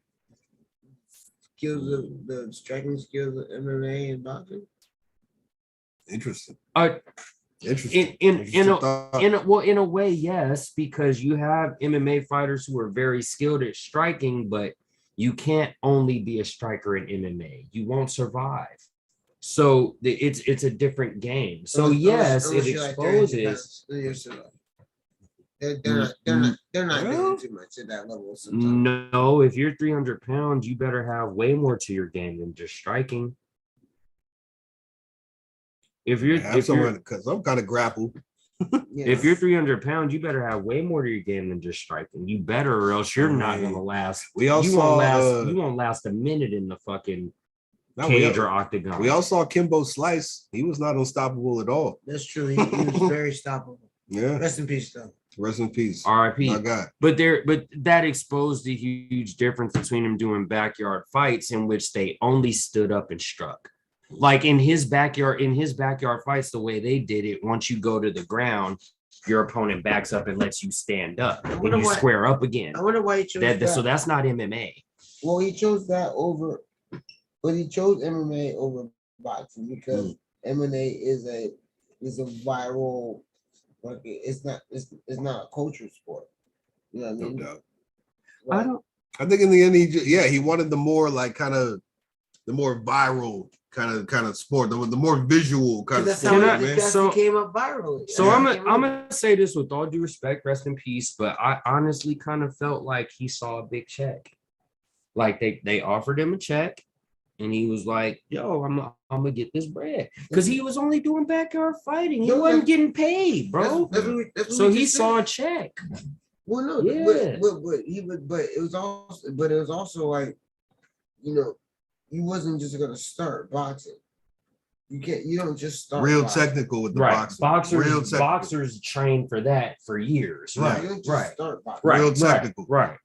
the striking skills of MMA and boxing? Interesting. In a way, yes, because you have MMA fighters who are very skilled at striking, but you can't only be a striker in MMA. You won't survive. So it's a different game. So yes, it exposes. They're not doing too much at that level. Sometimes. No, if you're 300 pounds, you better have way more to your game than just striking. Because I'm kind of grappled. If you're 300 pounds, you better have way more to your game than just striking. You better, or else you're not gonna last. You won't last a minute in the fucking cage or octagon. We all saw Kimbo Slice. He was not unstoppable at all. That's true. He was very stoppable. Yeah. Rest in peace, though. Rest in peace. R.I.P. My God. But that exposed the huge difference between him doing backyard fights in which they only stood up and struck. Like in his backyard fights, the way they did it, once you go to the ground, your opponent backs up and lets you stand up and you square up again. I wonder why he chose that. So that's not MMA. Well, he chose that over, but he chose MMA over boxing because MMA is a viral. Like it's not a culture sport. You know what I mean? No doubt. I think in the end, he wanted the more like kind of the more viral kind of sport, the more visual kind of sport. That's how it came up viral. So I'm gonna say this with all due respect, rest in peace. But I honestly kind of felt like he saw a big check. Like they offered him a check. And he was like, yo, I'm gonna get this bread. Because he was only doing backyard fighting. He wasn't getting paid, bro. So he saw a check. Well, no, yeah. But it was also like, you wasn't just gonna start boxing. You don't just start real boxing. technical with the Right. boxing. Real Boxers, technical. boxers train for that for years. Yeah. Right. You don't just Right. start boxing. Right. Real right, technical. Right.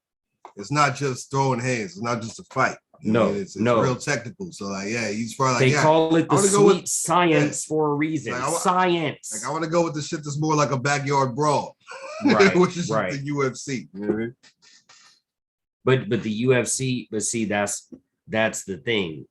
It's not just throwing hands. It's not just a fight. You No, know, it's no. real technical. So like, yeah, he's probably like, They yeah, call it I the wanna sweet go with- science for a reason. Like, Science. Like I want to go with the shit that's more like a backyard brawl, Right, which is right. the UFC. You know what I mean? But the UFC, but see, that's the thing.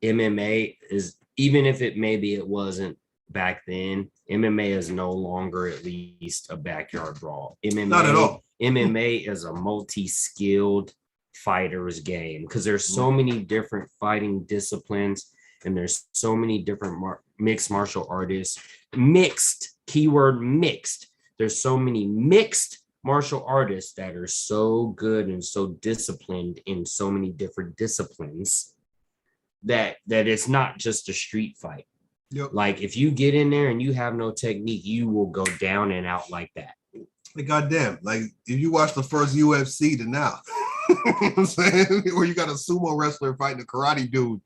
MMA is, even if maybe it wasn't back then, MMA is no longer at least a backyard brawl. MMA, Not at all. MMA is a multi-skilled fighter's game because there's so many different fighting disciplines and there's so many different mixed martial artists. Mixed, keyword mixed. There's so many mixed martial artists that are so good and so disciplined in so many different disciplines that it's not just a street fight. Yep. Like if you get in there and you have no technique, you will go down and out like that. Like goddamn, like if you watch the first UFC to now, you know what I'm saying, where you got a sumo wrestler fighting a karate dude,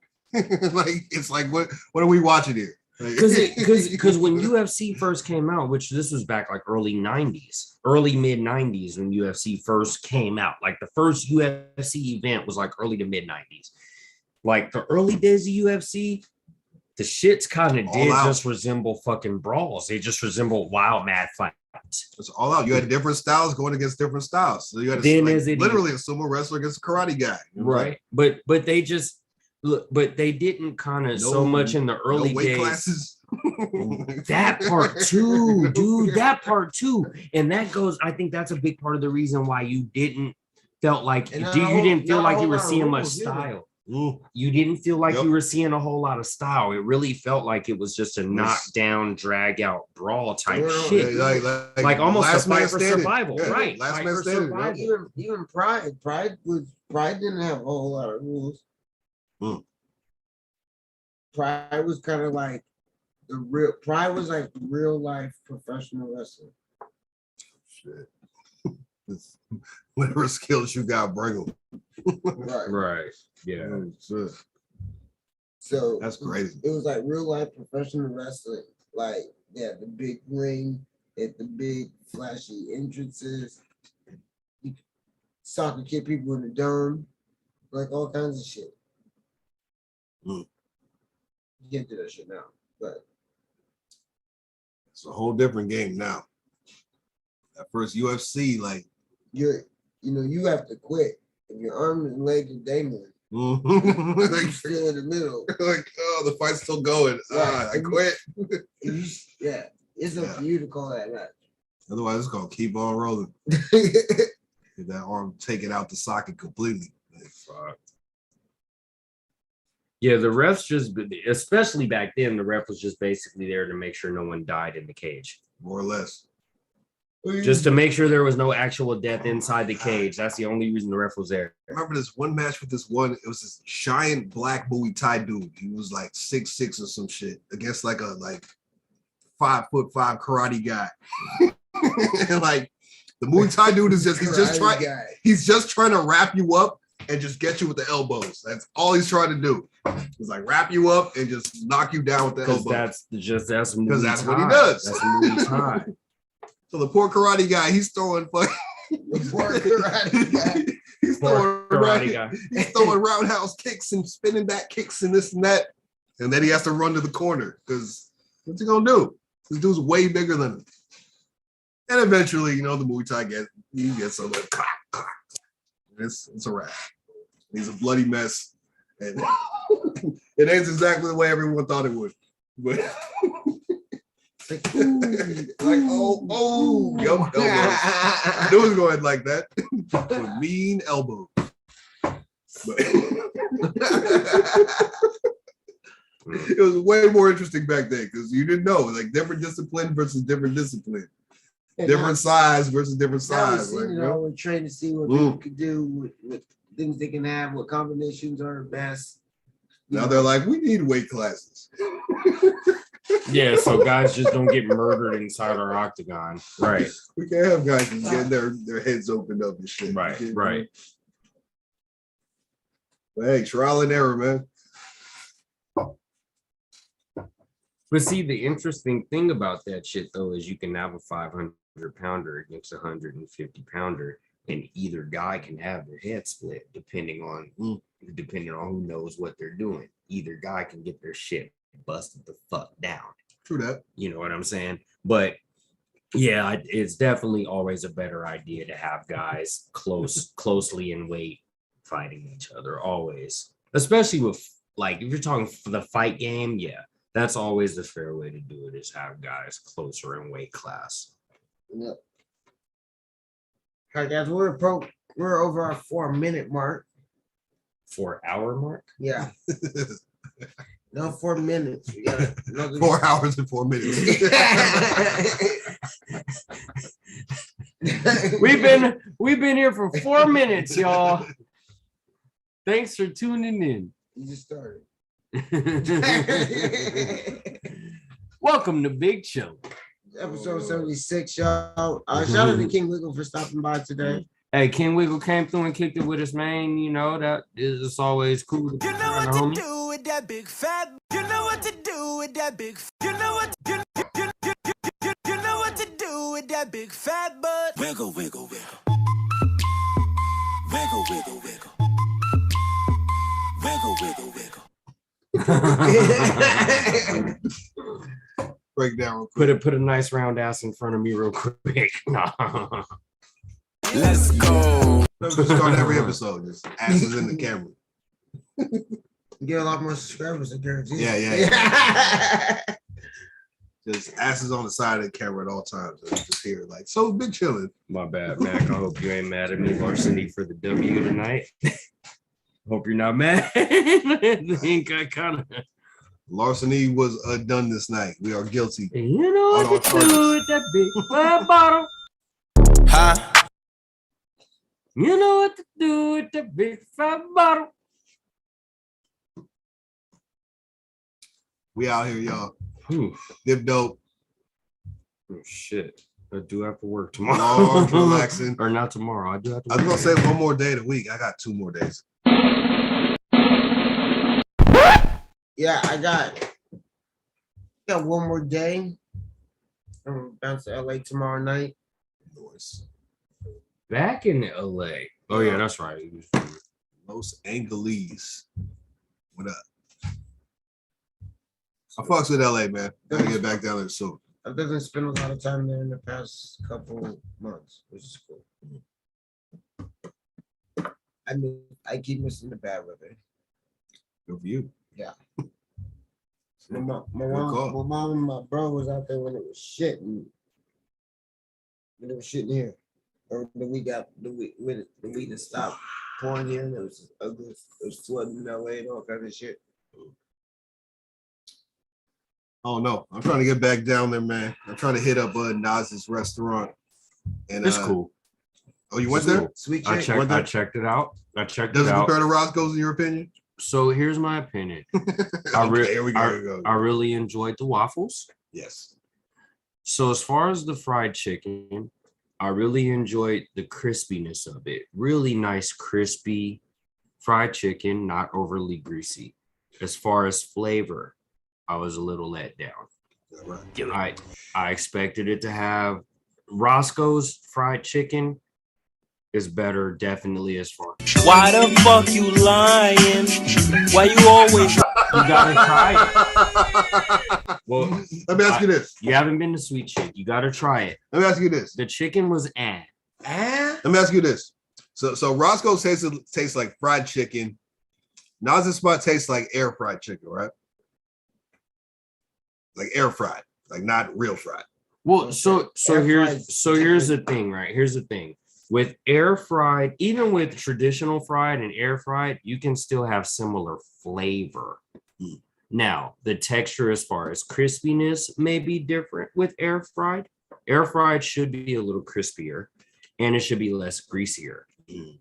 like it's like what are we watching here? Because when UFC first came out, which this was back like early mid 90s when UFC first came out, like the first UFC event was like early to mid 90s. Like the early days of UFC, the shits kind of did just resemble fucking brawls. They just resemble wild mad fights. It's all out. You had different styles going against different styles. So you had literally a sumo wrestler against a karate guy. Right. But they just look, but they didn't kind of so much in the early weight days. Classes. That part too, dude. That part too. And that goes, I think that's a big part of the reason why you didn't felt like you didn't feel like you were seeing much style. You didn't feel like you were seeing a whole lot of style. It really felt like it was just a knockdown, drag out brawl type shit. Like almost a fight for survival. Yeah, right. Last Fight man for standing. survival. Even Pride didn't have a whole lot of rules. Pride was kind of like Pride was like real life professional wrestling. Shit. Whatever skills you got, bring them. Right. Yeah. So that's crazy. It was like real life professional wrestling. Like they had the big ring, at the big flashy entrances. Soccer kid people in the dome, like all kinds of shit. You can't do that shit now, but it's a whole different game now. That first UFC, like you have to quit. If your arm and leg are dangling, like still in the middle. Like, oh, the fight's still going. Right. I quit. It's up to you to call that match. Otherwise, it's gonna keep on rolling. If that arm take it out the socket completely. Fuck. Yeah, the refs just, especially back then, the ref was just basically there to make sure no one died in the cage. More or less. Just to make sure there was no actual death inside the cage. That's the only reason the ref was there. I remember this one match with this one, it was this giant black Muay Thai dude. He was like 6'6" or some shit against like a 5'5" karate guy. And like the Muay Thai dude is he's just trying to wrap you up and just get you with the elbows. That's all he's trying to do. He's like wrap you up and just knock you down with the elbows. That's because that's what he does. That's Muay Thai. So the poor karate guy, he's throwing he's throwing roundhouse kicks and spinning back kicks and this and that. And then he has to run to the corner because what's he gonna do? This dude's way bigger than him. And eventually, the Muay Thai gets some like clap, clap. It's a wrap. He's a bloody mess. And it ends exactly the way everyone thought it would. But elbows. I knew it was going like that. With mean elbows. But it was way more interesting back then because you didn't know, like different discipline versus different discipline. Different size versus different size. We're trying to see what people could do, what things they can have, what combinations are best. Now they're like, we need weight classes. Yeah, so guys just don't get murdered inside our octagon. Right. We can't have guys just getting their heads opened up and shit. Right. But hey, trial and error, man. But see, the interesting thing about that shit though is you can have a 500 pounder against a 150 pounder, and either guy can have their head split depending on who knows what they're doing. Either guy can get their shit busted the fuck down. True that. You know what I'm saying? But yeah, it's definitely always a better idea to have guys closely in weight fighting each other, always. Especially with, like, if you're talking for the fight game, yeah, that's always the fair way to do it, is have guys closer in weight class. Yep. All right, guys, we're over our 4-minute mark. 4 hour mark? Yeah. No, 4 minutes. We got 4 hours and 4 minutes. We've been here for 4 minutes, y'all. Thanks for tuning in. You just started. Welcome to Big Chill. Episode 76, y'all. Shout out to King Wiggle for stopping by today. Hey, King Wiggle came through and kicked it with us, man. You know, that is it's always cool. You know what to do with that big fat. You know what to do with that big. You know what to do with that big fat butt. Wiggle, wiggle, wiggle. Wiggle, wiggle, wiggle. Wiggle, wiggle, wiggle. Break down real quick. Put a nice round ass in front of me real quick. Let's go. Just start every episode. Just asses in the camera. Get a lot more subscribers, I guarantee. Yeah. Just asses on the side of the camera at all times. And just hear it like, so Big Chillin'. My bad, Mac. I hope you ain't mad at me, Larceny, for the W tonight. Hope you're not mad. I think I kind of. Larceny was done this night. We are guilty. You know what to do with that big fat bottle. Huh? You know what to do with that big fat bottle. We out here, y'all. Diff Dope. Oh shit. I do have to work tomorrow. Large, relaxing. Or not tomorrow. I do have to I was gonna say one more day of the week. I got 2 more days. Yeah, I got 1 more day. I'm bound to LA tomorrow night. Noise. Back in LA. Oh yeah, that's right. Los Angeles. What up? I fucks with LA, man. Gotta get back down there soon. I didn't spend a lot of time there in the past couple months, which is cool. I mean, I keep missing the bad weather. Good for you. Yeah. My mom and my bro was out there when it was shit, and when it was shitting here. Or the week when the week that stopped pouring here, and it was ugly. It was flooding in LA and all kinds of shit. Oh no, I'm trying to get back down there, man. I'm trying to hit up Nas's restaurant. And it's cool. Oh, you went there? Sweet I chick. checked it out. Does it compare to Roscoe's in your opinion? So here's my opinion. Here we go. I really enjoyed the waffles. Yes. So as far as the fried chicken, I really enjoyed the crispiness of it. Really nice, crispy fried chicken, not overly greasy. As far as flavor, I was a little let down. Right. I expected it to have Roscoe's fried chicken is better, definitely, as far. Why the fuck you lying? Why you always? You gotta try it. Well, let me ask you this. You haven't been to Sweet Chick. You gotta try it. Let me ask you this. The chicken was Let me ask you this. So Roscoe's tastes like fried chicken. Nas's spot tastes like air fried chicken, right? Like air fried, like not real fried. Well, so here's the thing, right? Here's the thing. With air fried, even with traditional fried and air fried, you can still have similar flavor. Now, the texture as far as crispiness may be different with air fried. Air fried should be a little crispier and it should be less greasier,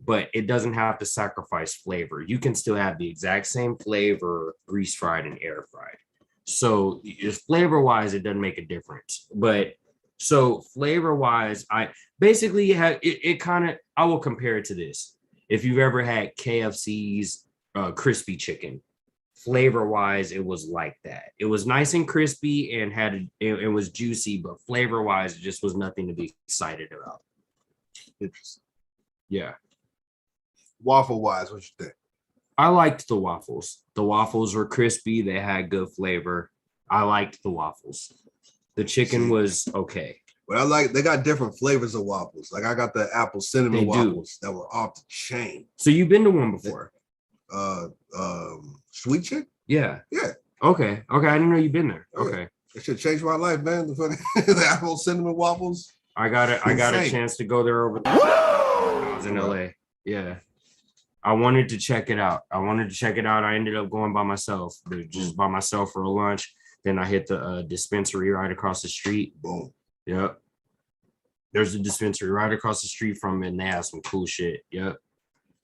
but it doesn't have to sacrifice flavor. You can still have the exact same flavor, grease fried and air fried. So flavor wise, it doesn't make a difference. But so flavor wise, I basically have it kind of, I will compare it to this. If you've ever had KFC's crispy chicken, flavor wise, it was like that. It was nice and crispy and it was juicy, but flavor wise, it just was nothing to be excited about. Interesting. Yeah. Waffle wise, what you think? I liked the waffles. The waffles were crispy. They had good flavor. I liked the waffles. The chicken was okay. But they got different flavors of waffles. Like I got the apple cinnamon waffles that were off the chain. So you've been to one before? Sweet Chick? Yeah. Yeah. Okay. I didn't know you've been there. Okay. It should change my life, man. The apple cinnamon waffles. I got a chance to go there over there. I was in LA. Yeah. I wanted to check it out. I ended up going by myself, just by myself for a lunch. Then I hit the dispensary right across the street. Boom. Yep. There's a dispensary right across the street from it, and they have some cool shit. Yep.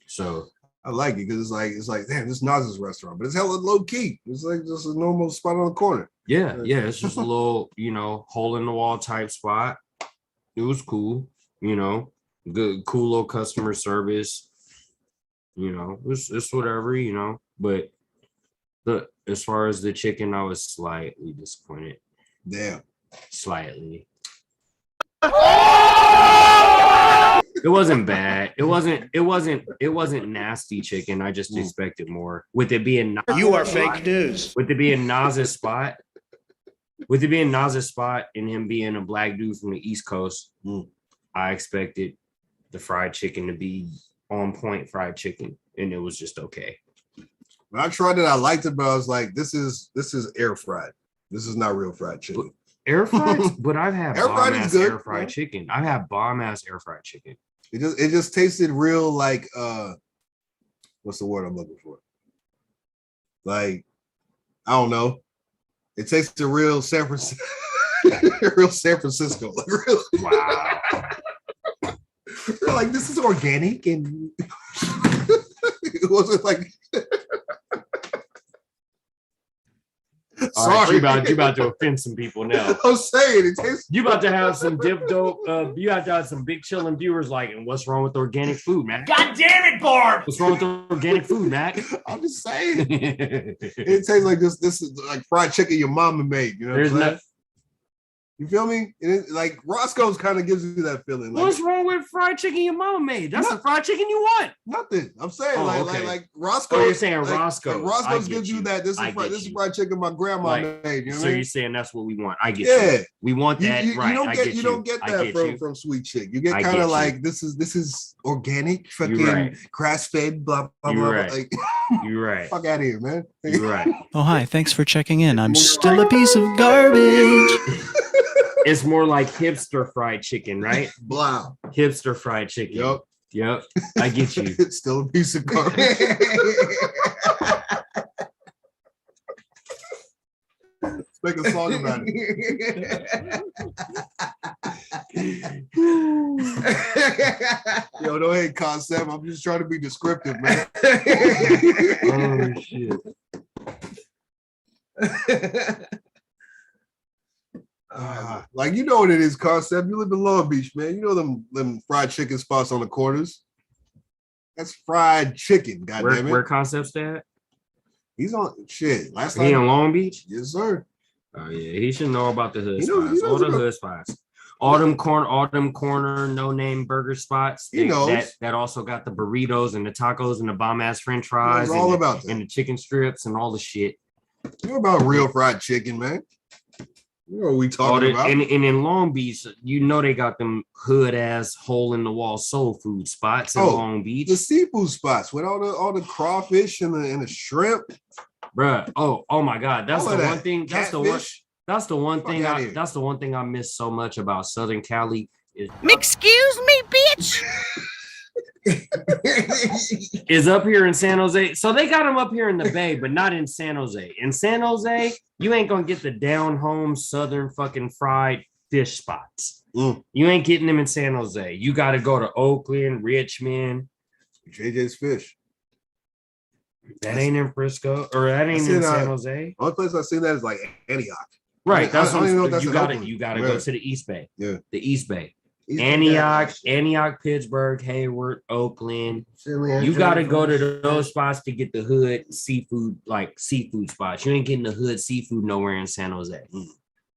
So I like it because it's like, damn, this Nas's restaurant, but it's hella low key. It's like just a normal spot on the corner. Yeah. It's just a little, hole in the wall type spot. It was cool, good, cool little customer service. It's whatever, but as far as the chicken, I was slightly disappointed. Damn. Slightly. It wasn't bad. It wasn't nasty chicken. I just expected more. With it being You are fake news. With it being Nas's spot. With it being Nas's spot and him being a black dude from the East Coast, I expected the fried chicken to be on point fried chicken, and it was just okay. When I tried it, I liked it, but I was like, this is air fried. This is not real fried chicken. Air fried, but I've had bomb ass air fried yeah. chicken. I've had bomb ass air fried chicken. It just tasted real like what's the word I'm looking for? Like, I don't know. It tasted real San Francisco. Real San Francisco. Like real. Wow. They're like, this is organic, and it wasn't like. Sorry, right, you about to offend some people now. I'm saying it tastes. You about to have some Diff Dope. You have to have some big chilling viewers like, and what's wrong with organic food, man? God damn it, Barb! What's wrong with organic food, Mac? I'm just saying. It tastes like this. This is like fried chicken your mama made. You know what I'm saying? You feel me? Like Roscoe's kind of gives you that feeling. Like, what's wrong with fried chicken your mama made? That's the fried chicken you want. Nothing. I'm saying like Roscoe. Oh, you're saying Roscoe. Like Roscoe's gives you that. This is fried chicken my grandma made. You know so you're saying that's what we want. I get you. We want that. You don't get that from Sweet Chick. You get kind of like this is organic, fucking grass fed, blah blah blah. Like, you're right. Fuck out of here, man. You're right. Oh hi, thanks for checking in. I'm still a piece of garbage. It's more like hipster fried chicken, right? Blah. Hipster fried chicken. Yep. I get you. It's still a piece of garbage. Let's make a song about it. Yo, no hate concept. I'm just trying to be descriptive, man. Oh shit. Like, you know what it is, concept. You live in Long Beach, man. You know them fried chicken spots on the corners. That's fried chicken, goddamn it. Where Concept's at? He's on shit. Last time he in Long Beach? Yes, sir. Oh yeah, he should know about the hood spots. All the hood spots. All them corner, no name burger spots. He knows. That also got the burritos and the tacos and the bomb ass French fries. It's all about that. And the chicken strips and all the shit. You know about real fried chicken, man. You know what we talking about. And in Long Beach, they got them hood ass hole in the wall soul food spots in Long Beach. The seafood spots with all the crawfish and the shrimp. Bruh. Oh my God. That's the one thing. That's the one thing I miss so much about Southern Cali. Excuse me, bitch. Is up here in San Jose. So they got them up here in the Bay, but not in San Jose. In San Jose, you ain't gonna get the down home Southern fucking fried fish spots. You ain't getting them in San Jose. You got to go to Oakland, Richmond. JJ's Fish. That ain't in Frisco, or that ain't in San Jose. Only place I've seen that is like Antioch. Right. That's I don't even know if what that's you got to go to the East Bay. Yeah. The East Bay. Antioch, Pittsburgh, Hayward, Oakland. You gotta go to those spots to get the hood seafood, like seafood spots. You ain't getting the hood seafood nowhere in San Jose.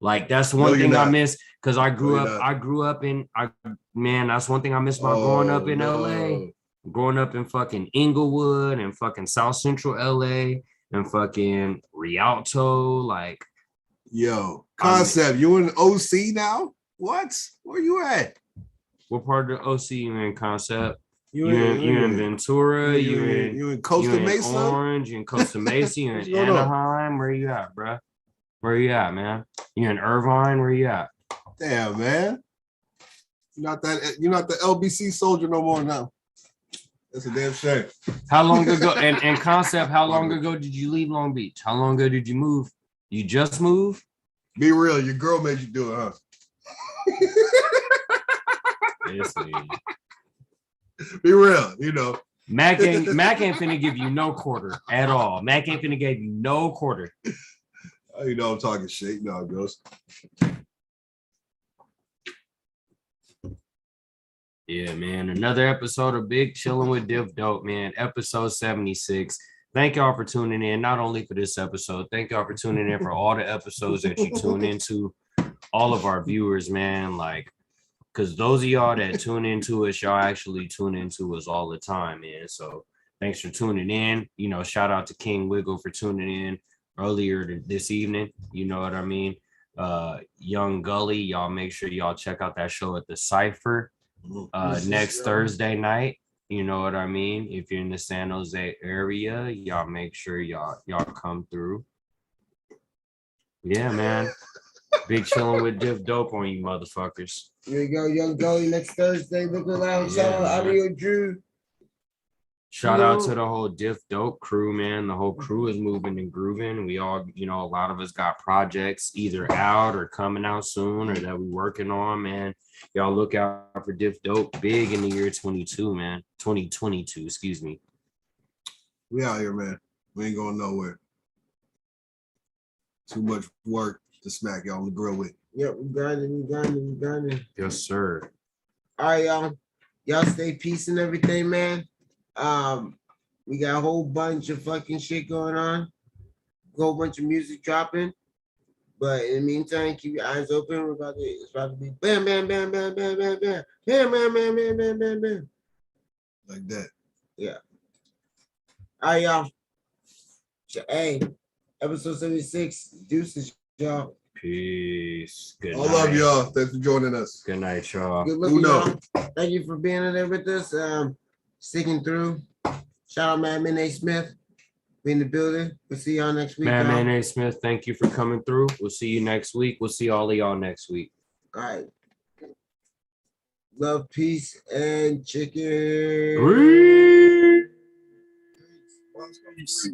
Like that's one thing I miss because I grew up in that's one thing I miss about growing up in LA. Growing up in fucking Inglewood and fucking South Central LA and fucking Rialto, like yo, Concept, you in OC now? What? Where you at? What part of the OC you in, Concept? You in Ventura? You in Costa Mesa? Orange? You in Costa Mesa? You in Anaheim? Where you at, bro? Where you at, man? You in Irvine? Where you at? Damn, man. You're not the LBC soldier no more now. That's a damn shame. How long ago? And Concept, how long ago did you leave Long Beach? How long ago did you move? You just moved? Be real. Your girl made you do it, huh? Be real, you know. Mac ain't finna give you no quarter at all. Mac ain't finna give you no quarter. Oh, you know I'm talking shit. You know how it goes. Yeah, man. Another episode of Big Chillin' with Diff Dope, man. Episode 76. Thank y'all for tuning in. Not only for this episode, thank y'all for tuning in for all the episodes that you tune into. All of our viewers, man. Like, because those of y'all that tune into us, y'all actually tune into us all the time, man. So thanks for tuning in. You know, shout out to King Wiggle for tuning in earlier this evening. You know what I mean? Young Gully, y'all make sure y'all check out that show at the Cypher next Thursday night. You know what I mean? If you're in the San Jose area, y'all make sure y'all come through. Yeah, man. Big Chillin' with Diff Dope on you motherfuckers. Here you go, Young Gully next Thursday. Look around, Audio Drew. Shout out to the whole Diff Dope crew, man. The whole crew is moving and grooving. We all, you know, a lot of us got projects either out or coming out soon or that we working on, man. Y'all look out for Diff Dope big in the year 2022, excuse me. We out here, man. We ain't going nowhere. Too much work to smack y'all on the grill with. Yep, we got it. Yes, sir. All right, y'all. Y'all stay peace and everything, man. We got a whole bunch of fucking shit going on. A whole bunch of music dropping. But in the meantime, keep your eyes open. It's about to be bam, bam, bam, bam, bam, bam, bam. Bam, bam, bam, bam, bam, bam, bam. Like that. Yeah. All right, y'all. Hey, episode 76. Deuces, y'all. Peace. Good I night. love y'all. Thanks for joining us. Good night, y'all. Good looking, y'all. Thank you for being in there with us. Sticking through. Shout out Madman A. Smith. Be in the building. We'll see y'all next week. Madman A. Smith, thank you for coming through. We'll see you next week. We'll see all of y'all next week. All right. Love, peace, and chicken. Peace.